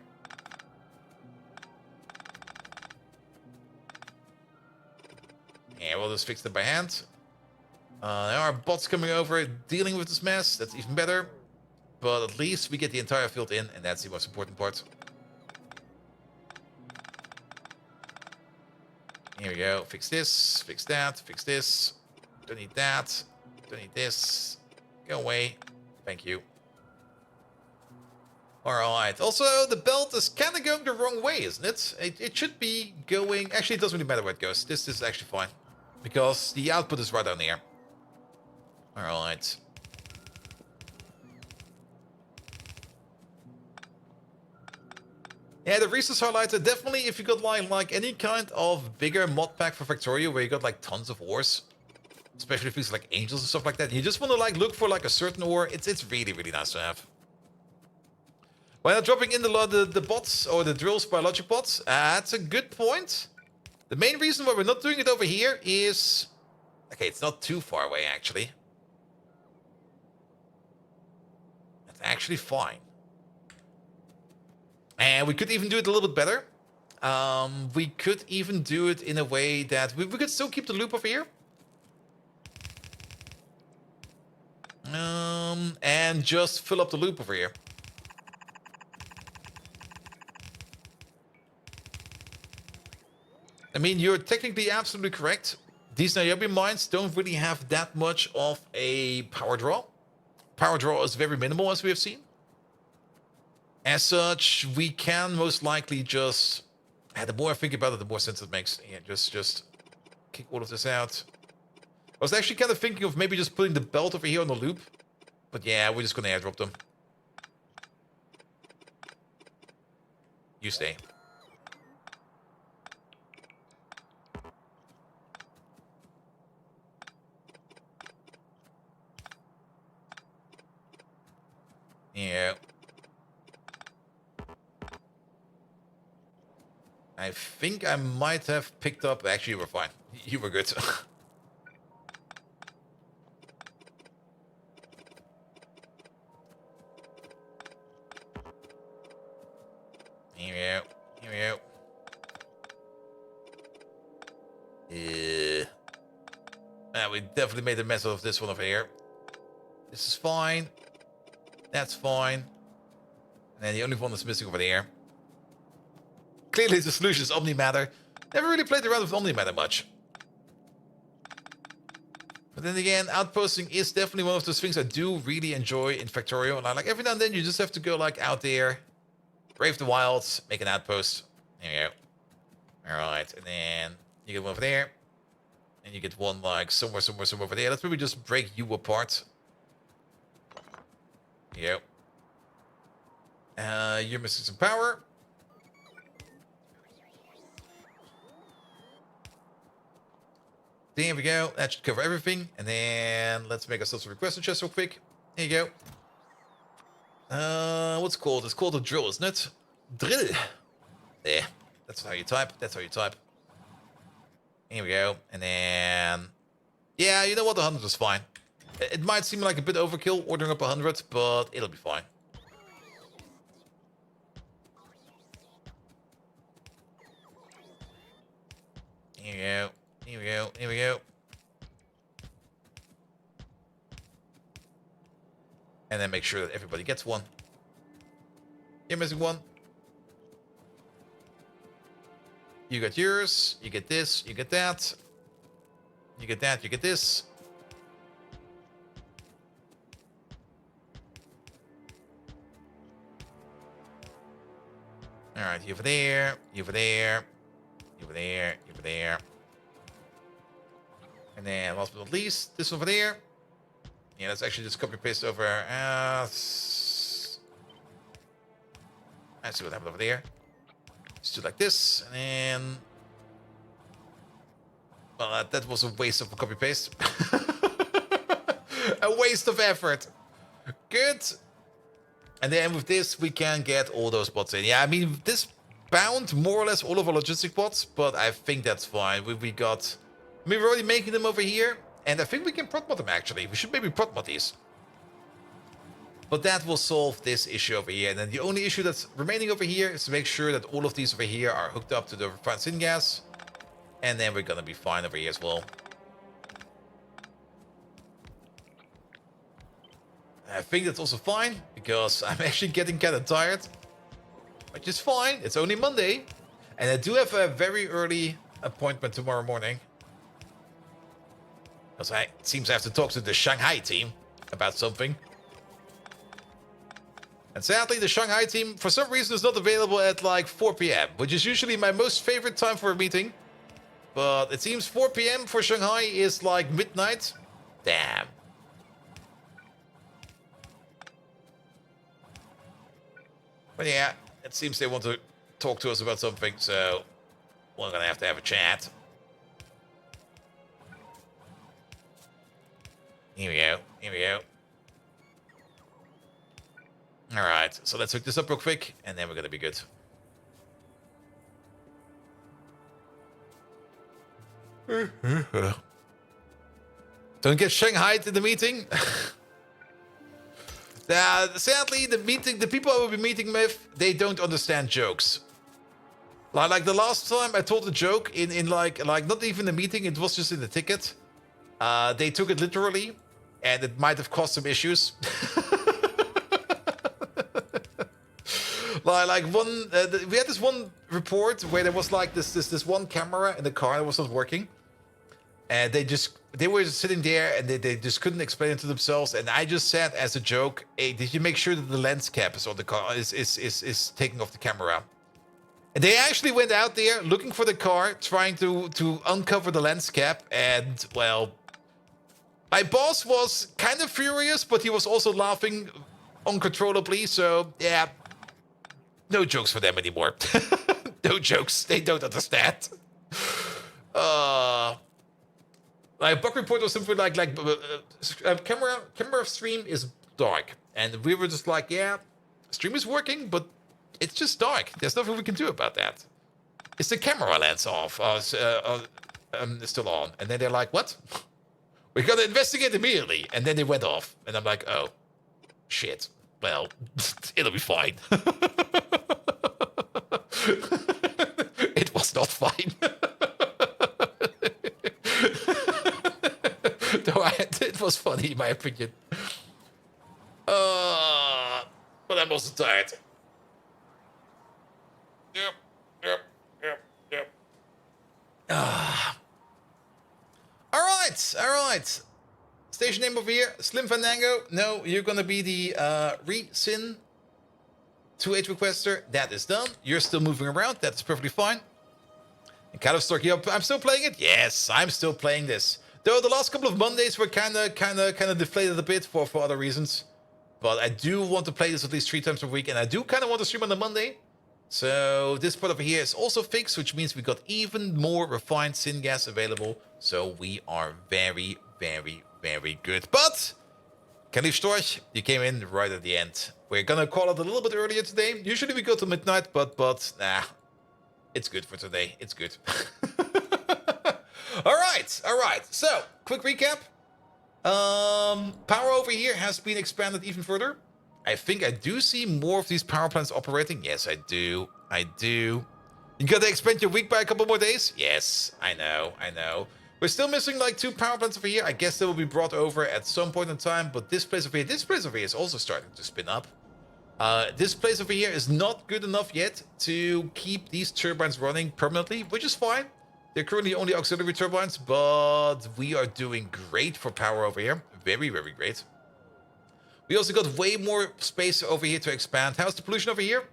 Yeah, we'll just fix it by hand. There are bots coming over, dealing with this mess. That's even better. But at least we get the entire field in, and that's the most important part. Here we go. Fix this, fix that, fix this. Don't need that. Don't need this. Go away. Thank you. Alright. Also, the belt is kind of going the wrong way, isn't it? It should be going... Actually, it doesn't really matter where it goes. This is actually fine. Because the output is right down here. Alright. Yeah, the resource highlighter, definitely if you got like any kind of bigger mod pack for Factorio where you got like tons of ores, especially things like angels and stuff like that, and you just want to like look for like a certain ore, it's really, really nice to have. Why not dropping in the bots or the drills biologic bots? That's a good point. The main reason why we're not doing it over here is... Okay, it's not too far away actually. That's actually fine. And we could even do it a little bit better. We could even do it in a way that we could still keep the loop over here. And just fill up the loop over here. I mean, you're technically absolutely correct. These niobium mines don't really have that much of a power draw. Power draw is very minimal, as we have seen. As such, we can most likely just... the more I think about it, the more sense it makes. Yeah, just kick all of this out. I was actually kind of thinking of maybe just putting the belt over here on the loop. But yeah, we're just going to airdrop them. You stay. Yeah. I think I might have picked up... Actually, you were fine. You were good. Here we go. Here we go. We definitely made a mess of this one over here. This is fine. That's fine. And then the only one that's missing over there. Clearly the solution is Omnimatter. Never really played around with Omnimatter much. But then again, outposting is definitely one of those things I do really enjoy in Factorio. And like every now and then you just have to go like out there, brave the wilds, make an outpost. There you go. Alright, and then you get one over there. And you get one like somewhere over there. Let's maybe just break you apart. There you go. You're missing some power. There we go. That should cover everything. And then let's make ourselves a requester chest real quick. There you go. What's it called? It's called a drill, isn't it? Drill. There. That's how you type. That's how you type. Here we go. And then Yeah, you know what? 100 is fine. It might seem like a bit overkill ordering up 100, but it'll be fine. Here we go. Here we go. Here we go. And then make sure that everybody gets one. You're missing one. You got yours. You get this. You get that. You get that. You get this. All right, you over there. You over there. You over there. You over there. And then last but not least, this over there. Yeah, let's actually just copy paste over. Let's see what happened over there. Let's do it like this, and then. Well, that was a waste of a copy paste. A waste of effort. Good. And then with this, we can get all those bots in. Yeah, I mean, this bound more or less all of our logistic bots, but I think that's fine. We got. I mean, we're already making them over here. And I think we can prot-mod them, actually. We should maybe prot-mod these. But that will solve this issue over here. And then the only issue that's remaining over here is to make sure that all of these over here are hooked up to the refined syngas. And then we're going to be fine over here as well. I think that's also fine, because I'm actually getting kind of tired. Which is fine. It's only Monday. And I do have a very early appointment tomorrow morning. Because it seems I have to talk to the Shanghai team about something. And sadly, the Shanghai team, for some reason, is not available at like 4 p.m., which is usually my most favorite time for a meeting. But it seems 4 p.m. for Shanghai is like midnight. Damn. But yeah, it seems they want to talk to us about something, so we're going to have a chat. Here we go. Here we go. All right, so let's hook this up real quick, and then we're going to be good. Don't get Shanghai'd in the meeting. Sadly, the people I will be meeting with, they don't understand jokes. Like the last time I told a joke in like not even a meeting, it was just in the ticket. They took it literally, and it might have caused some issues. like one, we had this one report where there was like this one camera in the car that was not working, and they were just sitting there and they just couldn't explain it to themselves. And I just said as a joke, "Hey, did you make sure that the lens cap is on the car is taking off the camera?" And they actually went out there looking for the car, trying to uncover the lens cap, and well. My boss was kind of furious, but he was also laughing uncontrollably, so yeah. No jokes for them anymore. No jokes. They don't understand. My bug report was something like camera stream is dark. And we were just like, yeah, stream is working, but it's just dark. There's nothing we can do about that. Is the camera lens off? Still on? And then they're like, what? We gotta investigate immediately. And then they went off. And I'm like, oh, shit. Well, it'll be fine. It was not fine. Though it was funny, in my opinion. But I'm also tired. Yep. All right. Station name over here, Slim Fandango. No, you're gonna be the Resyn 2H requester. That is done. You're still moving around. That's perfectly fine. And kind of Storky up. I'm still playing it. Yes, I'm still playing this. Though the last couple of Mondays were kind of deflated a bit for other reasons. But I do want to play this at least 3 times per week, and I do kind of want to stream on the Monday. So this part over here is also fixed, which means we got even more refined syngas available. So we are very, very, very good. But, Kalif Storch, you came in right at the end. We're gonna call it a little bit earlier today. Usually we go to midnight, but nah. It's good for today. It's good. All right. So, quick recap. Power over here has been expanded even further. I think I do see more of these power plants operating. Yes, I do. I do. You gotta expand your week by a couple more days? Yes, I know. We're still missing like 2 power plants over here. I guess they will be brought over at some point in time. But this place over here is also starting to spin up. This place over here is not good enough yet to keep these turbines running permanently, which is fine. They're currently only auxiliary turbines, but we are doing great for power over here. Very, very great. We also got way more space over here to expand. How's the pollution over here?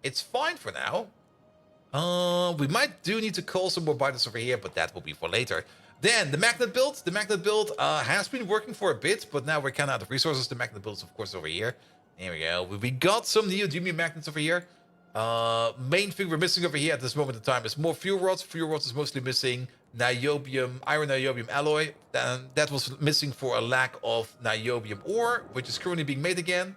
It's fine for now. We might do need to call some more biters over here, but that will be for later. Then, the magnet build. The magnet build has been working for a bit, but now we're kind of out of resources. The magnet build is, of course, over here. There we go. We got some neodymium magnets over here. Main thing we're missing over here at this moment in time is more fuel rods. Fuel rods is mostly missing niobium, iron niobium alloy. That was missing for a lack of niobium ore, which is currently being made again.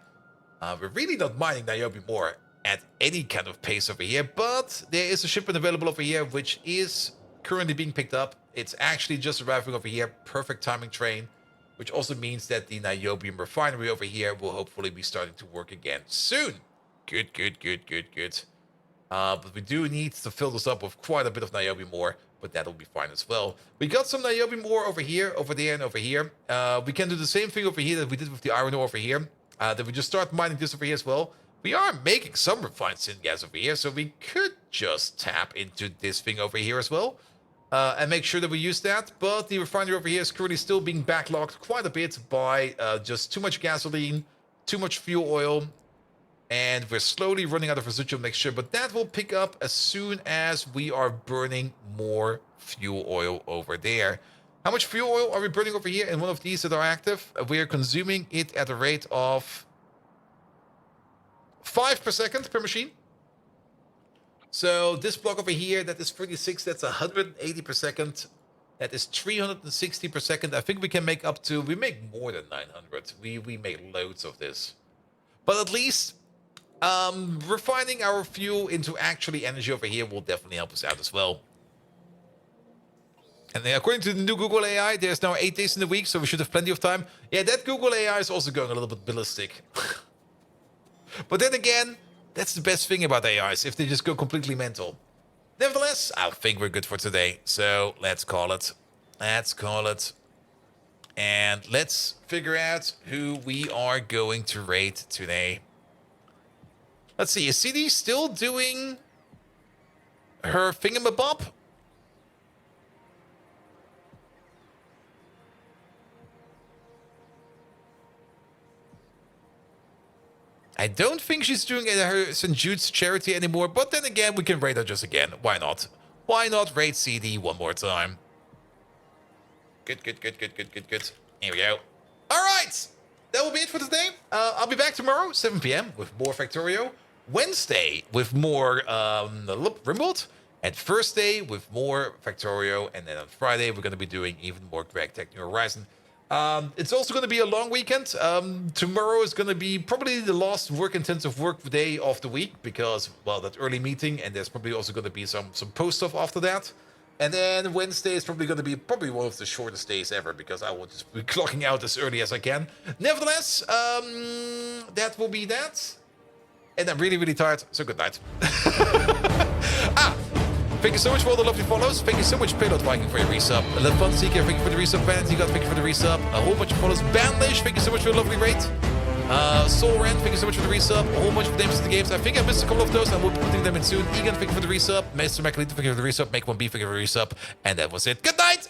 We're really not mining niobium ore at any kind of pace over here, but there is a shipment available over here, which is currently being picked up. It's actually just arriving over here. Perfect timing train, which also means that the niobium refinery over here will hopefully be starting to work again soon. Good. But we do need to fill this up with quite a bit of niobium ore, but that'll be fine as well. We got some niobium ore over here, over there, and over here. We can do the same thing over here that we did with the iron ore over here. Then we just start mining this over here as well. We are making some refined syngas over here, so we could just tap into this thing over here as well. And make sure that we use that. But the refinery over here is currently still being backlogged quite a bit by just too much gasoline, too much fuel oil, and we're slowly running out of residual mixture, but that will pick up as soon as we are burning more fuel oil over there. How much fuel oil are we burning over here in one of these that are active? We are consuming it at a rate of 5 per second per machine. So this block over here, that is 36, that's 180 per second. That is 360 per second. I think we can make up to, we make more than 900. We make loads of this. But at least refining our fuel into actually energy over here will definitely help us out as well. And then according to the new Google AI, there's now 8 days in the week, so we should have plenty of time. Yeah, that Google AI is also going a little bit ballistic. But then again, that's the best thing about AIs, if they just go completely mental. Nevertheless, I think we're good for today. So let's call it. And let's figure out who we are going to raid today. Let's see, is CD still doing her thingamabob? I don't think she's doing her St. Jude's charity anymore, but then again, we can raid her just again. Why not? Why not raid CD one more time? Good. Here we go. All right, that will be it for today. I'll be back tomorrow, 7 p.m. with more Factorio. Wednesday with more Rimworld. And Thursday with more Factorio. And then on Friday, we're going to be doing even more Greg Tech New Horizon. It's also going to be a long weekend. Tomorrow is going to be probably the last intensive work day of the week because, well, that early meeting, and there's probably also going to be some post stuff after that. And then Wednesday is probably going to be one of the shortest days ever because I will just be clocking out as early as I can. Nevertheless, that will be that. And I'm really, really tired, so good night. Thank you so much for all the lovely follows. Thank you so much, Payload Viking, for your resub. Lefun Seeker, thank you for the resub. Vanity God, thank you for the resub. A whole bunch of follows. Bandlish, thank you so much for the lovely rate. Soul Rand, thank you so much for the resub. A whole bunch of names in the games. I think I missed a couple of those. I will be putting them in soon. Egan, thank you for the resub. Maester Macalita, thank you for the resub. Make1B, thank you for the resub. And that was it. Good night!